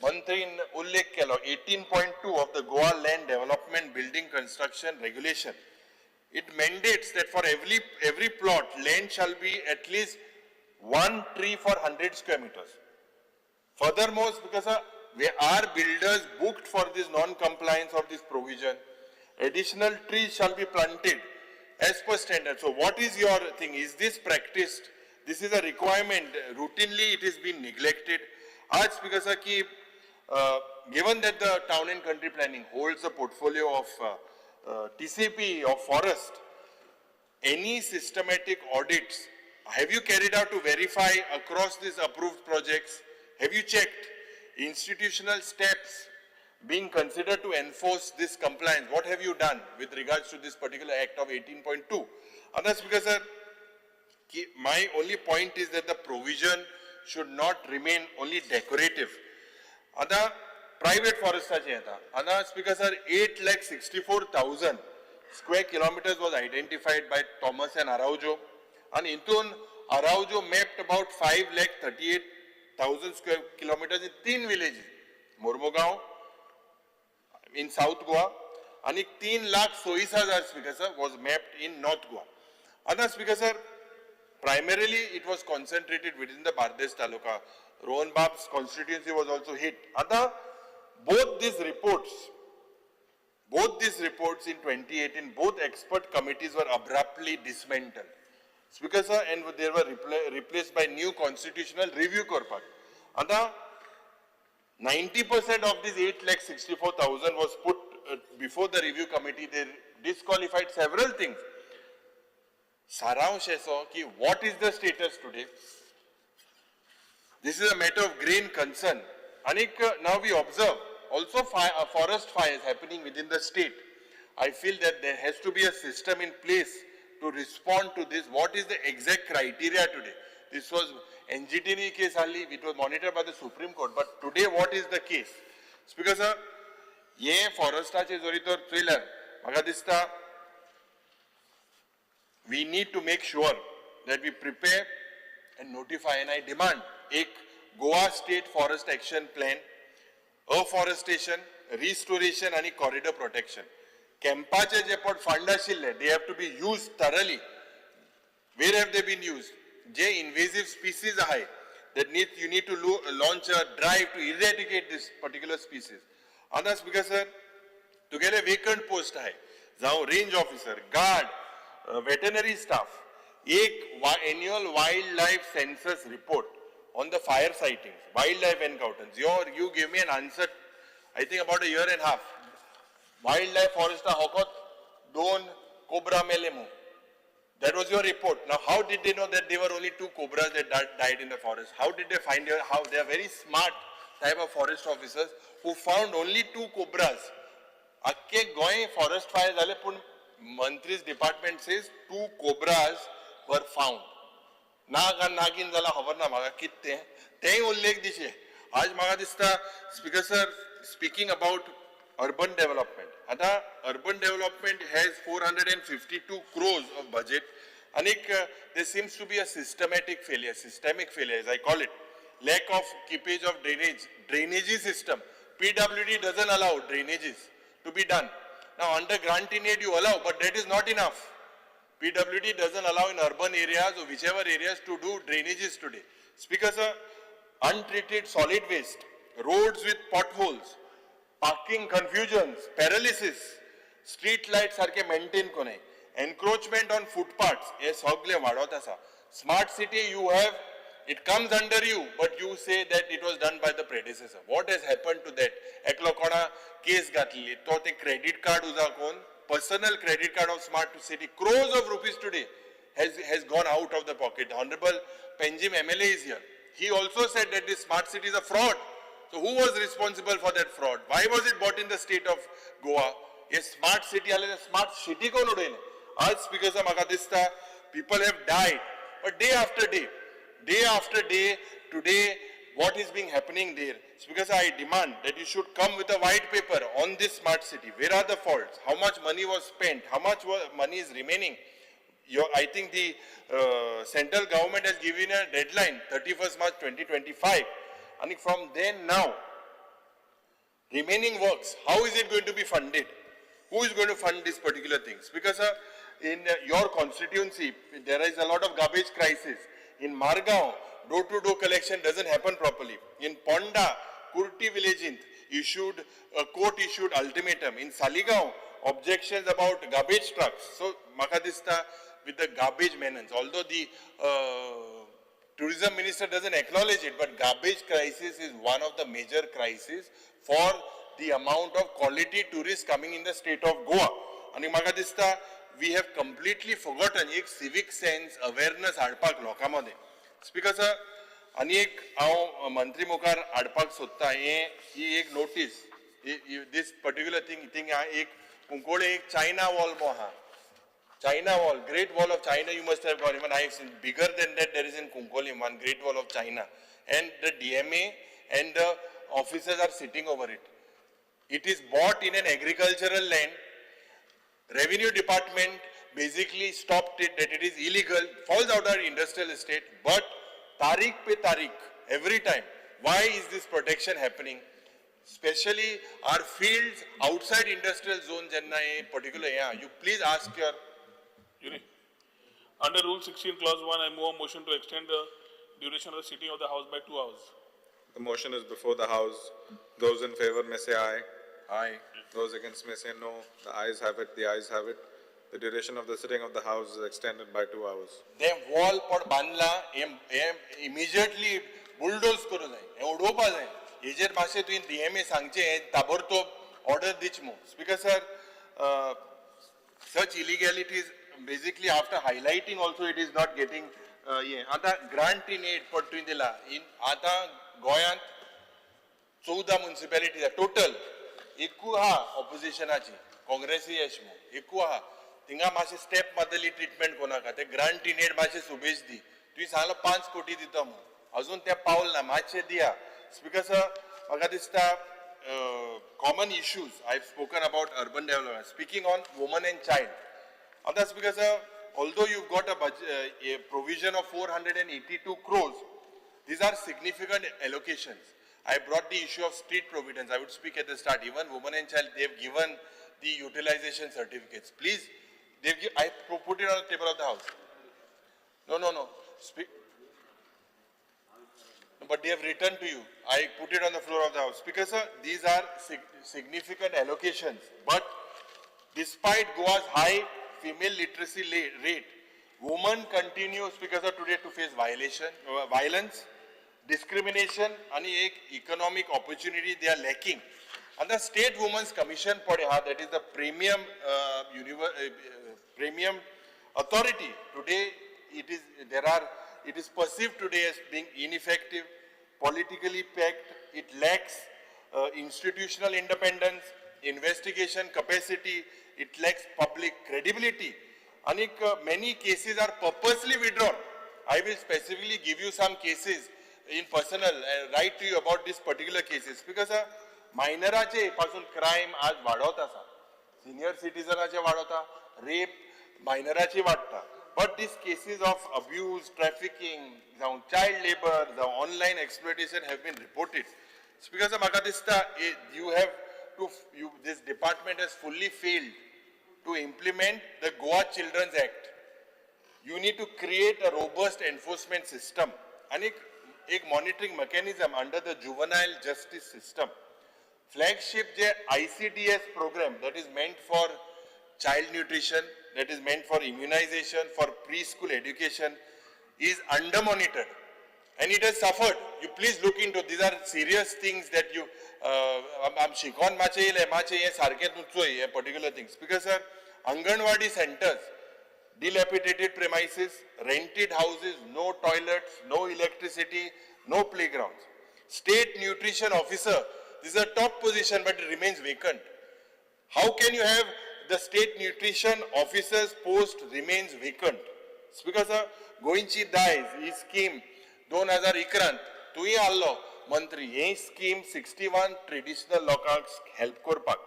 Mantri in Ullekh Kelo 18.2 of the Goa Land Development Building Construction Regulation, it mandates that for every plot, land shall be at least one tree for 100 square meters. Furthermore, because we are builders booked for this non-compliance of this provision, additional trees shall be planted as per standard. So what is your thing? Is this practiced? This is a requirement. Routinely it is being neglected. आज speaker sir ki given that the town and country planning holds a portfolio of TCP of forest, any systematic audits have you carried out to verify across these approved projects? Have you checked institutional steps being considered to enforce this compliance? What have you done with regards to this particular act of 18.2? And that's because, sir, my only point is that the provision should not remain only decorative. Other private forest Other speaker, sir, 8,64,000 square kilometers was identified by Thomas and Araujo. And Intun, Araujo mapped about 5,38,000 square kilometers in 3 villages. Mormugao, in South Goa, and 3,26,000 speaker, sir, was mapped in North Goa. Other speaker, sir, primarily it was concentrated within the Bardes Taluka. Rohan Bab's constituency was also hit. Other, both these reports in 2018, both expert committees were abruptly dismantled. Speaker sir, and they were replaced by new constitutional review corpus. And 90% of these 8,64,000 was put before the review committee. They disqualified several things. Saransh so ki what is the status today? This is a matter of grave concern. Anik, now we observe also forest fires happening within the state. I feel that there has to be a system in place to respond to this. What is the exact criteria today? This was NGT case only, it was monitored by the Supreme Court, but today what is the case? Speaker sir, ye forestache zoritor trailer, maga dista, we need to make sure that we prepare and notify, and I demand a Goa State Forest Action Plan, afforestation, restoration and corridor protection. Kempache je pod fund ashille, they have to be used thoroughly. Where have they been used? Je invasive species are that you need to launch a drive to eradicate this particular species. Others because sir, to get a vacant post hai, jao range officer, guard, veterinary staff, annual wildlife census report on the fire sightings, wildlife encounters. You give me an answer, I think about a year and a half. Wildlife forester Hokot, Don, Cobra Melemu. That was your report. Now, how did they know that there were only 2 cobras that died in the forest? How did they find out? How they are very smart type of forest officers who found only 2 cobras. Akke goy forest fires ale pun Mantri's department says 2 cobras were found. Nagin zala khabar na maga kitte te ullekh dishe. Aaj maga dista speaker sir speaking about urban development. Ata urban development has 452 crores of budget. Anik, there seems to be a systemic failure as I call it. Lack of keepage of drainage system. PWD doesn't allow drainages to be done. Now under grant in aid you allow, but that is not enough. PWD doesn't allow in urban areas or whichever areas to do drainages today. Speaker sir, untreated solid waste, roads with potholes, parking confusions, paralysis, street lights sarke maintain ko nahi, encroachment on footpaths, yes, hogle wadota sa. Smart city you have, it comes under you, but you say that it was done by the predecessor. What has happened to that? Eklokona case gatli, to the credit card uza kon, personal credit card of smart city, crores of rupees today has gone out of the pocket. The Honorable Penjim MLA is here. He also said that this smart city is a fraud. So who was responsible for that fraud? Why was it bought in the state of Goa? A smart city, smart city ko nodele. As speakers of Magadista, people have died. But day after day, today, what is being happening there? Because I demand that you should come with a white paper on this smart city. Where are the faults? How much money was spent? How much money is remaining? I think the central government has given a deadline, 31st March 2025. And from then now, remaining works, how is it going to be funded? Who is going to fund these particular things? Because in your constituency, there is a lot of garbage crisis. In Margaon, door-to-door collection doesn't happen properly. In Ponda, Kurti village, a court issued ultimatum. In Saligaon, objections about garbage trucks. So, maka dista with the garbage menace, although the tourism minister doesn't acknowledge it, but garbage crisis is one of the major crises for the amount of quality tourists coming in the state of Goa. And maka dista we have completely forgotten एक civic sense awareness हाडपाक लोकांमध्ये. Speaker sir, आणि एक हांव मंत्री मुखार हाडपाक सोदता ही एक notice. This particular thing एक कुंकोळे एक China wall मो आहा. China wall, Great Wall of China you must have gone. Even I have seen bigger than that there is in Kunkolim, one Great Wall of China. And the DMA and the officers are sitting over it. It is bought in an agricultural land. Revenue department basically stopped it, that it is illegal, falls out our industrial estate, but Tariq pe Tariq, every time. Why is this protection happening? Especially our fields outside industrial zone, Janna, particular, you please ask your... Under Rule 16, Clause 1, I move a motion to extend the duration of the sitting of the House by 2 hours. The motion is before the House. Those in favor may say aye. Aye. Those against may say no. The ayes have it, the ayes have it. The duration of the sitting of the House is extended by 2 hours. Them wall pod बांधला, immediately bulldoze करू जाय, उडोवपा जाय. हेजेर मातशें तुवें DMA सांगचें, ताबडतोब order दिच मो. Speaker sir, such illegalities, basically after highlighting also it is not getting, आता grant in aid पड तुवें दिला. आता गोंयांत 14 municipalities total. एकू हा ऑपोजिशनाची काँग्रेसी यश मो एकू हा थिंगा मातशें स्टेप मारतली ट्रीटमेंट कोणाका ते ग्रांट इन एड मातशें सुबेज दी तुवें सांगलो 5 कोटी दिता मो अजून ते पावल ना मातशें दिया. स्पीकर सर म्हाका दिसता common issues I have spoken about urban development speaking on woman and child. आतां speaker sir although you've got a provision of 482 crores, these are significant allocations. I brought the issue of street providence. I would speak at the start. Even women and child, they've given the utilization certificates. Please, I put it on the table of the House. No. But they have written to you. I put it on the floor of the House. Speaker sir, these are significant allocations. But despite Goa's high female literacy rate, women continue, Speaker sir, today to face violence, discrimination, and economic opportunity they are lacking. And the State Women's Commission, that is the premium authority, today it is perceived today as being ineffective, politically packed, it lacks institutional independence, investigation capacity, it lacks public credibility. And many cases are purposely withdrawn. I will specifically give you some cases in personal write to you about these particular cases because मायनराचे पासून crime आज वाढत आसा, senior सिटीजनाचे वाढता, rape मायनराचे वाढता. But these cases of abuse, trafficking, child labor, the online exploitation have been reported. Because of Makadista, this department has fully failed to implement the Goa Children's Act. You need to create a robust enforcement system and a monitoring mechanism under the juvenile justice system. Flagship ICDS program that is meant for child nutrition, that is meant for immunization, for preschool education is under monitored and it has suffered. You please look into, these are serious things that you, I'm shikon mache sarke tutsoy particular things. Because sir, Anganwadi centers, dilapidated premises, rented houses, no toilets, no electricity, no playgrounds. State nutrition officer, this is a top position but it remains vacant. How can you have the state nutrition officer's post remains vacant? Because Goinchi dies, his scheme 2011 तुई आल्लो मंत्री हे scheme 61 traditional locals help korpak.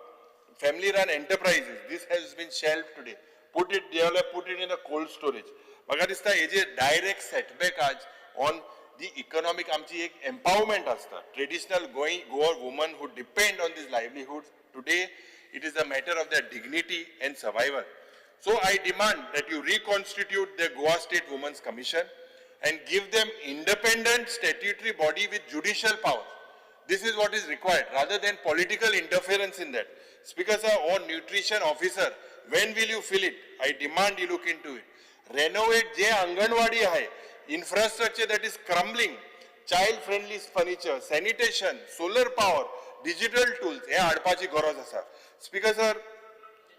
Family run enterprises, this has been shelved today. Put it in a cold storage. Maga dista heje direct setback on the economic amchi empowerment asta. Traditional Goa women who depend on these livelihoods today, it is a matter of their dignity and survival. So I demand that you reconstitute the Goa State Women's Commission and give them independent statutory body with judicial powers. This is what is required rather than political interference in that. Speaker sir, or nutrition officer, when will you fill it? I demand you look into it. Renovate je Anganwadi hai, infrastructure that is crumbling, child-friendly furniture, sanitation, solar power, digital tools, हे हाडपाची गरज आसा. Speaker sir,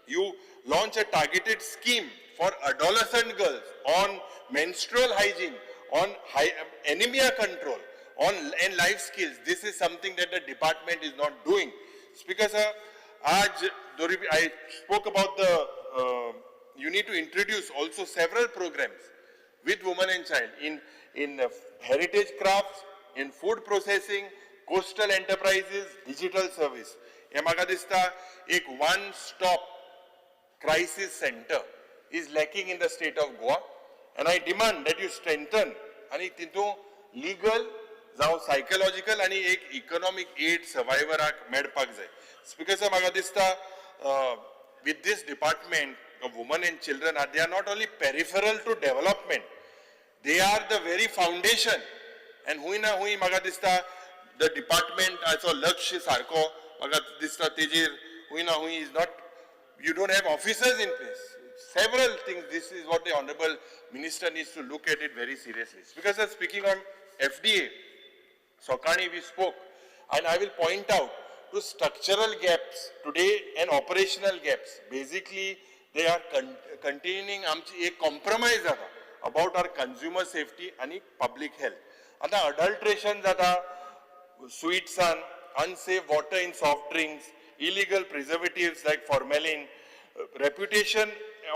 you launch a targeted scheme for adolescent girls on menstrual hygiene, on anemia control, and life skills. This is something that the department is not doing. Speaker sir, I spoke about you need to introduce also several programs with women and child in heritage crafts, in food processing, coastal enterprises, digital service. हे म्हाका दिसता एक one-stop crisis center is lacking in the state of Goa, and I demand that you strengthen आणि तितून legal जावं psychological आणि एक economic aid survivor मेळपाक जाय. Speaker sir, म्हाका दिसता with this department of women and children, they are not only peripheral to development, they are the very foundation. And हुई ना हुई म्हाका दिसता the department also लक्ष सारको म्हाका दिसता तेजेर हुई ना हुई is not, you don't have officers in place. Several things, this is what the Honorable Minister needs to look at it very seriously. Because sir, speaking on FDA, Sokani we spoke, and I will point out to structural gaps today and operational gaps. Basically, they are containing a compromise about our consumer safety and public health. And the adulteration sweets and unsafe water in soft drinks, illegal preservatives like formalin, reputation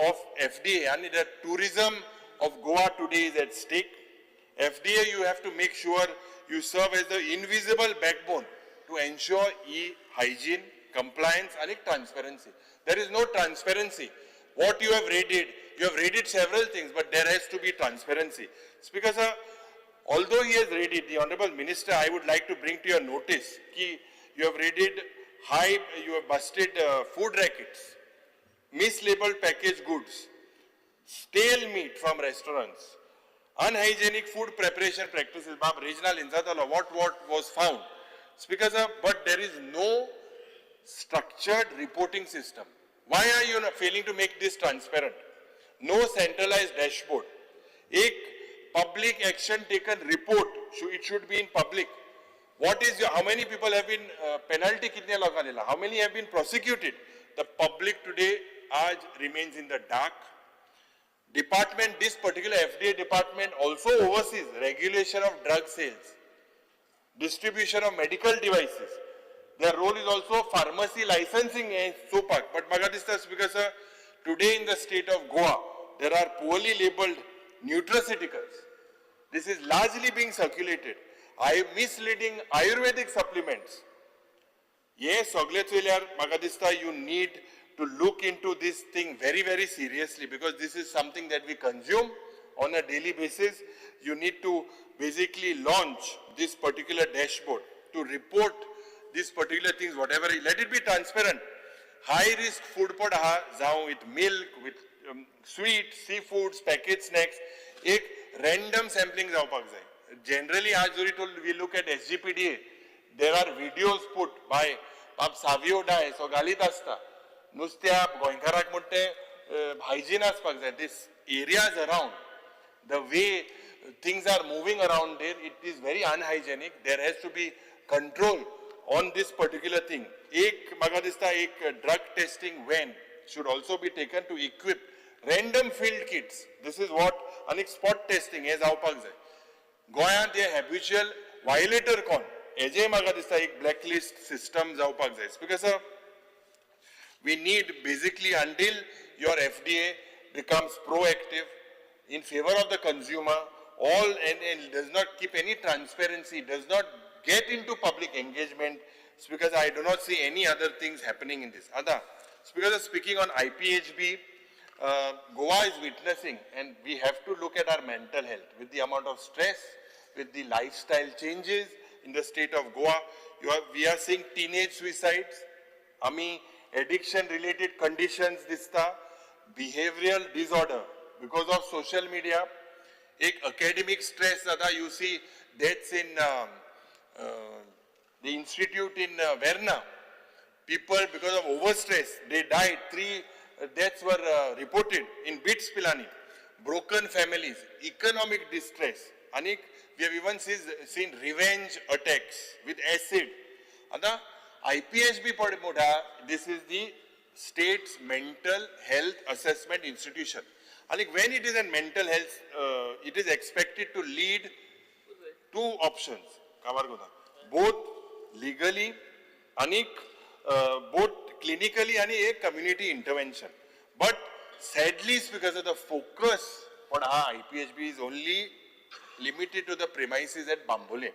of FDA and the tourism of Goa today is at stake. FDA, you have to make sure you serve as the invisible backbone to ensure hygiene, compliance and transparency. There is no transparency. What you have raided several things, but there has to be transparency. Speaker sir, although he has raided, the Honorable Minister, I would like to bring to your notice that you have raided you have busted food rackets, mislabeled packaged goods, stale meat from restaurants, unhygienic food preparation practices. What was found? Speaker sir, but there is no structured reporting system. Why are you failing to make this transparent? No centralized dashboard. Public action taken report, it should be in public. How many people have been penalty kitne loga lela? How many have been prosecuted? The public today remains in the dark. Department, this particular FDA department also oversees regulation of drug sales, distribution of medical devices. Their role is also pharmacy licensing and SOPAC. But Magadista Speaker sir, today in the state of Goa, there are poorly labeled nutraceuticals. This is largely being circulated. Misleading Ayurvedic supplements. Yes, Magadista, you need to look into this thing very, very seriously, because this is something that we consume on a daily basis. You need to basically launch this particular dashboard to report these particular things, whatever, let it be transparent. High risk food pod with milk, with sweet, seafoods, packaged snacks, random sampling. Generally, as we look at SGPDA, there are videos put by Savio Dai, so Galitasta, Nustia, Goinkarak Mutte, hygiene aspects. These areas around, the way things are moving around there, it is very unhygienic. There has to be control on this particular thing. Drug testing van should also be taken to equip random field kits. This is what spot testing is. Goya the habitual violator con. Eje magadista ek blacklist system जावपाक जाय. Because we need basically, until your FDA becomes proactive in favor of the consumer, and does not keep any transparency, does not get into public engagement, because I do not see any other things happening in this. Because speaking on IPHB, Goa is witnessing, and we have to look at our mental health with the amount of stress, with the lifestyle changes in the state of Goa. We are seeing teenage suicides, addiction related conditions, behavioral disorder because of social media, academic stress. You see deaths in the institute in Verna. People, because of overstress, they died. 3 deaths were reported in Bits Pilani. Broken families, economic distress. And we have even seen revenge attacks with acid. And the IPHB Podimoda, this is the state's mental health assessment institution. And when it is a mental health, it is expected to lead 2 options. Both legally, and both clinically and a community intervention. But sadly, because of the focus on IPHB is only limited to the premises at Bambole.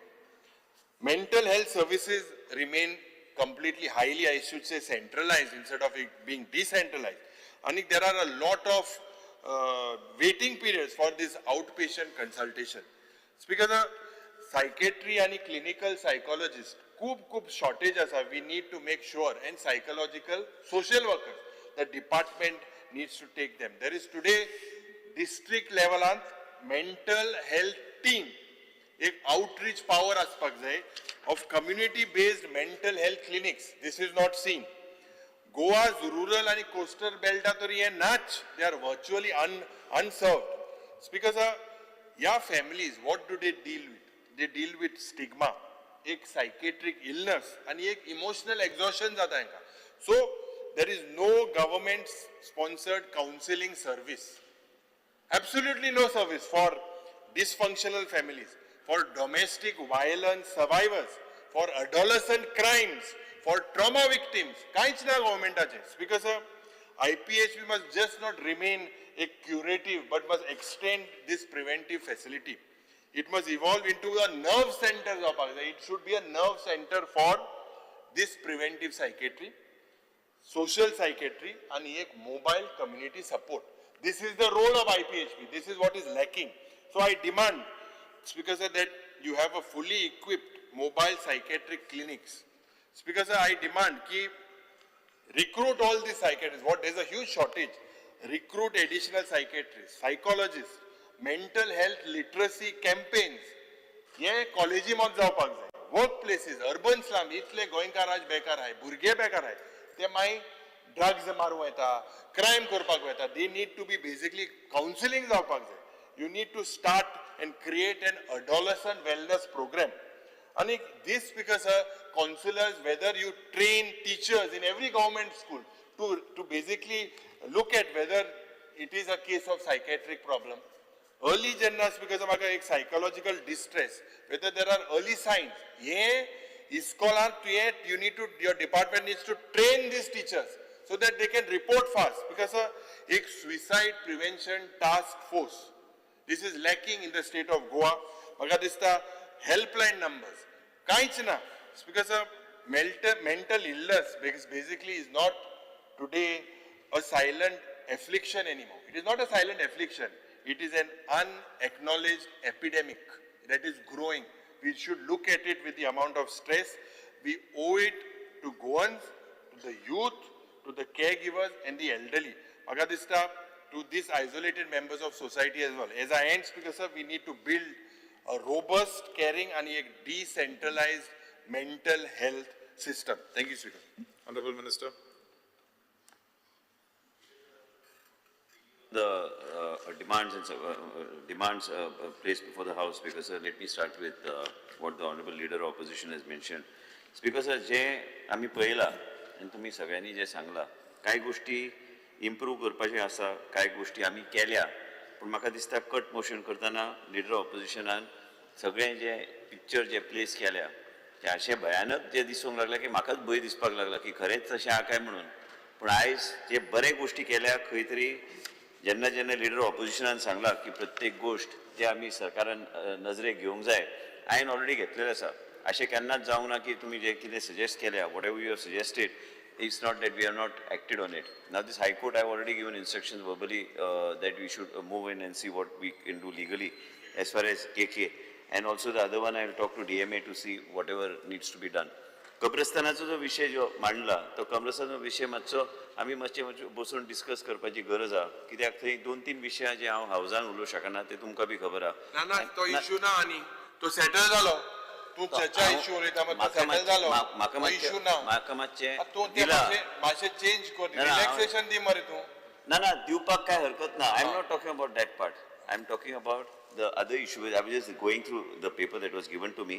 Mental health services remain completely highly, I should say, centralized instead of it being decentralized. And there are a lot of waiting periods for this outpatient consultation. Because of psychiatry and clinical psychologists, खूप shortage asa. We need to make sure, and psychological social workers, the department needs to take them. There is today district level on mental health team, एक outreach power aspak jay of community based mental health clinics. This is not seen. Goa's rural and coastal belt they are virtually unserved. Because families, what do they deal with? They deal with stigma, एक psychiatric illness, and एक emotional exhaustion जाता है इनका. So there is no government sponsored counseling service. Absolutely no service for dysfunctional families, for domestic violence survivors, for adolescent crimes, for trauma victims. काहीच ना government because IPHB must just not remain a curative but must extend this preventive facility. It must evolve into a nerve center of Pakistan. It should be a nerve center for this preventive psychiatry, social psychiatry, and a mobile community support. This is the role of IPHB. This is what is lacking. So I demand, because of that, you have a fully equipped mobile psychiatric clinics. Because I demand ki recruit all these psychiatrists. There's a huge shortage. Recruit additional psychiatrists, psychologists, mental health literacy campaigns. ये कॉलेजी मग जावपाक जाय. Workplaces, urban slum, इतले गोंयकाराज बेकार आहाय, भुरगे बेकार आहाय. ते मागीर drugs मारूं येता, crime करपाक येता. They need to be basically counseling जावपाक जाय. You need to start and create an adolescent wellness program. And this because counselors, whether you train teachers in every government school to basically look at whether it is a case of psychiatric problem. Early jannas because of a psychological distress, whether there are early signs. You need to, your department needs to train these teachers so that they can report fast. Because a suicide prevention task force, this is lacking in the state of Goa. Magadista helpline numbers. Kaichna, because of mental illness basically is not today a silent affliction anymore. It is not a silent affliction. It is an unacknowledged epidemic that is growing. We should look at it with the amount of stress. We owe it to Goans, to the youth, to the caregivers and the elderly. Magadista, to these isolated members of society as well. As I end, because we need to build a robust, caring and a decentralized mental health system. Thank you, Speaker. Honorable Minister. The demands placed before the House, Speaker sir, let me start with what the Honorable Leader of Opposition has mentioned. Speaker sir, जे आम्ही पळयला आणि तुम्ही सगळ्यांनी जे सांगला, काही गोष्टी इम्प्रूव्ह करपाचे आसा, काही गोष्टी आम्ही केल्या, पण म्हाका दिसता कट मोशन करताना लिडर ऑफ ऑपोजिशनान सगळे जे पिक्चर जे प्लेस केल्या ते अशें भयानक जे दिसूंक लागला की म्हाकाच भंय दिसपाक लागला की खरेंच तशें आहा काय म्हणून. पण आयज जे बरे गोष्टी केल्या खंय तरी जेन्ना जेन्ना लिडर ऑपोजिशनान सांगला की प्रत्येक गोष्ट जे आमी सरकारान नजरेक घेवंक जाय, हांवें ऑलरेडी घेतलेलें आसा. अशें केन्नाच जावंक ना की तुमी जे कितें सजेस्ट केल्या, what ever you have suggested, it's not that we have not acted on it. Now this High Court, I have already given instructions verbally that we should move in and see what we can do legally as far as KK. And also the other one, I will talk to DMA to see whatever needs to be done. कब्रस्तानाचो जो विषय जो मांडला तो कब्रस्तानाचो विषय मातसो आमी मातशे बसून डिस्कस करपाची गरज आहा. कित्याक थंय 2-3 विशय जे हांव हावजान उलोवंक शकना ते तुमकां बी खबर आहा. ना तो इश्यू ना आनी तो सेटल जालो. तूं चर्चा इश्यू उलयता मात सेटल जालो इश्यू ना म्हाका मातशें तूं ते दिला मातशें चेंज कर ना, रिलॅक्सेशन दी मरे तूं ना दिवपाक काय हरकत ना I am not talking about that part I am talking about the other issue. I was just going through the paper that was given to me.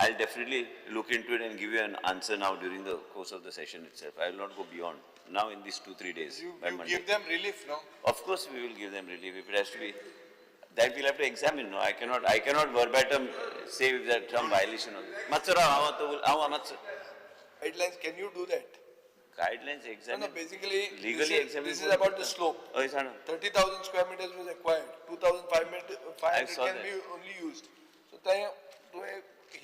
I'll definitely look into it and give you an answer now during the course of the session itself. I will not go beyond now in these 2-3 days. you Monday. give them relief, no? Of course, we will give them relief. If it has to be, that we'll have to examine. No, I cannot verbatim say if there's some violation. Matsura, Guidelines, can you do that? guidelines No, examine. basically, Legally examine. this is about the slope. Oh, it's not. 30,000 square meters was acquired, 2,500 saw can that. be only used. So, to a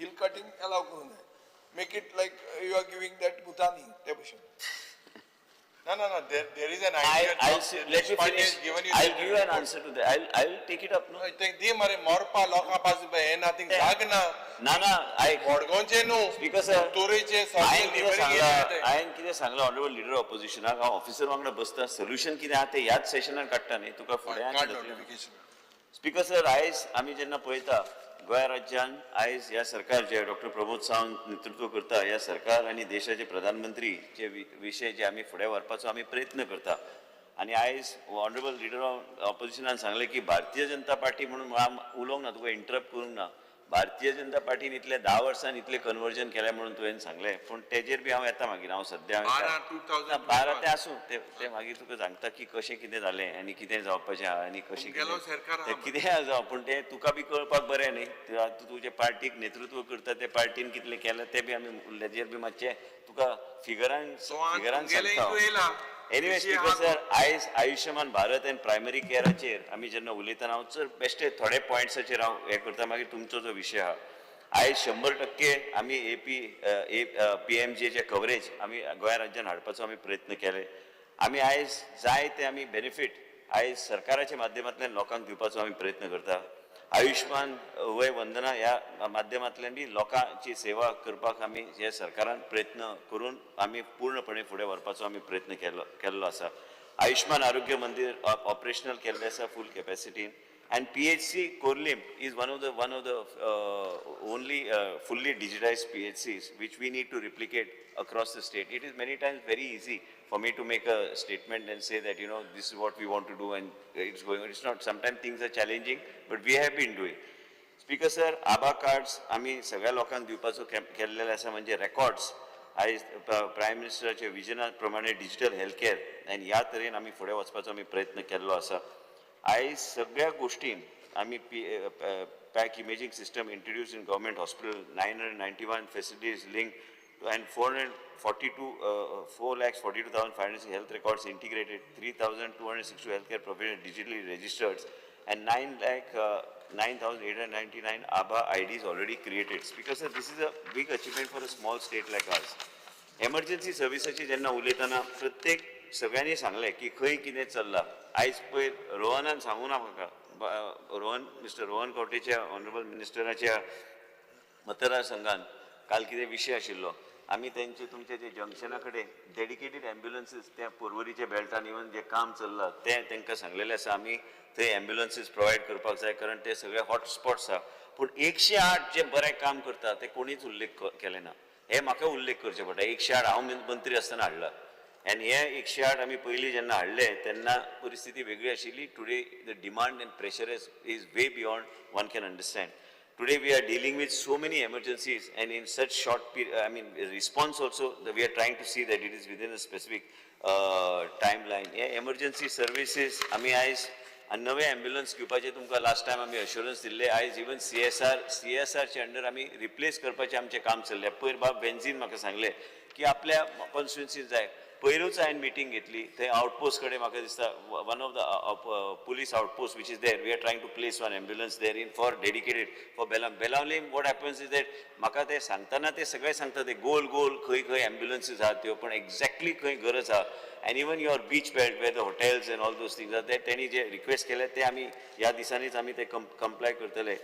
hill cutting allow करून जाय. Make it like you are giving that Bhutani, त्या भशेन. No, there is an idea. Let me finish. I'll give you an answer to that. I'll take it up. No, I think दी मरे मोरपा लोकां pass हे nothing जाग ना ना, वडगांवचे न्हू Speaker sir, तोरेचे हांवें सगळे कितें सांगलां ऑनरेबल लिडर ऑपोजिशनाक हांव ऑफिसर वांगडा बसता सोल्युशन कितें आहा तें ह्याच सेशनान काडटा न्ही तुका फुडें स्पीकर सर आयज आमी जेन्ना पळयता गोंय राज्यान आयज ह्या सरकार जे डॉक्टर प्रमोद सावंत नेतृत्व करता ह्या सरकार आनी देशाचे प्रधानमंत्री जे विशय जे आमी फुडें व्हरपाचो आमी प्रयत्न करता आनी आयज ऑनरेबल लिडर ऑफ ऑपोजिशनान सांगलें की भारतीय जनता पार्टी म्हणून उलोवंक ना तुका इंटरप्ट करूंक ना भारतीय जनता पार्टीन इतले 10 वर्सांन इतलें कन्वर्जन केलें म्हणून तुवें सांगलें पूण तेजेर बी हांव येता मागीर हांव सद्या 12 ते आसूं ते मागीर तुका सांगता की कशें कितें जालें आनी कितें जावपाचें आहा आनी कशें तें कितें जावं पूण तें तुका बी कळपाक बरें न्ही तूं तुजे पार्टीक नेतृत्व करता ते पार्टीन कितलें केलें तें बी आमी तेजेर बी मातशें तुका फिगरान सांगता एनिवे स्पीकर सर आयज आयुष्यमान भारत एंड प्रायमरी केअराचेर आमी जेन्ना उलयतना हांव चड बेश्टे थोडे पॉयंट्साचेर हांव हें करता मागीर तुमचो जो विशय आहा आयज 100% आमी PMJचे कवरेज आमी गोंय राज्यान हाडपाचो आमी प्रयत्न केले आमी आयज जाय ते आमी बेनिफीट आयज सरकाराच्या माध्यमांतल्यान लोकांक दिवपाचो आमी प्रयत्न करता आयुष्मान वय वंदना ह्या माध्यमांतल्यान बी लोकांची सेवा करपाक आमी हे सरकारान प्रयत्न करून आमी पूर्णपणे फुडें व्हरपाचो आमी प्रयत्न केल्लो आसा आयुष्मान आरोग्य मंदिर ऑपरेशनल केल्लें आसा फूल कॅपॅसिटीन and PHC Korlim is one of the only fully digitized PHCs which we need to replicate across the state. It is many times very easy for me to make a statement and say that this is what we want to do and it's going on. It's not. Sometimes things are challenging, but we have been doing. Speaker sir, ABA cards आम्ही सगळ्या लोकांक दिवपाचो केल्लेलो आसा म्हणजे records. आयज prime मिनिस्टराचे विजना प्रमाणे digital health care आनी ह्या तरेन आमी फुडें वचपाचो आमी प्रयत्न केल्लो आसा आयज सगळ्या गोष्टीन आमी pack imaging system introduce in government hospital 991 facilities linked and 442,500 health records integrated, 3,262 healthcare professionals digitally registered, and 9,899 ABA IDs already created. Speaker sir, this is a big achievement for a small state like ours. Emergency services जेन्ना उलयतना प्रत्येक सगळ्यांनी सांगलें की खंय कितें चल्लां आयज पळय रोहनान सांगूं ना म्हाका मिस्टर रोहन खंवटेच्या ऑनरेबल मिनिस्टराच्या मतदारसंघान काल कितें विशय आशिल्लो आमी तुमचे जे जंक्शना कडेन डेडिकेटेड एम्ब्युलन्सीस त्या पर्वरीच्या बेल्टान इवन जे काम चल्लां तें तांकां सांगलेलें आसा आमी थंय एम्ब्युलन्सीस प्रोवायड करपाक जाय कारण ते सगळे हॉटस्पॉट्स आसा पूण 108 जे बरें काम करता ते कोणीच उल्लेख केले ना हे म्हाका उल्लेख करचे पडटा 108 हांव मंत्री आसतना हाडला आनी हे 108 आमी पयलीं जेन्ना हाडले तेन्ना परिस्थिती वेगळी आशिल्ली today the demand end pressure is way beyond one can understand Today we are dealing with so many emergencies and in such short period, response also, we are trying to see that it is within a specific timeline. Yeah, emergency services, आयज नवे ambulance घेवपाचे तुमकां last time आमी assurance दिल्ले आयज even CSRचे under आमी replace करपाचें आमचें काम चल्लें पयर बाब बेन्झीन म्हाका सांगलें की आपल्या कॉन्स्टिट्युन्सीन जाय पयरूच हांवें मिटींग घेतली थंय आउटपोस्ट कडेन म्हाका दिसता one of the police outpost which is there we are trying to place one ambulance there in for dedicated for Belavali what happens is that म्हाका ते सांगतना ते सगळे सांगता ते गोल खंय एम्ब्युलन्सीस आहात त्यो पण एक्झॅक्टली खंय गरज आहा and even your beach belt where the hotels and all those things are there त्यांनी जे रिक्वेस्ट केले ते आमी ह्या दिसांनीच आमी ते कंप्लाय करतले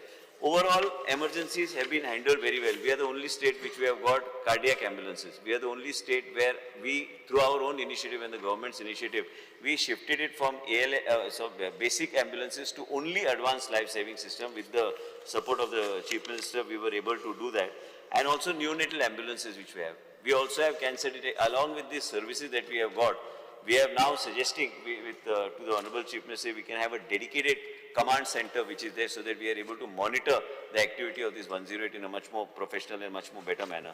overall emergencies have been handled very well. We are the only state which we have got cardiac ambulances. We are the only state where we through our own initiative and the government's initiative we shifted it from basic ambulances to only advanced life saving system. With the support of the chief minister we were able to do that and also neonatal ambulances which we have. We also have cancer detection, along with these services that we have got. We are now suggesting to the Honorable Chief Minister, we can have a dedicated command center which is there so that we are able to monitor the activity of this 108 in a much more professional and much more better manner.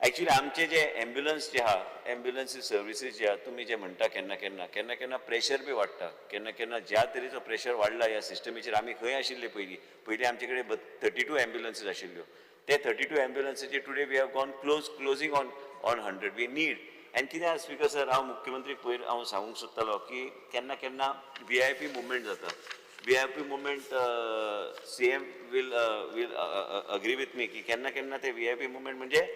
Actually, आमचे जे ambulance जे हा, ambulance services जे हा, तुम्ही जे म्हणता केन्ना pressure बी वाढता, केन्ना ज्या तरेचो pressure वाढला या सिस्टमीचेर आमी खंय आशिल्ले पयलीं आमचे कडेन 32 ambulances आशिल्ल्यो. ते 32 ambulances today we have gone closing on 100. We need. And कितें स्पीकर सर हांव मुख्यमंत्री पयर हांव सांगूंक सोदतालो की केन्ना VIP movement जाता. VIP movement CM will agree with me की केन्ना ते VIP movement म्हणजे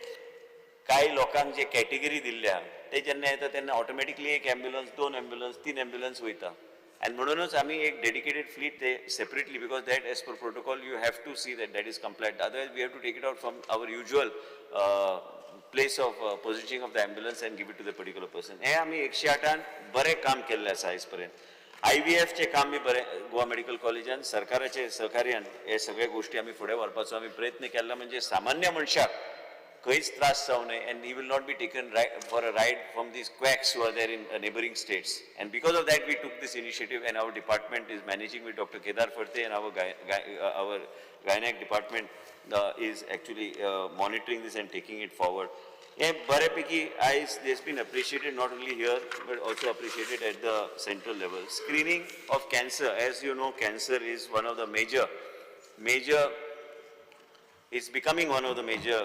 काही लोकांक जे कॅटेगरी दिल्ल्या ते जेन्ना येता तेन्ना ऑटोमॅटिकली एक ॲम्ब्युलन्स 2 ॲम्ब्युलन्स 3 ॲम्ब्युलन्स वयता. And म्हणूनच आम्ही एक dedicated fleet ते separately, because that as per protocol you have to see that is compliant. Otherwise we have to take it out from our usual place of positioning of the ambulance and give it to the particular person. हे आम्ही 108 बरे काम केल्ले आसा आयज पर्यंत. IVF चे काम बी बरे गोवा मेडिकल कॉलेजान सरकाराचे सहकार्यान हे सगळे गोष्टी आम्ही फुडें व्हरपाचो आम्ही प्रयत्न केला म्हणजे सामान्य मनशाक खंयच त्रास जावं नये, and he will not be taken for a ride from these quacks who are there in neighboring states. And because of that we took this initiative, and our department is managing with Dr. Kedar Farte, and our gynec department is actually monitoring this and taking it forward. Barepeki has been appreciated not only here but also appreciated at the central level. Screening of cancer, as you know, cancer is one of the major it's becoming one of the major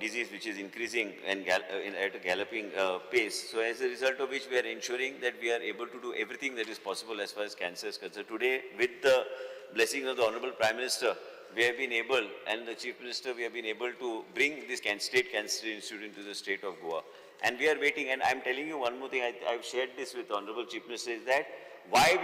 disease which is increasing and at a galloping pace. So as a result of which we are ensuring that we are able to do everything that is possible as far as cancer is concerned. Today, with the blessing of the Honorable Prime Minister, we have been able, and the Chief Minister, we have been able to bring this State Cancer Institute into the state of Goa. And we are waiting, and I am telling you one more thing, I've shared this with the Honorable Chief Minister, is that why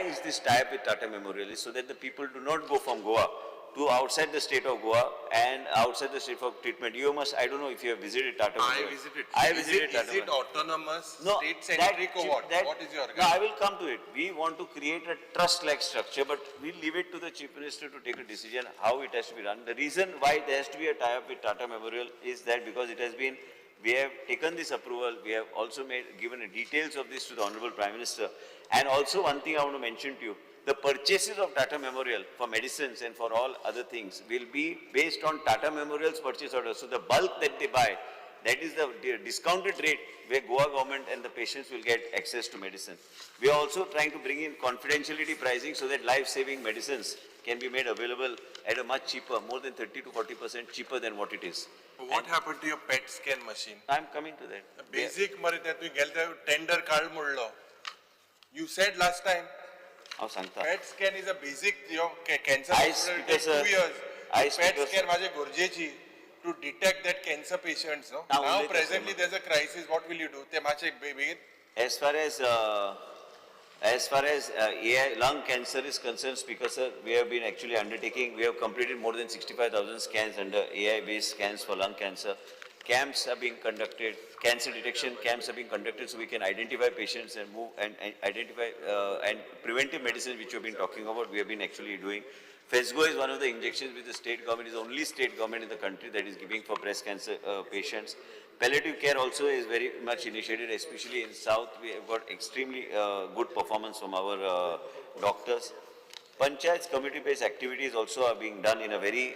is this tie-up with Tata Memorial, is so that the people do not go from Goa to outside the state of Goa and outside the state of treatment. You must, I don't know if you have visited Tata Memorial. I visited Tata Memorial. Is it autonomous, No, state-centric or what? What is your No, I will come to it. We want to create a trust-like structure, but we'll leave it to the Chief Minister to take a decision how it has to be done. The reason why there has to be a tie-up with Tata Memorial is that because it has been, we have taken this approval, we have also given details of this to the Honorable Prime Minister. And also one thing I want to mention to you, the purchases of Tata Memorial for medicines and for all other things will be based on Tata Memorial's purchase order. So the bulk that they buy, that is the discounted rate where Goa government and the patients will get access to medicine. We are also trying to bring in confidentiality pricing so that life-saving medicines can be made available at a much cheaper, more than 30 to 40% cheaper than what it is. What happened to your PET scan machine? I'm coming to that. The basic tender card mullo. You said last time, PET scan is a basic cancer hospital takes 2 years. PET scan माझे गरजेची to detect that cancer patients. No? Now presently there's a crisis. What will you do? ते माझे begin. As far as AI lung cancer is concerned, Speaker sir, we have been actually undertaking, we have completed more than 65,000 scans under AI-based scans for lung cancer. Camps are being conducted, cancer detection camps are being conducted so we can identify patients and move and identify and preventive medicine which we have been talking about, we have been actually doing. FESGO is one of the injections which the state government is the only state government in the country that is giving for breast cancer patients. Palliative care also is very much initiated, especially in South. We have got extremely good performance from our doctors. Panchayats community-based activities also are being done in a very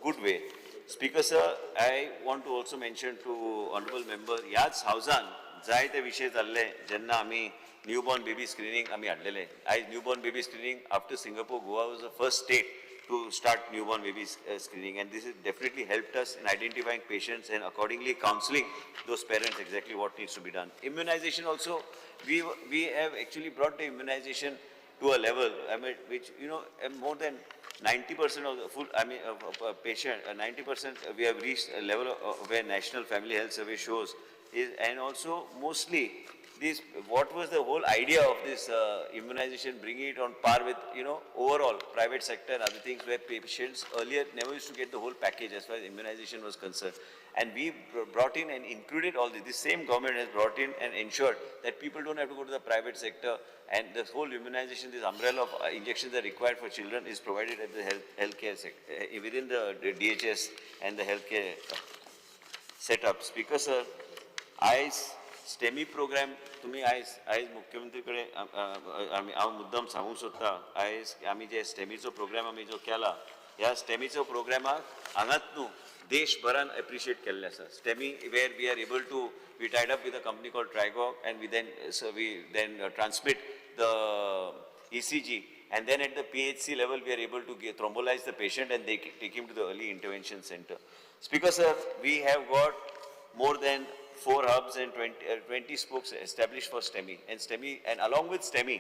good way. Speaker sir, I want to also mention to honorable member, याच हावजान जायते विषय जाल्ले जेन्ना आमी newborn baby screening आमी हाडलेले. As newborn baby screening after Singapore, Goa was the first state to start newborn baby screening, and this has definitely helped us in identifying patients and accordingly counseling those parents exactly what needs to be done. Immunization also, we have actually brought the immunization to a level, I mean, which, you know, more than 90% of the full, patient, 90% we have reached a level of where National Family Health Survey shows is, and also mostly this, what was the whole idea of this immunization, bringing it on par with, overall private sector and other things where patients earlier never used to get the whole package as far as immunization was concerned. And we brought in and included all this. This same government has brought in and ensured that people don't have to go to the private sector, and the whole immunization, this umbrella of injections that are required for children is provided at the healthcare sector, within the DHS and the healthcare setup. Speaker sir, STEMI programme तुम्ही आयज मुख्यमंत्रीकडे हांव मुद्दम सांगूंक सोदता. आमी जे STEMIचो programme आमी जो केला, ह्या STEMIचो प्रोग्रामाक हांगाच न्हू देशभरान एप्रिशिएट केल्ले आसा. STEMI where we are able to, we tied up with a company called Trigog, and we then transmit the ECG, and then at the PHC level we are able to thrombolize the patient and they take him to the early intervention center. Speaker sir, we have got more than 4 hubs and 20 spokes established for STEMI. And along with STEMI,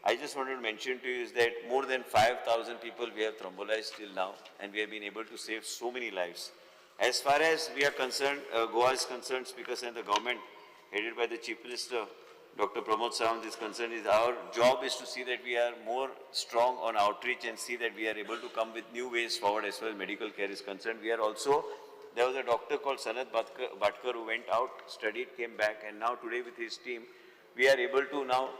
I just wanted to mention to you is that more than 5,000 people we have thrombolized till now, and we have been able to save so many lives. As far as we are concerned, Goa is concerned, Speaker sir, and the government headed by the Chief Minister, Dr. Pramod Sawant is concerned, is our job is to see that we are more strong on outreach and see that we are able to come with new ways forward as far as medical care is concerned. We are also, there was a doctor called Sanat Bhatkar who went out, studied, came back, and now today with his team, we are able to now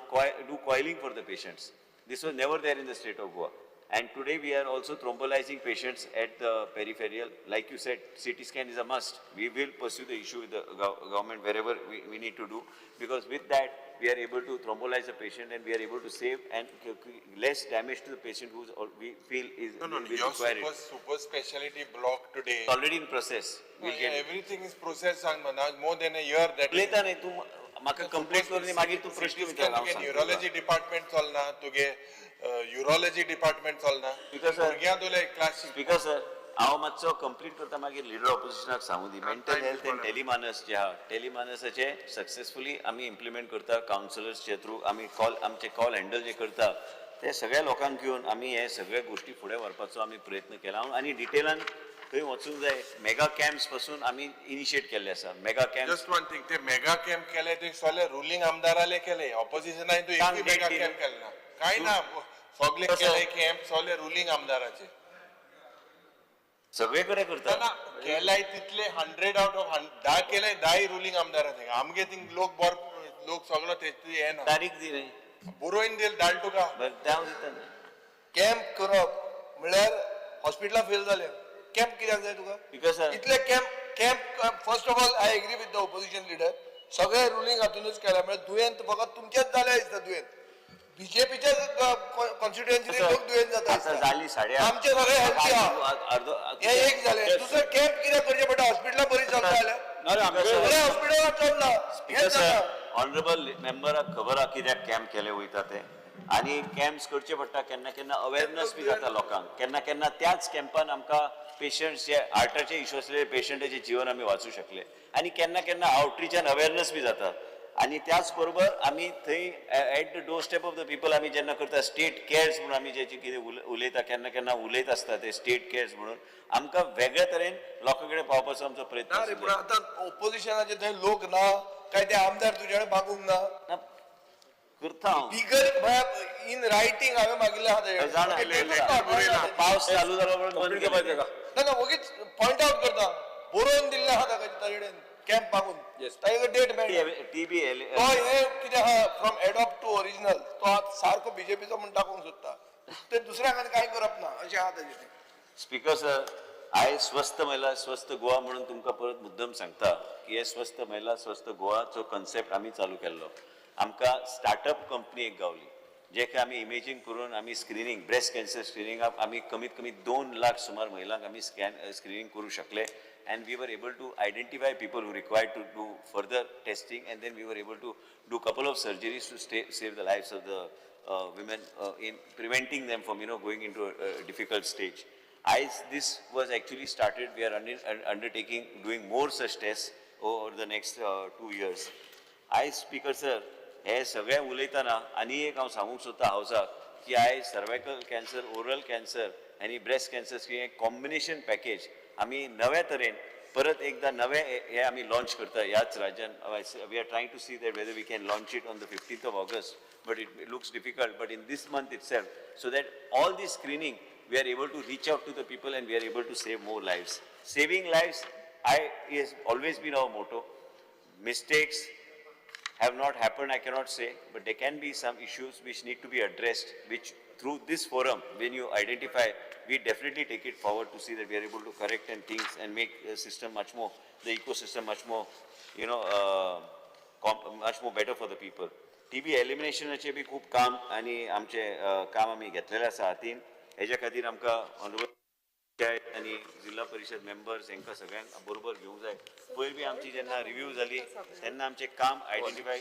do coiling for the patients. This was never there in the state of Goa. And today we are also thrombolizing patients at the peripheral. Like you said, CT scan is a must. We will pursue the issue with the government wherever we need to do, because with that, we are able to thrombolize the patient and we are able to save and less damage to the patient who we feel is Your super specialty block today. It's already in process. We'll get Everything is processed and more than a year that. उलयता न्ही तूं म्हाका complete करनी मागीर तूं प्रश्न विचार. Neurology department चलना तुगे युरोलॉजी डिपार्टमेंट चलना भुरग्यां दोले क्लास. स्पीकर सर, हांव मातसो कंप्लीट करता मागीर लिडर ऑपोजिशनाक सांगू दी. मेंटल हेल्थ एंड टेलिमानस जे आहा, टेलिमानसाचे सक्सेसफुली आमी इम्प्लिमेंट करता. कावन्सिलर्सचे थ्रू आमी आमचे कॉल हँडल जे करता ते सगळ्या लोकांक घेवन आमी हे सगळे गोष्टी फुडें व्हरपाचो आमी प्रयत्न केला. आनी डिटेलान थंय वचूंक जाय. मेगा कॅम्प्स पासून आमी इनिशिएट केल्ले आसा. Mega camp just one thing, ते मेगा कॅम्प केले ते सगळे रुलिंग आमदाराले केले, ऑपोजिशनान तो एक मेगा कॅम्प केला काय ना. सगळे केले कॅम्प सगळे रुलिंग आमदाराचे सगळे कडेन करता. केलाय तितले 100 आउट ऑफ 10 केले, 10 रुलिंग आमदाराचे. आमगे थिंग लोक सगळो तेची हे ना. तारीख दी रे, बरोवन दिल धाड तुका. हांव दिता. कॅम्प करप म्हळ्यार हॉस्पिटलां फेल जाले. कॅम्प कित्याक जाय तुका? इतले camp first of all I agree with the opposition leader. सगळे रुलिंग हातूनच केला. म्हळ्यार दुयेंत फकत तुमचेच जाले दिसता. दुयेंत बीजेपीचे कॉन्स्टिट्युएन्सी लोक दुयेंत जाता. आमचे सगळे हेल्थी आहा. हे एक जाले. दुसरे कॅम्प कित्याक करचे पडटा? हॉस्पिटलां बरी चलता जाल्यार हॉस्पिटलां चलना. ऑनरेबल मेंबराक खबर आहा कित्याक कॅम्प केले वयता ते, आनी कॅम्प्स करचे पडटा. केन्ना केन्ना अवेरनस बी जाता लोकांक. केन्ना केन्ना त्याच कॅम्पान आमकां पेशंट्स जे हार्टाचे इश्यू आसलेले पेशंटाचे जीवन आमी वाचूं शकले. आनी केन्ना केन्ना आउटरीचान अवेरनस बी जाता. आनी त्याच बरोबर आमी थंय at the door step of the people आमी जेन्ना करता स्टेट केअर्स म्हणून आमी जेचे कितें उलयता, केन्ना केन्ना उलयत आसता ते स्टेट केअर्स म्हणून आमकां वेगळ्या तरेन लोकां कडेन पावपाचो आमचो प्रयत्न आसा. पूण आतां ऑपोजिशनाचे थंय लोक ना काय ते आमदार तुजे कडेन मागूंक ना करता हांव. बिगर इन रायटींग हांवें मागिल्लें आहा. पावस चालू जालो बंद केले. ना वगीच पॉयंट आउट करता. बरोवन दिल्ले आहा ताका ताजे कडेन कॅम्प मागून ताका डेट मेळटा. तो हे कितें आहा फ्रॉम एडॉप्ट टू ओरिजिनल तो सारको बीजेपीचो म्हण टाकूंक सोदता. ते दुसऱ्यांक कांय करप ना अशें आहा ताजें. स्पीकर सर, आयज स्वस्थ महिला स्वस्थ गोवा म्हणून तुमकां परत मुद्दम सांगता की हे स्वस्थ महिला स्वस्थ गोवाचो कन्सेप्ट आमी चालू केल्लो. आमकां स्टार्टअप कंपनी एक गावली जे की आमी इमेजींग करून आमी स्क्रिनींग ब्रेस्ट कॅन्सर स्क्रिनींगाक आमी कमीत कमी 2 लाख सुमार महिलांक आमी स्क्रिनींग करूं शकले. And we were able to identify people who required to do further testing, and then we were able to do a couple of surgeries to save the lives of the women in preventing them from going into a difficult stage. This was actually started. We are undertaking doing more such tests over the next 2 years. Speaker sir, हे सगळे उलयतना आनी एक हांव सांगूंक सोदता हावसाक की आयज सर्वायकल कॅन्सर, ओरल कॅन्सर आनी breast cancer screening combination package आमी नव्या तरेन परत एकदा नवे हे आम्ही लॉन्च करता ह्याच राज्यान we are trying to see that whether we can launch it on the 15th of August, but it looks difficult, but in this month itself, so that all this screening we are able to reach out to the people and we are able to save more lives. Saving lives has always been our motto. Mistakes have not happened, I cannot say, but there can be some issues which need to be addressed, which through this forum, when you identify, we definitely take it forward to see that we are able to correct and things and make the system much more, the ecosystem much more, much more better for the people. TB eliminationचे बी खूप काम आणि आमचे काम आम्ही घेतलेले आसा हातीन. हेच्या खातीर आमकां ऑनरेबल आणि जिल्हा परिषद मेंबर्स हांकां सगळ्यांक बरोबर घेवंक जाय. पयर बी आमची जेन्ना रिव्ह्यू जाली तेन्ना आमचें काम आयडेंटिफाय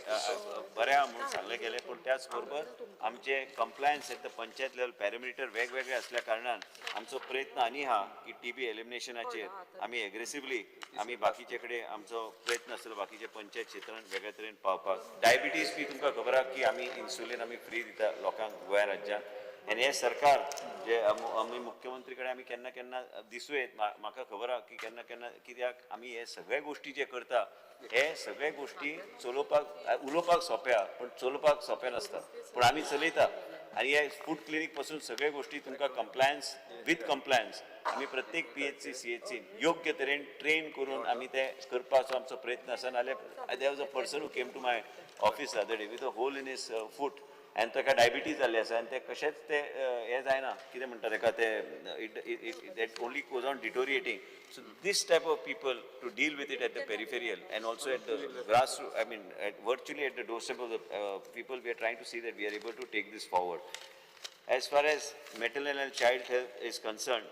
बरें आहा म्हणून सांगलें गेलें, पूण त्याच बरोबर आमचे compliance at the panchayat level parameter वेगवेगळे असल्या कारणान आमचो प्रयत्न आनी आहा की TB एलिमिनेशनाचेर आमी एग्रेसिवली आमी बाकीचे कडेन आमचो प्रयत्न आसतलो बाकीचे पंचायत क्षेत्रांत वेगळ्या तरेन पावपाक. डायबिटीज बी तुमकां खबर आहा की आमी इन्सुलीन आमी फ्री दिता लोकांक गोंय राज्यांत. आनी हे सरकार जे आमी मुख्यमंत्री कडेन आमी केन्ना केन्ना दिसूं येत म्हाका खबर आहा की केन्ना केन्ना कित्याक आमी हे सगळे गोश्टी जे करता हे सगळे गोश्टी चलोवपाक उलोवपाक सोंपे आहा पूण चलोवपाक सोंपें नासता, पूण आमी चलयता. आनी हे फूड क्लिनीक पासून सगळे गोश्टी तुमकां कंप्लायन्स विथ कंप्लायन्स आमी प्रत्येक PHC CHC योग्य तरेन ट्रेन करून आमी ते करपाचो आमचो प्रयत्न आसा. नाल्यार there was a person who came to my office the day with a hole in his foot आनी ताका डायबिटीज जाल्ली आसा आनी ते कशेंच ते हे जायना कितें म्हणटा ताका ते that only goes on deteriorating. So this type of people to deal with it at the peripheral and also at the grassroots, I mean virtually at the doorstep of the people, we are trying to see that we are able to take this forward. As far as maternal and child health is concerned,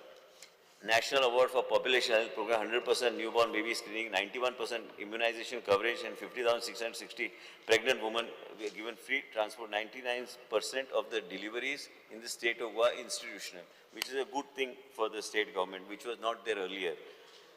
National Award for Population Health Program, 100% newborn baby screening, 91% immunization coverage and 50,660 pregnant women were given free transport. 99% of the deliveries in the state of Goa institutional, which is a good thing for the state government, which was not there earlier.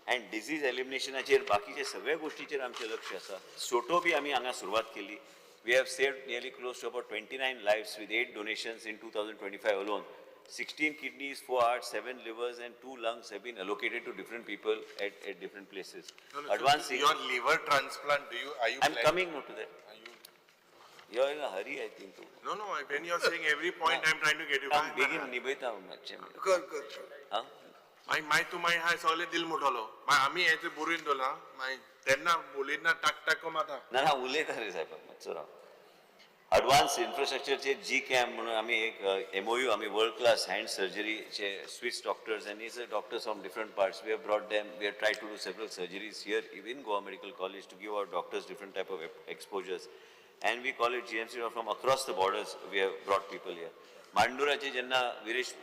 And disease eliminationaचेर बाकीचे सगळे गोष्टीचेर आमचे लक्ष आसा. सोटो बी आमी हांगा सुरवात केली. We have saved nearly close to about 29 lives with 8 donations in 2025 alone. 16 kidneys, 4 hearts, 7 livers and 2 lungs have been allocated to different people at different places. Advancing. Your liver transplant, are you I'm coming to that. You're in a hurry, I think. No, when you're saying every point, I'm trying to get you. I'm begin निभयता मातशें. कर. माय हाय सगळे दिल मोठलो. आम्ही याचे बुरीन दोला. त्यांना बोलींना टाक माता. ना उलयता रे साहेब मातसो राव. Advanced infrastructure GCAM म्हणून आम्ही एक MOU आम्ही world class hand surgery चे Swiss doctors and these are doctors from different parts. We have brought them. We have tried to do several surgeries here even Goa Medical College to give our doctors different type of exposures. And we call it GMC from across the borders. We have brought people here. मांडुराचे जेन्ना विरेश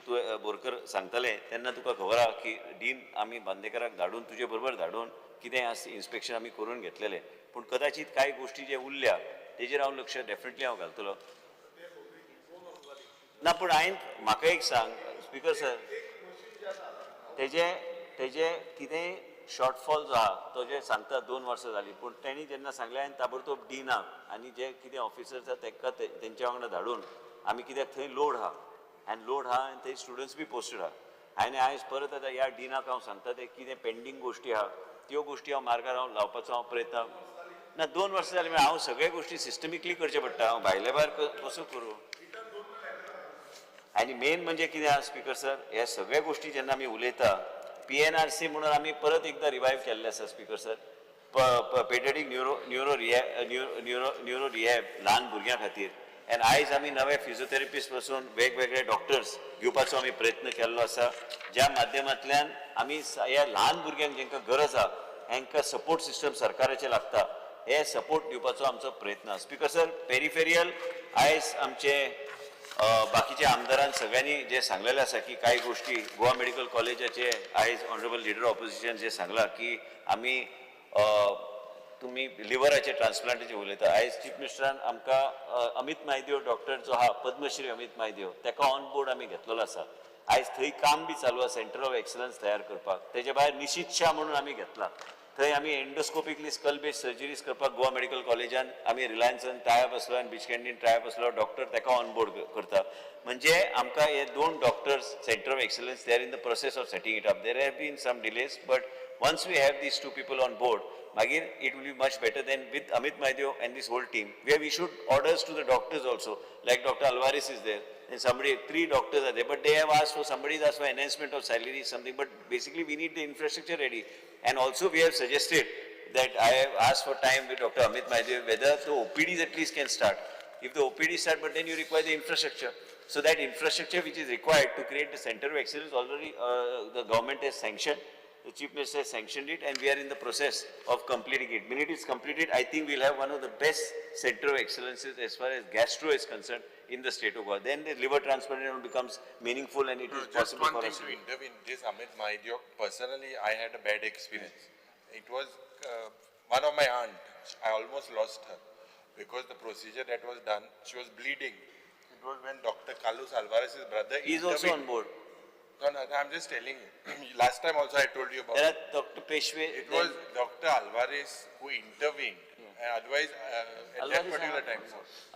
बोरकर सांगताले तेन्ना तुका खबर आहा की dean आमी बांदेकराक धाडून तुजे बरोबर धाडून कितें इन्स्पेक्शन आमी करून घेतलेले, पूण कदाचित कांय गोश्टी जे उरल्या तेजेर हांव लक्ष डेफिनेटली हांव घालतलो. ना पूण हांवें म्हाका एक सांग स्पीकर सर, तेजे कितें शॉर्टफॉल जो आहा तो जे सांगता 2 वर्सां जाली, पूण तेणी जेन्ना सांगलें हांवें ताबडतोब डिनाक आनी जे कितें ऑफिसर्स आसा तांकां तेंच्या वांगडा धाडून आमी कित्याक थंय लोड आहा आनी थंय स्टुडंट्स बी पोस्टेड आहा आनी आयज परत आतां ह्या डिनाक हांव सांगता ते कितें पेंडींग गोश्टी आहा त्यो गोश्टी हांव मार्गार हांव लावपाचो हांव प्रयत्न. ना 2 वर्सां जाली हांव सगळे गोश्टी सिस्टमिकली करचे पडटा. हांव भायले भायर कसो करूं. आनी मेन म्हणजे कितें आहा स्पीकर सर, ह्या सगळे गोश्टी जेन्ना आमी उलयता PNRC म्हणून आमी परत एकदां रिवायव केल्ले आसा speaker sir. Paediatric neuro rehab ल्हान भुरग्यां खातीर. आनी आयज आमी नवे फिजिओथेरपिस्ट पासून वेगवेगळे डॉक्टर्स घेवपाचो आमी प्रयत्न केल्लो आसा, ज्या माध्यमांतल्यान आमी ह्या ल्हान भुरग्यांक जांकां गरज आहा हांकां सपोर्ट सिस्टम सरकाराचे लागता हे सपोर्ट दिवपाचो आमचो प्रयत्न. स्पीकर सर, पेरिफेरियल आयज आमचे बाकीच्या आमदारांनी सगळ्यांनी जे सांगलेले आसा की कांय गोश्टी गोवा मेडिकल कॉलेजाचे आयज ऑनरेबल लिडर ऑपोजिशन जे सांगला की आमी तुमी लिव्हराचे ट्रान्सप्लांटाचे उलयता. आयज चीफ मिनिस्टरान आमकां अमित म्हायदेव डॉक्टर जो आहा पद्मश्री अमित म्हायदेव ताका ऑन बोर्ड आमी घेतलेलो आसा. आयज थंय काम बी चालू आसा सेंटर ऑफ एक्सलन्स तयार करपाक. तेजे भायर निशीत शाह म्हणून आमी घेतला. थंय आमी एंडोस्कोपिकली स्कल बेस्ड सर्जरीज करपाक गोवा मेडिकल कॉलेजान आमी रिलायन्सान टायप आसलो आनी बीच कॅन्टीन टायप आसलो डॉक्टर ताका ऑन बोर्ड करता. म्हणजे आमकां हे 2 doctors centre of excellence they are in the process of setting it up. There have been some delays but Once we have these two people on board, Magir, it will be much better than with Amit Maideo and this whole team, where we issued orders to the doctors also, like Dr. Alvarez is there, and somebody, 3 doctors are there, but they have asked for, somebody's asked for enhancement of salary, something, but basically we need the infrastructure ready. And also we have suggested that I have asked for time with Dr. Amit Maideo, whether the OPDs at least can start. If the OPDs start, but then you require the infrastructure. So that infrastructure which is required to create the center of excellence already the government has sanctioned. The Chief Minister has sanctioned it and we are in the process of completing it. When it is completed, I think we'll have one of the best center of excellences as far as gastro is concerned in the state of Goa. Then the liver transplant becomes meaningful and it is Just possible one for thing us. to intervene, this Amit Maideo, personally, I had a bad experience. It was one of my aunt, I almost lost her because the procedure that was done, she was bleeding. It was when Dr. Carlos Alvarez's brother He is also on board. No, I'm just telling you. Last time also I told you about There it. are Dr. Peshwe. It was Dr. Alvarez who intervened. And otherwise, at that particular time.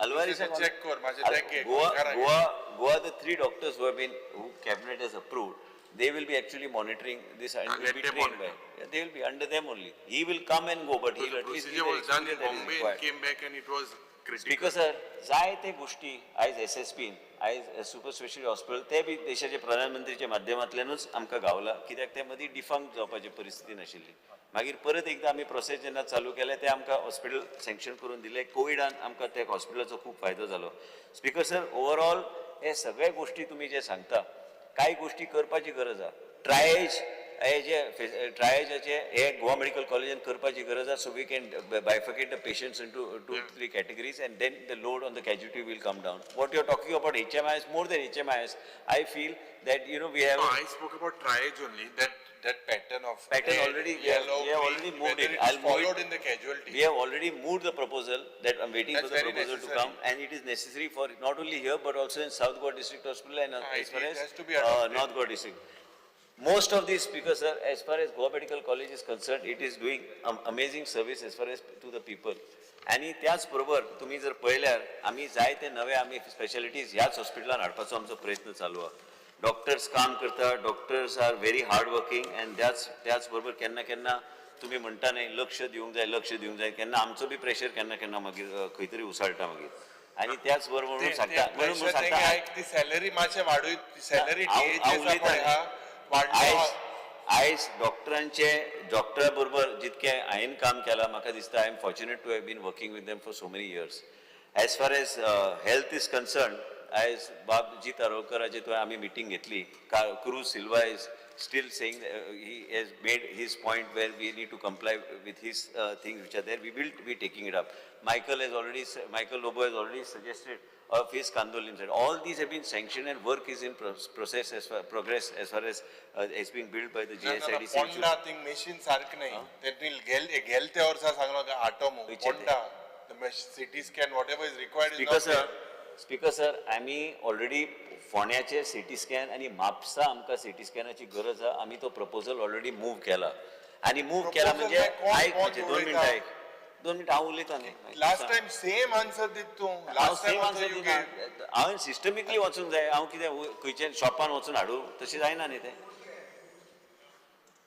Alvarez He said, check kor, माझे check है, Goa, the 3 doctors who cabinet has approved, they will be actually monitoring this and will be trained by. Yeah, they will be under them only. He will come and go, but he will at least be procedure the was done in experience that is Bombay required. and came back and it was critical. Speaker sir, जाय ते गोष्टी आयज SSP आयज super speciality hospital ते बी देशाचे प्रधानमंत्रीच्या माध्यमांतल्यानूच आमकां गावला कित्याक ते मदीं डिफंक्ट जावपाची परिस्थिती नाशिल्ली मागीर परत एकदा आमी प्रोसेस जेन्ना चालू केले ते आमकां हॉस्पिटल सँक्शन करून दिले कोविडान आमकां त्या हॉस्पिटलाचो खूब फायदो जालो स्पीकर सर ओवरऑल हे सगळे गोष्टी तुमी जे सांगता कांय गोष्टी करपाची गरज आहा ट्रायज हे जे ट्रायजाचे हे गोवा मेडिकल कॉलेजान करपाची गरज आहा so we can bifurcate the patients into 2-3 categories and then the load on the casualty will come down. What you're talking about HMIS, more than HMIS, I feel that we have... No, I spoke about triage only, that pattern of Pattern red, already, yellow, we have green, already moved whether it. it is I'll move followed it. in the casualty. We have already moved the proposal that I'm waiting That's for the very proposal to necessary. come and it is necessary for not only here but also in South Goa District Hospital and as far it as has to be adopted. North Goa District. Most of these speakers, sir, as far as Goa Medical College is concerned, it is doing amazing service as far as to the people. आणि त्याच बरोबर तुम्ही जर पळयल्यार आमी जाय ते नवे आमी स्पेशालिटीज ह्याच हॉस्पिटलान हाडपाचो आमचो प्रयत्न चालू आहा डॉक्टर्स काम करता doctors are very hard working and त्याच बरोबर केन्ना केन्ना तुम्ही म्हणटा न्ही लक्ष दिवंक जाय केन्ना आमचो बी प्रेशर केन्ना मागीर खंय तरी उसळटा मागीर आणि त्याच बरोबर म्हणून सांगता ती सॅलरी मातशें वाडूय सॅलरी वाडलो आयज डॉक्टरा बरोबर जितके हांवें काम केलां म्हाका दिसता I am fortunate to have been working with them for so many years as far as health is concern आयज बाबजी तारोळकराची तुवें आमी मिटींग घेतली Cruz Silva is still saying he has made his point where we need to comply with his things which are there. We will be taking it up. Michael Lobo has already suggested of his Kandol himself. All these have been sanctioned and work is in progress as far as it's being built by the GSIDC. Ponda thing machine सारखं नाही त्यांनी गेलते वर्सा सांगलो का आटोमो Ponda the CT scan whatever is required is not there. Speaker sir आम्ही already फोण्याचे CT scan आणि म्हापसा आमकां सिटी स्कॅनाची गरज आहा आमी तो प्रपोजल ऑलरेडी मूव केला आणि मूव केला म्हणजे आयक म्हणजे 2 मिनटां हांव उलयतां न्ही लास्ट टाइम सेम आन्सर दित तूं लास्ट टाइम आन्सर यू हांवें सिस्टमिकली वचूंक जाय हांव कितें खंयच्या शॉपान वचून हाडूं तशें जायना न्ही तें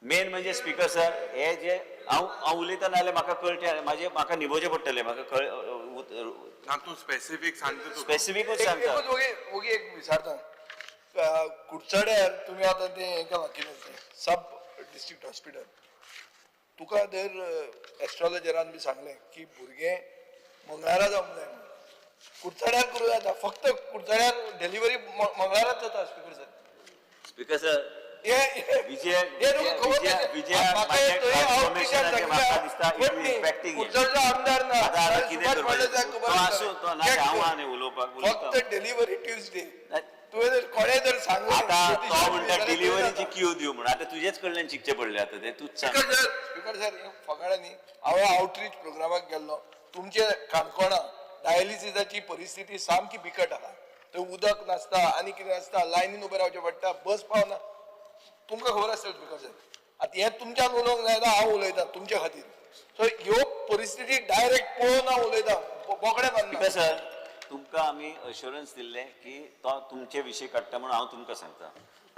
मेन म्हणजे स्पीकर सर हे जे हांव उलयता नाल्यार म्हाका कळचें म्हाका निभोवचें पडटलें म्हाका तूं स्पेसिफीक सांगता तूं स्पेसिफिकूच सांगता ओगी एक विचारता कुडचड्यार तुमी आतां तें हें केलां कितें सब डिस्ट्रिक्ट हॉस्पिटल तुका धर एस्ट्रोलॉजरान बी सांगलें की भुरगे मंगळारा जावंक जाय कुडचड्यार करूं जाता फक्त कुडचड्यार डिलिव्हरी मंगळाराच जाता स्पीकर सर फक्त डिलिव्हरी ट्युजडे तुवें कोणे जर सांगलें डिलिव्हरीची क्यू दिवं म्हणून आता तुझेच कडल्यान शिकचे पडले आता ते तूच सांग स्पीकर सर फकाणांनी हांव आउटरीच प्रोग्रामाक गेल्लो तुमचे काणकोणा डायलिसिसाची परिस्थिती सामकी बिकट आहा थंय उदक नासता आनी कितें नासता लायनीन उबें रावचें पडटा बस पावना तुमकां खबर आसतलें स्पीकर सर आतां हें तुमच्यान उलोवंक जायना हांव उलयतां तुमचे खातीर सो ह्यो परिस्थिती डायरेक्ट पळोवन हांव उलयतां बोकडे बांदना सर तुमकां आमी अश्युरन्स दिल्ले की तो तुमचे विशय काडटा म्हणून हांव तुमकां सांगता.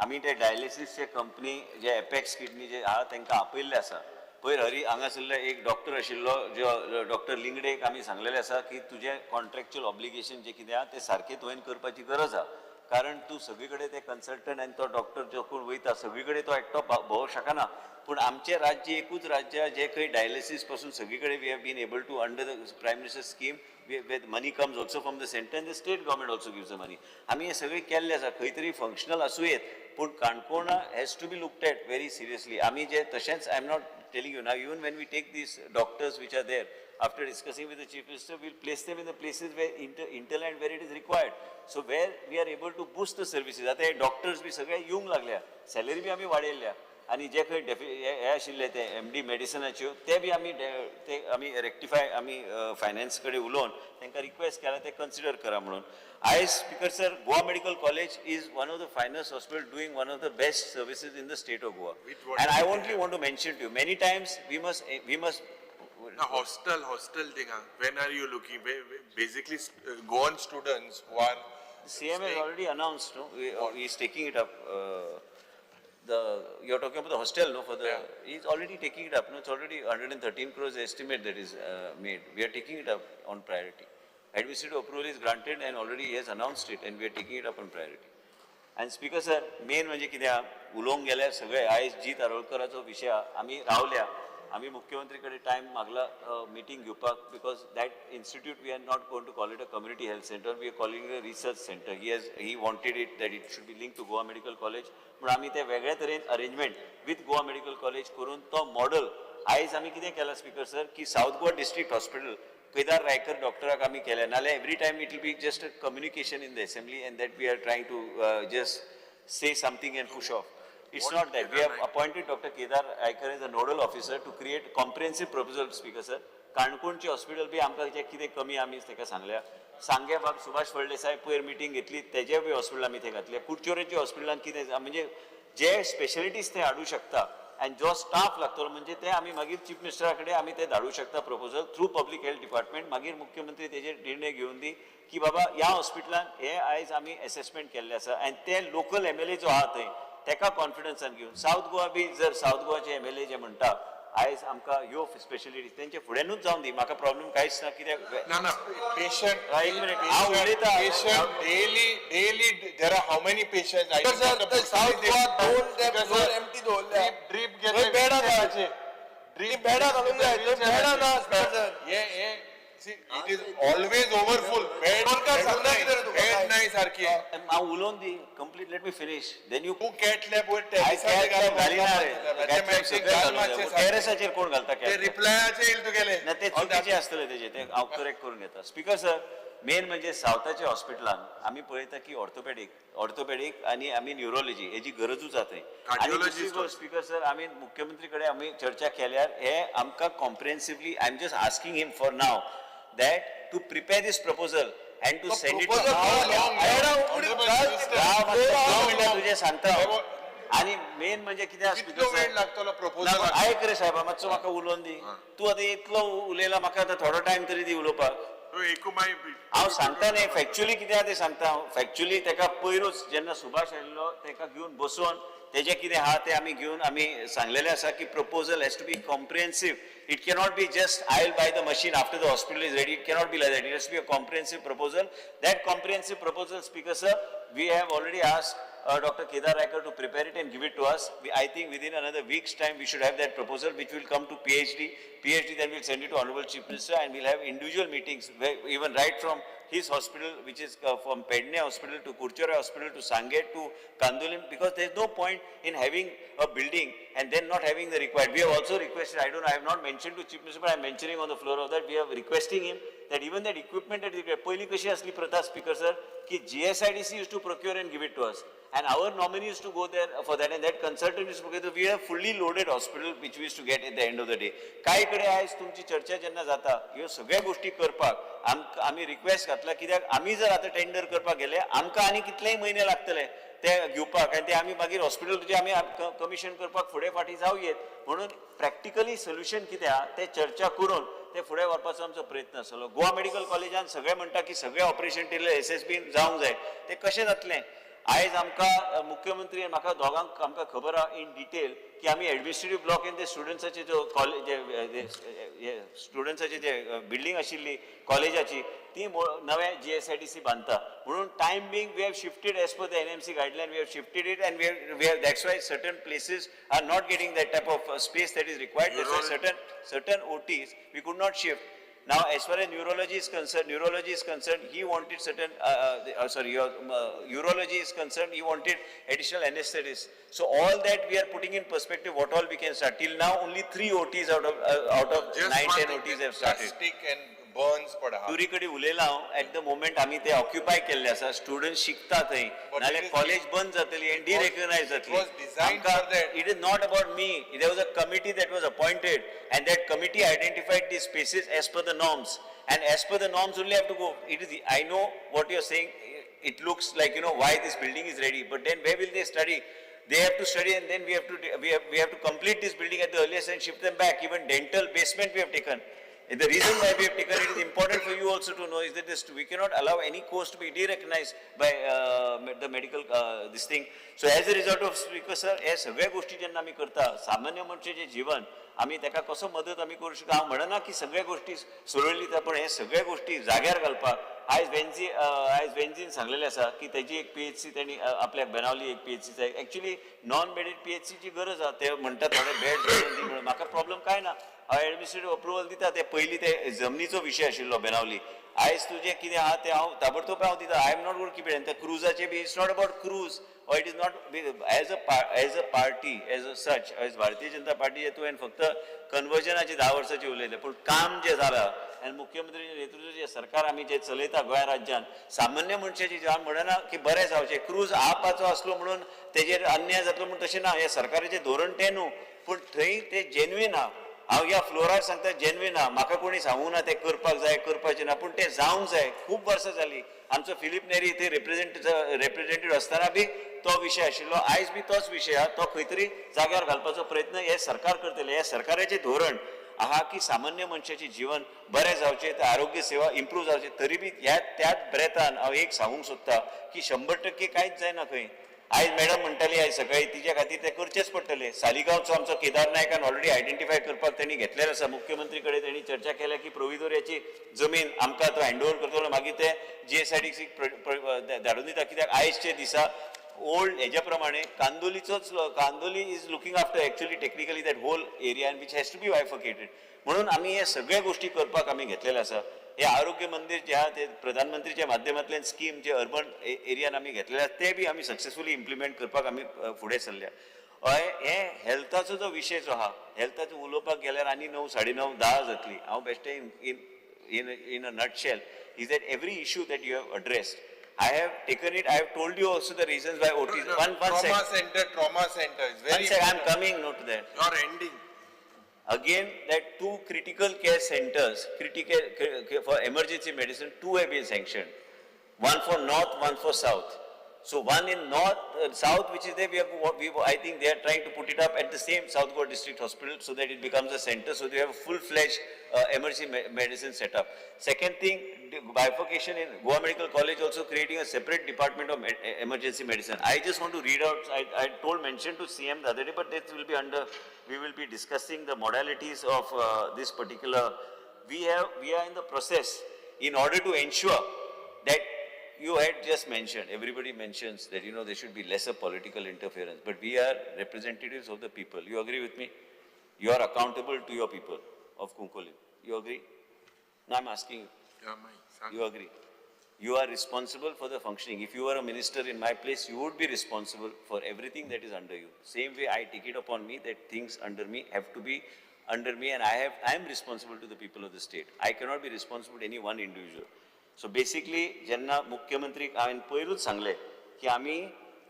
आमी ते डायलिसीसचे कंपनी जे एपेक्स किडनी जे आहा तांकां आपयल्ले आसा. पयर हांगासरले एक डॉक्टर आशिल्लो जो डॉक्टर लिंगडेक आमी सांगलेले आसा की तुजे कॉन्ट्रॅक्च्युअल ऑब्लिगेशन जे कितें आहा ते सारके तुवें करपाची गरज आहा. कारण तूं सगळे कडेन ते कन्सल्टंट आनी तो डॉक्टर जो कोण वयता सगळे कडेन तो एकटो भोंवूंक शकना. पूण आमचें राज्य एकूच राज्य जे खंय डायलिसीस पासून सगळे कडेन we have been able to under the prime minister scheme where money comes also from the center and the state government also gives the money. आमी हे सगळे केल्ले आसा खंय तरी फंक्शनल आसूं येत पूण Canacona has to be looked at very seriously. आमी जे तशेंच I am not telling you now even when we take these doctors which are there after discussing with the chief minister we'll place them in the places where interland where it is required, so where we are able to boost the services. आता हे doctors बी सगळे येवंक लागल्या, salary बी आमी वाडयल्या आनी जे खंय हे आशिल्ले ते MD मेडिसिनाच्यो ते बी आमी रेक्टिफाय आमी फायनान्स कडेन उलोवन तांकां रिक्वेस्ट केला ते कन्सिडर करा म्हणून. आयज speaker sir, Goa medical college is one of the finest hospital doing one of the best services in the state of Goa. And I only want to mention to you many times we must The hostel thing, when are you looking? Basically, Goan students who are. The CM has already announced, no? He is taking it up. You're talking about the hostel, no? He's already taking it up, no? It's already 113 crores estimate that is made. We are taking it up on priority. Administrative approval is granted and already he has announced it and we are taking it up on priority. And Speaker sir, main म्हणजे कितें उलोवंक गेल्यार सगळे आयज जीत आरोलकराचो विशय आमी रावल्या. आम्ही मुख्यमंत्री कडे टाइम मागला मीटिंग घेवपाक because that institute we are not going to call it a community health centre, we are calling it a research centre. He wanted it that it should be link to Goa medical college म्हणून आमी ते वेगळ्या तरेन arrangement with Goa medical college करून तो model आयज आमी कितें केला स्पीकर सर की south Goa district hospital Kedar Raikar डॉक्टराक आमी केले, नाल्यार every time it will be just a communication in the assembly and that we are trying to just say something and push off. It's not that. We have appointed Dr. Kedar Aikar as a nodal officer to create comprehensive proposal, Speaker sir. काणकोणची hospital बी आमकां जे कितें कमी आमी ताका सांगल्या. सांगे बाग सुभाष फळदेसाय पयर मिटींग घेतली तेजे बी हॉस्पिटल आमी थंय घातले. कुडचोरेच्या हॉस्पिटलान कितें म्हणजे जे स्पेशलिटीज ते हाडूं शकता आनी जो स्टाफ लागतलो म्हणजे ते आमी मागीर चीफ मिनिस्टरा कडेन आमी ते धाडूं शकता proposal through public health department. मागीर मुख्यमंत्री तेजेर निर्णय घेवन दी की बाबा ह्या हॉस्पिटलान हे आयज आमी असेसमेंट केल्ले आसा आनी ते लोकल MLA जो आहा थंय तेका कॉन्फिडन्सान घेवन साऊथ गोवा बी जर साऊथ गोवाचे MLA जे म्हणटा आयज आमकां ह्यो स्पेशलिटीज तेंचे फुड्यानूच जावन दी, म्हाका प्रॉब्लेम कांयच ना. कित्याक ना पेशंट एक मिनिट हांव उलयतां. Patient daily there are how many patient south Goa दोन एमटी दवरल्या. ड्रीप थंय बेडा घालायचे. ड्रीप बेडा घालूंक जाय. थंय बेडा ना ये it is always overfull. Bed नाही सारखी. हांव उलोवन दी complete let me finish then you to cath lab वर टेरेसाचेर कोण घालता ते रिप्लायाचे येईल तुगेले ना ते चुकीचे आसतले तेजे ते हांव करेक्ट करून घेता. स्पीकर सर, मेन म्हणजे सावथाच्या हॉस्पिटलान आमी पळयता की ऑर्थोपेडीक आनी आमी न्युरोलॉजी हेजी गरजूच आसा. आनी दुसरी गोष्ट स्पीकर सर, आमी मुख्यमंत्री कडेन आमी चर्चा केल्यार हे आमकां comprehensively I am just asking him for नाव that to prepare this proposal and to send it to तुझे सांगता. आणि मेन म्हणजे कितें वेळ लागतलो प्रपोजल आयक रे साहेबा मातसो म्हाका उलोवन दी. तूं आतां इतलो उलयला म्हाका आतां थोडो टायम तरी दी उलोवपाक. हांव सांगता न्ही फॅक्च्युअली कितें आहा तें सांगता हांव. फॅक्च्युअली ताका पयरूच जेन्ना सुभाष आयिल्लो ताका घेवन बसोवन तेजे कितें आहा तें आमी घेवन आमी सांगलेलें आसा की proposal has to be comprehensive. It cannot be just I'll buy the machine after the hospital is ready. It cannot be like that. It has to be a comprehensive proposal. That comprehensive proposal, Speaker sir, we have already asked Dr. Kedar Aikar to prepare it and give it to us. I think within another week's time we should have that proposal, which will come to PhD. Then we'll send it to Honorable Chief Minister and we'll have individual meetings, where even right from his hospital, which is from Pedne Hospital to Kurchore Hospital to Sanget to Kandolim, because there is no point in having a building and then not having the required. We have also requested, I don't know, I have not mentioned to Chief Minister, but I am mentioning on the floor of that, we are requesting him that even that equipment that is required, पहिली कशी असली प्रथा Speaker sir, ki GSIDC used to procure and give it to us. And our nominee used to go there for that, and that consultant used to go there. We have fully loaded hospital which we used to get at the end of the day. काय कडे आयज तुमची चर्चा जेन्ना जाता ह्यो सगळ्या गोष्टी करपाक आमी रिक्वेस्ट घातला, कित्याक आमी जर आतां टेंडर करपाक गेले आमकां आनी कितलेय म्हयने लागतले ते घेवपाक आनी ते आमी मागीर हॉस्पिटल तुजे आमी कमिशन करपाक फुडें फाटीं जावं येत. म्हणून प्रॅक्टिकली सोल्युशन कितें आहा तें चर्चा करून ते फुडें व्हरपाचो आमचो प्रयत्न आसलो. गोवा मेडिकल कॉलेजान सगळे म्हणटा की सगळे ऑपरेशन थिएटर SSB जावंक जाय. ते कशें जातलें? आयज आमकां मुख्यमंत्री म्हाका दोगांक आमकां खबर आहा इन डिटेल की आमी एडमिनिस्ट्रेटिव्ह ब्लॉक इन ते स्टुडंट्साचे जो कॉलेज स्टुडंट्साची जे बिल्डींग आशिल्ली कॉलेजाची ती नवे GSIDC बांदता. म्हणून time being we have shifted as per the NMC guideline we have shifted it and we have that's why certain places are not getting that type of space that is required. That's why certain OTs we could not shift. Now, as far as neurology is concerned, he wanted certain, urology is concerned, he wanted additional anesthetists. So all that we are putting in perspective, what all we can start. Till now, only 3 OTs out of 9-10 OTs have started. Plastic and burns पड आहा. दुरी कडेन उलयला हांव at the moment आमी ते occupy केल्ले आसा. Students शिकता थंय नाल्यार कॉलेज बंद जातली एंड डिरेकग्नायज जातली. It is not about me. There was a committee that was appointed and that committee identified the species as per the norms and as per the norms only have to go. It is, I know what you are saying. It looks like, you know, why this building is ready, but then where will they study? They have to study and then we have to complete this building at the earliest and ship them back. Even dental basement we have taken. And the reason why we have taken it is important for you also to know is that we cannot allow any course to be derecognized by the medical this thing. So as a result of speaker sir, हे सगळ्या गोष्टी जेन्ना आमी करता सामान्य मनशाचें जीवन आमी ताका कसो मदत आमी करूं शकता. हांव म्हणना की सगळ्या गोष्टी सोडयली पण हे सगळ्या गोष्टी जाग्यार घालपाक आयज वेंजीन सांगलेलें आसा की तेजी एक PHC तेणी आपल्याक बनावली एक PHC जाय. एक्चुअली नॉन बेडेड PHC ची गरज आहा. ते म्हणटा थोडे बेड दी म्हणून म्हाका प्रॉब्लम काय ना. हांव एडमिनिस्ट्रेटिव्ह अप्रुवल दिता. ते पयलीं ते जमनीचो विशय आशिल्लो बेनावली. आयज तुजें कितें आहा तें हांव ताबडतोब हांव दिता. I am not going to keep it. त्या क्रुजाचे be it's not about cruise or it is not as a party as a such as Bharatiya Janata party हेतून फक्त कन्वर्जनाची 10 वर्सांची उलयले पण काम जे जाला आनी मुख्यमंत्र्याचे नेतृत्वाचे सरकार आमी जे चलयता गोंय राज्यात सामान्य मनशाची जाण म्हणना की बरें जावचें. क्रूज आपाचो आसलो म्हणून तेजेर अन्याय जातलो म्हणून तशें ना. हे सरकाराचें धोरण तें न्हू पूण थंय तें जेन्युइन आहा. हांव ह्या फ्लोरार सांगता जेन्युइन आहा. म्हाका कोणी सांगूंक ना तें करपाक जाय करपाचें ना पूण तें जावंक जाय. खूब वर्सां जालीं. आमचो फिलीप नेरी थंय रिप्रेझेंटेटिव्ह आसतना बी तो विशय आशिल्लो. आयज बी तोच विशय आहा. तो खंय तरी जाग्यार घालपाचो प्रयत्न हे सरकार करतले. हे सरकाराचें धोरण आहा की सामान्य मनशाचें जीवन बरें जावचें ते आरोग्य सेवा इम्प्रूव जावचें. तरी बी त्याच ब्रेथान हांव एक सांगूंक सोदता की 100% कांयच जायना खंय. आयज मॅडम म्हणटाली आयज सकाळी तिच्या खातीर ते करचेच पडटले. सालिगांवचो आमचो केदार नायकान ऑलरेडी आयडेंटिफाय करपाक तेणी घेतलेलो आसा. मुख्यमंत्री कडेन तेणी चर्चा केल्या की प्रोविजोरियाची जमीन आमकां तो हँड ओवर करतलो. मागीर ते GSIDC धाडून दिता. कित्याक आयजचे दिसा ओल्ड हेज्या प्रमाणे Candolim is looking after actually technically that whole area which has to be bifurcated. म्हणून आमी हे सगळे गोष्टी करपाक आमी घेतलेले आसा. हे आरोग्य मंदिर जे आहा ते प्रधानमंत्रीच्या माध्यमांतल्यान स्कीम जे अर्बन एरियान आमी घेतलेले आसा ते बी आमी सक्सेसफुली इम्प्लिमेंट करपाक आमी फुडें सरल्या. हे हेल्थाचो जो विशय जो आहा हेल्थाचो उलोवपाक गेल्यार आनी 9, 9:30, 10 जातली. हांव बेश्टे in a nutshell is that every issue that you have addressed I have taken it. I have told you also the reasons why OTs. Trauma center is very. One second, I am coming. Note that. You are ending. Again, that 2 critical care centers, for emergency medicine, 2 have been sanctioned. One for north, one for south. So one in south, which is there, I think they are trying to put it up at the same South Goa District Hospital so that it becomes a center. So they have a full-fledged emergency medicine setup. Second thing, bifurcation in Goa Medical College also creating a separate department of emergency medicine. I just want to read out. I mentioned to CM the other day, but this will be we will be discussing the modalities of this particular. We are in the process in order to ensure that. You had just mentioned, everybody mentions that, you know, there should be lesser political interference, but we are representatives of the people. You agree with me? You are accountable to your people of Kunkolim. You agree? No, I'm asking you. You agree? You are responsible for the functioning. If you were a minister in my place, you would be responsible for everything that is under you. Same way I take it upon me that things under me have to be under me, and I am responsible to the people of the state. I cannot be responsible to any one individual. So basically, जेन्ना मुख्यमंत्री हांवें पयरूच सांगले की आमी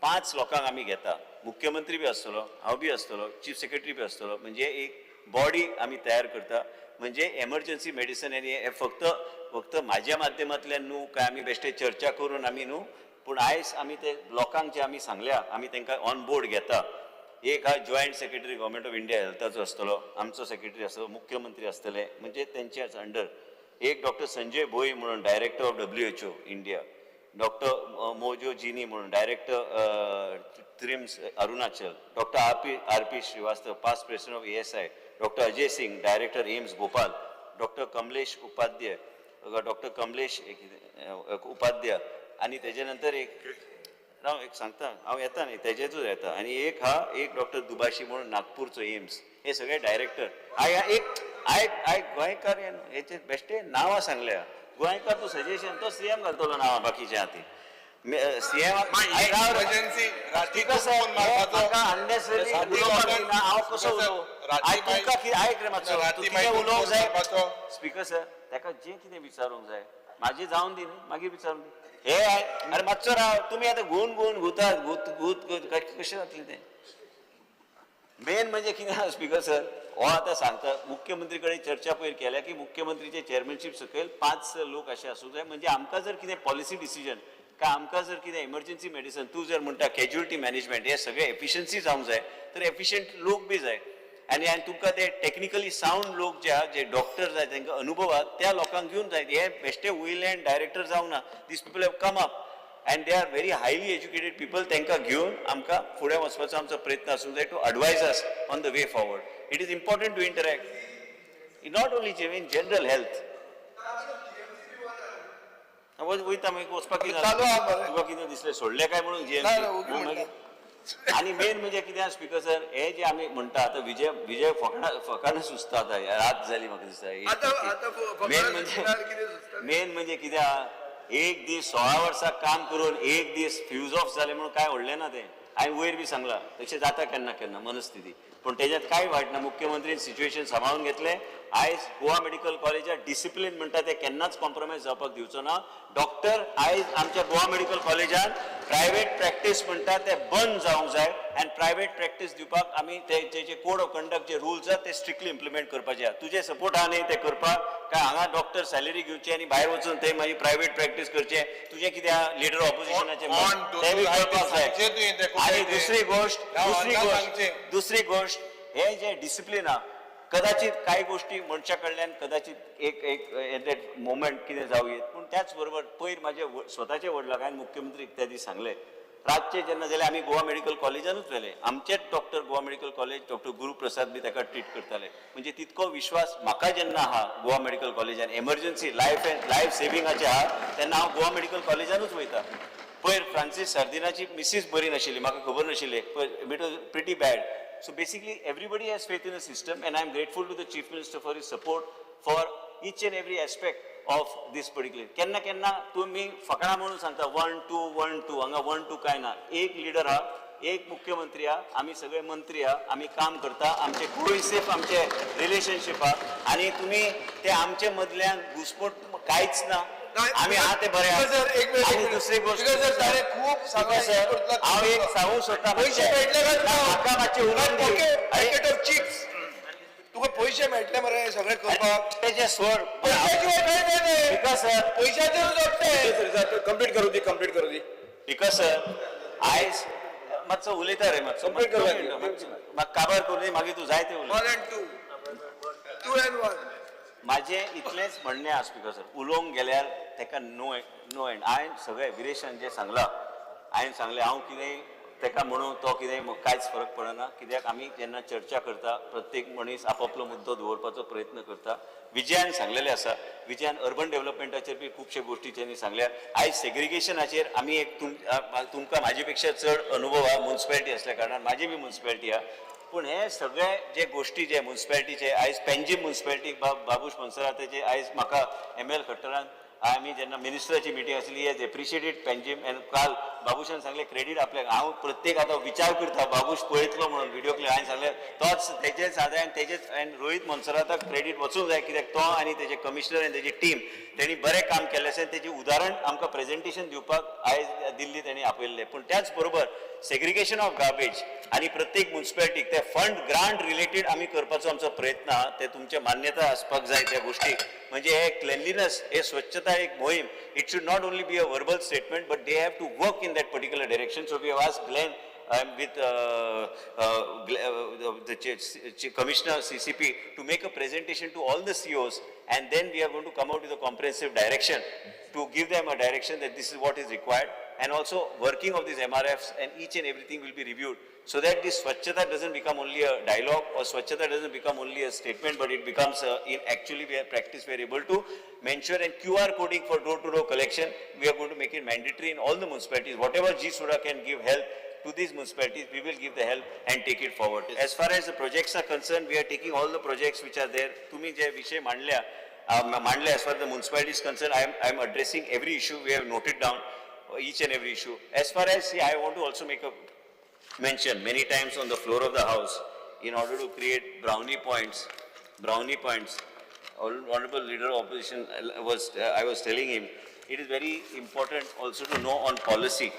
5 लोकांक आमी घेता. मुख्यमंत्री बी आसतलो, हांव बी आसतलो, चीफ सेक्रेटरी बी आसतलो. म्हणजे एक बॉडी आमी तयार करता. म्हणजे एमर्जन्सी मेडिसिन आनी हे फक्त म्हाज्या माध्यमांतल्यान न्हू काय आमी बेश्टे चर्चा करून आमी न्हू पूण आयज आमी ते लोकांक जे आमी सांगल्या आमी तांकां ऑन बोर्ड घेता. एक हा joint secretary government of India हेल्थाचो आसतलो, आमचो सेक्रेटरी आसतलो, मुख्यमंत्री आसतले, म्हणजे त्यांच्याच अंडर एक डॉक्टर संजय भोई म्हणून director of WHO India, doctor Mojo Jini म्हणून director TRIMS Arunachal, doctor R P Srivastava past president of ASI, doctor Ajay Singh director AIIMS Bhopal, doctor Kamlesh Upadhyay Upadhyay आणि त्याच्यानंतर एक सांगता हांव येता न्ही तेजेचूच येता आणि एक डॉक्टर दुबाशी म्हणून नागपूरचो एम्स, हे सगळे डायरेक्टर. आय गोंयकार हेचे बेश्टे नांवां सांगल्या. गोंयकार तूं सजेशन तो CM घालतलो नांवां बाकीच्या हाती. CM हांव कसो उलोवं? आयक रे मातसो, उलोवंक जाय स्पीकर सर. ताका जें कितें विचारूंक जाय म्हाजी जावन दी न्ही, मागीर विचारून दी. हे अरे मातसो राव, तुमी आतां घुतात कशें जातलें तें? मेन म्हणजे कितें आहा स्पीकर सर, हो आतां सांगता मुख्यमंत्री कडेन चर्चा पयर केल्या की मुख्यमंत्रीचे चेअरमॅनशीप सकयल 5 लोक अशे आसूंक जाय, म्हणजे आमकां जर कितें पॉलिसी डिसिजन काय आमकां जर कितें इमर्जन्सी मेडिसन तूं जर म्हणटा कॅज्युअलिटी मॅनेजमेंट हे सगळे एफिशियन्सी जावंक जाय, तर एफिशियंट लोक बी जाय. आणि तुमकां ते टेक्निकली साऊंड लोक जे आहा, जे डॉक्टर जाय तांकां अनुभव आहा, त्या लोकांक घेवन जाय. हे बेश्टे वयल्यान डायरेक्टर जावंक ना. These people have come up and they are very highly educated people. तांकां घेवन आमकां फुडें वचपाचो आमचो प्रयत्न आसूंक जाय to advise us on the way forward. It is important to interact not only in general health. वयता मागीर वचपाक तुका कितें दिसलें सोडलें काय म्हणून GMC. आणि मेन म्हणजे कितें स्पीकर सर, हे जे आमी म्हणटा आतां विजय फकाणां सुचता आतां रात जाली म्हाका दिसता. मेन म्हणजे कितें आहा, एक दीस 16 वर्सां काम करून एक दीस फ्यूज ऑफ जालें म्हणून काय व्हडलें ना तें. हांवें वयर बी सांगलां तशें जाता केन्ना केन्ना मनस्थिती, पण तेज्यात काय वायट ना. मुख्यमंत्रीन सिच्युएशन सांबाळून घेतलें. आयज गोवा मेडिकल कॉलेजात डिसिप्लीन म्हणटा ते केन्नाच कॉम्प्रोमायज जावपाक दिवचो ना. डॉक्टर आयज आमच्या गोवा मेडिकल कॉलेजान प्रायवेट प्रॅक्टीस म्हणटा ते बंद जावंक जाय आनी प्रायवेट प्रॅक्टीस दिवपाक आमी तेजे कोड ऑफ कंडक्ट जे रुल्स आहा ते स्ट्रिक्टली इम्प्लिमेंट करपाचे आहा. तुजे सपोर्ट आहा न्ही ते करपाक, काय हांगा डॉक्टर सॅलरी घेवची आनी भायर वचून ते मागीर प्रायवेट प्रॅक्टीस करचे, तुजें कितें आहा लिडर ऑपोजिशनाचे ते बी करपाक जाय. आनी दुसरी गोष्ट हे जे डिसिप्लीन आहा, कदाचित काही गोष्टी मनशा कडल्यान कदाचित एक मोमेंट कितें जावं येत, पूण त्याच बरोबर पयर म्हाजे स्वताचे वडिलांक हांवें मुख्यमंत्री त्या दीस सांगलें रातचे जेन्ना जाल्यार आमी गोवा मेडिकल कॉलेजानूच व्हेले. आमचेच doctor Goa medical college doctor Guru Prasad B ताका ट्रीट करताले. म्हणजे तितको विश्वास म्हाका जेन्ना आहा गोवा मेडिकल कॉलेजान एमर्जन्सी लायफ सेविंगाचे आहा तेन्ना हांव गोवा मेडिकल कॉलेजानूच वयता. पयर फ्रांसीस सार्दिनाची मिसीस बरी नाशिल्ली, म्हाका खबर नाशिल्लें, it was pretty bad. So basically everybody has faith in the system and I am grateful to the Chief Minister for his support for each and every aspect of this particular. केन्ना तुम्ही फकाणा म्हणून सांगता 1 2 1 2 हांगा 1 2 काय ना. एक leader हा, एक मुख्यमंत्री हा, आम्ही सगळे मंत्री हा, आम्ही काम करता, आमचे कोइसेफ आमचे रिलेशनशिप हा आणि तुम्ही ते आमचे मदल्यान घुसपट कांयच ना. आम्ही आहा ते बरे आणि दुसरी गोष्ट हांव एक सांगूंक सोदता, म्हाका मातशें उलोवंक चिप्स तुका पैसे मेळटले मरे सगळे करपाक, तेजे सोड पैशाचेर कंप्लीट करू दी. बिकॉज सर आयज मातसो उलयता रे, मातसो म्हाका काबार करू दी, मागीर तूं जाय ते उलय. माझे इतलेच म्हणणे आहा स्पीकर सर, उलोवंक गेल्यार तेका नो एंड. हांवें सगळे विरेशान जे सांगलां, हांवें सांगलें हांव कितें तेका म्हणून तो कितें कांयच फरक पडना. कित्याक आमी जेन्ना चर्चा करता प्रत्येक मनीस आपापलो मुद्दो दवरपाचो प्रयत्न करता. विजयान सांगलेलें आसा, विजयान अर्बन डेव्हलपमेंटाचेर बी खुबशे गोश्टी तेणी सांगल्या. आयज सेग्रिगेशनाचेर आमी एक तुमकां म्हाजे पेक्षा चड अनुभव आहा म्युन्सिपॅलिटी आसल्या कारणान, म्हाजी बी म्युन्सिपॅलिटी आहा. पूण हे सगळे जे गोश्टी जे म्युन्सिपॅलिटीचे आयज पेंजीम म्युन्सिपॅलिटी बाबूश मनसराताचे आयज म्हाका ML खट्टरान आमी जेन्ना मिनिस्टराची मिटींग आसली हेज एप्रिशिएटेड पेंजीम एन्ड काल बाबूशान सांगलें क्रेडीट आपल्याक. हांव प्रत्येक आतां विचार करता बाबूश पळयतलो म्हणून व्हिडिओ क्लिप. हांवें सांगलें तोच तेजेच सादारण तेजेच आनी रोहीत मनसराताक क्रेडीट वचूंक जाय, कित्याक तो आनी तेजे कमिशनर आनी तेजी टीम तेणी बरें काम केल्लें आसा. तेजें उदाहरण आमकां प्रेझेंटेशन दिवपाक आयज दिल्ली तेणी आपयल्लें. पूण त्याच बरोबर सेग्रिगेशन ऑफ गार्बेज आनी प्रत्येक म्युन्सिपॅलिटीक ते फंड ग्रांट रिलेटेड आमी करपाचो आमचो प्रयत्न आहा. ते तुमचे मान्यता आसपाक जाय त्या गोश्टीक. म्हणजे हे क्लेनलीनेस, हे स्वच्छता एक मोहीम, it should not only be a verbal statement but they have to work in that particular direction. So we have asked Glen I'm with the Commissioner CCP to make a presentation to all the COs, and then we are going to come out with a comprehensive direction to give them a direction that this is what is required, and also working of these MRFs and each and everything will be reviewed, so that this Swachhata doesn't become only a dialogue or Swachhata doesn't become only a statement, but it becomes in actually we are practice, we are able to mention, and QR coding for door-to-door collection, we are going to make it mandatory in all the municipalities. Whatever G Suda can give help to these municipalities, we will give the help and take it forward. As far as the projects are concerned, we are taking all the projects which are there. Tumi je Vishay Mandlya, as far as the municipality is concerned, I am addressing every issue. We have noted down each and every issue. As far as, I want to also make a mention many times on the floor of the house, in order to create brownie points, Honorable Leader of Opposition I was telling him, it is very important also to know on policy.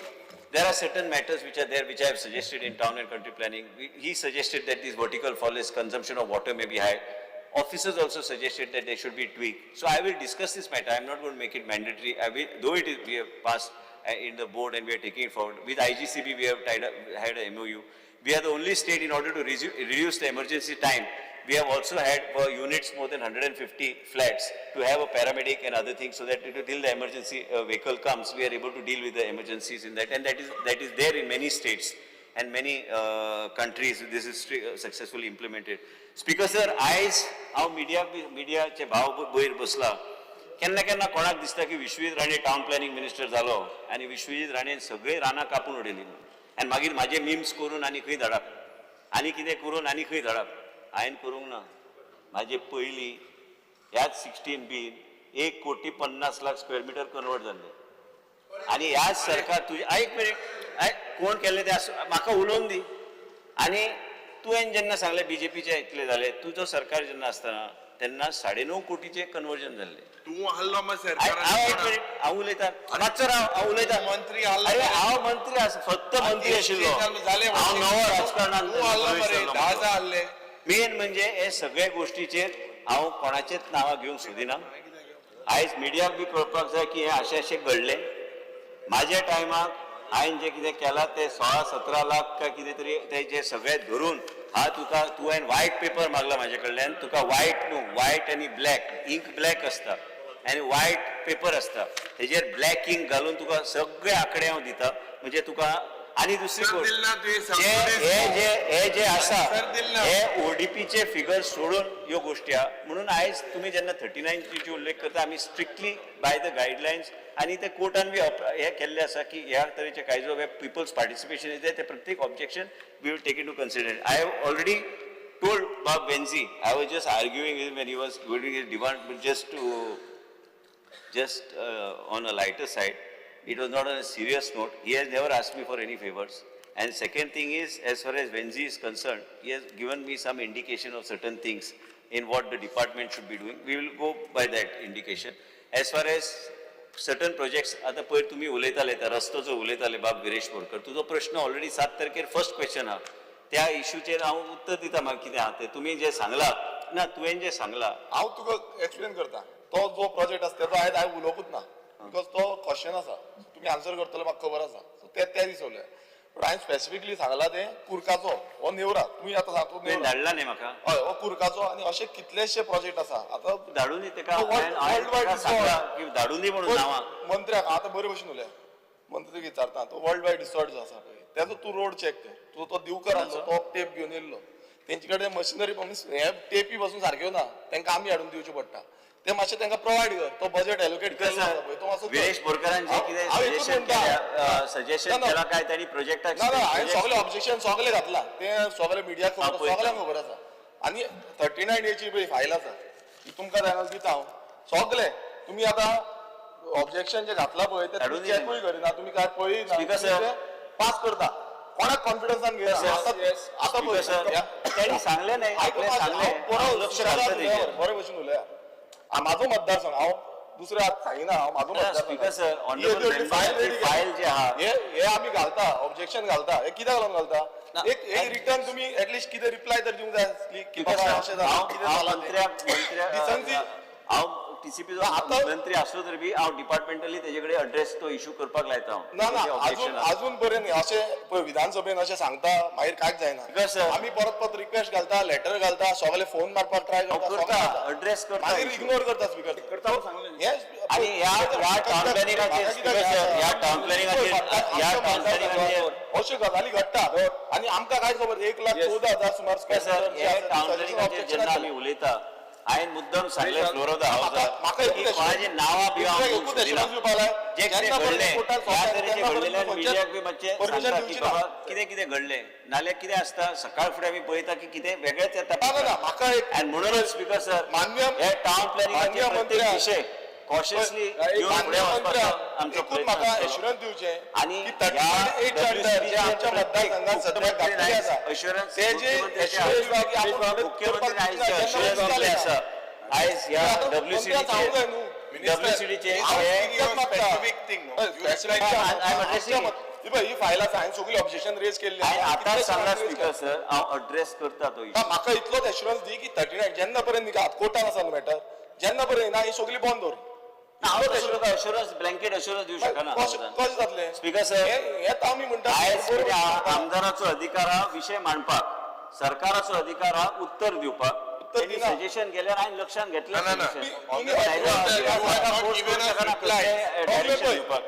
There are certain matters which are there, which I have suggested in town and country planning. He suggested that this vertical forest consumption of water may be high. Officers also suggested that they should be tweaked. So I will discuss this matter. I am not going to make it mandatory. Though it is, we have passed in the board and we are taking it forward. With IGCB, we have had a MOU. We are the only state, in order to reduce the emergency time, we have also had for units more than 150 flats to have a paramedic and other things, so that till the emergency vehicle comes, we are able to deal with the emergencies in that. And that is there in many states and many countries. This is successfully implemented. Speaker sir, आयज हांव मिडियाचे भाव वयर बसला. केन्ना केन्ना कोणाक दिसता की Vishwajit Rane town planning minister जालो आनी विश्वजीत राणेन सगळी रानां कापून उडयली आनी मागीर म्हाजे मिम्स करून आनी खंय धाडप आनी कितें करून आनी खंय धाडप. हांवें करूंक ना. म्हाजे पयलीं ह्याच 16B 1,50,00,000 स्क्वेअर मिटर कन्वर्ट जाल्ले आनी ह्याच सरकार तुजे एक मिनिट कोण केल्ले ते म्हाका उलोवन दी. आनी तुवें जेन्ना सांगलें BJPचे इतले जाले, तुजो सरकार जेन्ना आसतना तेन्ना 9.5 कोटीचे कन्वर्जन जाल्ले. तूं हल्लो मग हांव उलयतां मातसो राव, हांव उलयतां. मंत्री अरे हांव मंत्री फक्त मंत्री आशिल्लो, हांव नवो राजकारणांत. मेन म्हणजे हे सगळे गोष्टीचेर हांव कोणाचेच नांवां घेवंक सोदिना. आयज मिडियाक बी कळपाक जाय की हे अशें घडलें. म्हाज्या टायमाक हांवें जें कितें केलां ते 16-17 लाख काय कितें तरी तेजे सगळे धरून तुवें व्हायट पेपर मागला म्हाजे कडल्यान. तुका व्हायट न्हू, व्हायट आनी ब्लॅक, इंक ब्लॅक आसता आनी व्हायट पेपर आसता, तेजेर ब्लॅक इंक घालून तुका सगळे आंकडे हांव दिता. म्हणजे तुका आनी दुसरी गोष्ट, हे जे आसा हे ODPचे फिगर सोडून ह्यो गोष्टी आहा. म्हणून आयज तुमी जेन्ना 39ची उल्लेख करता, आमी स्ट्रिक्टली बाय द गायडलायन्स आनी ते कोर्टान बी हे केल्ले आसा की ह्या तरेचे कांय जो पिपल्स पार्टिसिपेशन इज ते प्रत्येक objection we will take into consider. I have already told बाब Benzy, I was just arguing when he was giving his demand, but just on a lighter side. It was not on a serious note. He has never asked me for any favors. And second thing is, as far as Benzi is concerned, he has given me some indication of certain things in what the department should be doing. We will go by that indication. As far as certain projects, आता पयर तुम्ही उलयताले त्या रस्तोचो उलयताले बाब गिरीश बोरकर, तुजो प्रश्न already 7 तारखेर फर्स्ट क्वेश्चन हा. त्या इश्यूचेर हांव उत्तर दिता म्हाका कितें आहा तें. तुमी जे सांगला ना, तुवें जे सांगला हांव तुका एक्सप्लेन करता. तो जो प्रोजेक्ट आसा तेजो आयज हांवें उलोवंकूच ना, बिकॉज तो क्वेश्चन आसा, तुमी आन्सर करतलो म्हाका खबर आसा. सो ते दिसवले. पण हांवें स्पेसिफिकली सांगला तें कुर्काचो हो नेवरा. तुमी आतां सांगता धाडला न्ही म्हाका. हय, हो कुर्काचो आनी अशे कितलेशे प्रोजेक्ट आसा. आतां धाडून दी तेका, वर्ल्ड वायड धाडून दी म्हणून नांवां मंत्र्याक आतां बरे भशेन उलया. मंत्री विचारता तो वर्ल्ड वायड रिसॉर्ट जो आसा पळय तेजो तूं रोड चॅक कर. तो दिवकर आसलो, तो टेप घेवन येयल्लो. तेंचे कडेन मशिनरी हे टेपी पासून सारक्यो ना, तांकां आमी हाडून दिवचे पडटा. ते मातशें तांकां प्रोवायड कर. तो बजेट एलोकेट केल्लो आसा पळय तो मातसो गिरीश बोरकरान जे कितें सजेशन केला काय ताणी प्रोजेक्टाक ना हांवें सगळे ऑब्जेक्शन सगळे घातला. ते सगळे मिडियाक सगळ्यांक खबर आसा. आनी 39A पळय फायल आसा ती तुमकां जाय दिता हांव सगळे. तुमी आतां ऑब्जेक्शन जे घातला पळय ते चॅकूय करिना, तुमी काय पळयना, पास करता. कोणाक कॉन्फिडन्सान घेयना. आतां पळय त्यांनी सांगले नाही, लक्ष घालता बरे भशेन उलया. माझो मतदारसंघ हांव दुसऱ्या सांगिना, हांव माझो मतदारसंघ फायल जे आहा हे आमी घालता, ऑब्जेक्शन घालता. हे कित्याक लागून घालता? एक रिटर्न तुमी एटलिस्ट कितें रिप्लाय तर दिवंक जाय आसली की बाबा अशें जालां, कितें जालां. हांव टीसीपीचो मंत्री असलो तरी बी हांव डिपार्टमेंटली तेजे कडेन अड्रेस तो इश्यू करपाक लायता हांव. ना ना तेजें objection अजून आसा. अजून बरें न्ही अशें पळय विधानसभेन अशें सांगता मागीर कांयच जायना Because, sir, आमी परत परत रिक्वेस्ट घालता लेटर घालता सगळे फोन मारपाक ट्राय हांव करता करता सगळें अड्रेस करता मागीर issue. इग्नोर करता स्पीकर करता आणि ह्या टाउन प्लॅनिंगाचे स्पीकर सर ह्या टाउन प्लॅनिंगाचे अश्यो गजाली घडटात आणि आमकां काय खबर 1,14,000 सुमार सर हे टाउन प्लॅनिंगाचेर जेन्ना आमी उलयता हांवें मुद्दम सांगलें फ्लोर ऑफ द हावसार की कोणाची नांवां बिवां जे कितें घडलें त्या तरेचें घडलेल्यान मिडियाक बी मातशें सांगता की बाबा कितें कितें घडलें नाल्यार कितें आसता सकाळ फुडें आमी पळयता की कितें वेगळेंच येता आनी म्हणूनच स्पीकर सर हे टाउन प्लॅनिंगाचे प्रत्येक विशय कॉशियसली घेवन फुडें वचपाचो आमचो प्रयत्न म्हाका आसतलो. एश्युरन्स दिवचे आणि की 38 जे आमच्या मतदारसंघात सद्या घातलेले आसा assurance ते जे assurance जाय की आपण फुडें मुख्यमंत्री करपाक आयज जेन्ना assurance जालें दिल्ले आसा आयज ह्या WCDचे ही फायलां हांवें सगळी ऑब्जेक्शन रेज केल्ली आतां सांगला स्पीकर सर हांव अड्रेस करता तो issue. म्हाका इतलोच एश्युरन्स दी की 39 जेन्ना पर्यंत न्ही कोर्टान आसा न्हू मॅटर जेन्ना पर्यंत ना ही सगळी बंद दवर हांव अश्युरन्स ब्लँकेट अश्युरन्स दिवं शकना कशें जातलें स्पीकर सर हें आमी म्हणटा आयज कितें आमदाराचो अधिकार हा विशय मांडपाक सरकाराचो अधिकार हा उत्तर दिवपाक त्यांनी सजेशन केल्यार हांवें लक्षांत घेतलें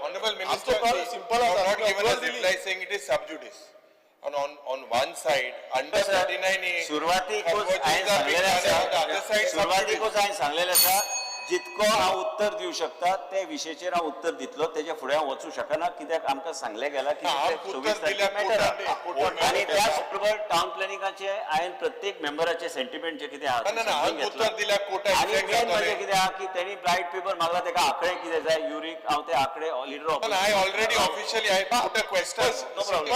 Honorable Minister, not given us reply saying it is sub judice. On one side, under 39A, सुरुवातीकूच हांवें सांगलेलें आसा जितको हांव उत्तर दिवं शकता ते विशयाचेर हांव उत्तर दितलो तेजे फुडें हांव वचूं शकना कित्याक आमकां सांगलें गेलां की 24 तारखेक मॅटर आनी त्याच बरोबर टाउन प्लॅनिंगाचे हांवें प्रत्येक मेंबराचे सेंटिमेंट जे कितें आहा आनी मेन म्हणजे कितें आहा की तेणी ब्रायट पेपर मागला तेका आंकडे कितें जाय युरीक हांव ते आंकडे leader of I already officially I put a question. No problem.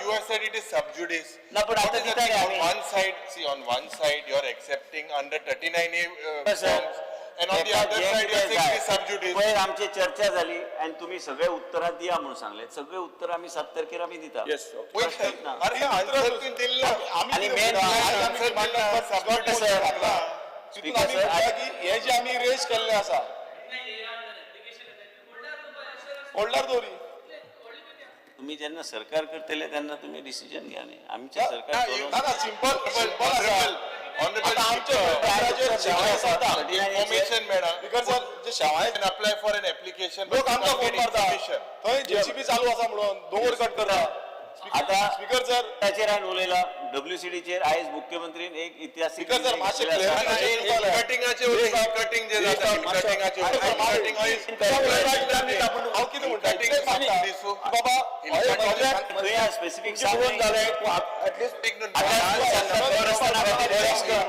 You have said it is sub judice. No, but What after is the that, thing? I On mean- one side, see, on one side you are accepting under 39A forms, and on the other side you are saying it is sub judice. पयर आमची चर्चा जाली आनी तुमी सगळे उत्तरां दिया म्हणून सांगले सगळे उत्तर आमी 7 तारखेर आमी दिता प्रश्नच ना. अरे answer तुम्ही दिलं. आणि मेन तितून आमी म्हणटा की हे जे आमी रेज केल्ले आसा होल्डार दवरी तुम्ही जेन्ना सरकार करतले तेन्ना तुम्ही डिसिजन घ्या न्ही आमचे सरकार ना सिंपल आसा Information मेळा. बिकॉज जे Shewale can apply for an application. लोक आमकां but फोन not मारता get information. थंय जेसीबी चालू आसा म्हणून दोंगर कट करता आता स्पीकर सर ताचेर हांवें उलयला WCDचेर आयज मुख्यमंत्रीन एक इतिहासीक स्पीकर सर मातशें कटिंगाचे कटिंग जे जाता कटिंगाचे हांव कितें म्हणटा बाबा थंय स्पेसिफीक सांगून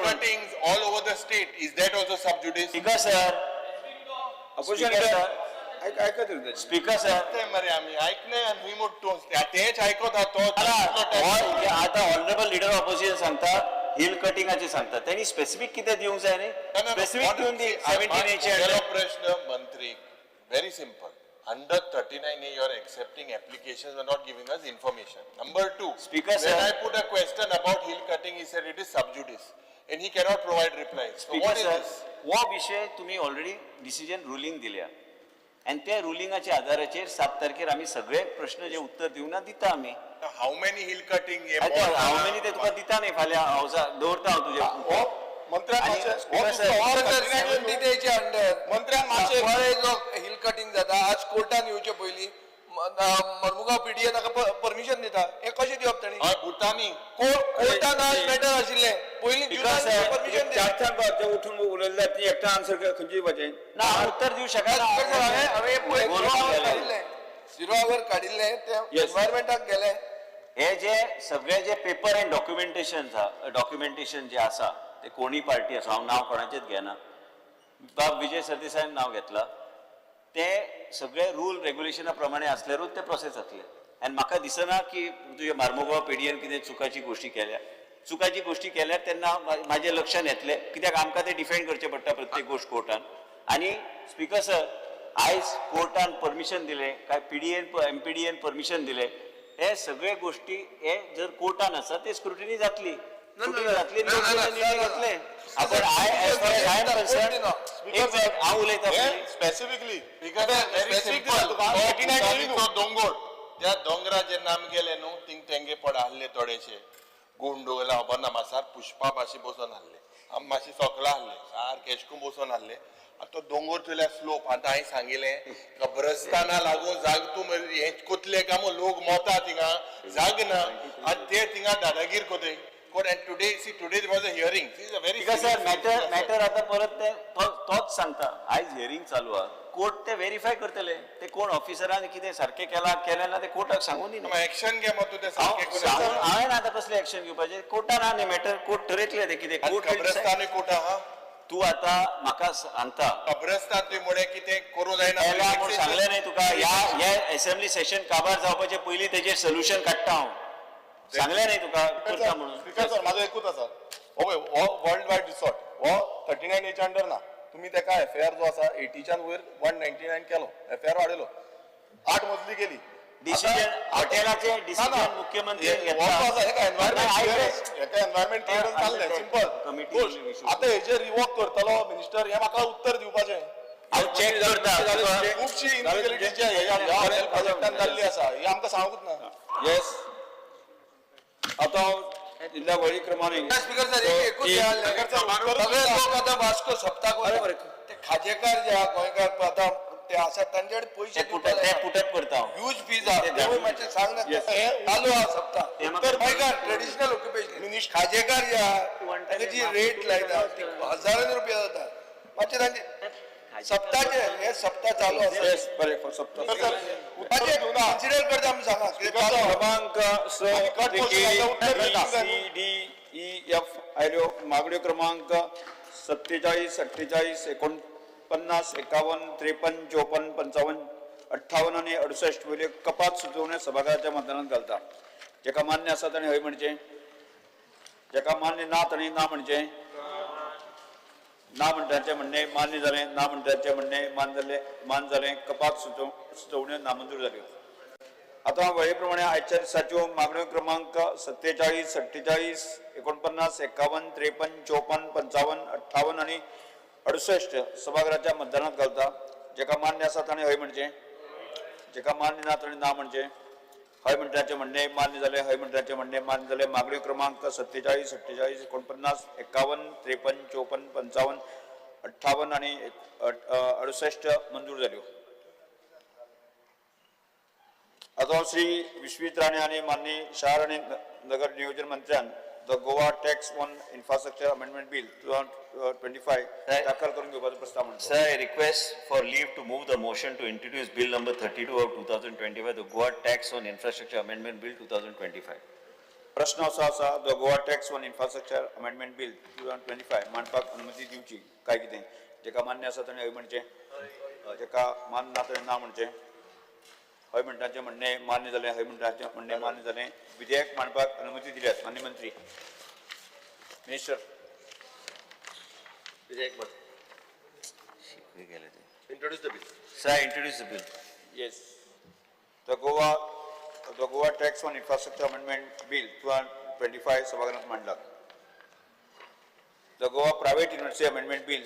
cuttings all over the state. Is that also sub judice? Speaker sir speaker sir ते मरे आम्ही ऐकले आणि ही मोठो तेच ऐकत होतो आता ऑनरेबल लिडर ऑपोजिशन सांगता हिल कटिंगाचे सांगता त्यांनी स्पेसिफिक कितें दिवंक जाय न्ही स्पेसिफिक दिवन दी 17A प्रश्न मंत्री very simple. Under 39A, you are accepting applications, but not giving us information. Number two, Speaker, when sir. I put a question about hill cutting, he said it is sub judice, and he cannot provide replies. So speaker what is sir this? हो विषय तुम्ही already decision ruling दिल्या आणि त्या रुलिंगाच्या आधाराचेर 7 तारखेर आमी सगळे प्रश्न जे उत्तर दिवना दिता आमी How many hill cutting? हांव मेनी ते तुका दिता न्ही फाल्यां हावसा दवरता हांव तुजे मंत्र्याक मंत्र्याक मातशें हिल कटिंग जाता आज कोर्टान येवचे पयलीं मर्मुगांव PDA ताका परमिशन दिता हे कशें दिवप ताणी भुतानी कोर्टान आज मॅटर आशिल्लें पयलीं परमिशन दिता उठून उलयल्या ती एकटा आन्सर खंयची वचें ना हांव उत्तर दिवं शकना झिरो आवर काडिल्लें ते एनवायरमेंटाक गेले हे जे सगळे जे पेपर एंड डॉक्युमेंटेशन जे आसा ते कोणी पार्टी आसा हांव नांव कोणाचेच घेना बाब विजय सरदेसायन नांव घेतला ते सगळे रूल रेग्युलेशना प्रमाणे असल्यारूच ते प्रोसेस जातले आनी म्हाका दिसना की तुजे मार्मोगांव PDAन कितें चुकाची गोश्टी केल्या तेन्ना म्हाजे लक्षांत येतले कित्याक आमकां ते डिफेंड करचें पडटा प्रत्येक गोश्ट कोर्टान आनी स्पीकर सर आयज कोर्टान परमिशन दिलें काय MPDAन परमिशन दिलें हे सगळे गोश्टी हे जर कोर्टान आसा ते स्क्रुटिनी जातली shooting घातली निर्णय घेतले आपण as far as I am concerned एक मिनिट हांव उलयतां स्पेसिफिकली दोंगोर त्या दोंगरा जेन्ना आमी गेले न्हू थिंग तेंगे पड आहले थोडेशे गुंडोला खबर ना मासार पुष्पा भाशी बसून आहले आमी मातशी सोकला आहले सारके एशकून बसून आहले आतां तो दोंगोर थंयल्या स्लोप आतां हांवें सांगिल्लें कब्रस्ताना लागून जाग तूं हे कोतले काय लोक मोता थिंगा जाग ना आनी ते थिंगा दादागीर कोताय and today there was a hearing. This is a very sir matter आता परत ते तोच सांगता आयज हियरिंग चालू आहा कोर्ट ते व्हेरीफाय करतले ते कोण ऑफिसरान कितें सारकें केलें ना ते कोर्टाक सांगून दिना एक्शन घे मग तू ते सारकें हांवें आतां कसलें एक्शन घेवपाचें कोर्टान आहा न्ही मॅटर कोर्ट ठरयतलें ते कितें कब्रस्तानूय कोर्ट आहा तूं आतां म्हाका सांगता कब्रस्तान तुवें म्हणे कितें करूं जायना म्हूण सांगलें न्ही तुका ह्या असेंब्ली सेशन काबार जावपाचे पयलीं तेजेर सोल्युशन काडटा हांव सांगलें न्ही तुका करता म्हणून स्पीकर सर माझो एकूच आसा हो वर्ल्ड वायड रिसॉर्ट हो 39 एच अंडर ना तुम्ही तेका एफआयआर जो आसा 80च्यान वयर 199 केलो एफआयआर वाडयलो 8 मजली केली डिसिजन हॉटेलाचे डिसिजन मुख्यमंत्री घेता एनवायरमेंट क्लिअरन्स जाल्ले सिंपल आता हेचेर रिवॉक करतलो मिनिस्टर हे म्हाका उत्तर दिवपाचें हांव चॅक करता खुबशी इनलिगलिटी जे ह्या प्रोजेक्टान जाल्ली आसा ही आमकां सांगूंक ना येस आता जिल्हा वळी क्रमांक स्पीकर सर एकूच सगळे लोक आता वास्को सप्ताक ते खाजेकार जे आहा गोंयकार आता ते आसा तांचेकडे पयशे पुटअप करता ह्यूज फीज आहा तेवूय मातशें सांग ना चालू आहा सप्ताक तर गोंयकार ट्रेडिशनल ऑक्युपेशन खाजेकार जे आहा तांची जी रेट लायता ती हजारांनी रुपया जाता मातशें तांचे सप्ताचे हे सप्ताह चालू आसा कन्सिडर करता आमी सांगा क्रमांक CDEF आयल्यो मागण्यो क्रमांक 47, 48, 49, 51, 53, 54, 55, 58 आणि 68 वयल्यो कपात सुचोवण्यो सभागृहाच्या मतदानात घालता जेका मान्य आसा ताणें हय म्हणचें जेका मान्य ना ताणें ना म्हणचें ना म्हणटाचें म्हणणें मान्य जालें ना म्हणटाचें म्हणणें मान जालें कपात सुचोवण्यो नामंजूर जाल्यो आता वळे प्रमाणे आयच्या दिसाच्यो मागण्यो क्रमांक 47, 48, 49, 51, 53, 54, 55, 58 आणि 68 सभागृहाच्या मतदानात घालता जेका मान्य आसा ताणें हय म्हणचें जेका मान्य ना ताणें ना म्हणचें हय म्हणटाचें म्हणणें मान्य जालें हय म्हणटाचें म्हणणें मान्य जालें मागण्यो क्रमांक 47, 48, 49, 51, 53, 54, 55, 58 आणि 68 मंजूर जाल्यो आता श्री विश्वित राणे आणि माननीय शहर आणि नगर नियोजन मंत्र्यान the Goa tax on infrastructure amendment bill 2025 दाखल करून घेवपाचो प्रस्ताव म्हणटा Sir, I request for leave to move the motion to introduce Bill number 32 of 2025, the Goa Tax on Infrastructure Amendment Bill 2025. प्रश्न असो आसा the Goa tax on infrastructure amendment bill 2025 मांडपाक अनुमती दिवची काय कितें जेका मान्य आसा ताणें हय म्हणचें जेका मान्य ना ताणें ना म्हणचें हय म्हणटाचें म्हणणें मान्य जालें हय म्हणटाचें म्हणणें मान्य जालें विधेयक मांडपाक अनुमती दिल्यात मान्य मंत्री मिनिस्टर विधेयक Introduce the bill. Sir, introduce the bill. Yes. The Goa Tax on Infrastructure Amendment Bill 2025 सभागृहात मांडला. The Goa Private University Amendment Bill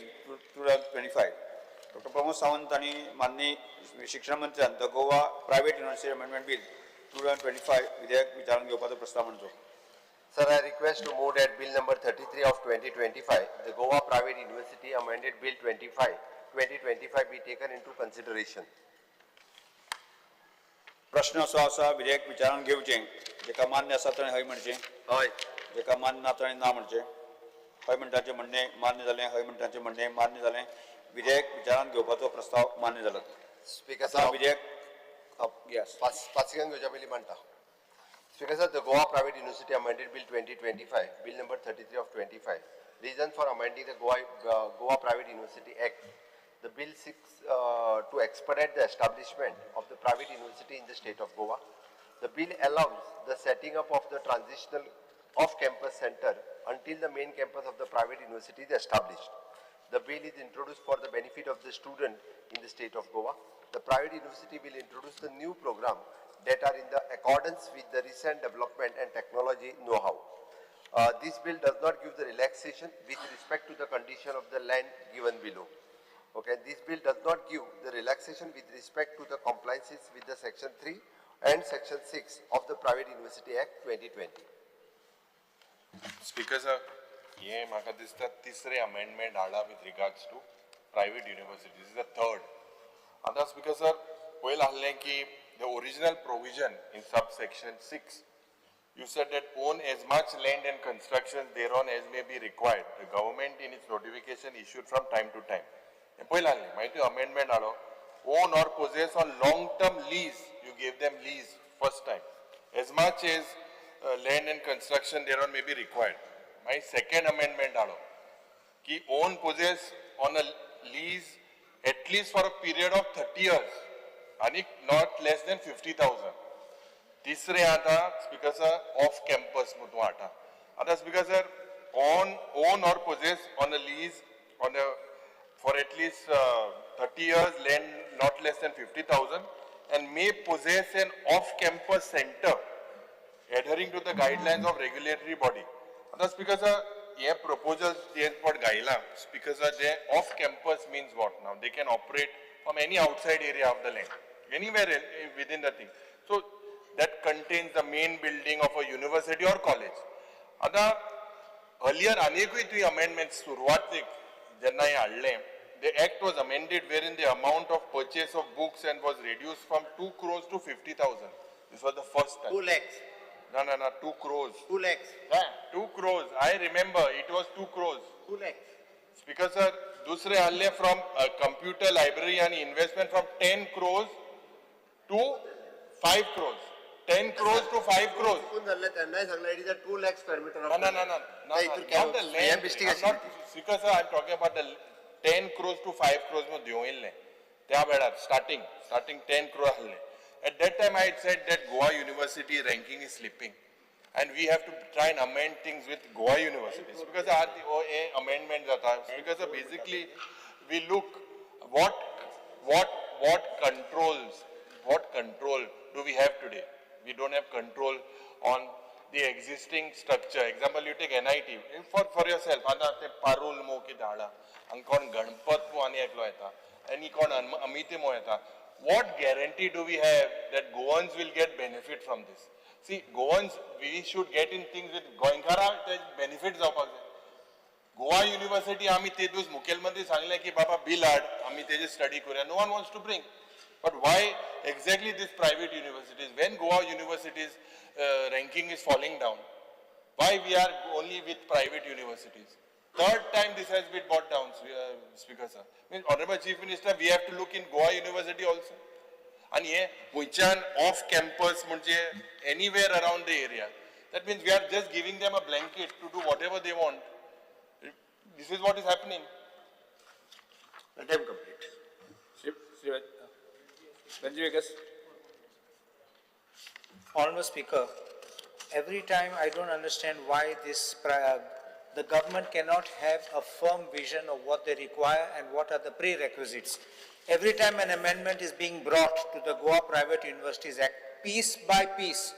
2025. Dr. Pramod Sawant आणि माननीय शिक्षण मंत्र्यान the Goa private university amendment bill 2025 विधेयक विचारून घेवपाचो प्रस्ताव म्हणतो. Sir, I request to move that bill number 33 of 2025, the Goa Private University Amended Bill 2025 be taken into consideration. प्रश्न असो आसा विधेयक विचारून घेवचें जेका मान्य आसा ताणें हय म्हणचें हय जेका मान्य ना ताणें ना म्हणचें हय म्हणटाचें म्हणणें मान्य जालें हय म्हणटाचें म्हणणें मान्य जालें विधेयक विचारान घेवपाचो प्रस्ताव मान्य जालो. Speaker आता sir, विधेयक yes पासिंगान घेवच्या पयलीं मांडटा. Speaker sir, the Goa Private University Amended Bill 2025, Bill number 33 of 25. Reason for amending the Goa Private University Act. The bill seeks to expedite the establishment of the private university in the state of Goa. The bill allows the setting up of the transitional off-campus center until the main campus of the private university is established. The bill is introduced for the benefit of the student in the state of Goa. The private university will introduce the new program that are in the accordance with the recent development and technology know-how. This bill does not give the relaxation with respect to the condition of the land given below. Okay, this bill does not give the relaxation with respect to the compliances with the Section 3 and Section 6 of the Private University Act 2020. Speaker sir, ये म्हाका दिसता तिसरे amendment Hada with regards to private universities. This is the third. And Speaker sir, पहिले हाडले की the original provision in subsection 6, you said that own as much land and construction thereon as may be required. The government in its notification issued from time to time. पहिले हाडले, माहिती amendment हाडो, own or possess on long-term lease. You gave them lease first time. As much as land and construction thereon may be required. My second amendment हाडो, कि own possess on a lease at least for a period of 30 years. And not less than 50,000. तिसरे आता Speaker sir off campus मुतू आता. आता Speaker sir own or possess on a lease for at least 30 years land not less than 50,000 and may possess an off campus center adhering to the guidelines of regulatory body. आता Speaker sir ये proposals they put गायला Speaker sir they off campus means what now? They can operate from any outside area of the land. Anywhere within the thing. So that contains the main building of a university or college. आता earlier अनेकही तुझी amendments सुरुवातीक जेन्ना हे हाडले, the act was amended wherein the amount of purchase of books and was reduced from 2 crores to 50,000. This was the first time. 2 lakhs. No, 2 crores. 2 lakhs. Yeah, 2 crores. I remember it was 2 crores. 2 lakhs. Speaker sir, दूसरे हाडले from computer library and investment from 10 crores to 5 crores. 10 crores to 5 crores. It is a 2 lakh square meter. No. Not the land. Speaker sir, I'm talking about the 10 crores to 5 crores में दियोइले. त्या बेड़ा starting 10 crore हाडले. At that time I had said that Goa University ranking is slipping. And we have to try and amend things with Goa universities. Because the amendment because basically we look what control do we have today? We don't have control on the existing structure. Example, you take NIT for yourself. Ada te Parul mo ki dada, ankon Ganpat mo ani eklo eta, ani kon Amite mo eta. What guarantee do we have that Goans will get benefit from this? See, Goans, we should get in things with Goinkara benefits of us. Goa University, आम्ही ते दिवस मुख्यमंत्री सांगले की बाबा bill हाड, आम्ही तेजे study करूया. No one wants to bring. But why exactly these private universities? When Goa University's ranking is falling down, why we are only with private universities? Third time this has been brought down, Speaker sir. Means Honorable Chief Minister, we have to look in Goa University also. And here, Huichan off campus, anywhere around the area. That means we are just giving them a blanket to do whatever they want. This is what is happening. Let them complete. Honorable Speaker, every time I don't understand why the government cannot have a firm vision of what they require and what are the prerequisites. Every time an amendment is being brought to the Goa Private Universities Act, piece by piece,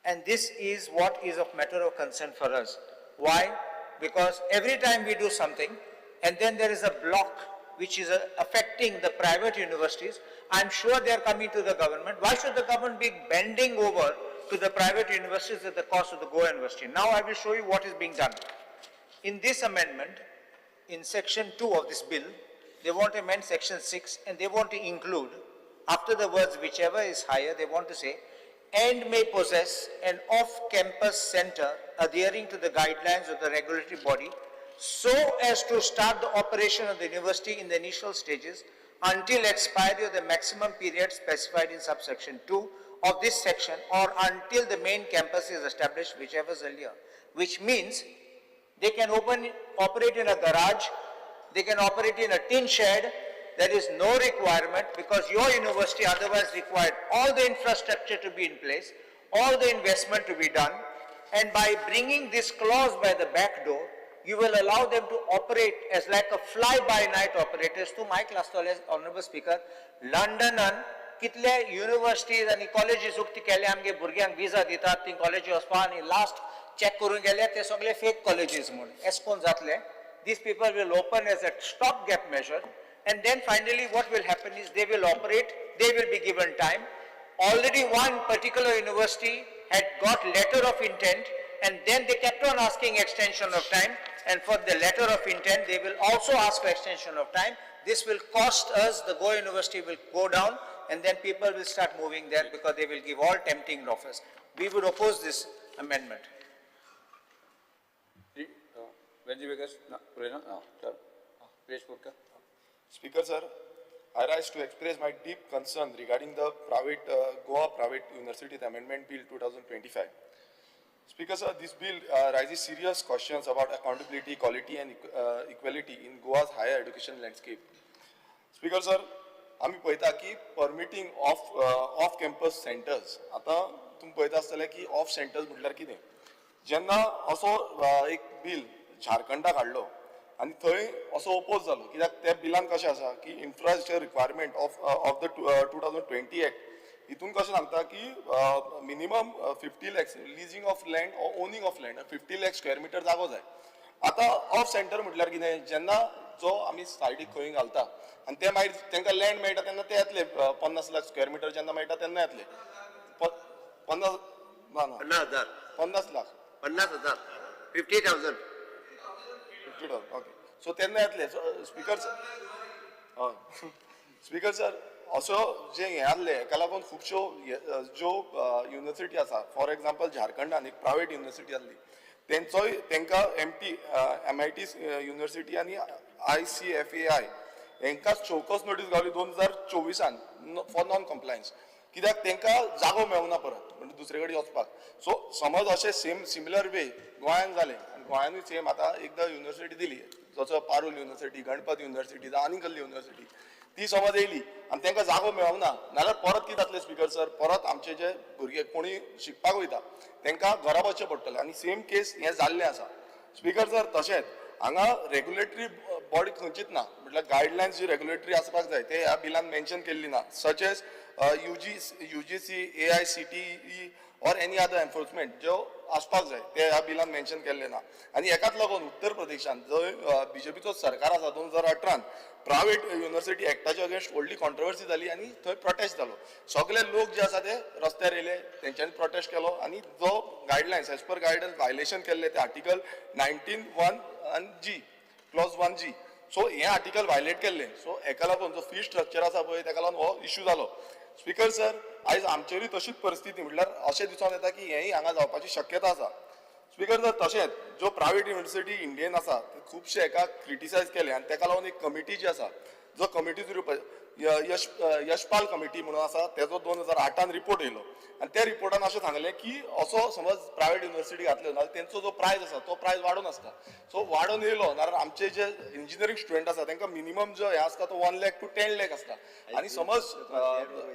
and this is what is of matter of concern for us. Why? Because every time we do something, and then there is a block which is affecting the private universities, I'm sure they are coming to the government. Why should the government be bending over to the private universities at the cost of the Goa University? Now I will show you what is being done. In this amendment, in section 2 of this bill, they want to amend section 6 and they want to include, after the words whichever is higher, they want to say, and may possess an off-campus center adhering to the guidelines of the regulatory body so as to start the operation of the university in the initial stages until expiry of the maximum period specified in subsection 2 of this section or until the main campus is established, whichever is earlier. Which means they can operate in a garage, they can operate in a tin shed. There is no requirement because your university otherwise required all the infrastructure to be in place, all the investment to be done, and by bringing this clause by the back door, you will allow them to operate as like a fly-by-night operators. To my class, Honorable Speaker, London कितले universities आणि colleges उक्ती केले आमगे भुरग्यांक visa दितात, ती colleges वचपा आणि last चेक करून गेले ते सगळे फेक कॉलेजीस म्हणून एस कोन जातले. These people will open as a stopgap measure, and then finally what will happen is they will operate, they will be given time. Already one particular university had got letter of intent, and then they kept on asking extension of time, and for the letter of intent they will also ask for extension of time. This will cost us, the Goa University will go down, and then people will start moving there because they will give all tempting offers. We would oppose this amendment. Speaker sir, I rise to express my deep concern regarding the Goa Private Universities Amendment Bill 2025. Speaker sir, this bill raises serious questions about accountability, quality and equality in Goa's higher education landscape. Speaker sir, आम्ही पळयता की permitting off campus centres, आता तुम्ही पळयता आसतले की of centres म्हटल्यार कितें. जेन्ना असो एक बिल झारखंडाक हाडलो आनी थंय असो ओपोज जालो, कित्याक त्या बिलान कशें आसा की infrastructure requirement of the 2020 act हितून कशें सांगता की minimum 50 lakhs leasing of land or owning of land 50 lakh square metre जागो जाय. आतां ऑफ सेंटर म्हटल्यार कितें, जेन्ना जो आमी सायडीक खंय घालता आनी ते मागीर तांकां लँड मेळटा तेन्ना ते येतले 50 lakh स्क्वेअर मिटर जेन्ना मेळटा तेन्ना येतले 50 लाख 50,000 50,000 ओके. सो तेन्ना येतले. स्पीकर सर, असो जे हे आहले हेका लागून खुबश्यो ज्यो युनिवर्सिटी आसा, फॉर एग्जाम्पल झारखंडान एक प्रायवेट युनिवर्सिटी आसली तेंचोय तांकां MIT युनिवर्सिटी आनी ICFAI हांकां चौकस नोटीस गावली 2024 फॉर नॉन कंप्लायन्स, कित्याक तांकां जागो मेळूना परत म्हणजे दुसरे कडेन वचपाक. सो समज अशें सिमिलर वे गोंयान जालें आनी गोंयानूय सेम आतां एकदां युनिवर्सिटी दिली, जसो पारुल युनिवर्सिटी, गणपत युनिवर्सिटी जावं आनी कसली युनिवर्सिटी, ती समज येयली आनी तांकां जागो मेळूना नाल्यार परत कितें जातलें स्पीकर सर, परत आमचे जे भुरगे कोणी शिकपाक वयता तांकां घरा वचचें पडटलें. आनी सेम केस हें जाल्लें आसा स्पीकर सर. तशेंच हांगा रेग्युलेटरी बॉडी खंयचीच ना, म्हटल्यार गायडलायन्स जी रेग्युलेटरी आसपाक जाय ते ह्या बिलान मेन्शन केल्ली ना, सच एज UGC, AICTE और एनी अदर एन्फोर्समेंट ज्यो आसपाक जाय ते ह्या बिलान मेन्शन केल्ले ना. आनी हेकाच लागून उत्तर प्रदेशान जंय BJPचो सरकार आसा 2018 प्रायवेट युनिवर्सिटी एक्टाच्या अगेन्स्ट व्हडली कॉन्ट्रोवर्सी जाली आनी थंय प्रोटेस्ट जालो. सगळे लोक जे आसा ते रस्त्यार येयले, तेंच्यांनी प्रोटेस्ट केलो आनी जो guidelines as per guidance violation केल्ले ते आर्टिकल 19(1) आनी G क्लॉज 1G. सो हे आर्टिकल वायलेट केल्ले. सो हेका लागून जो फी स्ट्रक्चर आसा पळय तेका लागून हो इश्यू जालो. स्पीकर सर, आयज आमचेरूय तशीच परिस्थिती, म्हटल्यार अशें दिसून येता की हेंय हांगा जावपाची शक्यता आसा. स्पीकर सर, तशेंच ज्यो प्रायवेट युनिवर्सिटी इंडियेन आसा ते खुबशे हेका क्रिटिसायज केले आनी तेका लागून एक कमिटी जी आसा, जो कमिटीचो यशपाल कमिटी म्हणून आसा, तेजो 2008 रिपोर्ट येयलो आनी त्या रिपोर्टान अशें सांगलें की असो समज प्रायवेट युनिवर्सिटी घातल्यो जाल्यार तेंचो जो प्रायस आसा तो प्रायस वाडून आसता. सो वाडून येयलो नाल्यार आमचे जे इंजिनियरींग स्टुडंट आसा तांकां मिनिमम जो हे आसता तो 1 lakh to 10 lakh आसता. आनी समज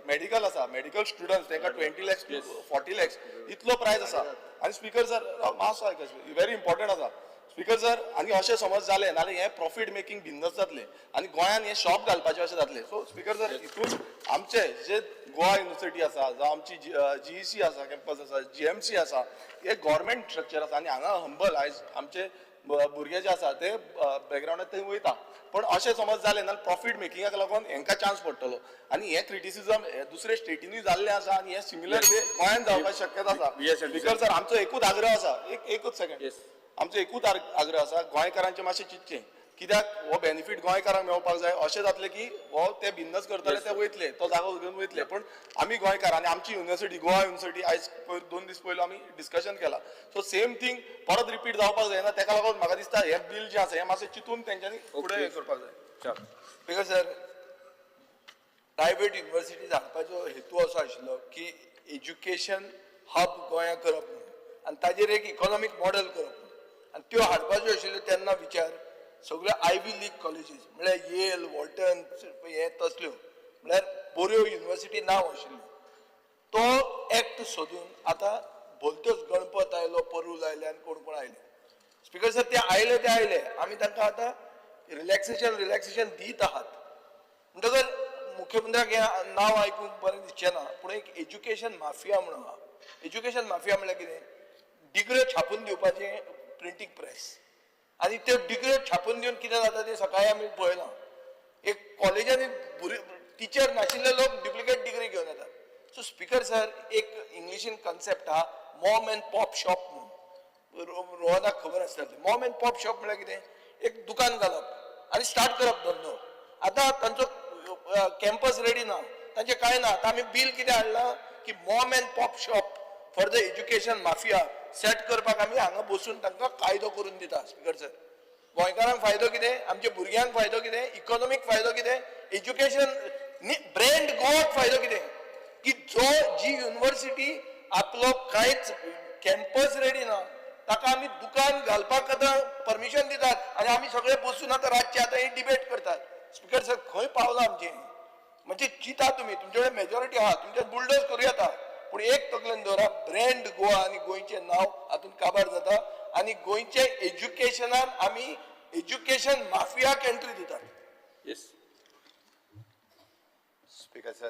मेडिकल आसा, मेडिकल स्टुडंट्स तांकां 20 lakhs to 40 lakhs इतलो प्रायस आसा. आनी स्पीकर सर, मातसो आयकात, व्हेरी इम्पॉर्टंट आसा स्पीकर सर. आनी अशें समज जालें नाल्यार हें प्रॉफीट मेकींग बिजनस जातलें आनी गोंयान हें शॉप घालपाचें अशें जातलें. सो स्पीकर सर, हितून आमचे जे गोवा युनिवर्सिटी आसा जावं आमची GEC आसा, कॅम्पस आसा, GMC आसा, हे गव्हर्मेंट स्ट्रक्चर आसा आनी हांगा हंबल आयज आमचे भुरगे जे आसा ते बॅकग्रावंडात थंय वयता. पण अशें समज जालें नाल्यार प्रॉफीट मेकिंगाक लागून हांकां चान्स पडटलो आनी हें क्रिटिसिजम दुसरे स्टेटीनूय जाल्लें आसा आनी हें सिमिलर वे गोंयान जावपाची शक्यता आसा. स्पीकर सर, आमचो एकूच आग्रह आसा, एकूच सेकंड, आमचो एकूच आग्रह आसा, गोंयकारांचें मातशें चिंतचें, कित्याक हो बेनिफीट गोंयकारांक मेळपाक जाय. अशें जातलें की हो ते बिजनस करतले ते वयतले, तो जागो घेवन वयतले, पण आमी गोंयकार आनी आमची युनिवर्सिटी गोवा युनिवर्सिटी आयज 2 दीस पयलो आमी डिस्कशन केलां. सो सेम थिंग परत रिपीट जावपाक जायना. तेका लागून म्हाका दिसता हे बिल जें आसा हें मातशें चिंतून तेंच्यांनी फुडें हें करपाक जाय. बिकॉज सर, प्रायवेट युनिवर्सिटी हाडपाचो हेतू असो आशिल्लो की एज्युकेशन हब गोंयांत करप म्हणून आनी ताजेर एक इकॉनॉमीक मॉडेल करप म्हणून, आनी त्यो हाडपाच्यो आशिल्ल्यो तेन्ना विचार सगळ्यो आयव्ही लीग कॉलेजीस म्हळ्यार येल, वॉल्टन हे तसल्यो म्हळ्यार बऱ्यो युनिवर्सिटी नांव आशिल्ल्यो. तो एक्ट सोदून आतां भलत्योच गणपत आयलो, परूल आयले आनी कोण कोण आयले. स्पीकर सर, ते आयले आमी तांकां आतां रिलॅक्सेशन दीत आहात. म्हणटकर मुख्यमंत्र्याक हें नांव आयकूंक बरें दिसचें ना, पूण एक एज्युकेशन माफिया म्हणून आहा. एज्युकेशन माफिया म्हळ्यार कितें, डिग्र्यो छापून दिवपाचे प्रिंटींग प्रेस आनी त्यो डिग्र्यो छापून दिवन कितें जाता ते सकाळी आमी पळयलां एक कॉलेजांनी टिचर नाशिल्ले लोक डुप्लिकेट डिग्री घेवन येतात सो स्पीकर सर एक इंग्लिशीन कन्सेप्ट आहा मॉम एंड पॉप शॉप म्हणून रोहनाक खबर आसतलें मॉम एंड पॉप शॉप म्हळ्यार कितें एक दुकान घालप आनी स्टार्ट करप धंदो आतां तांचो कॅम्पस रेडी ना तांचें कांय ना आतां आमी बील कितें हाडलां की Maugham end pop shop for the education mafia set करपाक आमी हांगा बसून तांकां कायदो करून दिता स्पीकर सर गोंयकारांक फायदो कितें आमच्या भुरग्यांक फायदो कितें इकॉनॉमीक फायदो कितें एज्युकेशन ब्रँड गोवाक फायदो कितें की जी युनिव्हर्सिटी आपलो कांयच कॅम्पस रेडी ना ताका आमी दुकान घालपाक आतां परमिशन दितात आनी आमी सगळे बसून आतां रातचे आतां ही डिबेट करतात स्पीकर सर खंय पावलां आमचें म्हणजे चिता तुमी तुमचे कडेन मेजॉरिटी आहा तुमचे बुलडोज करूं येता पूण एक तकलेन दवरा ब्रँड गोवा आनी गोंयचें नांव हातूंत काबार जाता आनी गोंयचे एज्युकेशनान आमी एज्युकेशन माफियाक एंट्री दितात येस स्पीकर सर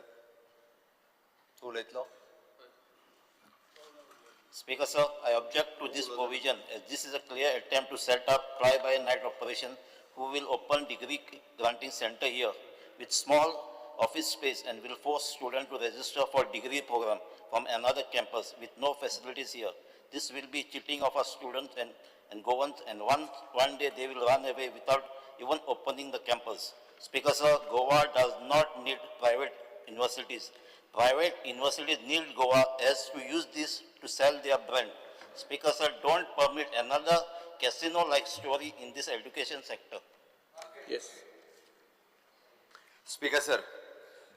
तूं उलयतलो Speaker sir, I object to this provision as this is a clear attempt to set up fly-by-night operation who will open degree granting center here with small office space and will force students to register for degree program from another campus with no facilities here. This will be cheating of our students and Goans and one day they will run away without even opening the campus. Speaker sir, Goa does not need private universities. Private universities need Goa as to use this to sell their brand. Speaker sir, don't permit another casino-like story in this education sector. Yes. Speaker sir,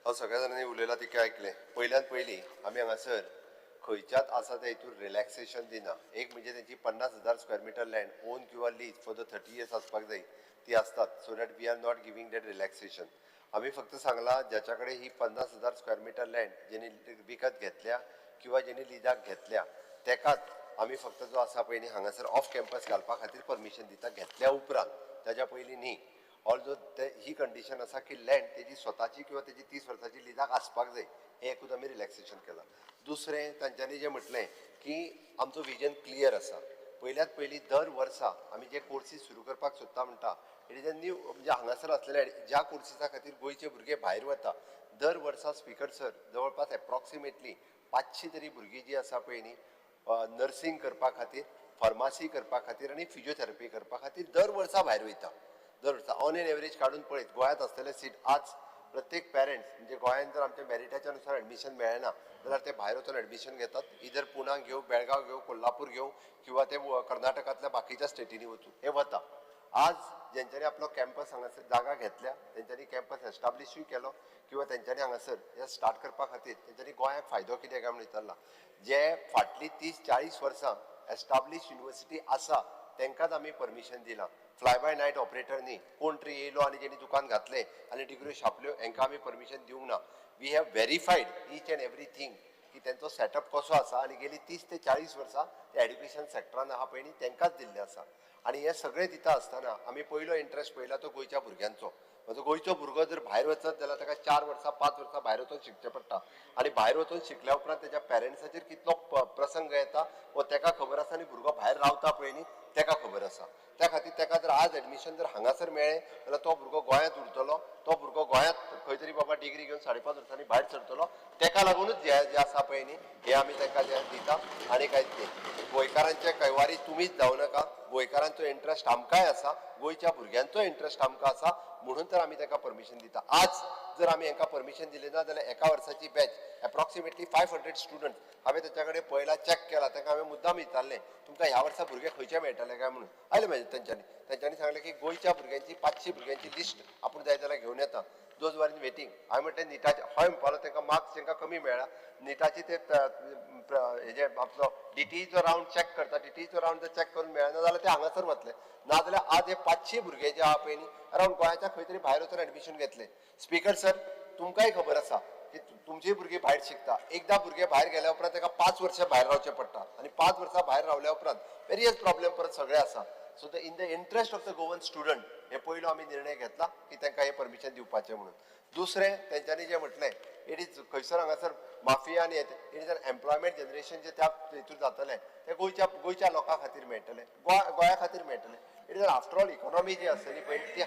हांव सगळ्या जाणांनी उलयलां तिका आयकलें पयल्यान पयलीं आमी हांगासर खंयच्याच आसा त्या हितून रिलॅक्सेशन दिना एक म्हणजे तेंची 50,000 स्क्वेअर मिटर लँड ओन किंवा लीज फॉर द 30 years आसपाक जाय ती आसतात so that we are not giving that relaxation आमी फक्त सांगलां ज्याच्या कडेन ही 50,000 स्क्वेअर मिटर लँड जेणी विकत घेतल्या किंवा जेणी लिजाक घेतल्या तेकाच आमी फक्त जो आसा पळय न्ही हांगासर ऑफ कॅम्पस घालपा खातीर परमिशन दिता घेतल्या उपरांत ताच्या पयलीं न्ही ऑल्सो ही कंडिशन आसा की लँड तेजी स्वताची किंवा तेजी 30 वर्सांची लिजाक आसपाक जाय हें एकूच आमी रिलॅक्सेशन केलां दुसरें तांच्यांनी जें म्हटलें की आमचो विजन क्लियर आसा पयल्यात पयलीं दर वर्सा आमी जे कोर्सीस सुरू करपाक सोदता म्हणटा इट इज अ न्यू म्हणजे हांगासर असलेले ज्या कोर्सीसा खातीर गोंयचे भुरगे भायर वता दर वर्सा स्पीकर सर जवळपास एप्रॉक्सिमेटली 500 तरी भुरगीं जीं आसा पळय न्ही नर्सींग करपा खातीर फार्मासी करपा खातीर आनी फिजिओथेरपी करपा खातीर दर वर्सा भायर वयता दर वर्सा ऑन एन एवरेज काडून पळयत गोंयांत असलेले सीट आज प्रत्येक पेरंट्स म्हणजे गोंयांत जर आमच्या मेरिटाच्या अनुसार एडमिशन मेळना जाल्यार ते भायर वचून एडमिशन घेतात इधर पुणा घेवं बेळगांव घेवं कोल्हापूर घेवं किंवा ते कर्नाटकांतल्या बाकीच्या स्टेटींनी वचून हे वता आज जेंच्यांनी आपलो कॅम्पस हांगासर जागा घेतल्या तेंच्यांनी कॅम्पस एस्टाब्लिशूय केलो किंवा तेंच्यांनी हांगासर हे स्टार्ट करपा खातीर तेंच्यांनी गोंयाक फायदो कितें काय म्हणून विचारला जे फाटलीं 30-40 वर्सां एस्टाब्लिश युनिव्हर्सिटी आसा तेंकांच आमी परमिशन दिलां फ्लाय बाय नायट ऑपरेटर न्ही कोण तरी येयलो आनी जेणी दुकान घातलें आनी डिग्री छापल्यो हांकां आमी परमिशन दिवंक ना we have verified each and everything की तेंचो सेटअप कसो आसा आनी गेली 30 ते 40 वर्सां ते एड्युकेशन सेक्टरान आहा पळय न्ही तेंकांच दिल्लें आसा आनी हे सगळें दिता आसतना आमी पयलो इंट्रस्ट पळयला तो गोंयच्या भुरग्यांचो म्हजो गोंयचो भुरगो जर भायर वचत जाल्यार ताका 4 वर्सां 5 वर्सां भायर वचून शिकचें पडटा आनी भायर वचून शिकल्या उपरांत तेज्या पेरंट्साचेर कितलो प्रसंग येता वो तेका खबर आसा आनी भुरगो भायर रावता पळय न्ही तेका खबर आसा त्या खातीर तेका जर आज एडमिशन जर हांगासर मेळ्ळें जाल्यार तो भुरगो गोंयांत उरतलो तो भुरगो गोंयांत खंय तरी बाबा डिग्री घेवन 5.5 वर्सांनी भायर सरतलो तेका लागूनच जे आसा पळय न्ही हे आमी तेका जे दिता आनी कांयच न्ही गोंयकारांचे कैवारी तुमीच जावं नाका गोंयकारांचो इंट्रस्ट आमकांय आसा गोंयच्या भुरग्यांचो इंट्रस्ट आमकां आसा म्हणून तर आमी ताका परमिशन दिता आज जर आमी हांकां परमिशन दिलें ना जाल्यार एका वर्साची बॅच एप्रॉक्सिमेटली 500 स्टुडंट हांवें तेच्या कडेन पळयला चॅक केला ताका हांवें मुद्दाम विचारलें तुमकां ह्या वर्सा भुरगे खंयचे मेळटले काय म्हणून आयले म्हाजे तेंच्यांनी सांगलें की गोंयच्या भुरग्यांची 500 भुरग्यांची लिस्ट आपूण जाय जाल्यार घेवन येता दोज वर इन वेटींग हांवें म्हटलें निटाचे हय म्हणपालो तांकां मार्क्स तांकां कमी मेळ्ळा निटाची ते हेजे आपलो डिटीचो रावंड चॅक करता डिटीचो रावंड जर चॅक करून मेळना जाल्यार ते हांगासर वतले ना जाल्यार आज हे 500 भुरगे जे आहा पळय न्ही अरावंड गोंयाच्या खंय तरी भायर वचून एडमिशन घेतले स्पीकर सर तुमकांय खबर आसा की तुमची भुरगीं भायर शिकता एकदा भुरगे भायर गेल्या उपरांत ताका 5 वर्सां भायर रावचें पडटा आनी 5 वर्सां भायर रावल्या उपरांत वेरियस प्रॉब्लेम परत सगळे आसा so the in the interest of the Goan student हे पयलो आमी निर्णय घेतला की तांकां हे परमिशन दिवपाचें म्हणून दुसरें तेंच्यांनी जें म्हटलें इट इज खंयसर हांगासर माफिया आनी it is an employment generation जें त्या हितून जातलें तें गोंयच्या लोकां खातीर मेळटलें गोंया खातीर मेळटलें it is after all economy जी आसतली पळय ती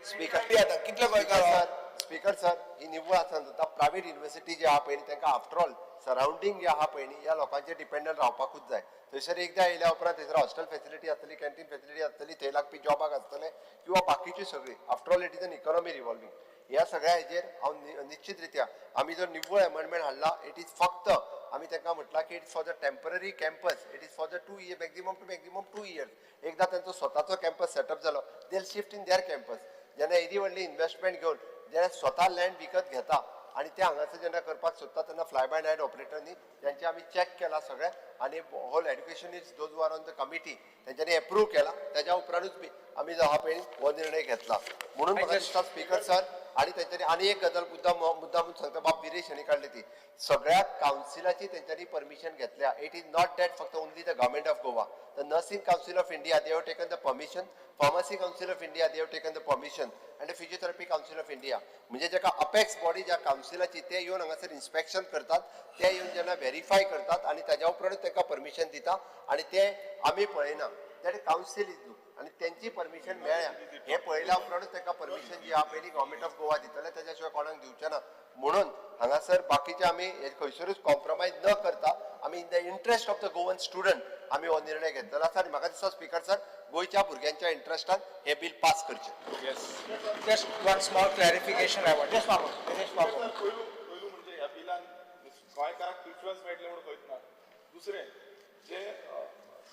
स्पीकर कितले गोंयकार स्पीकर सर ही निव्वळ आसा प्रायवेट युनिवर्सिटी जी आहा पळय तांकां आफ्टर ऑल सरावंडींग जे आहा पळय ह्या लोकांचेर डिपेंडंट रावपाकूच जाय थंयसर एकदां येयल्या उपरांत थंयसर हॉस्टेल फेसिलिटी आसतली कॅन्टीन फेसिलिटी आसतली थंय लागपी जॉबाक आसतले किंवा बाकीची सगळी after all it is an economy revolving ह्या सगळ्या हेजेर हांव निश्चित रित्या आमी जो निव्वळ अमेंडमेंट हाडला इट इज फक्त आमी तांकां म्हटलां की it is for the temporary campus it is for the 2 years maximum 2 years एकदा तांचो स्वताचो कॅम्पस सेटअप जालो they will shift in their campus जेन्ना एदी व्हडली इन्व्हेस्टमेंट घेवन जेन्ना स्वता लँड विकत घेता आणि ते हांगासर जेन्ना करपाक सोदता तेन्ना फ्लाय बाय नायट ऑपरेटरनी त्यांचे आमी चॅक केला सगळें आनी whole education is those were on the committee तेंच्यांनी एप्रूव केला त्याच्या उपरांतूच बी आमी जो हा पळय हो निर्णय घेतला म्हणून म्हाका दिसता स्पीकर सर आणि तेंच्यांनी आनी एक गजाल मुद्दामून सांगता बाब विरेश हांणी काडली ती सगळ्या कावन्सिलाची तेंच्यांनी परमिशन घेतल्या इट इज नॉट दॅट फक्त only the government of Goa the nursing council of India they have taken the permission pharmacy council of India they have taken the permission and the physiotherapy council of India म्हणजे जेका apex body ज्या काउन्सिलाची ते येवन हांगासर inspection करतात ते येवन जेन्ना व्हेरीफाय करतात आणि त्याच्या उपरांत तांकां परमिशन दिता आणि ते आमी पळयना दॅट काउन्सिल इज डू आणि त्यांची परमिशन मेळ्ळ्या हे पळयल्या उपरांतूच तांकां परमिशन जी आहा पयली गव्हर्मेंट ऑफ गोवा दितले त्याच्या शिवाय कोणाक दिवचे ना म्हणून हांगासर बाकीचे आमी खंयसरूच कॉम्प्रोमायज न करता आमी in the interest of the Goan student आमी हो निर्णय घेतलेलो आसा आनी म्हाका दिसता स्पीकर सर गोंयच्या भुरग्यांच्या इंट्रस्टान हे बील पास करचें Just one small clarification I want. Just one more. पयलू म्हणजे ह्या बिलान गोंयकारांक प्रिफरन्स मेळटले म्हणून खंयच ना दुसरें जे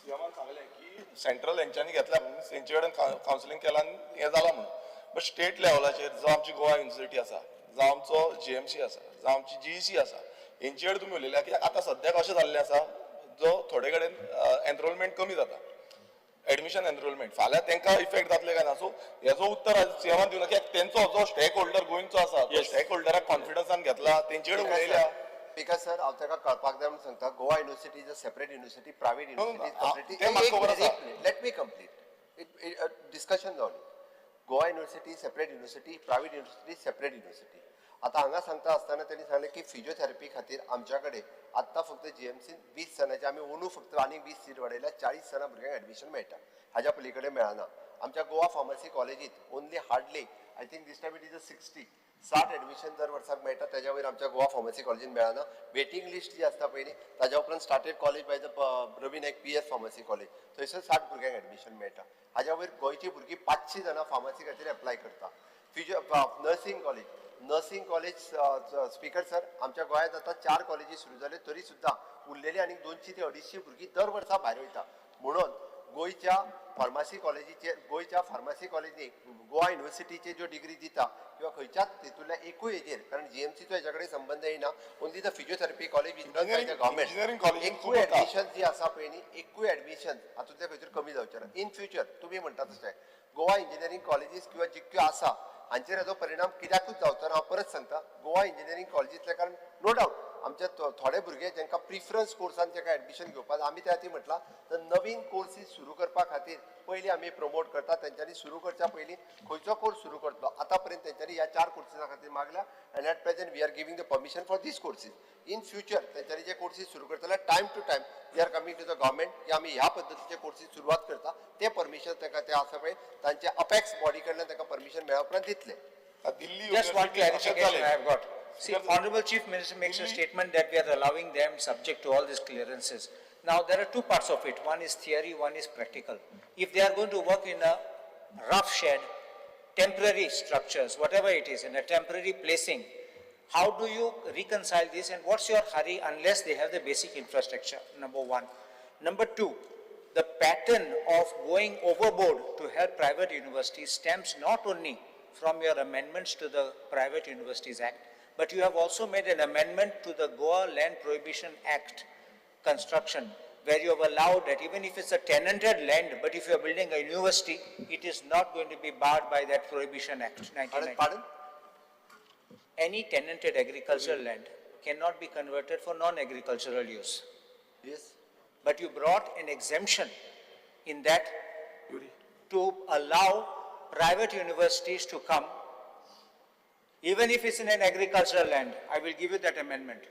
सीएमान सांगलें की सेंट्रल हेंच्यांनी घेतल्या म्हणून तेंचे कडेन कावन्सिलींग केलां आनी हें जालां म्हणून बट स्टेट लेवलाचेर जो आमची गोवा युनिवर्सिटी आसा जावं आमचो जीएमसी आसा जावं आमची जीईसी आसा हेंचे कडेन तुमी उलयल्या की आतां सद्याक अशें जाल्लें आसा जो थोडे कडेन एनरोलमेंट कमी जाता एडमिशन एनरोलमेंट फाल्यां तांकां इफेक्ट जातले काय ना सो हेजो उत्तर सीएमान दिवना कित्याक तेंचो जो स्टेक होल्डर गोंयचो आसा तो स्टेक होल्डराक कॉन्फिडन्सान घेतला तेंचे कडेन उलयल्या स्पीकर सर हांव ताका कळपाक जाय म्हणून सांगता Goa university is a separate university private ते म्हाका खबर आसा. University let me complete discussion जावनी Goa university separate university private university separate university आता हांगा सांगता आसतना त्यांनी सांगलें की फिजिओथेरपी खातीर आमच्या कडेन आत्तां फक्त जीएमसीन 20 जणांचे आमी अंदू फक्त आनी 20 सीट वाडयल्या 40 जणां भुरग्यांक एडमिशन मेळटा हाज्या पलीकडे मेळना आमच्या गोवा फार्मसी कॉलेजीत only hardly I think this time it is a 60 admission दर वर्साक मेळटा त्याच्या वयर आमच्या गोवा फार्मसी कॉलेजीन मेळना वेटिंग लिस्ट जी आसता पयली ताच्या उपरांत started college by the Ravi Naik PS pharmacy college थंयसर 60 भुरग्यांक एडमिशन मेळटा हाज्या वयर गोंयची भुरगीं 500 जणां फार्मसी खातीर एप्लाय करता नर्सिंग कॉलेज स्पीकर सर आमच्या गोंयांत आतां 4 कॉलेजी सुरू जाल्यो तरी सुद्दां उरलेली आनी 200 ते 250 भुरगीं दर वर्सा भायर वयता म्हणून गोंयच्या फार्मसी कॉलेजीनी गोवा युनिवर्सिटीचे ज्यो डिग्री दिता किंवा खंयच्याच तितूंतल्या एकूय हेजेर कारण जीएमसीचो हेच्या कडेन संबंध येना only the physiotherapy college in government एकूय एडमिशन जी आसा पळय न्ही एकूय एडमिशन हातूंतले खंयतरी कमी जावचें ना इन फ्युचर तुमी म्हणटा तशें गोवा इंजिनियरींग कॉलेजीस किंवा जितक्यो आसा हांचेर हेजो परिणाम कित्याकूच जावचो ना हांव परत सांगता गोवा इंजिनियरींग कॉलेजींतल्या कारण नो डावट आमचे थोडे भुरगे जांकां प्रिफरन्स कोर्सान जेका एडमिशन घेवपाक आमी त्या खातीर म्हटलां तर नवीन कोर्सीस सुरू करपा खातीर पयलीं आमी प्रमोट करता तेंच्यांनी सुरू करच्या पयलीं खंयचो कोर्स सुरू करतलो आतां पर्यंत तेंच्यांनी ह्या 4 कोर्सीसा खातीर मागल्या and at present we are giving the permission for these courses in future तेंच्यांनी जे कोर्सीस सुरू करतले time to time we are coming to the government की आमी ह्या पद्दतीचे कोर्सीस सुरवात करता ते परमिशन तांकां ते आसा पळय तांचे अपेक्स बॉडी कडल्यान तांकां परमिशन मेळ्ळ्या उपरांत दितले Just one clarification I have got. See, Honorable Chief Minister makes a statement that we are allowing them subject to all these clearances. Now, there are two parts of it. One is theory, one is practical. If they are going to work in a rough shed, temporary structures, whatever it is, in a temporary placing, how do you reconcile this and what's your hurry unless they have the basic infrastructure, number one. Number two, the pattern of going overboard to help private universities stems not only from your amendments to the Private Universities Act, but you have also made an amendment to the Goa Land Prohibition Act construction, where you have allowed that even if it's a tenanted land, but if you are building a university, it is not going to be barred by that Prohibition Act, 1990. Pardon? Any tenanted agricultural land cannot be converted for non-agricultural use. Yes. But you brought an exemption in that to allow private universities to come Even if it's in an agricultural land, I will give you that amendment.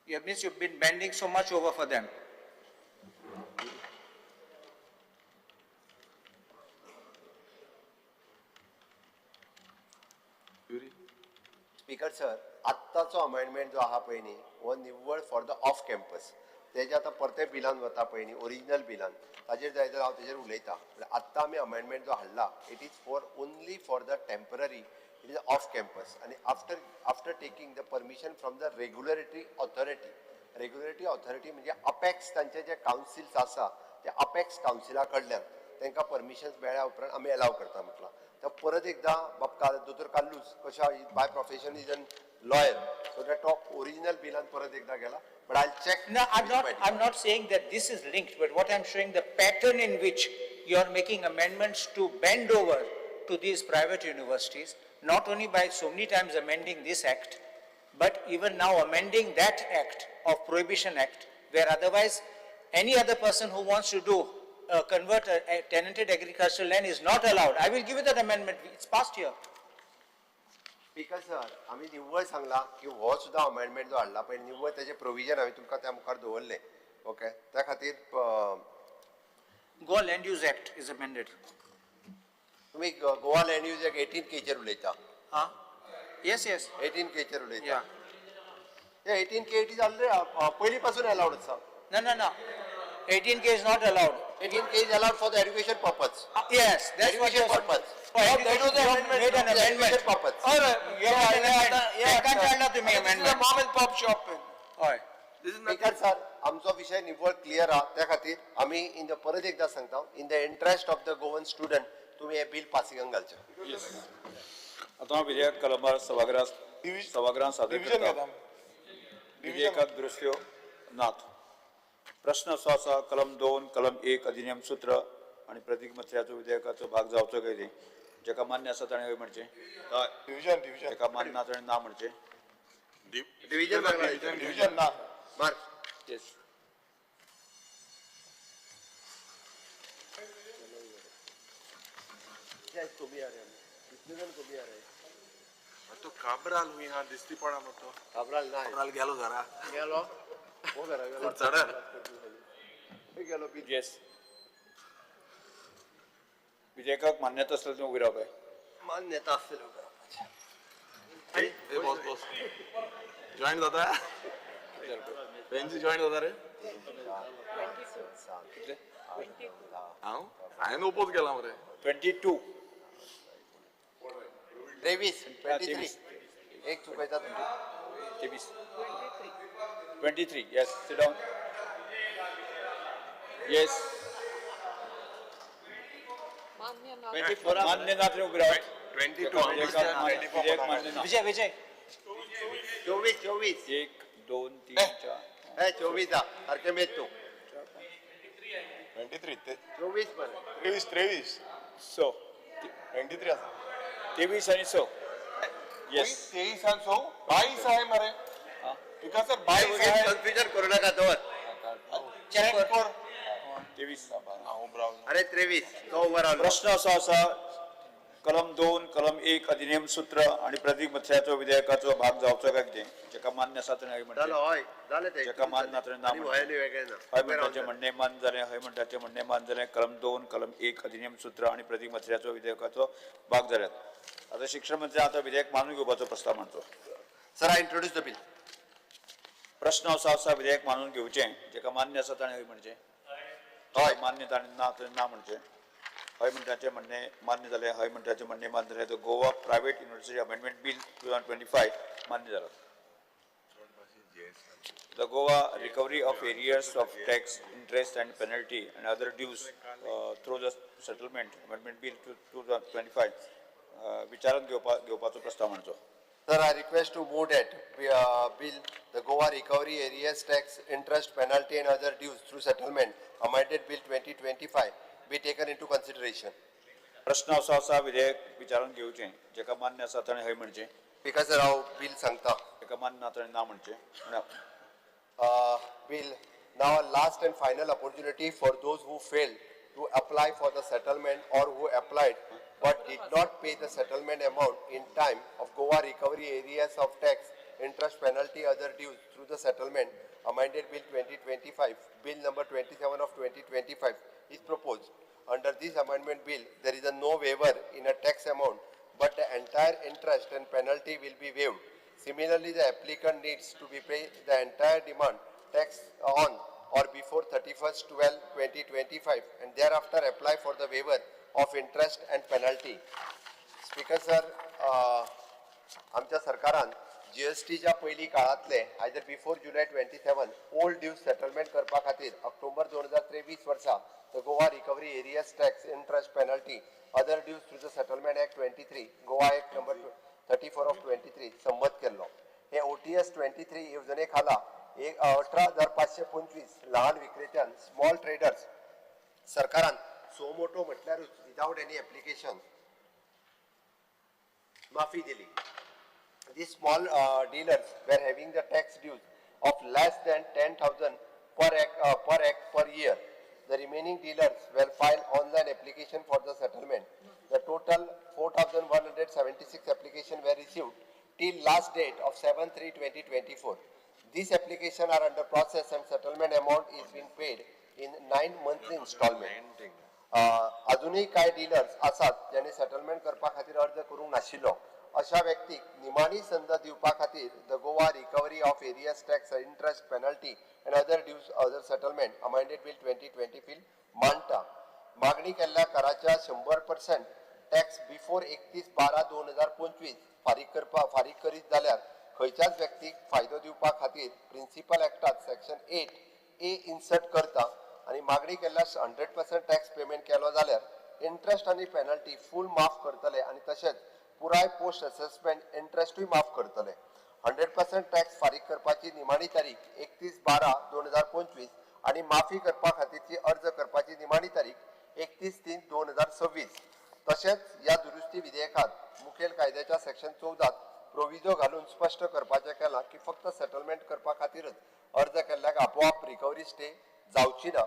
It means you've been bending so much over for them. Speaker sir, आत्ताचो amendment जो आहा पळय न्ही हो निव्वळ for the off campus. तेजे आतां परते बिलान वता पळय न्ही ओरिजिनल बिलान ताजेर जाय जाल्यार हांव तेजेर उलयतां. आत्तां आमी अमेंडमेंट जो हाडला it is for only for the temporary, it is off campus आनी after taking the permission from the regulatory authority म्हणजे अपेक्स तांचे जे कावन्सिल्स आसा ते अपेक्स कावन्सिला कडल्यान तांकां परमिशन्स मेळ्ळ्या उपरांत आमी अलाव करता म्हटलां. तर परत एकदा दोतोर काल्लूस कशा by profession is an lawyer, so that original बिलान परत एकदा गेला. But I'll check. No, I'm not saying that this is linked, but what I'm showing the pattern in which you're making amendments to bend over to these private universities, not only by so many times amending this act, but even now amending that act of Prohibition Act, where otherwise any other person who wants to do convert a tenanted agricultural land is not allowed. I will give you that amendment. It's passed here. Speaker sir, आम्ही निव्वळ सांगला की हो सुद्धा amendment जो हाडला पळय निव्वळ त्याचे प्रोविजन हांवें तुमकां त्या मुखार दवरले. ओके, त्या खातीर Goa Land Use Act is amended. तुम्ही Goa land use act 18K चेर उलयता. Yes. 18K चेर उलयता. 18K इट इज ऑलरेडी पयली पासून अलाउड आसा. No. 18K is not allowed. 18K is allowed for the education purpose. Yes, that's what Education you're purpose. Made an amendment. Purpose. All right, you have an amendment. Second काढला तुम्ही amendment. Maugham and pop shop. होय. Speaker sir, आमचो विषय निव्वळ clear आहा त्या खातीर आम्ही परत एकदा सांगता in the interest of the Goan student तुम्ही हे बिल पासिंगाक घालचे. आता हांव विधेयक कलमार सभागृहांत सादर करता. विधेयकाक दुरुस्त्यो नात. प्रश्न असो आसा कलम 2 कलम 1 अधिनियम सूत्र आणि प्रतिज्ञापत्राचो विधेयकाचो भाग जावचो काय ती जेका मान्य आसा ताणें हय म्हणचें. डिव्हिजन जेका मान्य ना ताणें ना म्हणचें. डिव्हिजन ना मार्क. येस. तो काबराल हुई हाँ दिसती पड़ा मतो. काबराल ना गेलो जरा. गेलो हो घरा गेलो चढा. गेलो येस. विधेयकाक मान्यता असलें तुम्ही उभी राहा काय. मान्यता आसतलो. ए बॉस जॉईन जाता. बेंची जॉईन जाता रे. हांवें ओपोज केला मरे. 22. 23 एक चुकयता तुमची. 23. Yes, sit down. Yes. मान्य ना तुम्ही उभी राहा. 22 विधेयक मान्य ना. विजय 24 1 2 3 4 24 सारखे मेत तू. 23 24 पण 23 सो 23 आसा. 23 आणि सो. येस. 23 आणि 22 आहे मरे. बिकॉज सर 22 आहे. कन्फ्युजन करू नका दोन. चेक कर. 23. अरे 23 तो उभा राहिलो. प्रश्न असो आसा कलम 2 कलम 1 अधिनियम सूत्र आणि प्रतिज्ञापत्राचो विधेयकाचो भाग जावचो काय कितें जेका मान्य आसा ताणें हय म्हणचें. जालो हय जालें ते. जेका मान्य ना ताणें ना म्हणचें. वेगळें ना. हय म्हणटाचें म्हणणें मान जालें. हय म्हणटाचें म्हणणें मान जालें. कलम 2 कलम 1 अधिनियम सूत्र आणि प्रतिज्ञापत्राचो विधेयकाचो भाग जाल्यात. आता शिक्षण मंत्री आता विधेयक मानून घेवपाचो प्रस्ताव मांडचो. Sir I introduce the bill. प्रश्न असो आसा विधेयक मानून घेवचें जेका मान्य आसा ताणें हय म्हणचें. हय मान्य ताणें ना ताणें ना म्हणचें. हय म्हणटाचें म्हणणें मान्य जालें. हय म्हणटाचें म्हणणें मान जालें. The Goa private university amendment bill 2025 मान्य जालां. The Goa recovery of arrears of tax, interest and penalty and other dues through the settlement amendment bill 2025 विचारात घेवपाचो प्रस्ताव मांडचो. Sir, I request to move that bill, the Goa recovery arrears tax, interest, penalty and other dues through settlement amended bill 2025 be taken into consideration. प्रश्न असो आसा विधेयक विचारात घेवचें जेका मान्य आसा ताणें हय म्हणचें. Because sir, हांव bill सांगता. जेका मान्य ना ताणें ना म्हणचें. Bill, now a last and final opportunity for those who failed to apply for the settlement or who applied but did not pay the settlement amount in time of Goa recovery areas of tax, interest, penalty, other dues through the settlement amended Bill 2025, Bill number 27 of 2025 is proposed. Under this amendment bill, there is no waiver in a tax amount, but the entire interest and penalty will be waived. Similarly, the applicant needs to be paid the entire demand tax on or before 31st 12/2025 and thereafter apply for the waiver of interest and penalty. Speaker sir, आमच्या सरकारान GSTच्या पयली काळातले either before July 27 old dues settlement करपा खातीर October 2023 वर्सा the Goa recovery arrears tax interest penalty other dues through the settlement act 23 Goa act number 34 of 23 संमत केल्लो. हे OTS 23 येवजणे खाला 18,525 लहान विक्रेत्यां स्मॉल ट्रेडर्स सरकारान सो मोटो म्हटल्यारूच विदाउट एनी एप्लिकेशन माफी दिली. These small dealers were having the tax dues of less than 10,000 per act per year. The remaining dealers were filed online application for the settlement. The total 4,176 applications were received till last date of 7/3/2024. These applications are under process and settlement amount is being paid in 9 monthly installment. अजूनही काय dealers आसात ज्यांनी settlement करपा खातीर अर्ज करूंक नाशिल्लो अशा व्यक्तीक निमाणी संद दिवपा खातीर the Goa recovery of arrears tax interest penalty and other dues other settlement amended bill 2020 bill मांडटा. मागणी केल्ल्या कराच्या 100% टॅक्स बिफोर 31/12/2025 फारीक करीत जाल्यार खंयच्याच व्यक्तीक फायदो दिवपा खातीर प्रिन्सिपल एक्टात सेक्शन 8A इन्सर्ट करता आणि मागणी केल्ल्या 100% टॅक्स पेमेंट केलो जाल्यार इंटरेस्ट आणि पेनल्टी फूल माफ करतले आणि तशेंच पुराय पोस्ट असेसमेंट इंटरेस्टूय माफ करतले. 100% टॅक्स फारीक करपाची निमाणी तारीख 31/12/2025 आणि माफी करपा खातीरची अर्ज करपाची निमाणी तारीख 31/3/2026. तशेंच या दुरुस्ती विधेयकात मुखेल कायद्याच्या सेक्शन 14 प्रोविजो घालून स्पष्ट करपाचें केलां की फक्त सेटलमेंट करपा खातीरच अर्ज केल्ल्याक आपोआप रिकवरी स्टे जावची ना,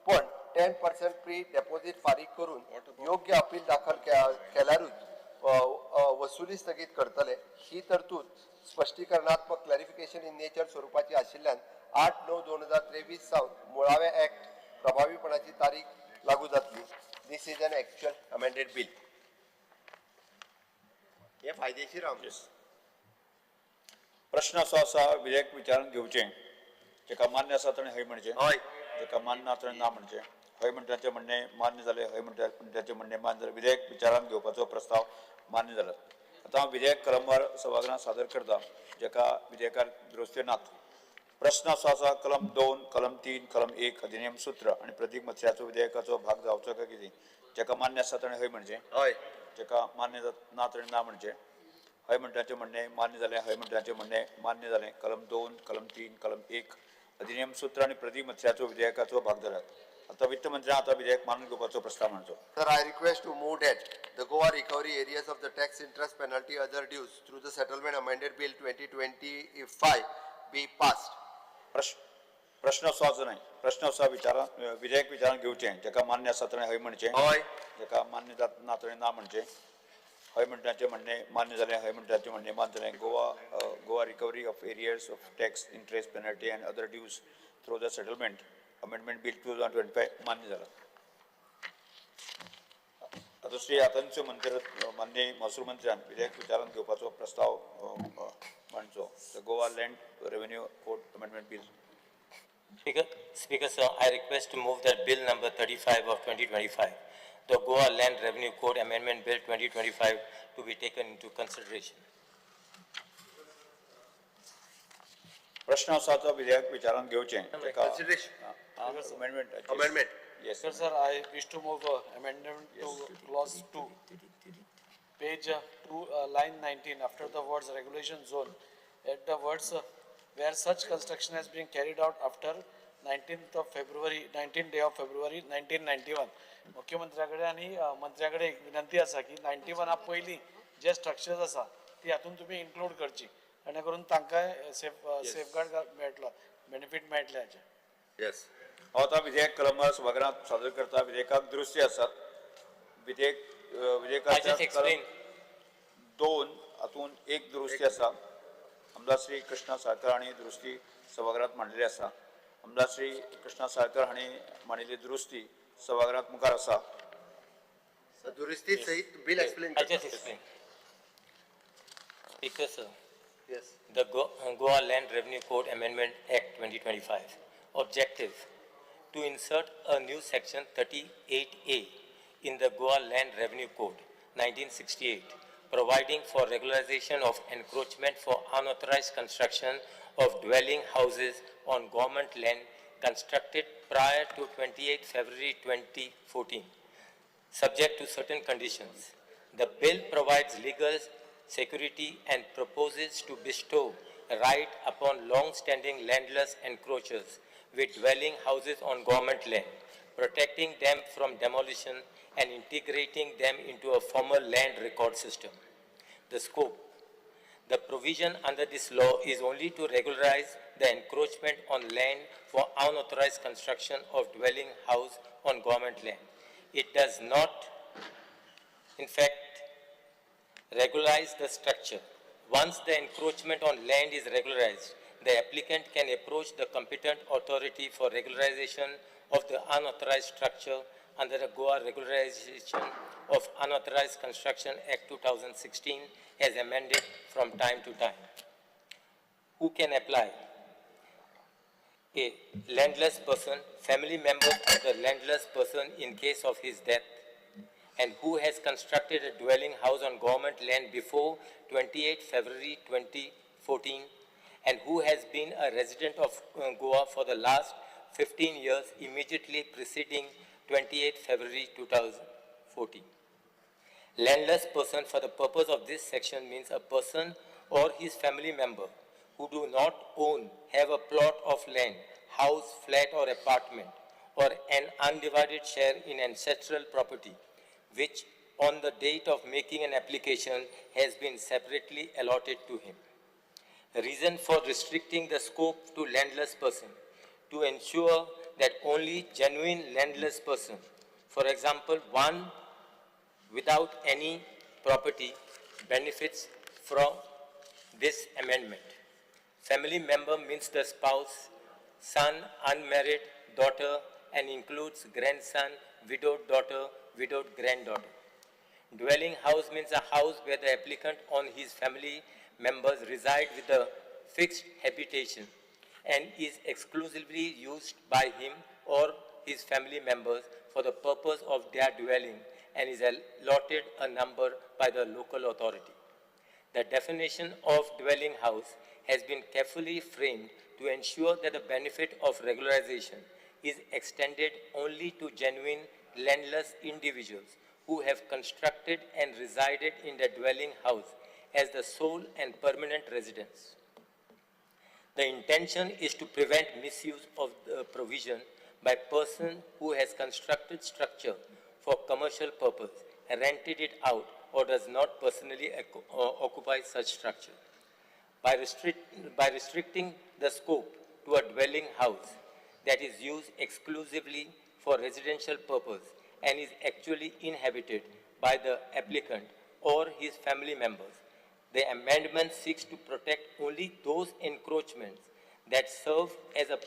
पण 10% प्री डेपोजीट फारीक करून योग्य अपील दाखल केल्यारूच वसुली स्थगित करतले. ही तरतूद स्पष्टीकरणात्मक क्लॅरिफिकेशन इन नेचर स्वरूपाची आशिल्ल्यान 8/9/2023 सावन मुळावे ऍक्ट प्रभावीपणाची तारीख लागू जातली. This is an actual amended bill. हे फायदेशीर आमचे. प्रश्न असो आसा विधेयक विचारून घेवचें जेका मान्य आसा ताणें हय म्हणचें, हय जेका मान्य ना ताणें ना म्हणचें. हय म्हणटाचें म्हणणें मान्य जालें, हय म्हणटाचें म्हणणें मान्य जालें. विधेयक विचारांत घेवपाचो प्रस्ताव मान्य जाला. आतां हांव विधेयक क्रमवार सभागृहांत सादर करता जेका विधेयकार दुरुस्त्यो नात. प्रश्न असो आसा कलम 2, कलम 3, कलम 1 अधिनियम सूत्र आनी प्रतीक मत्स्याचो विधेयकाचो भाग जावचो काय कितें. जेका मान्य आसा ताणें हय म्हणचें, हय जेका मान्य ना ताणें ना म्हणचें. हय म्हणटाचें म्हणणें मान्य जालें, हय म्हणटाचें म्हणणें मान्य जालें. कलम 2, कलम 3, कलम 1 अधिनियम सूत्र आनी प्रतीक मत्स्याचो विधेयकाचो भाग जाल्यात. आता वित्त मंत्र्यान आता विधेयक मानून घेवपाचो प्रस्ताव मांडचो. Sir, I request to move that the Goa recovery areas of the tax interest penalty other dues through the settlement amended bill 2025 be passed. प्रश्न असो आसा नाही. प्रश्न असा विधेयक विचारान घेवचें जेका मान्य आसा ताणें हय म्हणचें, हय जेका मान्य ना ताणें ना म्हणचें. हय म्हणटाचें म्हणणें मान्य जालें, हय म्हणटाचें म्हणणें मान्य जालें. Goa recovery of arrears of tax interest penalty and other dues through the settlement amendment bill 2025 मान्य जाला. आता श्री आतांचे मंत्री मान्य महसूल मंत्र्यान विधेयक विचारान घेवपाचो प्रस्ताव मांडचो. Goa land revenue code amendment bill. Speaker sir, I request to move that bill number 35 of 2025, the Goa Land Revenue Code Amendment Bill 2025 to be taken into consideration. प्रश्न असा तो विधेयक विचारान घेवचें amendment. Yes. Sir, I wish to move amendment to clause 2, page 2, line 19, after the words regulation zone, at the words where such construction has been carried out after 19th day of February 1991. मुख्यमंत्र्याकडे आणि मंत्र्याकडे एक विनंती आसा की 91 पयलीं जे structures आसा ती हातून तुम्ही इन्क्लूड करची जेणे करून तांकां सेफगार्ड मेळटलो, बेनिफीट मेळटले हाचे. येस. हांव आतां विधेयक क्रमांक सभागृहांत सादर करता. विधेयकाक दुरुस्ती आसात. विधेयक विधेयकाच्या just explain. दोन हातून एक दुरुस्ती आसा. आमदार श्री कृष्णा साळकर हांणी दुरुस्ती सभागृहात मांडलेली आसा. आमदार श्री कृष्णा साळकर हांणी मांडिल्ली दुरुस्ती सभागृहात मुखार आसा. दुरुस्ती सहित bill explain I just explain. Speaker, sir. Yes. The Goa Land Revenue Code Amendment Act 2025. Objective: to insert a new section 38A in the Goa Land Revenue Code 1968, providing for regularization of encroachment for unauthorized construction of dwelling houses on government land constructed prior to 28 February 2014, subject to certain conditions. The bill provides legal security and proposes to bestow a right upon long-standing landless encroachers with dwelling houses on government land, protecting them from demolition and integrating them into a formal land record system. The scope: the provision under this law is only to regularize the encroachment on land for unauthorized construction of dwelling house on government land. It does not, in fact, regularize the structure. Once the encroachment on land is regularized, the applicant can approach the competent authority for regularization of the unauthorized structure under the Goa Regularization of Unauthorized Construction Act 2016 as amended from time to time. Who can apply? A landless person, family members of the landless person in case of his death, and who has constructed a dwelling house on government land before 28 February 2014, and who has been a resident of Goa for the last 15 years immediately preceding 28 February 2014. Landless person for the purpose of this section means a person or his family member who do not own, have a plot of land, house, flat or apartment, or an undivided share in ancestral property, which on the date of making an application has been separately allotted to him. The reason for restricting the scope to landless person, to ensure that only genuine landless person, for example, one without any property, benefits from this amendment. Family member means the spouse, son, unmarried, daughter, and includes grandson, widowed daughter, widowed granddaughter. Dwelling house means a house where the applicant or his family members reside with a fixed habitation and is exclusively used by him or his family members for the purpose of their dwelling and is allotted a number by the local authority. The definition of dwelling house has been carefully framed to ensure that the benefit of regularization is extended only to genuine landless individuals who have constructed and resided in the dwelling house as the sole and permanent residence. The intention is to prevent misuse of the provision by person who has constructed structure for commercial purpose, rented it out, or does not personally occupy such structure. By restricting the scope to a dwelling house that is used exclusively for residential purpose and is actually inhabited by the applicant or his family members, the amendment seeks to protect only those encroachments that serve as a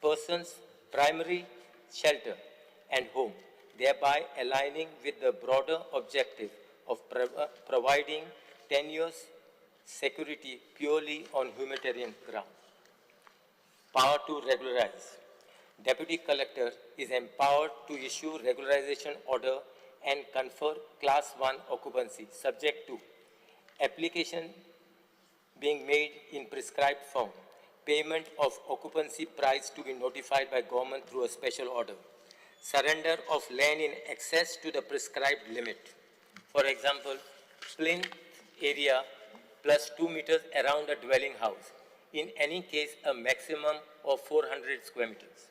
person's primary shelter and home, thereby aligning with the broader objective of providing tenuous security purely on humanitarian ground. Power to regularize. Deputy Collector is empowered to issue regularization order and confer Class 1 occupancy subject to application being made in prescribed form, payment of occupancy price to be notified by government through a special order, surrender of land in excess to the prescribed limit. For example, plinth area plus 2 meters around a dwelling house, in any case a maximum of 400 square meters.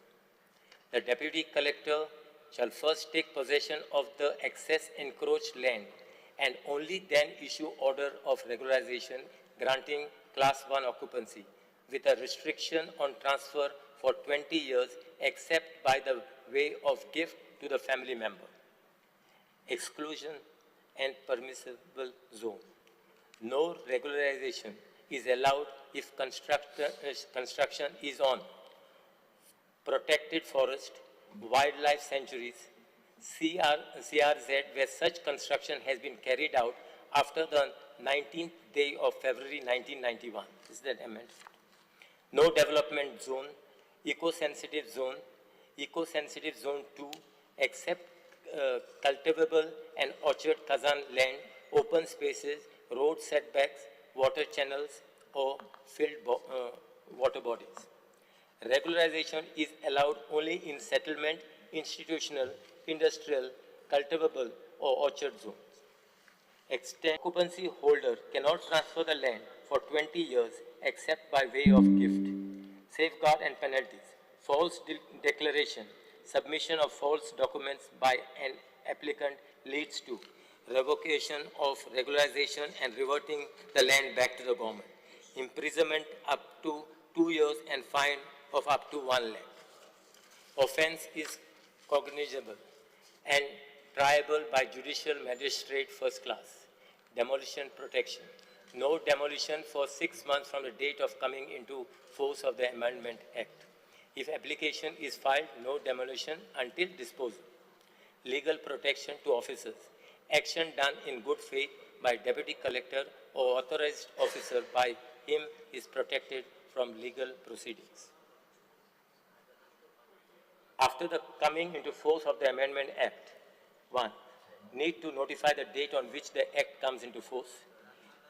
The Deputy Collector shall first take possession of the excess encroached land and only then issue order of regularization granting Class 1 occupancy with a restriction on transfer for 20 years except by the way of gift to the family member. Exclusion and permissible zone. No regularization is allowed if construction is on protected forest, wildlife sanctuaries, CRZ, where such construction has been carried out after the 19th day of February 1991. Is that amendment? No development zone, eco-sensitive zone 2, except cultivable and orchard kazan land, open spaces, road setbacks, water channels, or filled water bodies. Regularization is allowed only in settlement, institutional, industrial, cultivable, or orchard zones. Occupancy holder cannot transfer the land for 20 years except by way of gift. Safeguard and penalties. False declaration, submission of false documents by an applicant leads to revocation of regularization and reverting the land back to the government. Imprisonment up to 2 years and fine of up to 1 lakh. Offence is cognizable and triable by judicial magistrate first class. Demolition protection. No demolition for 6 months from the date of coming into force of the Amendment Act. If application is filed, no demolition until disposal. Legal protection to officers. Action done in good faith by Deputy Collector or authorized officer by him is protected from legal proceedings. After the coming into force of the Amendment Act, 1. Need to notify the date on which the Act comes into force.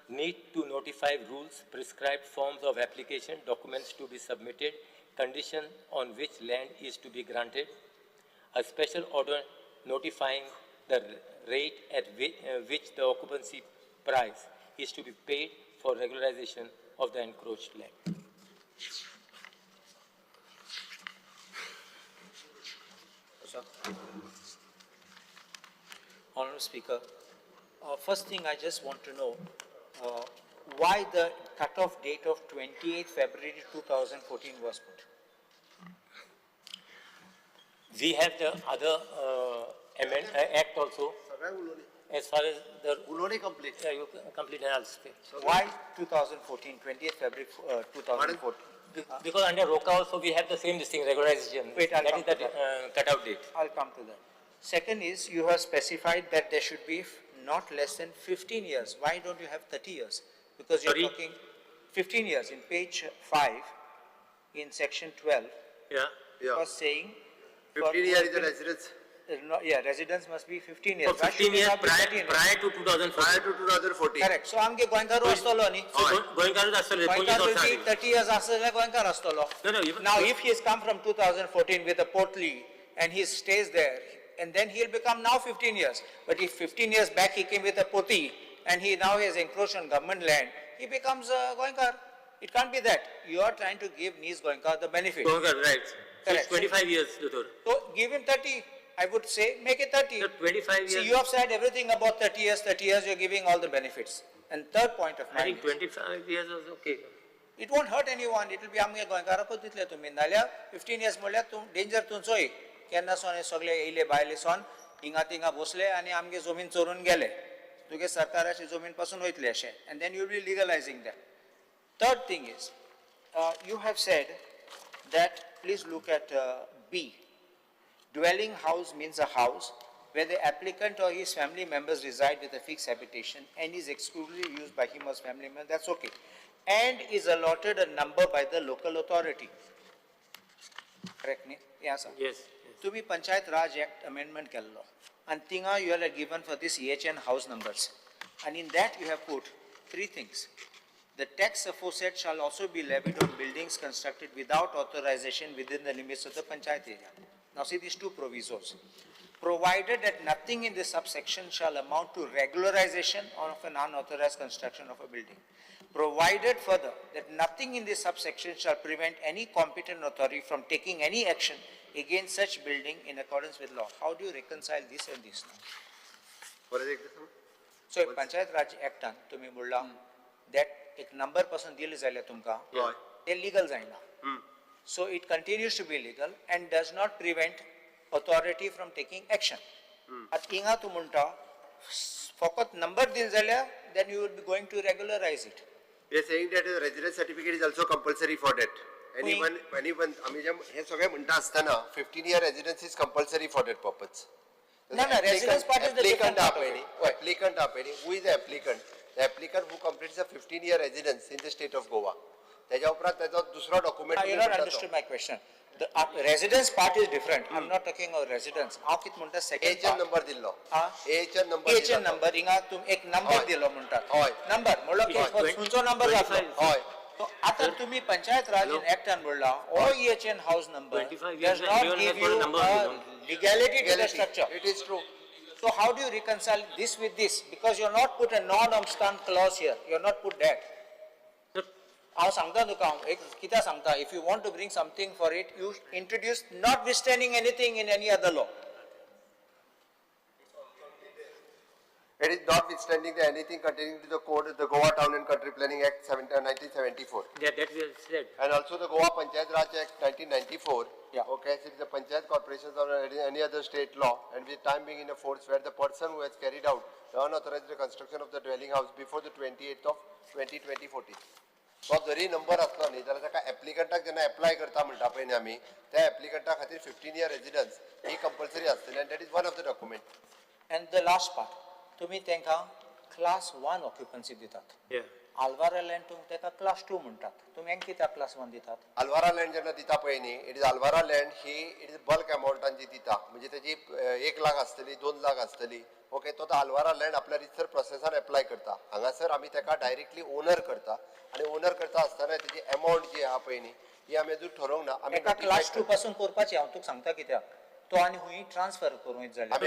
Need to notify rules, prescribed forms of application, documents to be submitted, condition on which land is to be granted. A special order notifying the rate at which the occupancy price is to be paid for regularization of the encroached land. Honourable Speaker, first thing I just want to know why the cut-off date of 28 February 2014 was put. We have the other act also. As far as the complete. Yeah, you complete and I'll speak. Why 2014, 28 February 2014? Because under ROCA also we have the same thing, regularization. Wait, I'll that come is the to cutout date. I'll come to that. Second is, you have specified that there should be not less than 15 years. Why don't you have 30 years? Because you're talking 15 years. In page 5, in section 12, Yeah. was saying 15 years is the residence. No, yeah, residence must be 15 years. For 15 years prior to 2014. Prior to 2014. Correct. So आमगे गोंयकारू आसतलो न्ही. गोंयकारूच आसतले. गोंयकार will be 30 years आसतले गोंयकार आसतलो. Now if he has come from 2014 with a portly and he stays there, and then he'll become now 15 years. But if 15 years back he came with a poti and he now has encroached on government land, he becomes a goinkar. It can't be that. You are trying to give Nis Goinkar the benefit. Goinkar, right. So Correct. 25 years, Dutur. So give him 30. I would say make it 30. So 25 years. See, you have said everything about 30 years, you're giving all the benefits. And third point of I mine think 25 years was okay. it won't hurt anyone. It will be आमगे गोंयकारा पद्दतीतले तुम्ही नाल्या 15 years म्हणल्यार तूं danger तुमचोय केन्ना सोन हे सगळे येयले भायले सोन हिंगा तिंगा बसले आनी आमगे जमीन चोरून गेले तुगे सरकाराची जमीन पासून वयतले अशें and then you will be legalizing them. Third thing is you have said that please look at B. Dwelling house means a house where the applicant or his family members reside with a fixed habitation and is exclusively used by him or his family member, that's okay. And is allotted a number by the local authority. Correct me? Yeah, sir. Yes. Tumi Panchayat Raj Act amendment kello. And tinga you are given for this EHN house numbers. And in that you have put 3 things. The tax aforesaid shall also be levied on buildings constructed without authorization within the limits of the Panchayat area. Now see these 2 provisos. Provided that nothing in this subsection shall amount to regularization of an unauthorized construction of a building. Provided further that nothing in this subsection shall prevent any competent authority from taking any action against such building in accordance with law. How do you reconcile this and this now? What is it? So Panchayat Raj Act तुम्ही बोलला that एक number पासून दिले जाले तुमका ते legal जायना. So it continues to be legal and does not prevent authority from taking action. At inga tu munta फकत नंबर दिल जाल्यार then you will be going to regularize it. We are saying that the residence certificate is also compulsory for that. Anyone, आम्ही जे हे सगळे म्हणता असताना 15-year residence is compulsory for that purpose. No, residence part is the different part of it. Applicant आपणी, who is the applicant? The applicant who completes a 15-year residence in the state of Goa. त्याच्या उपरांत त्याचा दुसरा document. You not understood my question. The residence part is different. I'm not talking of residence. हांव कित म्हणटा second AHN number दिल्लो. AHN number. AHN number हिंगा तुम एक नंबर दिलो म्हणटात. नंबर म्हणलो की तुमचो नंबर जातलो. So आता तुम्ही पंचायत राज ऍक्टान बोलला all EHN house number does not give you legality to the structure. It is true. So how do you reconcile this with this? Because you are not put a non-obstant clause here. You are not put that. हांव सांगता तुका एक कित्याक सांगता if you want to bring something for it you introduce notwithstanding anything in any other law. It is notwithstanding anything containing to the code, the Goa Town and Country Planning Act 1974. Yeah, that we have said. And also the Goa Panchayat Raj Act 1994. Yeah. Okay, so the Panchayat corporations or any other state law, and with time being in a force where the person who has carried out the unauthorized construction of the dwelling house before the 28th of 2014. तो जरी number असलो न्ही जाल्यार ताका एप्लिकंटाक जेन्ना apply करता म्हणटा पळय न्ही आमी त्या एप्लिकंटा खातीर 15-year residence ही कंपल्सरी आसतली and that is one of the document. And the last part तुम्ही तांकां class 1 occupancy दितात. Yeah. Alvara land तुम्ही ताका class 2 म्हणटात. तुम्ही हांकां कित्याक class 1 दितात? अल्वारा लँड जेन्ना दिता पळय न्ही इट इज अल्वारा लँड ही इट इज बल्क अमाउंटान जी दिता म्हणजे तेजी 1 लाख आसतली 2 लाख आसतली ओके तो अल्वारा लँड आपल्या रिसर प्रोसेसान एप्लाय करता हांगासर आमी ताका डायरेक्टली ओनर करता आणि ओनर करता आसतना तेजी अमाउंट जी आहा पळय न्ही ही आमी अजून ठरोवंक ना आमी एका class 2 पासून करपाची हांव तुका सांगता कित्याक तो आनी हुंय ट्रान्सफर करूं जाल्यार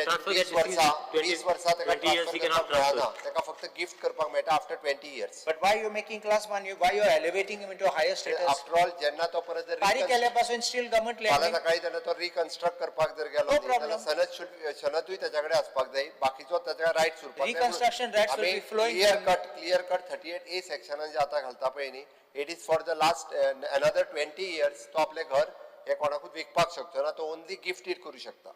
20 वर्सां ताका ट्रान्सफर करपाक मेळना ताका फक्त गिफ्ट करपाक मेळटा after 20 years. But why you making class 1? Why you are elevating him into a higher status? After all जेन्ना तो परत जर पारी केल्यापासून स्टील गव्हर्नमेंट लँड फाल्यां सकाळी जेन्ना तो रिकन्स्ट्रक्ट करपाक जर गेलो जाल्यार सनदूय ताच्या कडेन आसपाक जाय बाकीचो ताच्या रायट्स उरपाक जाय. Reconstruction rights will be flowing. Clear cut 38A सेक्शनान जे आतां घालता पळय न्ही it is for the last another 20 years तो आपले घर हे कोणाकूच विकपाक शकतो ना तो ओनली गिफ्टेड करू शकता.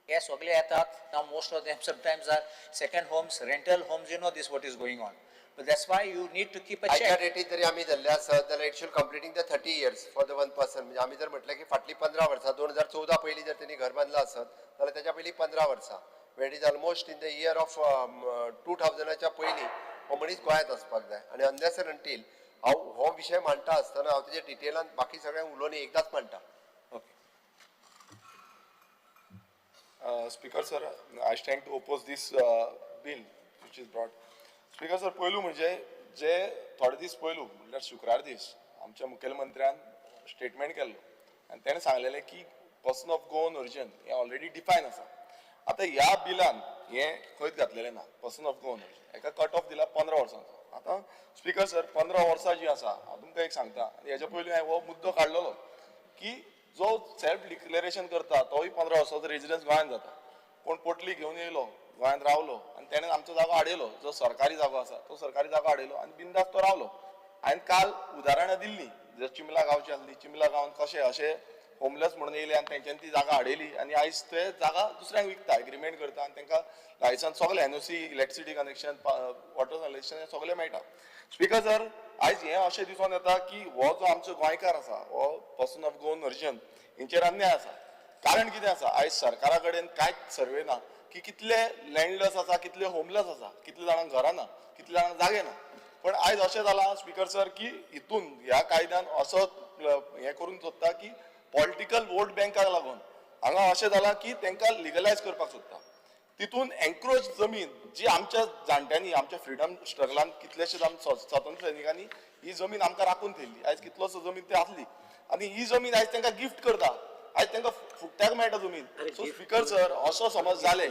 हे सगळे येतात now most of them sometimes are second homes rental homes you know this what is going on but that's why you need to keep a check. आयच्या डेटीत जरी आमी धरले आसत जाल्यार it should completing the 30 years for the one person म्हणजे आमी जर म्हटलें की फाटली 15 वर्सां 2014 पयलीं जर तेणी घर बांदलां आसत जाल्यार तेच्या पयलीं 15 वर्सां wait is almost in the year of 2000च्या पयलीं हो मनीस गोंयांत आसपाक जाय आनी अनलेस एंड अंटील हांव हो विशय मांडटा आसतना हांव तेजे डिटेलान बाकी सगळ्यांक उलोवनी एकदांच मांडटा. Speaker sir, I stand to oppose this bill which is brought. Speaker sir, पयलू म्हणजे जे थोडे दीस पयलू म्हणल्यार शुक्रार दीस आमच्या मुखेलमंत्र्यान स्टेटमेंट केल्लो आनी ताणें सांगलेलें की पर्सन ऑफ गोवन ओरिजिन हें ऑलरेडी डिफायन आसा. आतां ह्या बिलान हें खंयच घातलेलें ना पर्सन ऑफ गोवन ओरिजिन हेका कट ऑफ दिला 15 वर्सांचो. आतां स्पिकर सर 15 वर्सां जी आसा हांव तुमकां एक सांगता आनी हेच्या पयलीं हांवें हो मुद्दो काडलेलो की जो सेल्फ डिक्लेरेशन करता तोय 15 वर्साचो रेजिडन्स गोंयांत जाता. कोण पोटली घेवन येयलो गोंयांत रावलो आनी तेणें आमचो जागो आडयलो जो सरकारी जागो आसा तो सरकारी जागो आडयलो आनी बिंदास तो रावलो. हांवें काल उदाहरणां दिल्लीं जर चिमला गांवची आसली चिमला गांवांत कशें अशें होमलेस म्हणून येयले आनी तेंच्यांनी ती जागा आडयली आनी आयज ते जागा दुसऱ्यांक विकता एग्रीमेंट करता आनी तांकां लायसन्स सगळें NOC electricity connection water connection हें सगळें मेळटा. स्पिकर सर आयज हें अशें दिसून येता की हो जो आमचो गोंयकार आसा हो पर्सन ऑफ गोवन ओरिजिन हेंचेर अन्याय आसा. कारण कितें आसा आयज सरकारा कडेन कांयच सर्वे ना की कितले लँडलेस आसा कितले होमलेस आसा कितले जाणांक घरां ना कितले जाणांक जागे ना. पण आयज अशें जालां स्पिकर सर की हितून ह्या कायद्यान असो हें करून सोदता की पॉलिटिकल वोट बँकाक लागून हांगा अशें जालां की तांकां लिगलायज करपाक सोदता. तितून एन्क्रोच जमीन जी आमच्या जाणट्यांनी आमच्या फ्रिडम स्ट्रगलान कितलेशेच आमच्या स्वातंत्र्य सैनिकांनी ही जमीन आमकां राखून ठेयल्ली आयज कितलोसो जमीन ती आसली आनी ही जमीन आयज तांकां गिफ्ट करता आयज तांकां फुकट्याक मेळटा जमीन. सो स्पिकर सर असो समज जालें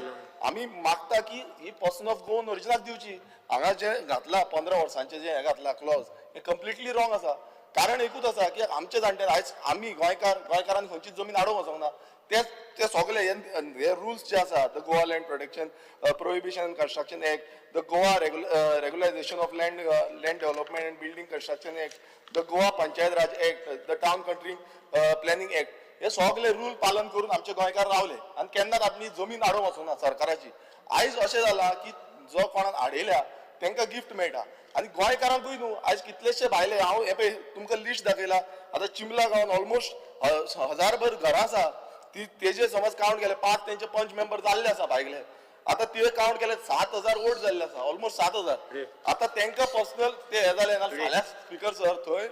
आमी मागता की ही पर्सन ऑफ गोवन ओरिजिनाक दिवची. हांगा जें घातलां 15 वर्सांचें जें हें घातलां क्लॉज हें कंप्लिटली रॉंग आसा. कारण एकूच आसा की आमच्या जाणट्यान आयज आमी गोंयकारांनी खंयचीच जमीन आडोवंक वचोंक ना. ते सगळे हे रुल्स जे आसा the Goa land protection prohibition construction act the Goa regularisation of land development and building construction act the Goa panchayat raj act the town country planning act हे सगळे रूल पालन करून आमचे गोंयकार रावले आनी केन्नाच आपली जमीन आडोवंक वचोंक ना सरकाराची. आयज अशें जालां की जो कोणाक आडयल्या तांकां गिफ्ट मेळटा आनी गोंयकारांकूय न्हू आयज कितलेशे भायले हांव हे पळय तुमकां लिस्ट दाखयला आतां चिंबला गांवान ऑलमोस्ट 1000भर घरां आसा ती तेजे समज काउंट केले 5 तेंचे पंच मेंबर जाल्ले आसा भायले आतां ते काउंट केले 7000 वोट जाल्ले आसा ऑलमोस्ट 7000 आतां तांकां पर्सनल ते हे जाले ना फाल्यां स्पीकर सर थंय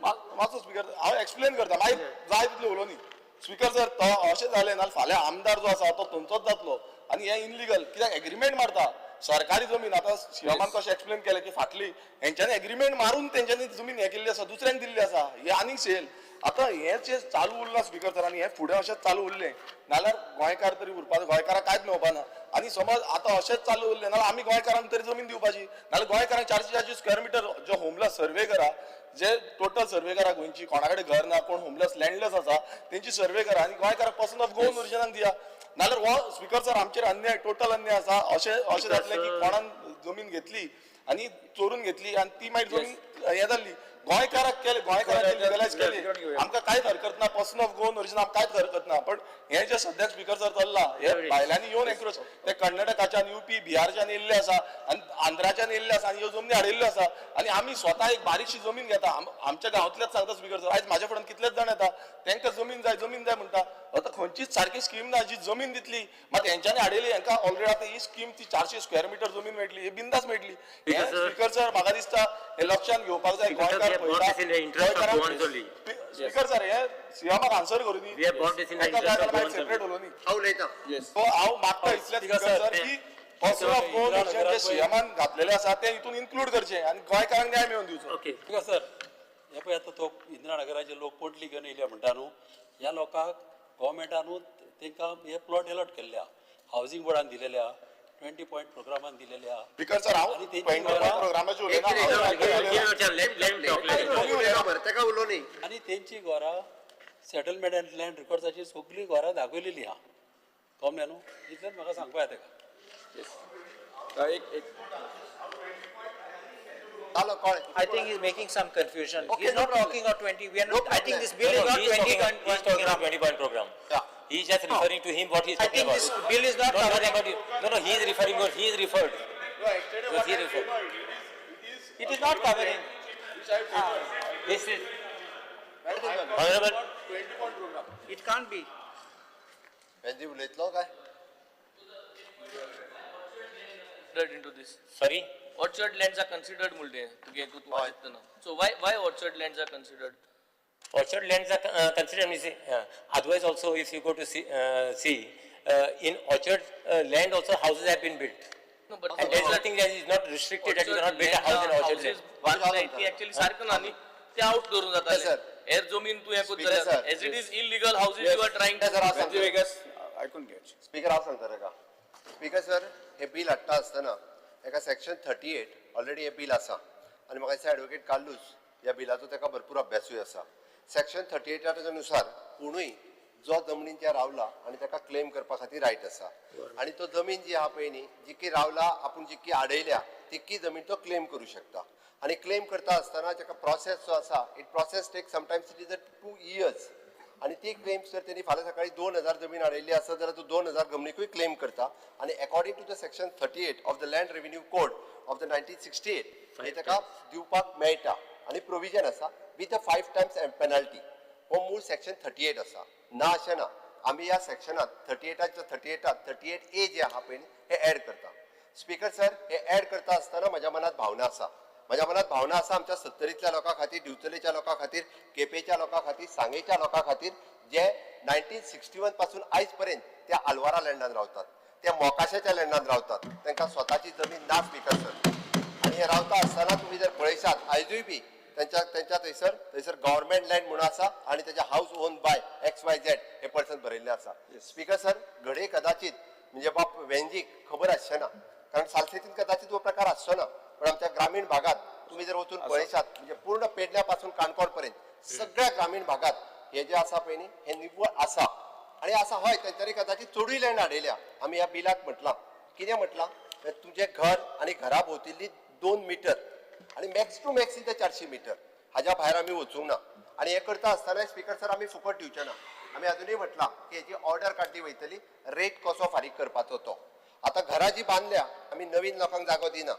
मातसो स्पीकर हांव एक्सप्लेन करता मागीर जाय तितले उलोवनी स्पीकर सर तो अशें जालें ना फाल्यां आमदार जो आसा तो थंयचोच जातलो आनी हे इनलिगल कित्याक एग्रीमेंट मारता सरकारी जमीन आतां शिवमान कशें एक्सप्लेन केलें की फाटली हेंच्यांनी एग्रीमेंट मारून तेंच्यांनी जमीन हे केल्ली आसा दुसऱ्यांक दिल्ली आसा हे आनीक सेल आतां हें जे चालू उरलां स्पीकर सर आनी हें फुडें अशेंच चालू उरलें नाल्यार गोंयकार तरी उरपाचो गोंयकारांक कांयच मेळपाना आनी समज आतां अशेंच चालू उरलें नाल्यार आमी गोंयकारांक तरी जमीन दिवपाची नाल्यार गोंयकारांक 440 स्क्वेअर मिटर जो होमलेस सर्वे करा जे टोटल सर्वे करा गोंयची कोणा कडेन घर ना कोण होमलेस लँडलेस आसा तेंची सर्वे करा आनी गोंयकारांक पर्सन ऑफ गोवन ओरिजिनाक दिया नाल्यार हो स्पीकर सर आमचेर अन्याय टोटल अन्याय आसा अशें जातलें की कोणान जमीन घेतली आनी चोरून घेतली आनी ती मागीर जमीन हे जाल्ली गोंयकाराक केले गोंयकाराक लिगलायज केली आमकां कांयच हरकत ना पर्सन ऑफ गोवन ओरिजिन आमकां कांयच हरकत ना पण हे जे सद्याक स्पीकर सर चल्ला हे भायल्यांनी येवन एन्क्रोच ते कर्नाटकाच्यान यूपी बिहारच्यान येयल्ले आसा आनी आंध्राच्यान येयल्ले आसा आनी ह्यो जमनी हाडिल्ल्यो आसा आनी आमी स्वता एक बारीकशी जमीन घेता आमच्या गांवांतलेच सांगता स्पीकर सर आयज म्हाज्या फुड्यान कितलेच जाण येता तांकां जमीन जाय म्हणटा आतां खंयचीच सारकी स्कीम ना जी जमीन दितली मात हेंच्यांनी हाडिल्ली हांकां ऑलरेडी आतां ही स्कीम ती 400 स्क्वेअर मिटर जमीन मेळटली ही बिंदास मेळटली हे स्पीकर सर म्हाका दिसता हे लक्षात घेवपाक जाय गोंयकार स्पीकर सर हे सीएमाक आन्सर करू दी सेपरेट उलोवनी हांव उलयतां सो हांव मागता इतलें स्पीकर सर की पर्सन ऑफ गोवन ओरिजिन जे सीएमान घातलेले आसा ते हितून इन्क्लूड करचे आनी गोंयकारांक न्याय मेळोवन दिवचो स्पीकर सर हे पळय आतां तो इंदिरानगराचे लोक पोटली घेवन येयल्या म्हणटा न्हू ह्या लोकांक गव्हर्मेंटानू तांकां हे प्लॉट अलॉट केल्ल्या हावजींग बोर्डान दिलेल्या 20 पॉयंट प्रोग्रामान दिलेल्या स्पीकर सर हांव प्रोग्रामाची उलोवनी आनी तेंची घरां सेटलमेंट एंड लँड रिकॉर्ड्साची सगळीं घरां दाखयलेली आहा कळ्ळें न्हू इतलेंच म्हाका सांगपा जाय ताका I think he's making some confusion. Okay, he's not talking of 20. We are not. I think this bill is not 20. He's talking about 20-point program. Yeah. He's just referring to him what he's talking about. I think this bill is not covering. No, he is referring what he is referred. He referred. It is not covering. This is honorable. It can't be. Venzy उलयतलो काय into this. Sorry? Orchard lands are considered mulde so why orchard lands are considered? Orchard lands are considered. Otherwise, also if you go to see in orchard land also houses have been built. No, but and there is nothing that is not restricted that you cannot build a house in orchard land. Actually सारखं ना नी ते out करून जाता air जमीन तू हे कुछ झालं as it is illegal houses you are trying to I couldn't get speaker हांव सांगता ताका स्पीकर सर हे बिल हाडटा आसतना एका सेक्शन 38 ऑलरेडी हे बिल आसा आनी म्हाका दिसता एडवोकेट कार्लूस ह्या बिलाचो ताका भरपूर अभ्यासूय आसा सेक्शन 38 नुसार कोणूय जो जमनीचेर रावला आनी ताका क्लेम करपा खातीर रायट आसा आनी तो जमीन जी आहा पळय न्ही जितकी रावला आपूण जितकी आडयल्या तितकी जमीन तो क्लेम करूं शकता आनी क्लेम करता आसतना ताका प्रोसेस जो आसा it process take sometimes it is 2 years आनी ती क्लेम्स जर तेणी फाल्यां सकाळी 2000 जमीन हाडयल्ली आसा जाल्यार तो 2000 जमनीकूय क्लेम करता आनी according to the section 38 of the land revenue code of the 1968 हे ताका दिवपाक मेळटा आनी प्रोविजन आसा विथ अ 5 times पेनल्टी हो मूळ सेक्शन 38 आसा ना अशें ना आमी ह्या सेक्शनात 38A जे आहा पळय हे ऍड करता स्पीकर सर हे ऍड करता आसतना म्हज्या मनात भावना आसा म्हज्या मनात भावना आसा आमच्या 70तल्या लोकां खातीर दिवचलेच्या लोकां खातीर केपेच्या लोकां खातीर सांगेच्या लोकां खातीर जे 1961 पासून आयज पर्यंत त्या आलवारा लँडान रावतात त्या मोकाशाच्या लँडान रावतात तांकां स्वताची जमीन ना स्पीकर सर आनी हे रावता आसतना तुमी जर पळयशात आयजूय बी त्यांच्या थंयसर गव्हर्मेंट लँड म्हणून आसा आनी तेजे हाऊस ओन बाय XYZ हे पर्सन बरयल्ले आसा स्पीकर सर घडये कदाचित म्हणजे बाप वेंजीक खबर आसचें ना कारण सालसेतीन कदाचित हो प्रकार आसचो ना पण आमच्या ग्रामीण भागात तुम्ही जर वचून पळयशात म्हणजे पूर्ण पेडण्यापासून काणकोण पर्यंत सगळ्या ग्रामीण भागात हे जे आसा पळय न्ही हे निव्वळ आसा आनी आसा हय तेंच्यांनी कदाचित चडूय लँड हाडयल्या आमी ह्या बिलाक म्हटलां कितें म्हटलां तुमचें घर आनी घरा भोंवतली 2 मीटर आनी मॅक्स टू मॅक्स ते 400 मीटर हाज्या भायर आमी वचूंक ना आनी हे करता आसतना स्पीकर सर आमी फुकट दिवचे ना आमी अजुनूय म्हटलां की हेची ऑर्डर काडली वयतली रेट कसो फारीक करपाचो तो आता घरां जी बांधल्या आमी नवीन लोकांक जागो दिना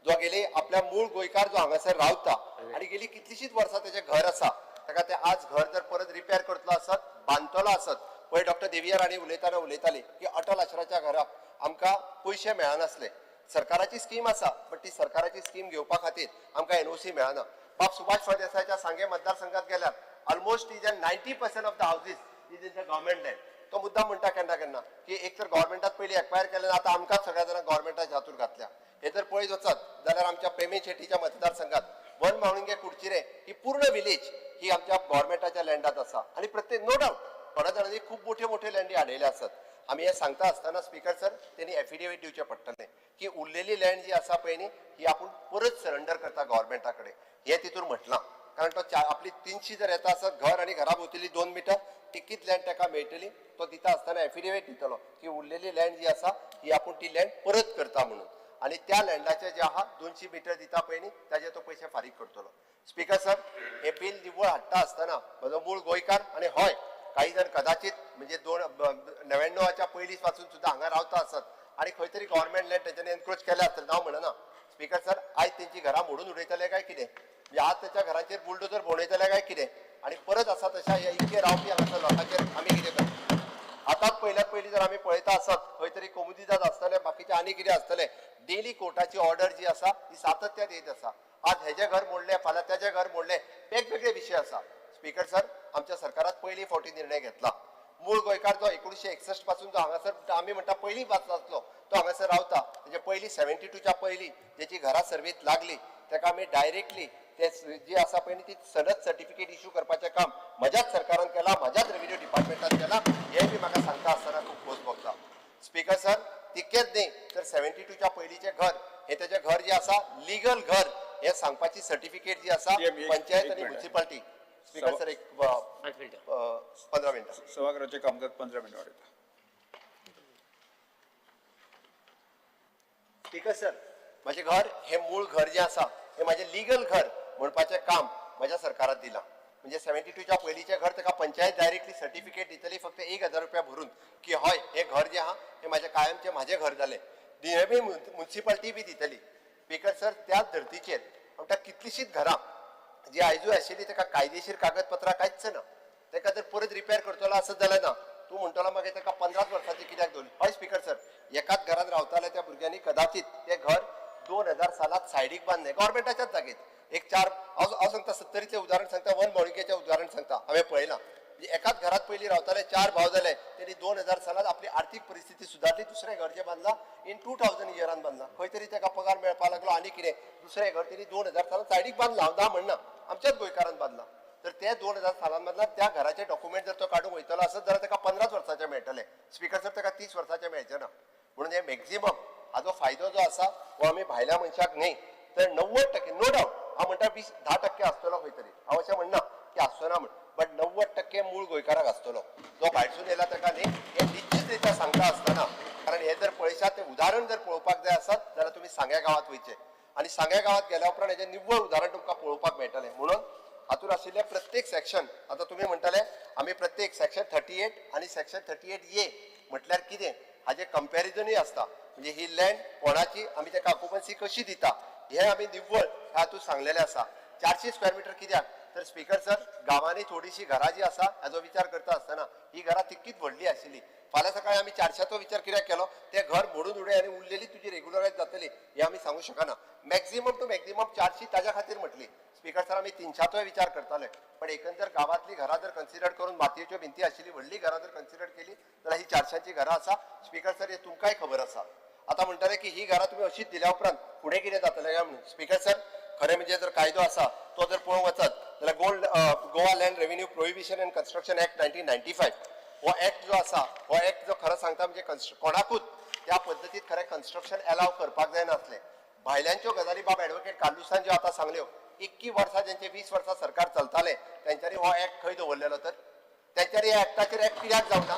जो गेली आपल्या मूळ गोंयकार जो हांगासर रावता आणि गेली कितलीशीच वर्सां तेजें घर आसा ताका ते आज घर जर परत रिपेर करतलो आसत बांदतलो आसत पळय डॉक्टर देविया राणी उलयताना उलयताली की अटल आश्रमाच्या घराक आमकां पयशे मेळनासले सरकाराची स्कीम आसा बट ती सरकाराची स्कीम घेवपा खातीर आमकां एनओसी मेळना बाब सुभाष फळदेसायच्या सांगे मतदारसंघात गेल्यार almost is 90% of the houses is in the government land तो मुद्दाम म्हणटा केन्ना केन्ना की एक तर गव्हर्मेंटात पयलीं एक्वायर केलें आतां आमकांच सगळ्या जाणांक गव्हर्मेंटाच्या हातूंत घातल्या हे जर पळयत वचत जाल्यार आमच्या प्रेमी शेट्टीच्या मतदारसंघात वन मावळिंगे कुडचिरे ही पूर्ण विलेज ही आमच्या गव्हर्मेंटाच्या लँडात आसा आणि प्रत्येक नो डाऊट थोड्या जाणांनी खूब मोठ्यो मोठ्यो लँडी हाडयल्यो आसात आमी हे सांगता आसतना स्पीकर सर त्यांनी एफिडेविट दिवचें पडटलें की उरलेली लँड जी आसा पळय न्ही ही आपूण परत सरेंडर करता गव्हर्मेंटा कडेन हे तितून म्हटलां कारण तो आपली 300 जर येता आसत घर आनी घरा भोंवतली 2 मिटर तितकीच लँड ताका मेळटली तो दिता आसतना एफिडेविट दितलो की उरलेली लँड जी आसा ही आपूण ती लँड परत करता म्हणून आणि त्या लँडाचे जे आहा 200 मिटर दिता पळय न्ही ताजे तो पयशे फारीक करतलो स्पीकर सर हे बिल निवळ हाडटा आसतना म्हजो मूळ गोंयकार आणि हय काही जण कदाचित म्हणजे 99च्या पयलीं पासून सुद्दां हांगा रावता आसत आणि खंय तरी गव्हर्मेंट लँड तेंच्यांनी एनक्रोच केल्या आसतलें हांव म्हणना स्पीकर सर आयज तेंची घरां मोडून उडयतले काय कितें म्हणजे आज त्याच्या घरांचेर बुलडोजर भोंवडयतले काय कितें आणि परत आसा तशा ह्या इतके रावपी हांगासर लोकांचेर आमी कितें करता आतांच पयल्यात पयलीं जर आमी पळयता आसत खंय तरी कमुदी जात आसतले बाकीचे आनी कितें आसतले डेली कोर्टाची ऑर्डर जी आसा ती सातत्यान येत आसा आज हेजे घर मोडले फाल्यां तेजे घर मोडले वेगवेगळे विशय आसा स्पीकर सर आमच्या सरकारात पहिली फावटी निर्णय घेतला मूळ गोंयकार जो 1961 पासून जो हांगासर आमी म्हणटा पयलीं पासून आसलो तो हांगासर रावता तेजे पयलीं 72च्या पयलीं जेची घरा सर्वीत लागली ताका आमी डायरेक्टली ते जी आसा पळय ती सनद सर्टिफिकेट इश्यू करपाचें काम म्हज्याच सरकारान केला म्हज्याच रेव्हेन्यू डिपार्टमेंटान केला हे बी म्हाका सांगता आसतना खूब खोस भोगता स्पीकर सर तितकेच न्ही तर 72च्या पयलींचें घर हे तेजें घर जे आसा लिगल घर हे सांगपाची सर्टिफिकेट जी आसा पंचायत आनी म्युनिसिपालिटी स्पीकर सर एक 15 मिनिटां सभागृहाचे कामकाज 15 मिनिटां वाडयता स्पीकर सर माझे घर हे मूळ घर जे आसा हे माझे लिगल घर म्हणपाचें काम माझ्या सरकारात दिला म्हणजे 72च्या पयलींचें घर ताका पंचायत डायरेक्टली सर्टिफिकेट दितली फक्त 1000 रुपया भरून की हय हे घर जे आहा हे माझे कायमचे माझे घर जालें बी म्युनिसिपालिटी बी दितली स्पीकर सर त्याच धर्तीचेर म्हणटा कितलीशीच घरां जी आयजूय आशिल्ली ताका कायदेशीर कागदपत्रां कांयच ना ताका जर परत रिपेर करतलो आसत जाल्यार ना तूं म्हणटलो मागीर ताका 15 वर्सांची कित्याक दवरली हय स्पीकर सर एकाच घरात रावताले त्या भुरग्यांनी कदाचित ते घर 2000 सालात सायडीक बांदलें गव्हर्मेंटाच्याच जागेत एक चार हांव सांगता 70चे उदाहरण सांगता वन मावळिंगेचें उदाहरण सांगता हांवें पळयलां एकाच घरात पयलीं रावताले 4 भाव जाले तेणी 2000 सालात आपली आर्थीक परिस्थिती सुदारली दुसरें घर जें बांदलां इन 2000 इयरान बांदलां खंय तरी ताका पगार मेळपाक लागलो आनी कितें दुसरें घर तेणी 2000 सालात सायडीक बांदलां हांव ना म्हणना आमच्याच गोंयकारान बांदलां तर ते 2000 सालान बांदलां त्या घराचे डॉक्युमेंट जर तो काडूंक वयतलो आसत जाल्यार ताका 15 वर्सांचे मेळटले स्पीकर सर ताका 30 वर्सांचे मेळचे ना म्हणून हे मॅक्झिमम हाजो फायदो जो आसा हो आमी भायल्या मनशाक न्ही तर 90% नो डावट हांव म्हणटा 10% आसतलो खंय तरी हांव अशें म्हणना की आसचो ना म्हण बट 90% मूळ गोंयकाराक आसतलो जो भायरसून येयला ताका न्ही हे निश्चित रित्या सांगता आसतना कारण हे जर पळयशात ते उदाहरण जर पळोवपाक जाय आसत जाल्यार तुमी सांग्या गांवांत वयचे आणि सांग्या गांवांत गेल्या उपरांत हेजें निव्वळ उदाहरण तुमकां पळोवपाक मेळटलें म्हणून हातून आशिल्ले प्रत्येक सेक्शन आता तुम्ही म्हणटाले आमी प्रत्येक सेक्शन 38 आणि सेक्शन 38A म्हटल्यार कितें हाजे कंपॅरिजनूय आसता म्हणजे ही लँड कोणाची आमी ताका ऑक्युपन्सी कशी दिता हे आमी निव्वळ हातून सांगलेलें आसा 400 स्क्वेअर मिटर कित्याक तर स्पीकर सर गांवांनी थोडीशी घरां जी आसा हाजो विचार करता आसतना ही घरां तितकीच व्हडली आशिल्ली फाल्यां सकाळीं आमी 400चो विचार कित्याक केलो ते घर मोडून उडय आनी उरलेली तुजी रेग्युलरायज जातली हे आमी सांगूं शकना मॅक्झिमम टू मॅक्झिमम 400 ताज्या खातीर म्हटली स्पीकर सर आमी 300चोय विचार करताले पण एकंदर गांवांतली घरां जर कन्सिडर करून मातयेच्यो भिंती आशिल्ली व्हडली घरां जर कन्सिडर केली जाल्यार ही 400ची घरां आसा स्पीकर सर हे तुमकांय खबर आसा आता म्हणटाले की ही घरां तुमी अशीच दिल्या उपरांत फुडें कितें जातलें काय म्हणून स्पीकर सर खरें म्हणजे जर कायदो आसा तो जर पळोवंक वचत जाल्यार Goa land revenue prohibition and construction act 1995 हो ऍक्ट जो आसा हो ऍक्ट जो खरो सांगता म्हणजे कोणाकूच त्या पद्दतीत खरें कन्स्ट्रक्शन अलाव करपाक जाय नासलें भायल्यांच्यो गजाली बाब एडवोकेट कार्लुसान ज्यो आतां सांगल्यो 21 वर्सां जेंचे 20 वर्सां सरकार चलतालें तेंच्यांनी हो ऍक्ट खंय दवरलेलो तर तेंच्यांनी ह्या ऍक्टाचेर ऍक्ट कित्याक जावना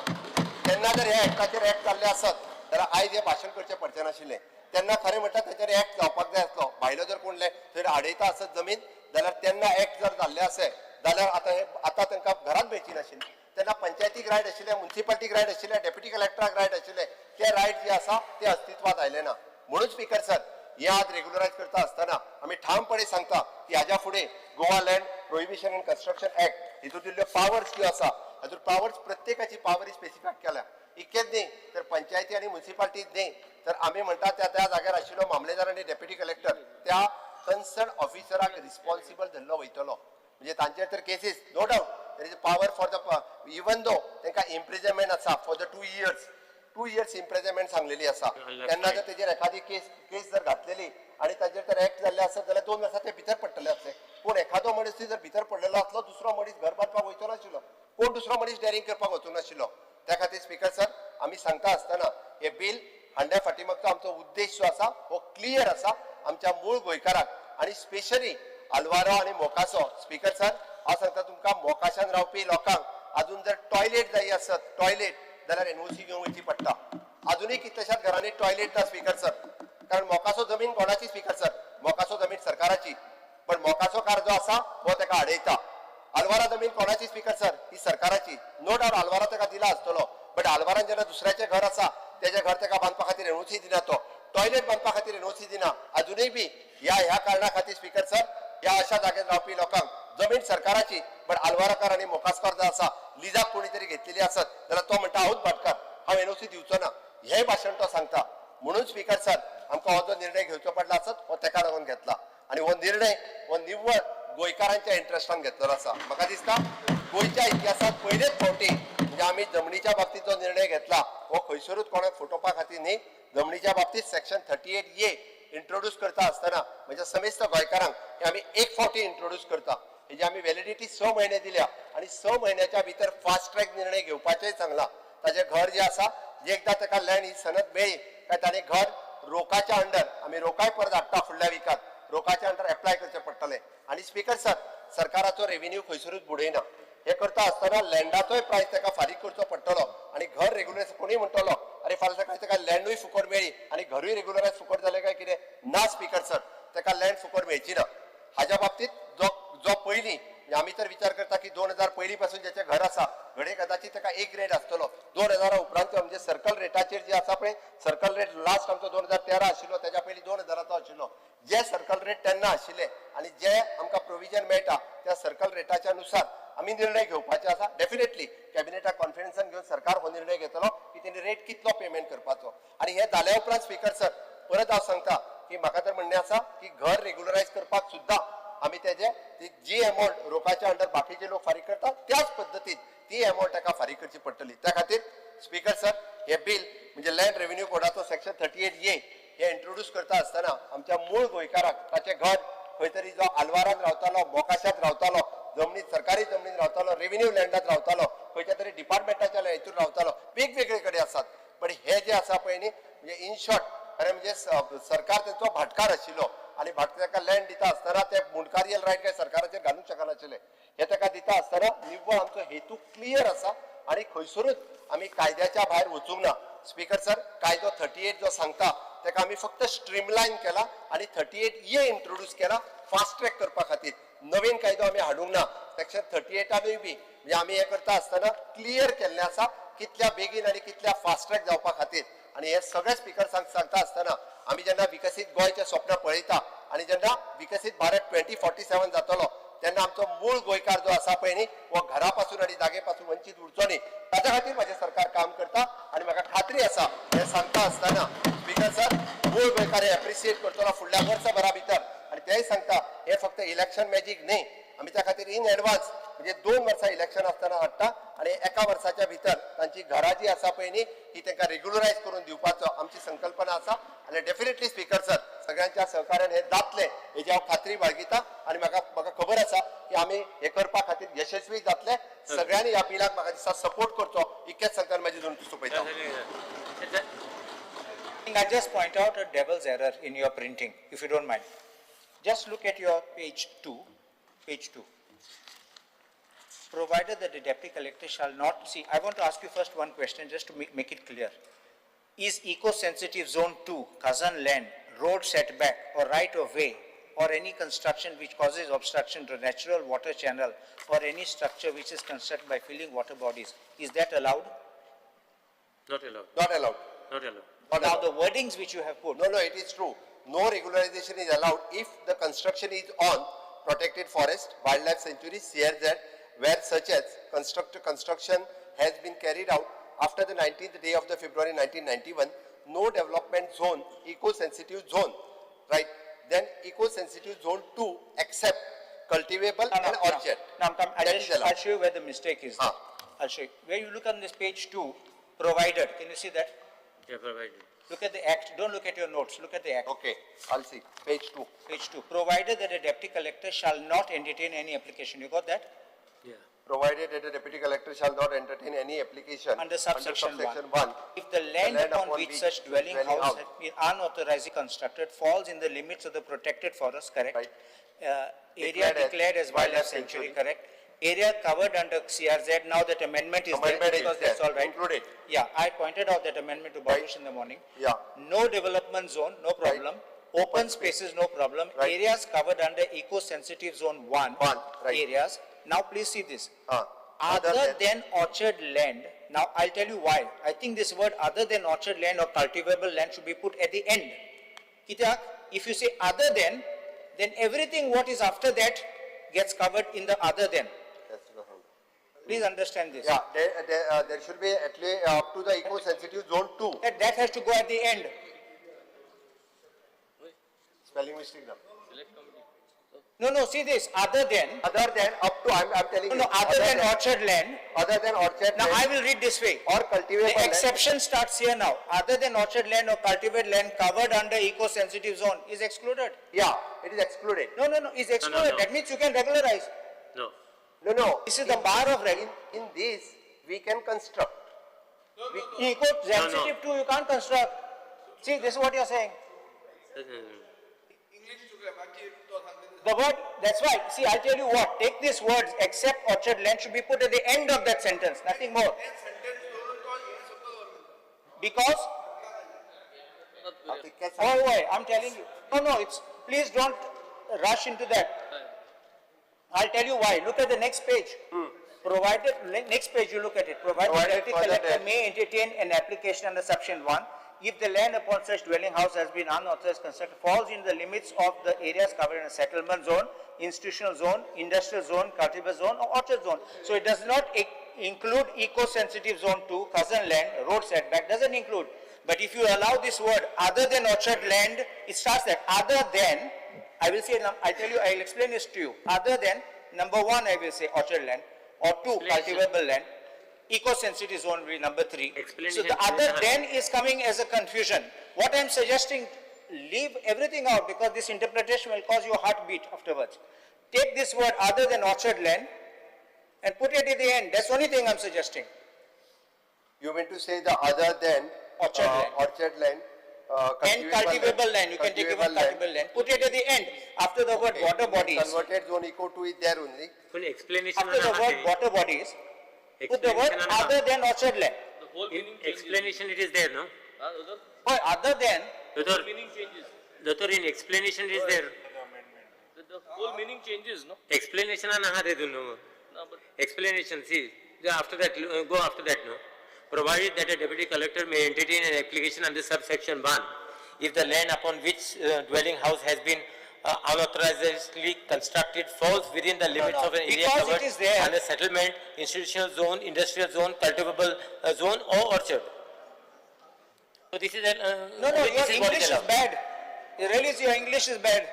तेन्ना जर ह्या ऍक्टाचेर ऍक्ट जाल्ले आसत जाल्यार आयज हे भाशण करचें पडचें नाशिल्लें तेन्ना खरें म्हणटा तेंच्यांनी ऍक्ट जावपाक जाय आसलो भायलो जर कोण थंय आडयता आसत जमीन जाल्यार तेन्ना ऍक्ट जर जाल्ले आसय जाल्यार आतां तांकां घरांत मेळची नाशिल्ली तेन्ना पंचायतीक रायट आशिल्ले म्युनिसिपालिटीक रायट आशिल्ले डेप्युटी कलेक्टराक रायट आशिल्ले ते रायट जे आसा ते अस्तित्वात अस्तित्वात आयले ना. म्हणून स्पीकर सर हे आज रेग्युलरायज करता आसतना आमी ठामपणे सांगता की हाज्या फुडें Goa land prohibition and construction act हितून दिल्ल्यो पावर्स ज्यो आसा हातूंत पावर्स प्रत्येकाची पावर स्पेसिफाय केल्या. इतकेच न्ही तर पंचायती आनी म्युनिसिपालिटीज न्ही तर आमी म्हणटा त्या जाग्यार आशिल्लो मामलेदार आनी डेप्युटी कलेक्टर त्या कन्सर्न ऑफिसराक रिस्पॉन्सिबल धरलो वयतलो. म्हणजे तांचेर तर cases no doubt there is power for the even though तांकां इम्प्रिजनमेंट आसा फॉर द 2 years इम्प्रिजनमेंट सांगलेली आसा. तेन्ना जर तेजेर एखादी केस जर घातलेली आनी ताचेर तर एक्ट जाल्ले आसत जाल्यार 2 वर्सां ते भितर पडटले आसले. पूण एखादो मनीस जर भितर पडलेलो आसलो दुसरो मनीस घर बांदपाक वयचो नाशिल्लो, कोण दुसरो मनीस डेरिंग करपाक वचूंक नाशिल्लो. त्या खातीर स्पीकर सर आमी सांगता आसतना हे बिल हाडण्या फाटीमागचो आमचो उद्देश जो आसा हो क्लियर आसा आमच्या मूळ गोंयकारांक आनी स्पेशली आल्वारो आनी मोकासो. स्पीकर सर हांव सांगता तुमकां मोकाशान रावपी लोकांक अजून जर टॉयलेट जाय आसत टॉयलेट जाल्यार एनओसी घेवन वयची पडटा. अजुनूय कितल्याशाच घरांनी टॉयलेट ना स्पीकर सर. कारण मोकासो जमीन कोणाची स्पीकर सर? मोकासो जमीन सरकाराची. पण मोकासो कार जो आसा हो ताका आडयता. आल्वारा जमीन कोणाची स्पीकर सर? ही सरकाराची. नो डाउट आल्वारा ताका दिला आसतलो बट आल्वारान जेन्ना दुसऱ्याचें घर आसा तेजें घर ताका बांदपा खातीर एनओसी दिना तो. टॉयलेट बांदपा खातीर एनओसी दिना. अजुनूय बी ह्या कारणां खातीर स्पीकर सर ह्या अशा जाग्यार रावपी लोकांक जमीन सरकाराची बट आल्वाराकार आनी मोकासकार जो आसा लिजाक कोणी तरी घेतलेली आसत जाल्यार तो म्हणटा हांवूच भाटकार हांव एनओसी दिवचो ना. हे भाशण तो सांगता. म्हणून स्पीकर सर आमकां हो जो निर्णय घेवचो पडला आसत हो ताका लागून घेतला आनी हो निर्णय हो निव्वळ गोंयकारांच्या इंट्रस्टान घेतलेलो आसा. म्हाका दिसता गोंयच्या इतिहासांत पयलेच फावटी म्हणजे आमी जमनीच्या बाबतींत जो निर्णय घेतला हो खंयसरूच कोणाक फुटोवपा खातीर न्ही. जमनीच्या बाबतींत सेक्शन 38A इंट्रोड्यूस करता आसतना म्हणजे समेस्त गोंयकारांक हे आमी एक फावटी इंट्रोड्यूस करता. हेजी आमी व्हॅलिडिटी 6 म्हयने दिल्या आनी 6 म्हयन्याच्या भितर फास्ट ट्रॅक निर्णय घेवपाचेंय सांगला. ताजें घर जें आसा जे एकदां ताका लँड ही सनद मेळ्ळी काय ताणें घर रोकाच्या अंडर आमी रोकाय परत हाडटा फुडल्या विकात रोकाच्या अंडर एप्लाय करचें पडटलें. आनी स्पीकर सर सरकाराचो रेव्हेन्यू खंयसरूच बुडयना. हे करता आसतना लँडाचोय प्रायस ताका फारीक करचो पडटलो आनी घर रेग्युलरायज कोणूय म्हणटलो अरे फाल्यां सकाळीं ताका लँडूय फुकट मेळ्ळी आनी घरूय रेग्युलरायज फुकट जालें काय कितें? ना स्पीकर सर ताका लँड फुकट मेळची ना. हाज्या बाबतींत जो पयलीं आमी तर विचार करता की 2000 पयलीं पासून जेचें घर आसा घडये कदाचित ताका एक रेट आसतलो. 2000 उपरांत म्हणजे सर्कल रेटाचेर जे आसा पळय सर्कल रेट लास्ट आमचो 2013 आशिल्लो तेच्या पयलीं 2000चो आशिल्लो. जे सर्कल रेट तेन्ना आशिल्ले आनी जे आमकां प्रोविजन मेळटा त्या सर्कल रेटाच्या नुसार आमी निर्णय घेवपाचे आसा. डेफिनेटली कॅबिनेटाक कॉन्फिडन्सान घेवन सरकार हो निर्णय घेतलो की तेणी रेट कितलो पेमेंट करपाचो. आनी हे जाल्या उपरांत स्पीकर सर परत हांव सांगता की म्हाका तर म्हणणें आसा की घर रेग्युलरायज करपाक सुद्दां आमी तेजे जी अमावंट रोकाच्या अंडर बाकीचे लोक फारीक करतात त्याच पद्दतीन ती अमावंट ताका फारीक करची पडटली. त्या खातीर स्पीकर सर हे बिल म्हणजे लँड रेव्हेन्यू कोडाचो सेक्शन 38A हे इंट्रोड्यूस करता आसतना आमच्या मूळ गोंयकाराक ताचें घर खंय तरी जो आल्वारान रावतालो मोकाशात रावतालो जमनीत सरकारी जमनीत रावतालो रेव्हेन्यू लँडात रावतालो खंयच्या तरी डिपार्टमेंटाच्या हितून रावतालो वेगवेगळे कडेन आसात. पण हे जे आसा पळय न्ही म्हणजे इन शॉर्ट खरें म्हणजे सरकार तेचो भाटकार आशिल्लो आनी भाटकाराक लँड दिता आसतना ते मुणकारियल रायट काय सरकाराचेर घालूंक शकनाशिल्ले. हे ताका दिता आसतना निव्वळ आमचो हेतू क्लियर आसा आनी खंयसरूच आमी कायद्याच्या भायर वचूंक ना. स्पीकर सर कायदो 38 जो सांगता ताका आमी फक्त स्ट्रीमलायन केला आनी 38A इंट्रोड्यूस केला फास्ट ट्रॅक करपा खातीर. नवीन कायदो आमी हाडूंक ना. सेक्शन 38 बी म्हणजे आमी हे करता आसतना क्लियर केल्लें आसा कितल्या बेगीन आनी कितल्या फास्ट ट्रॅक जावपा खातीर. आनी हे सगळे स्पीकर सांगता आसतना आमी जेन्ना विकसीत गोंयचें स्वप्न पळयता आनी जेन्ना विकसीत भारत 2047 जातलो तेन्ना आमचो मूळ गोंयकार जो आसा पळय न्ही हो घरा पासून आनी जागे पासून वंचीत उरचो न्ही ताच्या खातीर म्हाजें सरकार काम करता. आनी म्हाका खात्री आसा हे सांगता आसतना स्पीकर सर मूळ गोंयकार हे एप्रिशिएट करतलो फुडल्या वर्सभरा भितर. आनी तेय सांगता हे फक्त इलेक्शन मॅजीक न्ही आमी त्या खातीर इन एडवान्स म्हणजे 2 वर्सां इलेक्शन आसतना हाडटा आनी एका वर्साच्या भितर तांची घरां जी आसा पळय न्ही ही तांकां रेग्युलरायज करून दिवपाचो आमची संकल्पना आसा. आनी डेफिनेटली स्पीकर सर सगळ्यांच्या सहकार्यान हे जातले हेजी हांव खात्री बाळगिता आनी म्हाका खबर आसा की आमी हे करपा खातीर यशस्वी जातले. सगळ्यांनी ह्या बिलाक म्हाका दिसता सपोर्ट करचो इतकेच सांगताना म्हाजी दोन सोंपयता. I just point out a devil's error in your printing, if you don't mind. Just look at your page 2. Provided that the deputy collector shall not see, I want to ask you first one question just to make it clear. Is eco-sensitive zone 2, Khazan land, road setback or right of way or any construction which causes obstruction to natural water channel or any structure which is constructed by filling water bodies, is that allowed? Not allowed. Not allowed. Not allowed. Now the wordings which you have put. No, it is true. No regularization is allowed if the construction is on protected forest, wildlife sanctuary, CRZ, where such as construction has been carried out after the 19th day of the February 1991, no development zone, eco-sensitive zone, right? Then eco-sensitive zone 2 except cultivable and orchard. Now, That is allowed. I'll show you where the mistake is. I'll show you. Where you look on this page 2, provided, can you see that? Yeah, provided. Look at the act, don't look at your notes, look at the act. Okay, I'll see. Page 2. Page 2, provided that a deputy collector shall not entertain any application, you got that? Yeah. Provided that the deputy collector shall not entertain any application Under subsection 1. 1. If the land upon which such dwelling house has been unauthorized constructed falls in the limits of the protected forest, correct? Right. Area declared as wildlife sanctuary, correct? Area covered under CRZ, now that amendment is there, Amendment is because there, that's all right. included. Yeah, I pointed out that amendment to Babush in the morning. Yeah. No development zone, no problem. Open spaces, no problem. Right. Areas covered under eco-sensitive zone 1. Right. Areas. Now please see this. Other Other than orchard land, now I'll tell you why. I think this word other than orchard land or cultivable land should be put at the end. Kitak, if you say other than, then everything what is after that gets covered in the other than. Please understand this. Yeah, there should be at least up to the eco-sensitive zone 2. That has to go at the end. Spelling mistake now. No, see this, other than up to, I'm telling you. No, other than orchard land. Other than orchard Now land. I will read this way. Or cultivable The land. exception starts here now. Other than orchard land or cultivated land covered under eco-sensitive zone is excluded. Yeah, it is excluded. No, is excluded. no. That means you can regularize. No. No. This is the bar of reg. In this, we can construct. Eco-sensitive too, you can't construct. See, this is what you are saying. The word, that's right. See, I'll tell you what, take these words, except orchard land should be put at the end of that sentence, nothing more. Because, wait, I'm telling you, no, it's, please don't rush into that. I'll tell you why. Look at the next page. Provided, next page you look at it. Provided the deputy collector may entertain an application under section 1 if the land upon such dwelling house has been unauthorized constructed falls in the limits of the areas covered in a settlement zone, institutional zone, industrial zone, cultivable zone or orchard zone. So it does not include eco-sensitive zone 2, cousin land, road setback, doesn't include. But if you allow this word other than orchard land, it starts that other than, I will say, I'll tell you, I'll explain this to you. Other than, number 1 I will say orchard land, or 2 cultivable land, eco-sensitive zone will be number 3. So the other then is coming as a confusion. What I am suggesting, leave everything out because this interpretation will cause you a heartbeat afterwards. Take this word other than orchard land and put it at the end. That's the only thing I am suggesting. You mean to say the other than orchard land, And cultivable land, you can take even cultivable land. Put it at the end, after the word water bodies. Converted zone eco 2 is there only. Full explanation. After the word water bodies, put the word other than orchard land. In explanation it is there, no? Oh, other than. Doctor, in explanation it is there. The whole meaning changes, no? Explanation no. Explanation, see, after that, go after that, no? Provided that a deputy collector may entertain an application under subsection 1 if the land upon which dwelling house has been unauthorizedly constructed falls within the limits of an area covered under settlement, institutional zone, industrial zone, cultivable zone or orchard. So this is No, your English is bad. Really, your English is bad.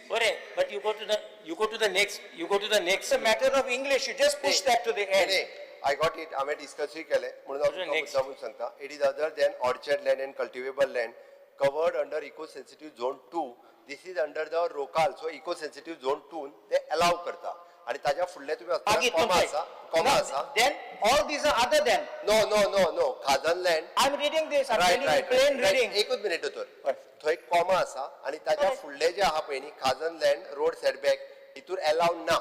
But you go to the next. It's a matter of English. You just push that to the end. I got it. आम्ही discuss केले म्हणून आपण मुद्दा म्हणून सांगता. It is other than orchard land and cultivable land covered under eco-sensitive zone 2. This is under the ROCAL. So eco-sensitive zone 2 they allow करता. आणि ताज्या फुडले तुम्ही कॉमा आसा. Then all these are other than. No. Khazan land. I'm reading this. I'm telling you plain reading. एकच minute दोतोर. थंय comma आसा आणि ताज्या फुडले जे आहा पळय न्ही खाजन लँड रोड सेटबॅक हितूर अलाउड ना.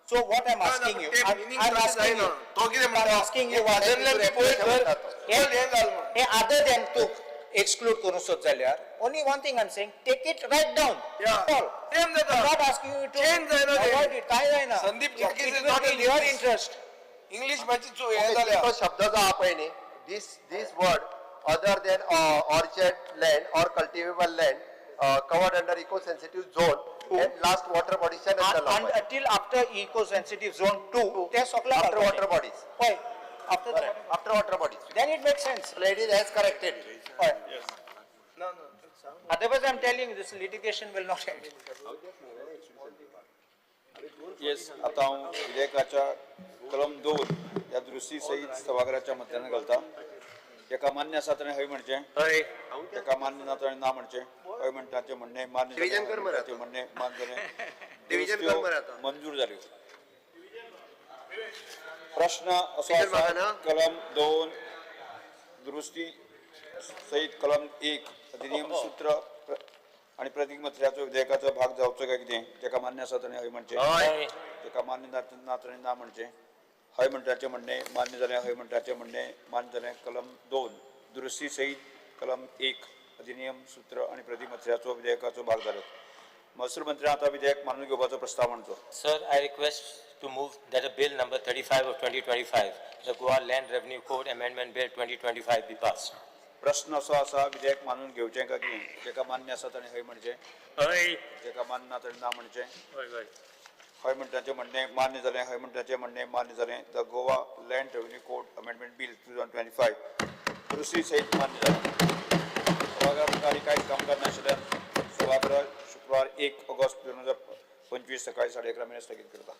So what I'm asking you, I'm asking you, other than to exclude Kurusot Zalyar, only one thing I'm saying, take it right down. All. I'm not asking you to avoid it. It will be in your interest. English शब्द जो आहा पळय न्ही this word other than orchard land or cultivable land covered under eco-sensitive zone and last water bodies च्या नंतर And लावपाचे. until after eco-sensitive zone 2, ते सगळं After water bodies. होय. After the After water bodies. Then it makes sense. Ladies has corrected. Otherwise, I'm telling you, this litigation will not end. Yes आता हांव विधेयकाच्या कलम 2 या दुरुस्ती सहित सभागृहाच्या मतदान घालता. एका मान्य आसा ताणें हय म्हणचें, एका मान्य ना ताणें ना म्हणचें. हय म्हणटाचें म्हणणें मान्य जालें, म्हणणें मान्य जालें. दुरुस्त्यो मंजूर जाल्यो. प्रश्न असो आसा कलम 2 दुरुस्ती सहित कलम 1 अधिनियम सूत्र आणि प्रतीक मंत्र्याचो विधेयकाचो भाग जावचो काय कितें? जेका मान्य आसा ताणें हय म्हणचें, जेका मान्य ना ताणें ना म्हणचें. हय म्हणटाचें म्हणणें मान्य जालें, हय म्हणटाचें म्हणणें मान्य जालें. कलम 2 दुरुस्ती सहित कलम 1 अधिनियम सूत्र आणि प्रतीक मंत्र्याचो विधेयकाचो भाग जालो. महसूल मंत्र्यान आता विधेयक मानून घेवपाचो प्रस्ताव मांडचो. Sir, I request to move that a bill number 35 of 2025, the Goa Land Revenue Code Amendment Bill 2025 be passed. प्रश्न असो आसा विधेयक मानून घेवचें काय कितें? जेका मान्य आसा ताणें हय म्हणचें, जेका मान्य ना ताणें ना म्हणचें. हय म्हणटाचें म्हणणें मान्य जालें, हय म्हणटाचें म्हणणें मान्य जालें. The Goa land revenue code amendment bill 2025 दुरुस्ती सहित मान्य जालें. सभागृहात कांयच कामकाज नाशिल्ल्यान सभागृह शुक्रवार 1 ऑगस्ट 2025 सकाळी 11:30 स्थगीत करता.